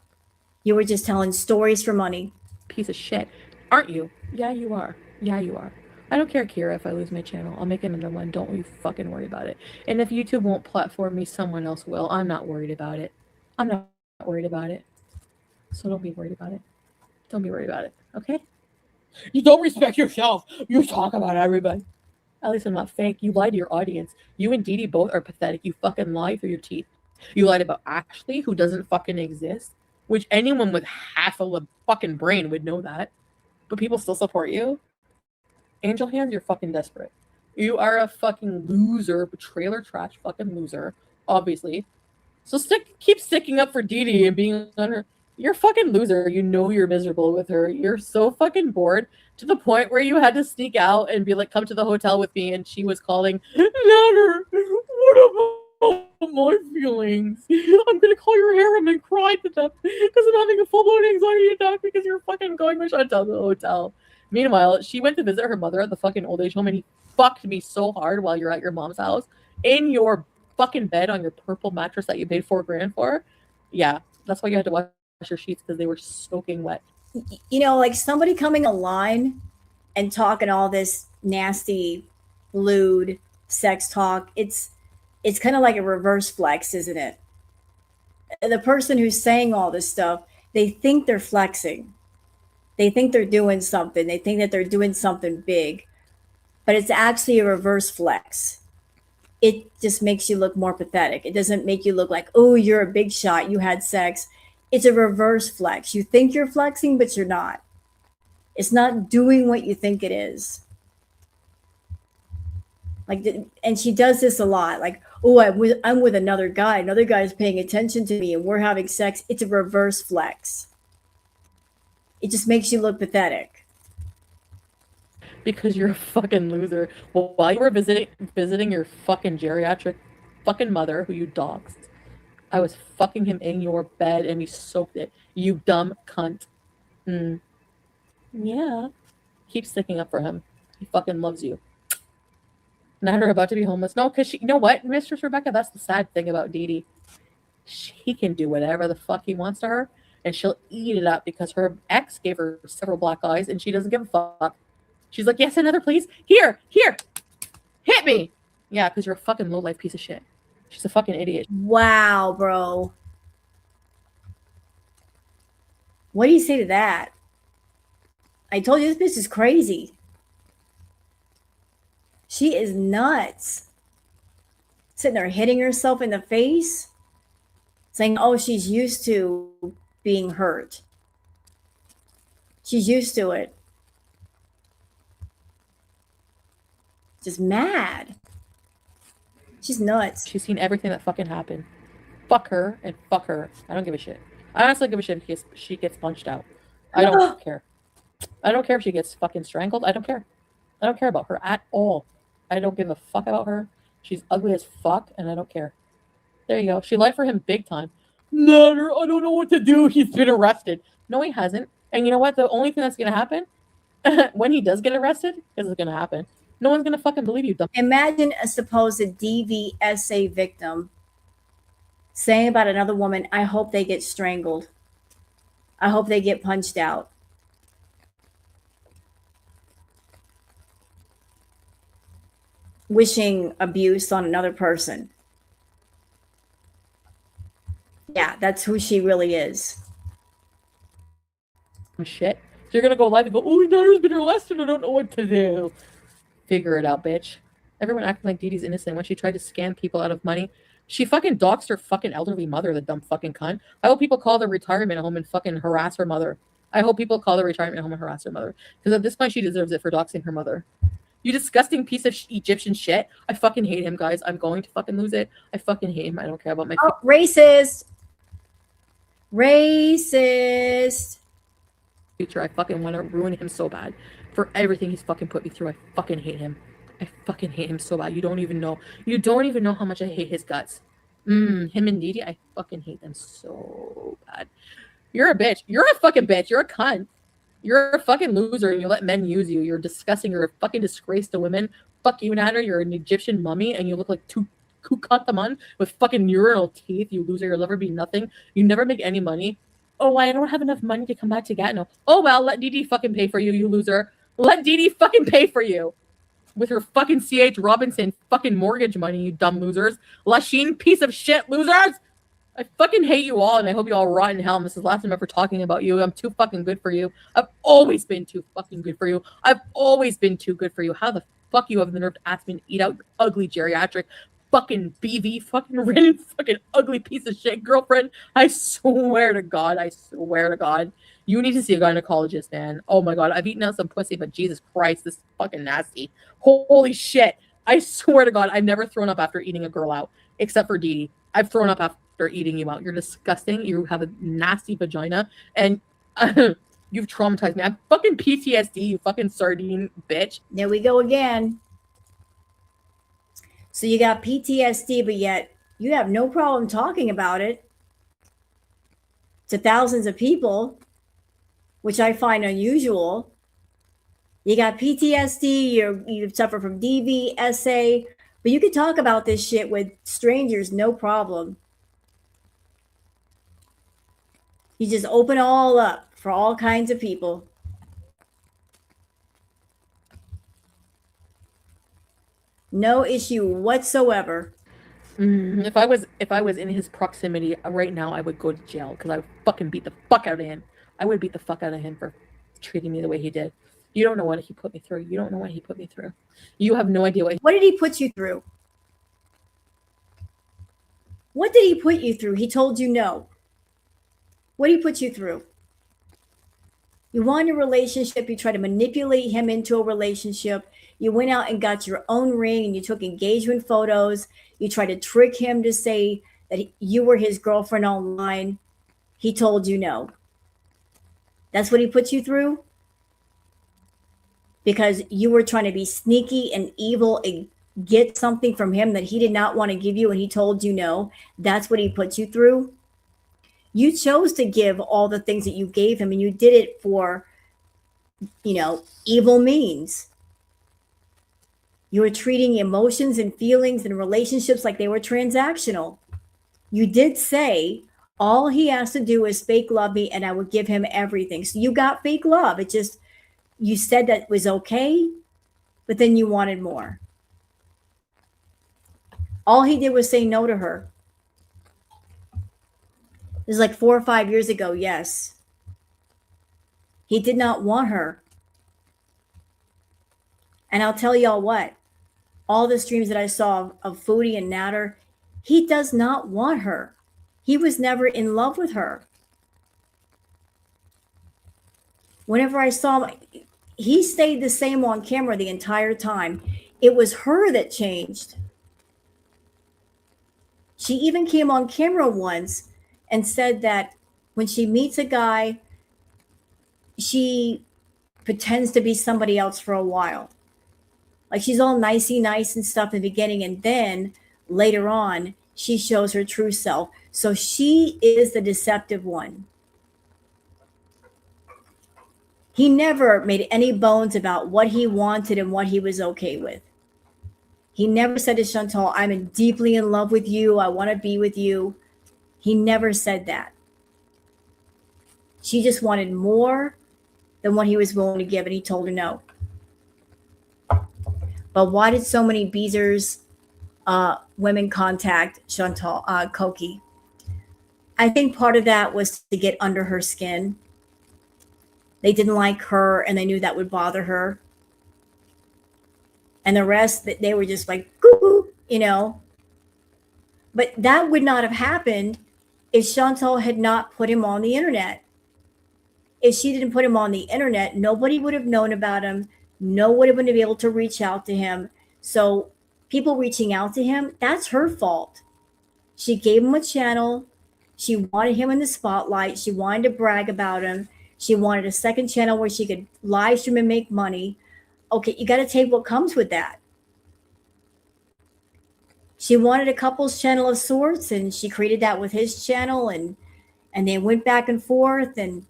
Speaker 1: You were just telling stories for money.
Speaker 9: piece of shit, aren't you? Yeah, you are. Yeah, you are. I don't care, Kira, if I lose my channel. I'll make another one. Don't you fucking worry about it. And if YouTube won't platform me, someone else will. I'm not worried about it. I'm not worried about it. So don't be worried about it. Don't be worried about it, okay? You don't respect yourself. You talk about everybody. At least I'm not fake. You lie to your audience. You and Dee Dee both are pathetic. You fucking lie through your teeth. You lied about Ashley, who doesn't fucking exist, which anyone with half of a fucking brain would know that. But people still support you. Angel Hands, you're fucking desperate. You are a fucking loser, trailer trash fucking loser, obviously. So keep sticking up for Dee Dee and being on her. You're a fucking loser. You know you're miserable with her. You're so fucking bored to the point where you had to sneak out and be like, come to the hotel with me. And she was calling, Natter, what about my feelings? I'm going to call your harem and cry to them because I'm having a full-blown anxiety attack because you're fucking going to shut down the hotel. Meanwhile, she went to visit her mother at the fucking old age home and he fucked me so hard while you're at your mom's house in your fucking bed on your purple mattress that you paid $4,000 for. Yeah, that's why you had to wash your sheets because they were soaking wet.
Speaker 1: You know, like somebody coming online and talking all this nasty, lewd sex talk. It's kind of like a reverse flex, isn't it? The person who's saying all this stuff, they think they're flexing. They think they're doing something. They think that they're doing something big, but it's actually a reverse flex. It just makes you look more pathetic. It doesn't make you look like, oh, you're a big shot. You had sex. It's a reverse flex. You think you're flexing, but you're not. It's not doing what you think it is. Like, and she does this a lot. Like, oh, I'm with another guy. Another guy is paying attention to me and we're having sex. It's a reverse flex. It just makes you look pathetic.
Speaker 9: Because you're a fucking loser. Well, while you were visiting your fucking geriatric fucking mother, who you doxed, I was fucking him in your bed and we soaked it. You dumb cunt. Yeah. Keep sticking up for him. He fucking loves you. Not her about to be homeless. No, because you know what, Mistress Rebecca? That's the sad thing about Dee Dee. She can do whatever the fuck he wants to her, and she'll eat it up because her ex gave her several black eyes and she doesn't give a fuck. She's like, yes, another, please. Here, hit me. Yeah, because you're a fucking low-life piece of shit. She's a fucking idiot.
Speaker 1: Wow, bro. What do you say to that? I told you this bitch is crazy. She is nuts. Sitting there hitting herself in the face, saying, oh, she's used to being hurt. She's used to it. Just mad. She's nuts.
Speaker 9: She's seen everything that fucking happened. Fuck her and fuck her. I don't give a shit. I honestly give a shit if she gets punched out. I don't care. I don't care if she gets fucking strangled. I don't care. I don't care about her at all. I don't give a fuck about her. She's ugly as fuck, and I don't care. There you go. She lied for him big time. Natter, I don't know what to do. He's been arrested. No, he hasn't. And you know what? The only thing that's going to happen when he does get arrested, this is going to happen. No one's going to fucking believe you, dumb.
Speaker 1: Imagine a supposed DVSA victim saying about another woman, I hope they get strangled. I hope they get punched out. Wishing abuse on another person. Yeah, that's who she really is.
Speaker 9: Shit. So you're going to go live and go, oh, Natter's been arrested. I don't know what to do. Figure it out, bitch. Everyone acting like Dee Dee's innocent when she tried to scam people out of money. She fucking doxed her fucking elderly mother, the dumb fucking cunt. I hope people call the retirement home and fucking harass her mother. I hope people call the retirement home and harass her mother. Because at this point, she deserves it for doxing her mother. You disgusting piece of Egyptian shit. I fucking hate him, guys. I'm going to fucking lose it. I fucking hate him. I don't care about my...
Speaker 1: Oh, racist. Racist.
Speaker 9: future. I fucking want to ruin him so bad for everything he's fucking put me through. I fucking hate him. I fucking hate him so bad. You don't even know. You don't even know how much I hate his guts. Him and Didi, I fucking hate them so bad. You're a bitch. You're a fucking bitch. You're a cunt. You're a fucking loser and you let men use you. You're disgusting. You're a fucking disgrace to women. Fuck you, Nana. You're an Egyptian mummy and you look like Tutankhamun with fucking urinal teeth. You loser. You'll never be nothing. You never make any money. Oh, I don't have enough money to come back to Gatineau. Oh, well, let Didi fucking pay for you, you loser. Let Didi fucking pay for you. With her fucking C.H. Robinson fucking mortgage money, you dumb losers. Lachine piece of shit losers. I fucking hate you all, and I hope you all rot in hell. And this is the last time I'm ever talking about you. I'm too fucking good for you. I've always been too fucking good for you. I've always been too good for you. How the fuck you have the nerve to ask me to eat out your ugly geriatric fucking BV fucking ridden fucking ugly piece of shit girlfriend? I swear to God. I swear to God. You need to see a gynecologist, man. Oh my God. I've eaten out some pussy, but Jesus Christ, this is fucking nasty. Holy shit. I swear to God, I've never thrown up after eating a girl out, except for Dee Dee. I've thrown up after eating you out. You're disgusting. You have a nasty vagina, and you've traumatized me. I'm fucking PTSD, you fucking sardine bitch.
Speaker 1: There we go again. So you got PTSD, but yet you have no problem talking about it to thousands of people, which I find unusual. You got PTSD, you suffer from DV, SA, but you can talk about this shit with strangers, no problem. You just open all up for all kinds of people. No issue whatsoever.
Speaker 9: If I was in his proximity right now, I would go to jail because I would fucking beat the fuck out of him. I would beat the fuck out of him for treating me the way he did. You don't know what he put me through. You don't know what he put me through. You have no idea what
Speaker 1: did he put you through? What did he put you through? He told you no. What did he put you through? You want a relationship. You try to manipulate him into a relationship. You went out and got your own ring and you took engagement photos. You tried to trick him to say that you were his girlfriend online. He told you no. That's what he put you through? Because you were trying to be sneaky and evil and get something from him that he did not want to give you and he told you no. That's what he put you through? You chose to give all the things that you gave him and you did it for, evil means. You were treating emotions and feelings and relationships like they were transactional. You did say, all he has to do is fake love me and I would give him everything. So you got fake love. It just, you said that was okay, but then you wanted more. All he did was say no to her. It was like 4 or 5 years ago, yes. He did not want her. And I'll tell y'all what, all the streams that I saw of Foodie and Natter, he does not want her. He was never in love with her. Whenever I saw him, he stayed the same on camera the entire time. It was her that changed. She even came on camera once and said that when she meets a guy, she pretends to be somebody else for a while. Like she's all nicey nice and stuff in the beginning, and then later on, she shows her true self. So she is the deceptive one. He never made any bones about what he wanted and what he was okay with. He never said to Chantal, I'm deeply in love with you. I want to be with you. He never said that. She just wanted more than what he was willing to give, and he told her no. But why did so many Beezers women contact Chantal, Koki? I think part of that was to get under her skin. They didn't like her, and they knew that would bother her. And the rest, they were just like, goo, But that would not have happened if Chantal had not put him on the internet. If she didn't put him on the internet, nobody would have known about him. No one would have been able to reach out to him. So people reaching out to him, that's her fault. She gave him a channel. She wanted him in the spotlight. She wanted to brag about him. She wanted a second channel where she could live stream and make money. Okay, you got to take what comes with that. She wanted a couples channel of sorts, and she created that with his channel, and they went back and forth. And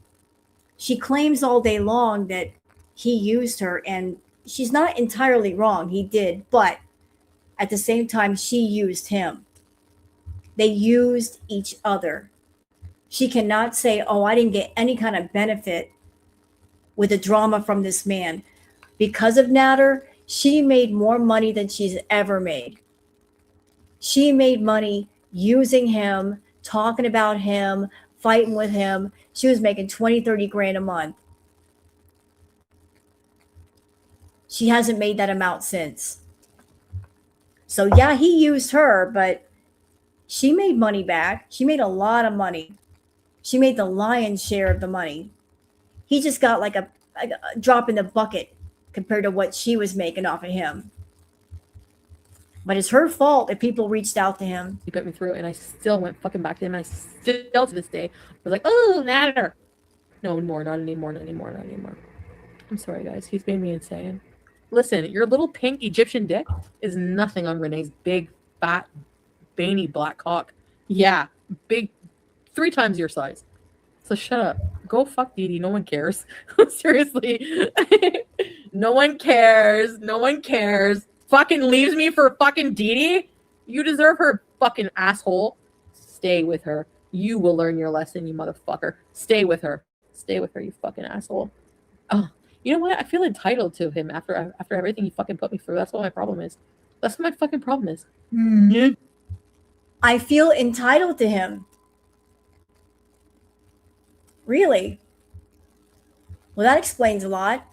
Speaker 1: she claims all day long that he used her, and she's not entirely wrong. He did, but at the same time, she used him. They used each other. She cannot say, "Oh, I didn't get any kind of benefit with the drama from this man." Because of Natter, she made more money than she's ever made. She made money using him, talking about him, fighting with him. She was making 20, 30 grand a month. She hasn't made that amount since. So yeah, he used her, but she made money back. She made a lot of money. She made the lion's share of the money. He just got like a drop in the bucket compared to what she was making off of him. But it's her fault if people reached out to him.
Speaker 9: He put me through, and I still went fucking back to him. And I still to this day was like, oh, Natter. No more, not anymore, not anymore, not anymore. I'm sorry, guys. He's made me insane. Listen, your little pink Egyptian dick is nothing on Renee's big, fat, veiny black cock. Yeah, big, 3 times your size. So shut up. Go fuck Dee Dee. No one cares. Seriously. No one cares. No one cares. Fucking leaves me for fucking Dee Dee? You deserve her, fucking asshole. Stay with her. You will learn your lesson, you motherfucker. Stay with her. Stay with her, you fucking asshole. Oh, you know what? I feel entitled to him after everything he fucking put me through. That's what my problem is. That's what my fucking problem is.
Speaker 1: I feel entitled to him. Really? Well, that explains a lot.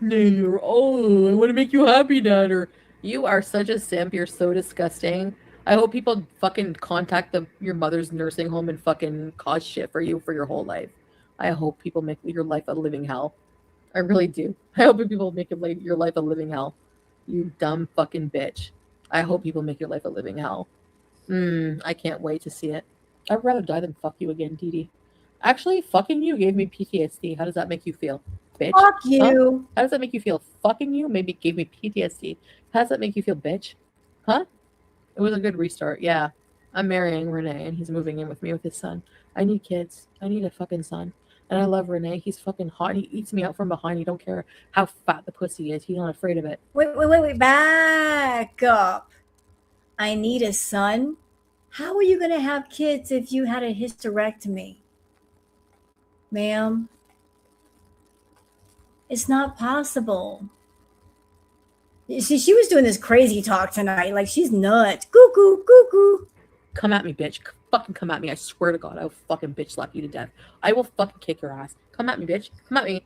Speaker 9: Nader, oh, I want to make you happy, Nader. You are such a simp. You're so disgusting. I hope people fucking contact your mother's nursing home and fucking cause shit for you for your whole life. I hope people make your life a living hell. I really do. I hope people make your life a living hell. You dumb fucking bitch. I hope people make your life a living hell. I can't wait to see it. I'd rather die than fuck you again, Dee Dee. Actually, fucking you gave me PTSD. How does that make you feel, bitch?
Speaker 1: Fuck you.
Speaker 9: Huh? How does that make you feel? Fucking you maybe gave me PTSD. How does that make you feel, bitch? Huh? It was a good restart. Yeah. I'm marrying Renee, and he's moving in with me with his son. I need kids. I need a fucking son. And I love Renee. He's fucking hot. He eats me out from behind. He don't care how fat the pussy is. He's not afraid of it.
Speaker 1: Wait. Back up. I need a son? How are you going to have kids if you had a hysterectomy? Ma'am, it's not possible. See, she was doing this crazy talk tonight. Like, she's nuts. Cuckoo.
Speaker 9: Come at me, bitch. Fucking come at me. I swear to God, I will fucking bitch slap you to death. I will fucking kick your ass. Come at me, bitch. Come at me.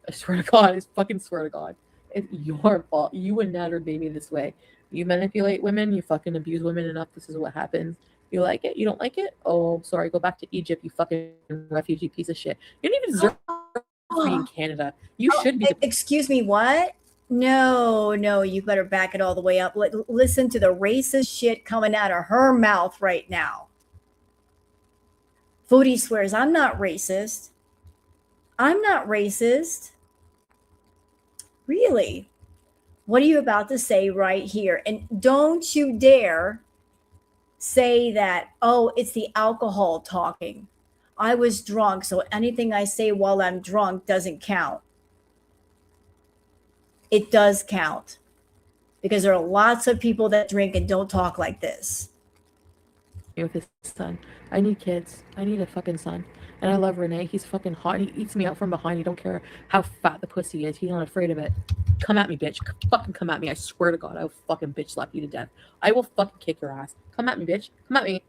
Speaker 9: I swear to God. I fucking swear to God. It's your fault. You and Natter made me this way. You manipulate women. You fucking abuse women enough. This is what happens. You like it? You don't like it? Oh, sorry. Go back to Egypt, you fucking refugee piece of shit. You don't even deserve to be in Canada. You should be.
Speaker 1: Excuse me, what? No, you better back it all the way up. Listen to the racist shit coming out of her mouth right now. Foodie swears, I'm not racist. I'm not racist. Really? What are you about to say right here? And don't you dare say that, oh, it's the alcohol talking. I was drunk, so anything I say while I'm drunk doesn't count. It does count, because there are lots of people that drink and don't talk like this.
Speaker 9: With his son. I need kids. I need a fucking son. And I love Renee. He's fucking hot. He eats me out from behind. He don't care how fat the pussy is. He's not afraid of it. Come at me, bitch. Fucking come at me. I swear to God, I will fucking bitch slap you to death. I will fucking kick your ass. Come at me, bitch. Come at me.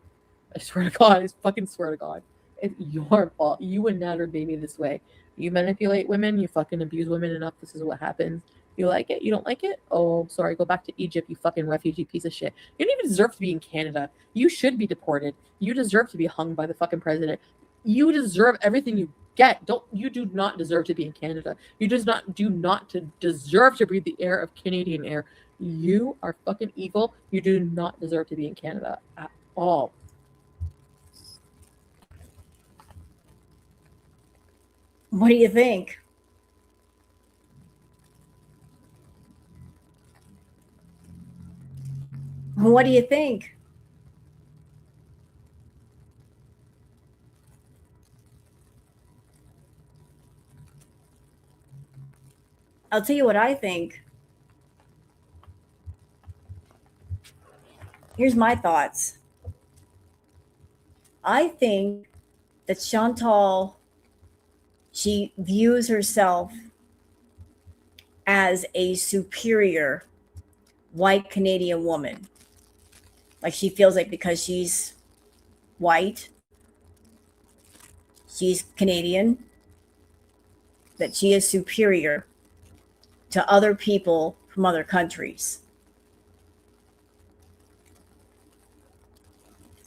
Speaker 9: I swear to God. I fucking swear to God. It's your fault. You and Natter made me this way. You manipulate women. You fucking abuse women enough. This is what happens. You like it? You don't like it? Oh, sorry. Go back to Egypt, you fucking refugee piece of shit. You don't even deserve to be in Canada. You should be deported. You deserve to be hung by the fucking president. You deserve everything you get. You do not deserve to be in Canada. You do not deserve to breathe the air of Canadian air. You are fucking evil. You do not deserve to be in Canada at all.
Speaker 1: What do you think? What do you think? I'll tell you what I think. Here's my thoughts. I think that Chantal, she views herself as a superior white Canadian woman. Like she feels like because she's white, she's Canadian, that she is superior to other people from other countries.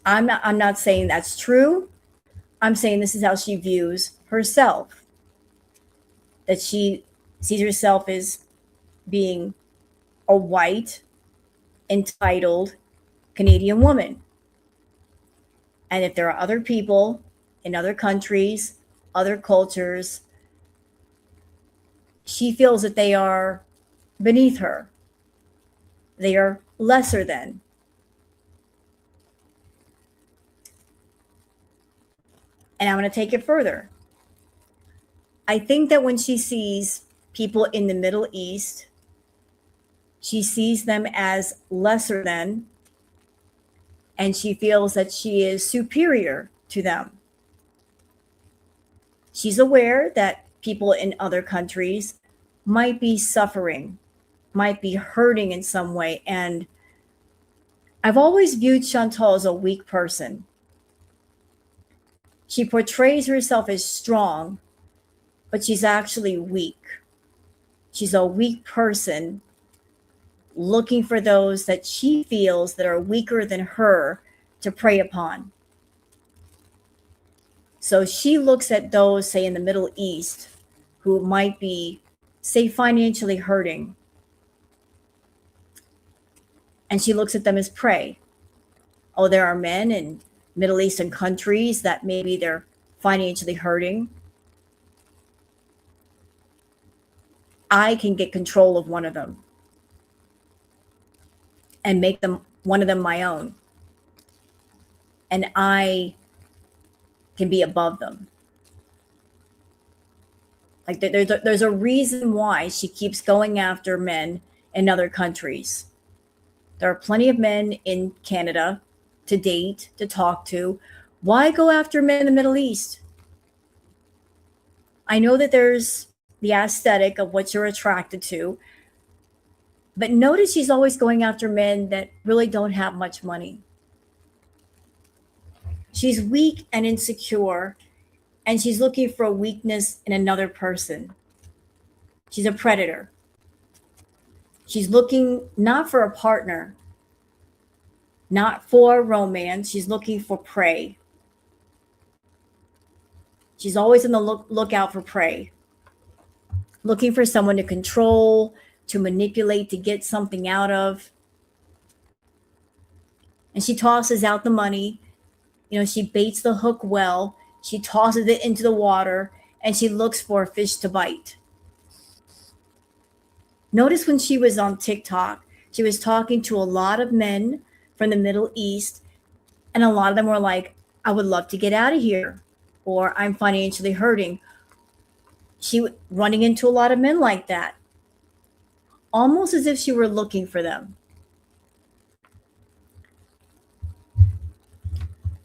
Speaker 1: I'm not saying that's true. I'm saying this is how she views herself. That she sees herself as being a white, entitled Canadian woman. And if there are other people in other countries, other cultures, she feels that they are beneath her. They are lesser than. And I'm going to take it further. I think that when she sees people in the Middle East, she sees them as lesser than, and she feels that she is superior to them. She's aware that people in other countries might be suffering, might be hurting in some way. And I've always viewed Chantal as a weak person. She portrays herself as strong, but she's actually weak. She's a weak person looking for those that she feels that are weaker than her to prey upon. So she looks at those, say, in the Middle East who might be, say, financially hurting. And she looks at them as prey. Oh, there are men in Middle Eastern countries that maybe they're financially hurting. I can get control of one of them and make them one of them my own. And I can be above them. Like there's a reason why she keeps going after men in other countries. There are plenty of men in Canada to date, to talk to. Why go after men in the Middle East? I know that there's the aesthetic of what you're attracted to, but notice she's always going after men that really don't have much money. She's weak and insecure, and she's looking for a weakness in another person. She's a predator. She's looking not for a partner, not for romance. She's looking for prey. She's always on the lookout for prey, looking for someone to control, to manipulate, to get something out of. And she tosses out the money. She baits the hook well. She tosses it into the water, and she looks for a fish to bite. Notice when she was on TikTok, she was talking to a lot of men from the Middle East, and a lot of them were like, I would love to get out of here, or I'm financially hurting. She was running into a lot of men like that, almost as if she were looking for them.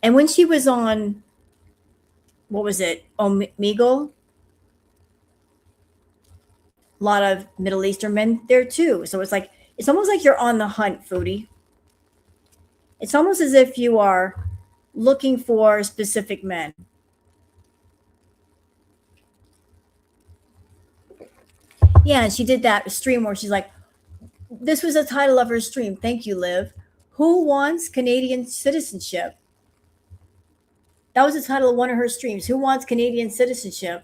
Speaker 1: And when she was on, what was it, Omegle, a lot of Middle Eastern men there too. So it's almost like you're on the hunt, Foodie. It's almost as if you are looking for specific men. Yeah, she did that stream where she's like, this was the title of her stream. Thank you, Liv. Who wants Canadian citizenship? That was the title of one of her streams. Who wants Canadian citizenship?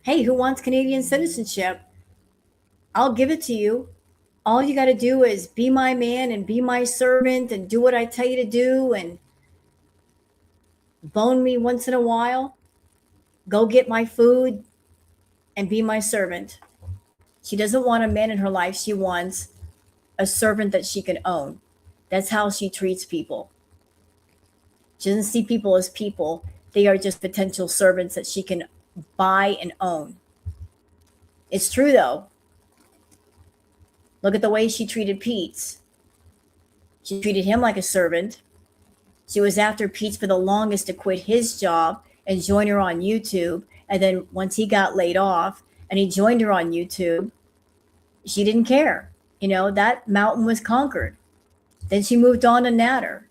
Speaker 1: Hey, who wants Canadian citizenship? I'll give it to you. All you got to do is be my man and be my servant and do what I tell you to do. And bone me once in a while, go get my food, and be my servant. She doesn't want a man in her life. She wants a servant that she can own. That's how she treats people. She doesn't see people as people. They are just potential servants that she can buy and own. It's true, though. Look at the way she treated Pete's. She treated him like a servant. She was after Pete's for the longest to quit his job and join her on YouTube. And then once he got laid off and he joined her on YouTube, she didn't care. You know, that mountain was conquered. Then she moved on to Natter.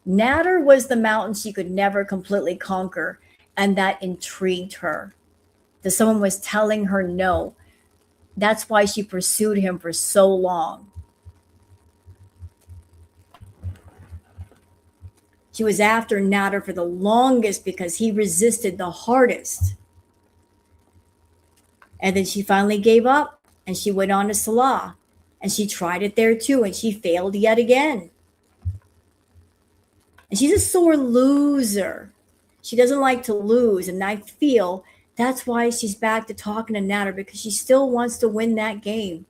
Speaker 1: Natter was the mountain she could never completely conquer, and that intrigued her. That someone was telling her no. That's why she pursued him for so long. She was after Natter for the longest because he resisted the hardest. And then she finally gave up and she went on to Salah. And she tried it there too, and she failed yet again. And she's a sore loser. She doesn't like to lose. And I feel that's why she's back to talking to Natter, because she still wants to win that game.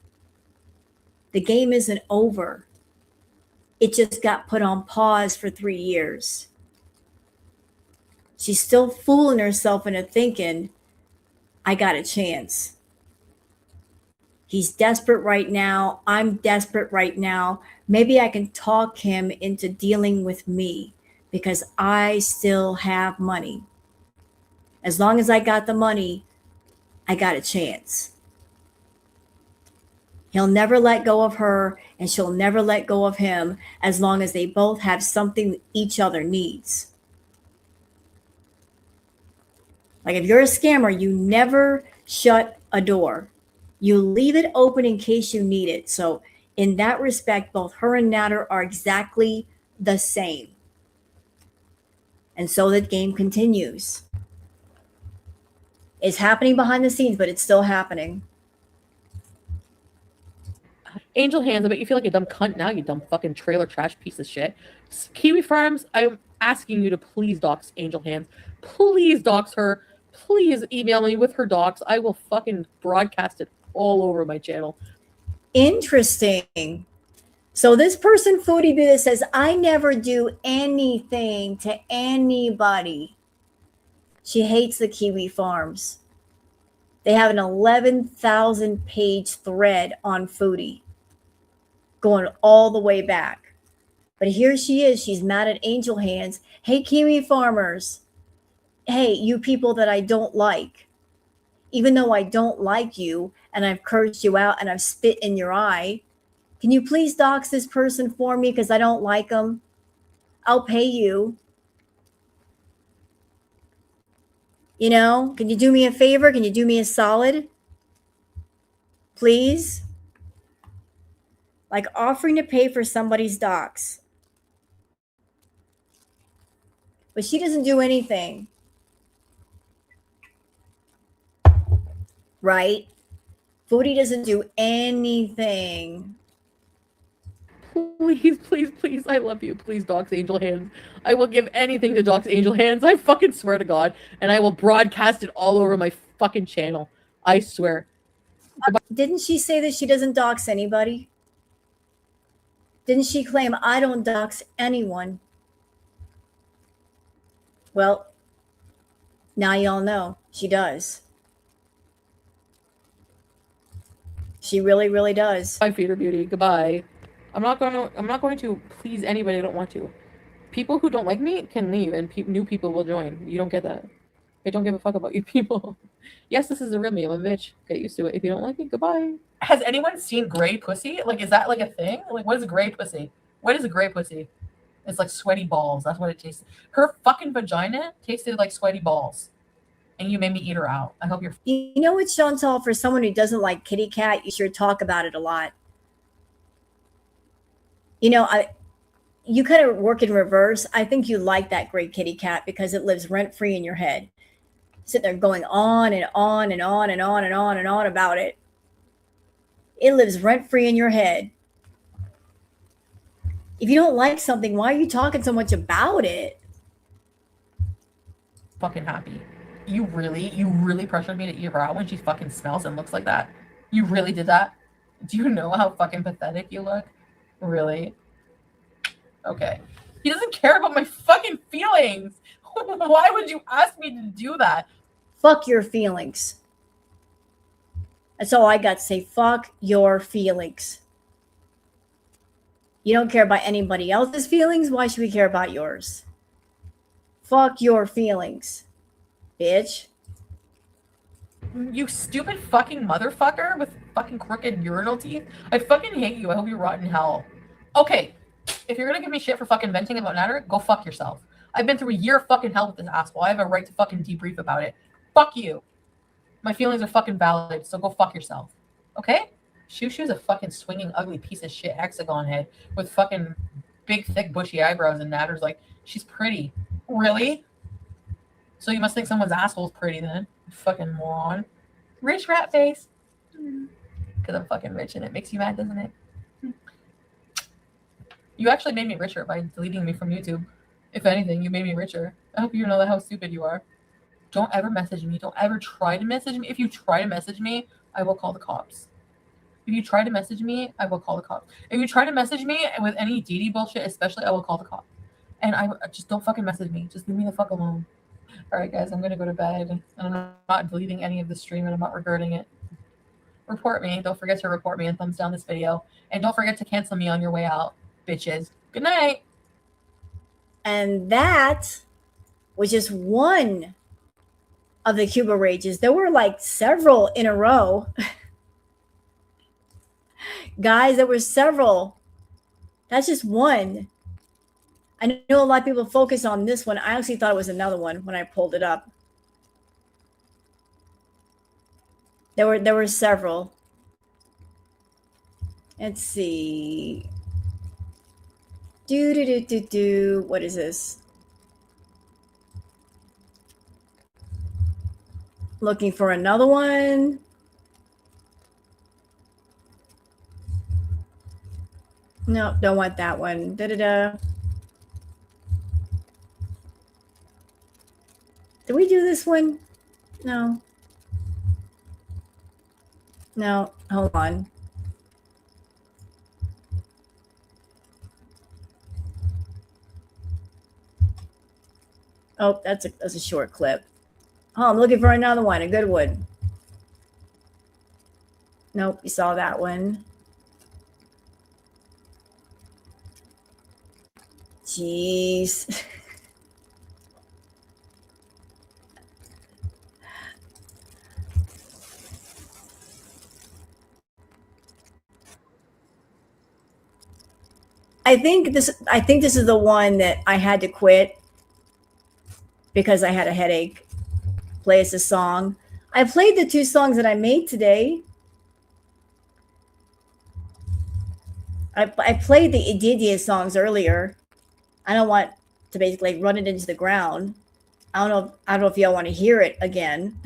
Speaker 1: The game isn't over. It just got put on pause for 3 years. She's still fooling herself into thinking, I got a chance. He's desperate right now. I'm desperate right now. Maybe I can talk him into dealing with me because I still have money. As long as I got the money, I got a chance. He'll never let go of her, and she'll never let go of him as long as they both have something each other needs. Like if you're a scammer, you never shut a door. You leave it open in case you need it. So in that respect, both her and Natter are exactly the same. And so the game continues. It's happening behind the scenes, but it's still happening.
Speaker 9: Angel Hands, I bet you feel like a dumb cunt now, you dumb fucking trailer trash piece of shit. Kiwi Farms, I'm asking you to please dox Angel Hands. Please dox her. Please email me with her docs. I will fucking broadcast it all over my channel.
Speaker 1: Interesting. So this person, Foodie Buddha, says, I never do anything to anybody. She hates the Kiwi Farms. They have an 11,000 page thread on Foodie going all the way back. But here she is. She's mad at Angel Hands. Hey, Kiwi Farmers. Hey, you people that I don't like. Even though I don't like you and I've cursed you out and I've spit in your eye, can you please dox this person for me because I don't like them? I'll pay you. You know, can you do me a favor? Can you do me a solid? Please? Like offering to pay for somebody's docs. But she doesn't do anything. Right? Foodie doesn't do anything.
Speaker 9: Please, please, please, I love you. Please dox Angel Hands. I will give anything to dox Angel Hands. I fucking swear to God. And I will broadcast it all over my fucking channel. I swear.
Speaker 1: Didn't she say that she doesn't dox anybody? Didn't she claim, I don't dox anyone? Well, now y'all know she does. She really, really does.
Speaker 9: Bye, Feeder Beauty. Goodbye. I'm not going to please anybody I don't want to. People who don't like me can leave, and new people will join. You don't get that. I don't give a fuck about you people. Yes, this is a real me. I'm a bitch. Get used to it. If you don't like me, goodbye. Has anyone seen gray pussy? Like, is that like a thing? Like, what is a gray pussy? What is a gray pussy? It's like sweaty balls. That's what it tastes. Her fucking vagina tasted like sweaty balls. And you made me eat her out. I hope you're.
Speaker 1: You know what, Chantal, for someone who doesn't like kitty cat, you should talk about it a lot. You know, you kind of work in reverse. I think you like that great kitty cat because it lives rent-free in your head. Sitting there going on and on and on and on and on and on about it. It lives rent-free in your head. If you don't like something, why are you talking so much about it?
Speaker 9: fucking happy. You really pressured me to eat her out when she fucking smells and looks like that? You really did that? Do you know how fucking pathetic you look? Really? Okay. He doesn't care about my fucking feelings. Why would you ask me to do that?
Speaker 1: Fuck your feelings. That's all I got to say. Fuck your feelings. You don't care about anybody else's feelings. Why should we care about yours? Fuck your feelings, bitch.
Speaker 9: You stupid fucking motherfucker with fucking crooked urinal teeth. I fucking hate you. I hope you rot in hell. Okay, if you're gonna give me shit for fucking venting about Natter, go fuck yourself. I've been through a year of fucking hell with this asshole. I have a right to fucking debrief about it. Fuck you. My feelings are fucking valid, so go fuck yourself. Okay? Shushu's a fucking swinging, ugly piece of shit hexagon head with fucking big, thick, bushy eyebrows, and Natter's like, she's pretty. Really? So you must think someone's asshole's pretty then. You fucking moron. Rich rat face. Because I'm fucking rich and it makes you mad, doesn't it? You actually made me richer by deleting me from YouTube. If anything, you made me richer. I hope you know how stupid you are. Don't ever message me. Don't ever try to message me. If you try to message me, I will call the cops. If you try to message me, I will call the cops. If you try to message me with any DD bullshit, especially, I will call the cops. And I just don't fucking message me. Just leave me the fuck alone. All right, guys, I'm going to go to bed. And I'm not deleting any of the stream, and I'm not regretting it. Report me. Don't forget to report me and thumbs down this video. And don't forget to cancel me on your way out, bitches. Good night.
Speaker 1: And that was just one of the Cuba rages. There were like several in a row. Guys, there were several. That's just one. I know a lot of people focus on this one. I actually thought it was another one when I pulled it up. There were several. Let's see. What is this? Looking for another one. No, don't want that one. Did we do this one? No. No, hold on. Oh, that's a short clip. Oh, I'm looking for another one, a good one. Nope, you saw that one. Jeez. I think this is the one that I had to quit because I had a headache. Play as a song. I played the two songs that I made today. I played the Ididia songs earlier. I don't want to basically run it into the ground. I don't know if y'all want to hear it again.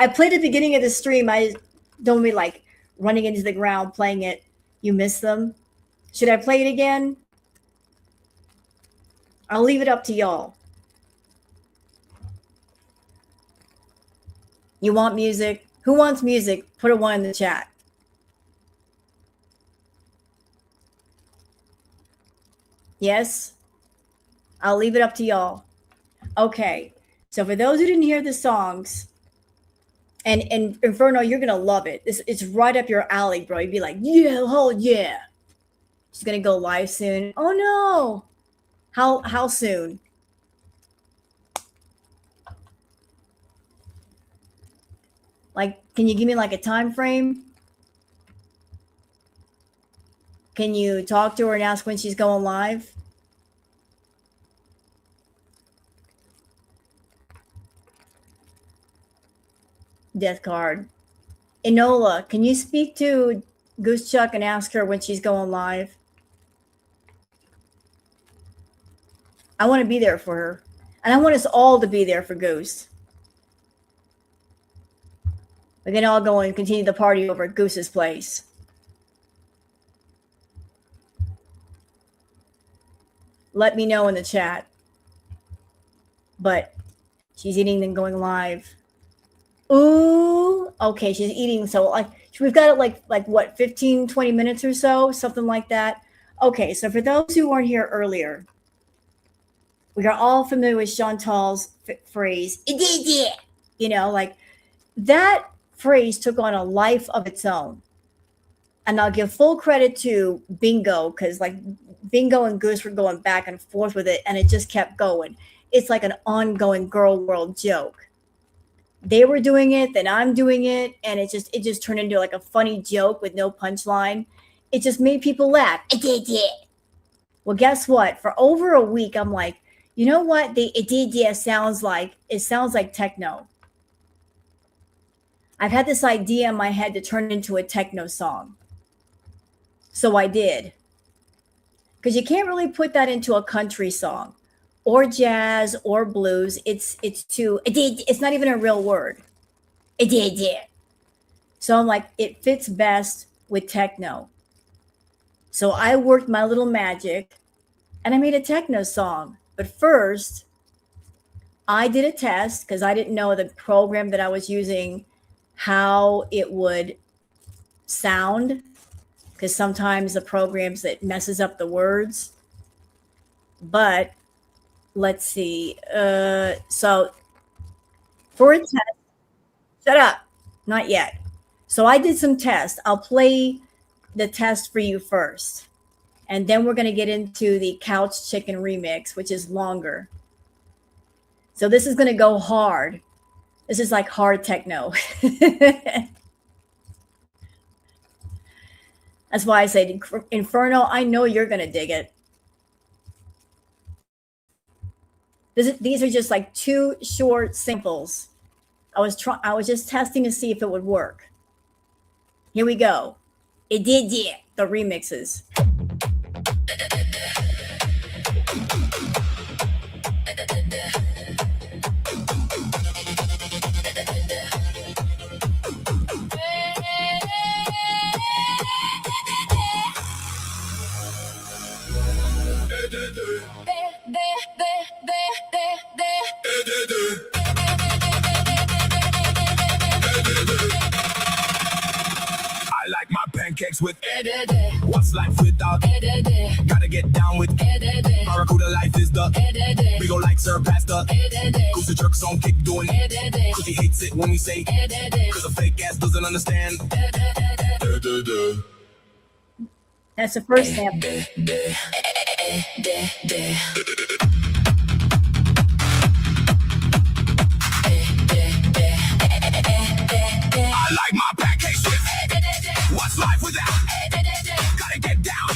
Speaker 1: I played at the beginning of the stream. I don't be like running into the ground playing it. You miss them. Should I play it again? I'll leave it up to y'all. You want music? Who wants music? Put a one in the chat. Yes? I'll leave it up to y'all. Okay. So for those who didn't hear the songs, and Inferno, you're going to love it. It's right up your alley, bro. You'd be like, yeah, oh yeah. She's going to go live soon. Oh no. How soon? Like, can you give me like a time frame? Can you talk to her and ask when she's going live? Death card. Enola, can you speak to Goose Chuck and ask her when she's going live? I want to be there for her. And I want us all to be there for Goose. We can all go and continue the party over at Goose's place. Let me know in the chat. But she's eating and going live. Ooh, okay, she's eating. So like we've got it like what, 15, 20 minutes or so, something like that. Okay, so for those who weren't here earlier, we are all familiar with Chantal's phrase, you know, like that phrase took on a life of its own. And I'll give full credit to Bingo, because like Bingo and Goose were going back and forth with it, and it just kept going. It's like an ongoing girl world joke. They were doing it, then I'm doing it, and it just turned into like a funny joke with no punchline. It just made people laugh. Well, guess what? For over a week, I'm like, you know what? It sounds like techno. I've had this idea in my head to turn it into a techno song. So I did. Because you can't really put that into a country song or jazz or blues. It's not even a real word. So I'm like, it fits best with techno. So I worked my little magic and I made a techno song. But first, I did a test because I didn't know the program that I was using, how it would sound, because sometimes the programs that messes up the words. But let's see. So for a test, shut up, not yet. So I did some tests. I'll play the test for you first. And then we're going to get into the Couch Chicken remix, which is longer. So this is going to go hard. This is like hard techno. That's why I say Inferno, I know you're going to dig it. These are just like 2 short samples. I was just testing to see if it would work. Here we go. It did, yeah. The remixes.
Speaker 2: I like my pancakes with what's life without? Gotta get down with Barracuda life is the we go like Sir Pastor. Cause the jerks on kick doing cause he hates it when we say cause a fake ass doesn't understand.
Speaker 1: That's the first sample.
Speaker 2: I like my pancakes with what's life without? Gotta get down.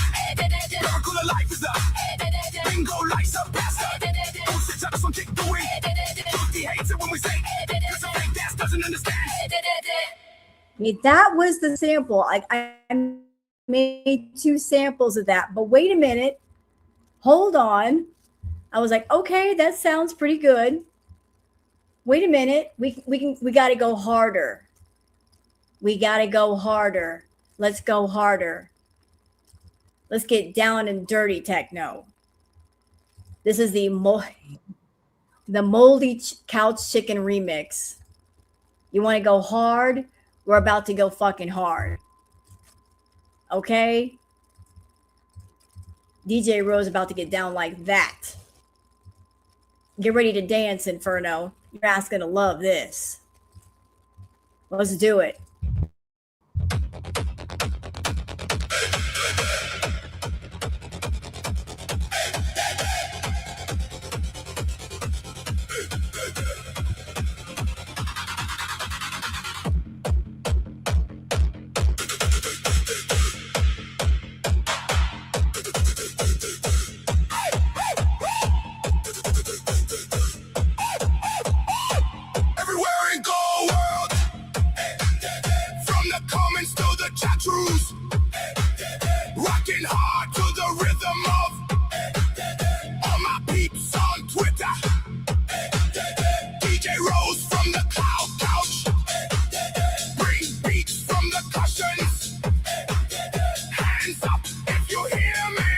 Speaker 2: Barracuda life is the bingo like Sir Pastor. Cause the jerks on kick doing cause he hates it when we say cause a fake ass doesn't understand.
Speaker 1: That was the sample. I made 2 samples of that. But wait a minute. Hold on. I was like, okay, that sounds pretty good. Wait a minute. We got to go harder. We got to go harder. Let's go harder. Let's get down and dirty techno. This is the moldy couch chicken remix. You want to go hard? We're about to go fucking hard. Okay? DJ Rose about to get down like that. Get ready to dance, Inferno. You're asking to love this. Let's do it.
Speaker 2: Rocking hard to the rhythm of all my peeps on Twitter. DJ Rose from the cloud couch. Bring beats from the cushions. Hands up if you hear me.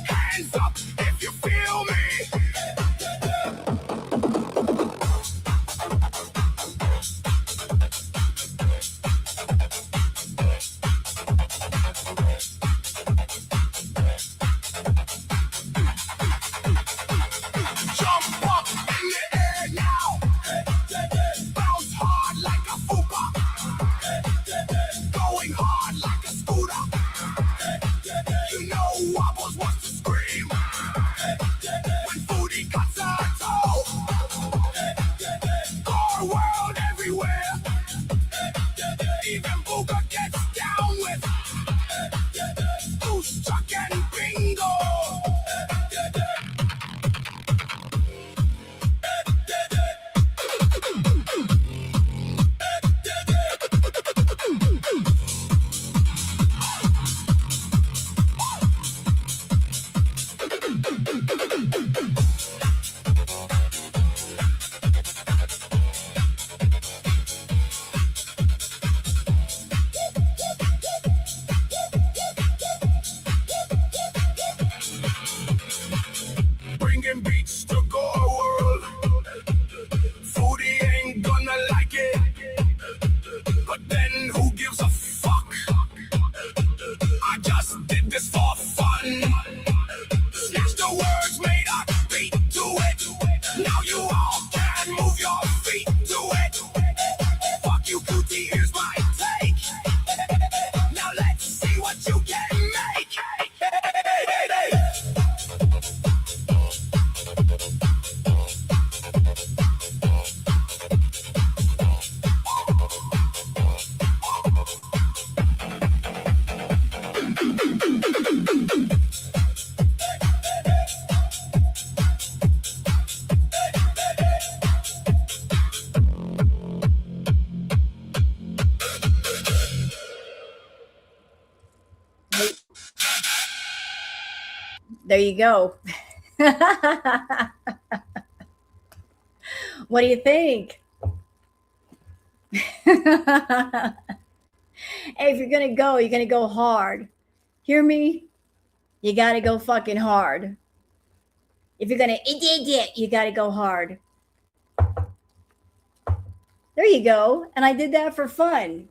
Speaker 2: Hands up. Goose, Chuck, and Bingo. Bringing beats to go world. Foodie ain't gonna like it, but then who gives a fuck? I just did this for fun. Snatch the words, made a beat to it. Now you all can move your feet to it. Fuck you, Cootie, here's my take. Now let's see what you can make.
Speaker 1: There you go. What do you think? Hey, if you're gonna go, you're gonna go hard. Hear me? You gotta go fucking hard. If you're gonna you gotta go hard. There you go. And I did that for fun.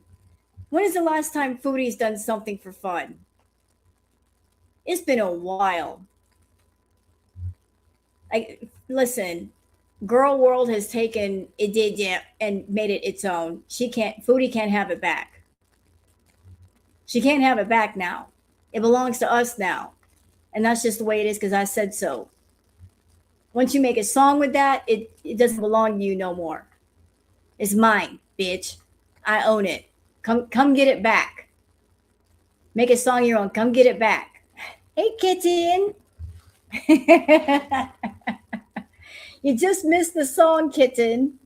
Speaker 1: When is the last time Foodie's done something for fun? It's been a while. Listen, Girl World has taken and made it its own. Foodie can't have it back. She can't have it back now. It belongs to us now. And that's just the way it is because I said so. Once you make a song with that, it doesn't belong to you no more. It's mine, bitch. I own it. Come get it back. Make a song your own. Come get it back. Hey, kitten. You just missed the song, kitten.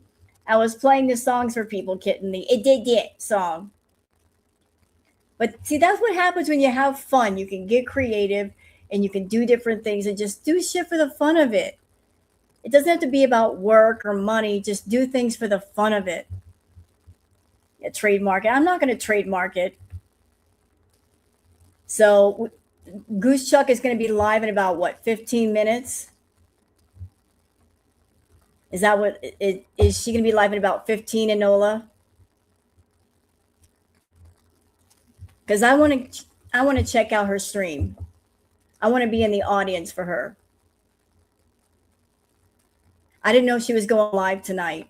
Speaker 1: I was playing the songs for people, kitten. The song. But see, that's what happens when you have fun. You can get creative and you can do different things and just do shit for the fun of it. It doesn't have to be about work or money. Just do things for the fun of it. Yeah, trademark it. I'm not going to trademark it. So Goose Chuck is going to be live in about 15 minutes? Is that what is she going to be live in about 15, Enola? Because I want to check out her stream. I want to be in the audience for her. I didn't know she was going live tonight.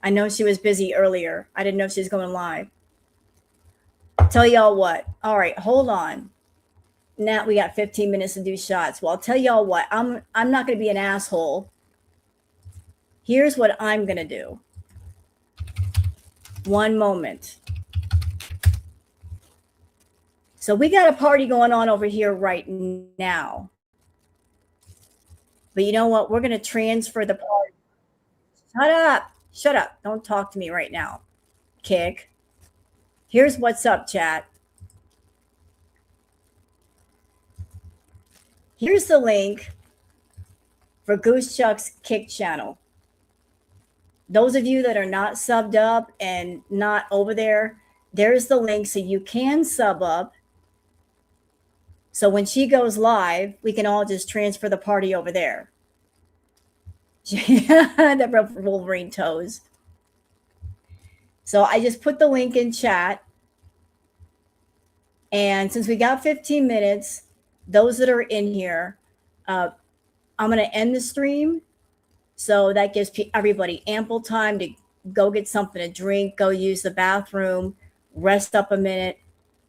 Speaker 1: I know she was busy earlier. I didn't know she was going live. Tell y'all what. All right, hold on. Now we got 15 minutes to do shots. Well, I'll tell y'all what. I'm not going to be an asshole. Here's what I'm going to do. One moment. So we got a party going on over here right now. But you know what? We're going to transfer the party. Shut up. Shut up. Don't talk to me right now. Kick. Here's what's up, chat. Here's the link for Goose Chuck's Kick channel. Those of you that are not subbed up and not over there, there's the link so you can sub up. So when she goes live, we can all just transfer the party over there. That broke Wolverine toes. So I just put the link in chat. And since we got 15 minutes, those that are in here, I'm going to end the stream. So that gives everybody ample time to go get something to drink, go use the bathroom, rest up a minute,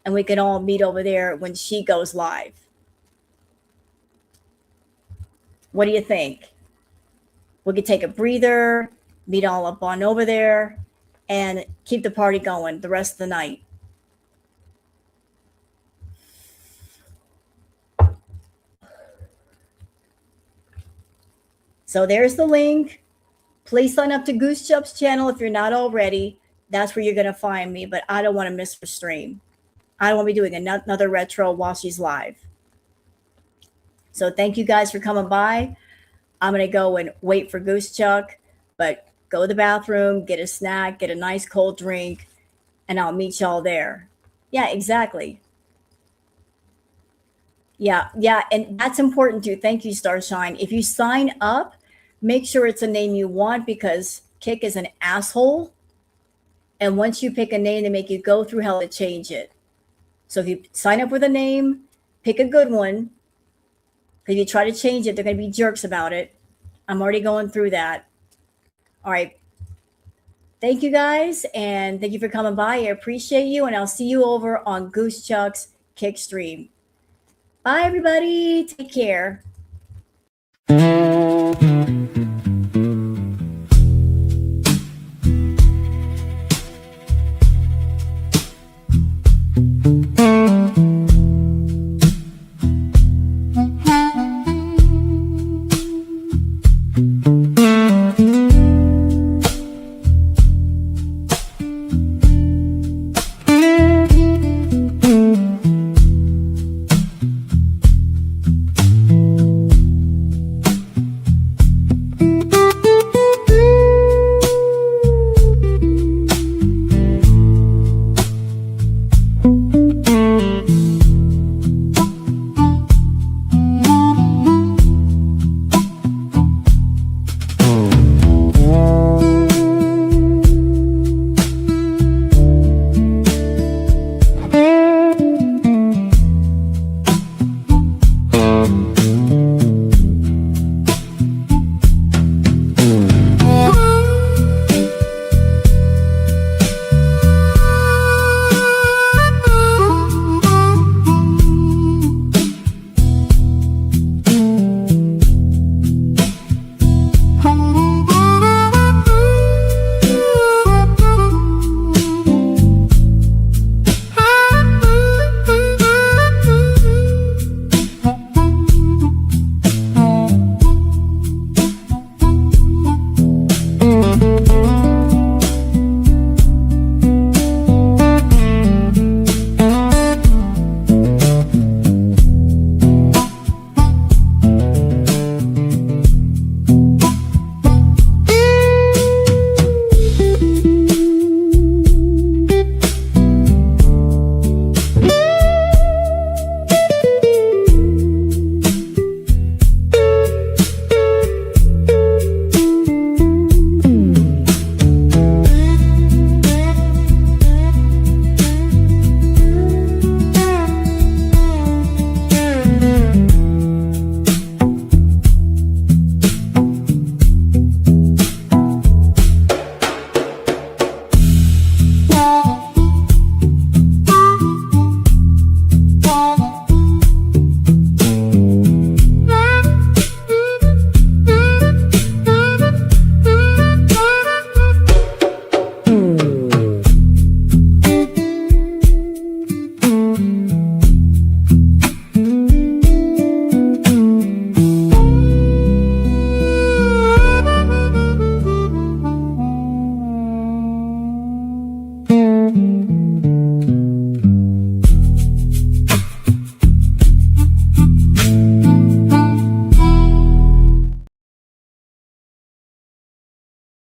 Speaker 1: and we can all meet over there when she goes live. What do you think? We could take a breather, meet all up on over there, and keep the party going the rest of the night. So there's the link. Please sign up to Goose Chubb's channel if you're not already. That's where you're going to find me, but I don't want to miss her stream. I don't want to be doing another retro while she's live. So thank you guys for coming by. I'm going to go and wait for Goose Chuck, but go to the bathroom, get a snack, get a nice cold drink, and I'll meet y'all there. Yeah, exactly. Yeah, and that's important too. Thank you, Starshine. If you sign up, make sure it's a name you want, because Kick is an asshole. And once you pick a name, they make you go through hell to change it. So if you sign up with a name, pick a good one. Because if you try to change it, they're going to be jerks about it. I'm already going through that. All right. Thank you guys, and thank you for coming by. I appreciate you, and I'll see you over on Goose Chuck's Kick stream. Bye, everybody. Take care.